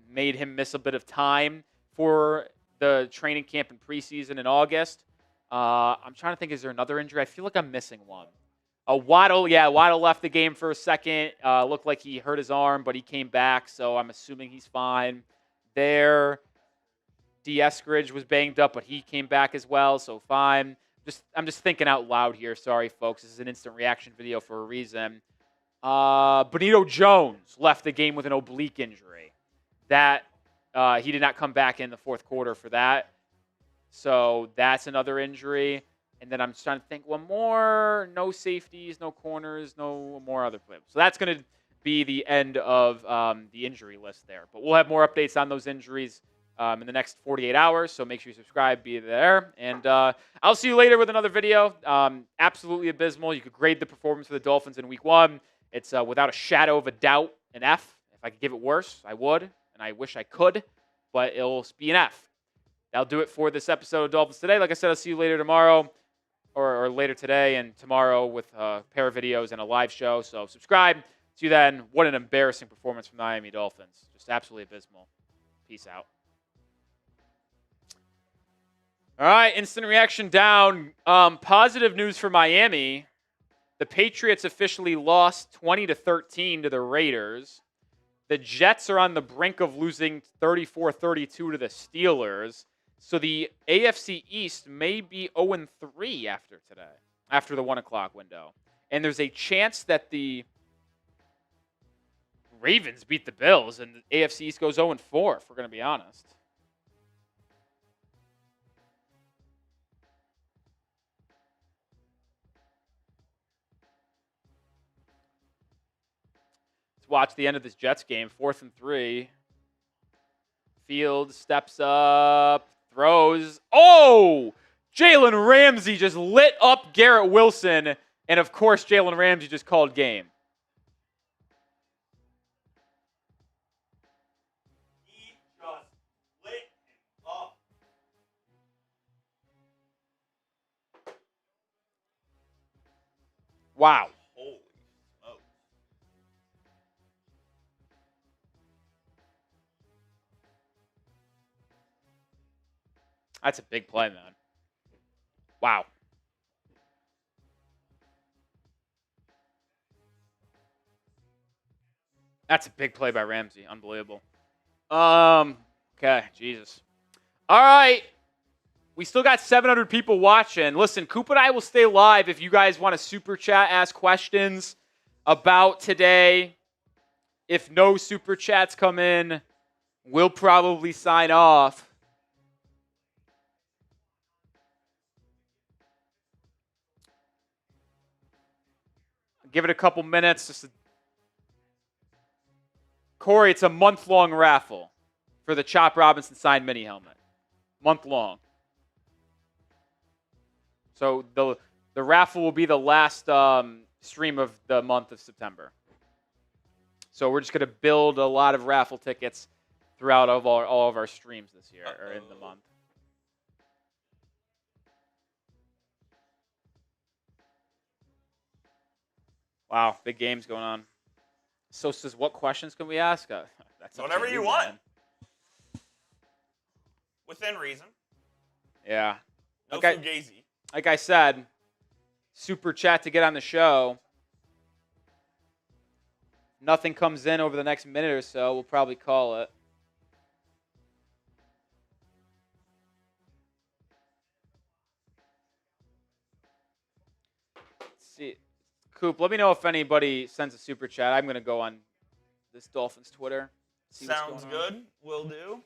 [SPEAKER 1] made him miss a bit of time for the training camp and preseason in August. I'm trying to think, is there another injury? I feel like I'm missing one. Waddle left the game for a second. Looked like he hurt his arm, but he came back, so I'm assuming he's fine there. D. Eskridge was banged up, but he came back as well, so fine. I'm just thinking out loud here. Sorry, folks. This is an instant reaction video for a reason. Benito Jones left the game with an oblique injury. That he did not come back in the fourth quarter for that. So that's another injury. And then I'm just trying to think one more. No safeties, no corners, no more other players. So that's going to be the end of the injury list there. But we'll have more updates on those injuries in the next 48 hours. So make sure you subscribe, be there. And I'll see you later with another video. Absolutely abysmal. You could grade the performance of the Dolphins in week 1. It's without a shadow of a doubt an F. If I could give it worse, I would. And I wish I could. But it'll be an F. That'll do it for this episode of Dolphins Today. Like I said, I'll see you later tomorrow. Or later today and tomorrow with a pair of videos and a live show. So subscribe. See you then. What an embarrassing performance from the Miami Dolphins. Just absolutely abysmal. Peace out. All right, instant reaction down. Positive news for Miami. The Patriots officially lost 20-13 to the Raiders. The Jets are on the brink of losing 34-32 to the Steelers. So the AFC East may be 0-3 after today, after the 1 o'clock window. And there's a chance that the Ravens beat the Bills and the AFC East goes 0-4, if we're going to be honest. Let's watch the end of this Jets game, 4th and 3. Fields steps up. Throws. Oh! Jalen Ramsey just lit up Garrett Wilson. And, of course, Jalen Ramsey just called game.
[SPEAKER 2] He just lit him up.
[SPEAKER 1] Wow.
[SPEAKER 2] Holy smokes.
[SPEAKER 1] That's a big play, man. Wow. That's a big play by Ramsey. Unbelievable. Okay, Jesus. All right. We still got 700 people watching. Listen, Coop and I will stay live if you guys want to super chat, ask questions about today. If no super chats come in, we'll probably sign off. Give it a couple minutes. Corey, it's a month-long raffle for the Chop Robinson signed mini helmet. Month-long. So the raffle will be the last stream of the month of September. So we're just going to build a lot of raffle tickets throughout all of our streams this year, or in the month. Wow, big games going on. So says, what questions can we ask? That's
[SPEAKER 2] whatever you want. Man. Within reason.
[SPEAKER 1] Yeah.
[SPEAKER 2] No fugazi.
[SPEAKER 1] Like I said, super chat to get on the show. Nothing comes in over the next minute or so, we'll probably call it. Let's see. Coop, let me know if anybody sends a super chat. I'm going to go on this Dolphins Twitter.
[SPEAKER 2] Sounds good. Will do.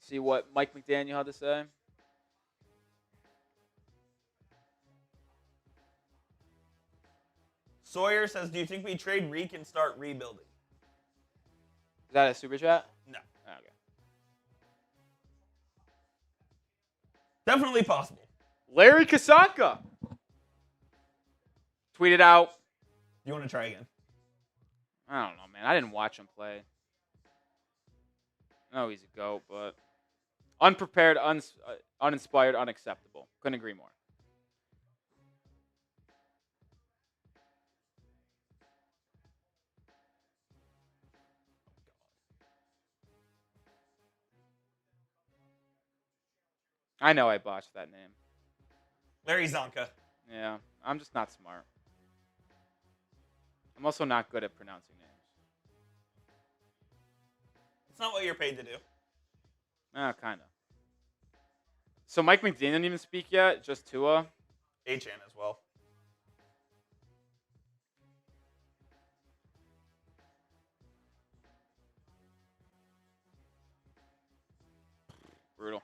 [SPEAKER 1] See what Mike McDaniel had to say.
[SPEAKER 2] Sawyer says, do you think we trade Reek and start rebuilding?
[SPEAKER 1] Is that a super chat?
[SPEAKER 2] No.
[SPEAKER 1] Oh, okay.
[SPEAKER 2] Definitely possible.
[SPEAKER 1] Larry Kasanka. Tweet it out.
[SPEAKER 2] You want to try again?
[SPEAKER 1] I don't know, man. I didn't watch him play. Oh, he's a GOAT, but unprepared, uninspired, unacceptable. Couldn't agree more. I know I botched that name.
[SPEAKER 2] Larry Zonka.
[SPEAKER 1] Yeah, I'm just not smart. I'm also not good at pronouncing names.
[SPEAKER 2] It's not what you're paid to do.
[SPEAKER 1] Kind of. So Mike McDaniel didn't even speak yet, just Tua.
[SPEAKER 2] Achan as well.
[SPEAKER 1] Brutal.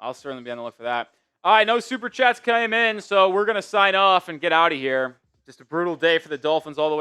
[SPEAKER 1] I'll certainly be on the look for that. All right, no super chats came in, so we're going to sign off and get out of here. Just a brutal day for the Dolphins all the way.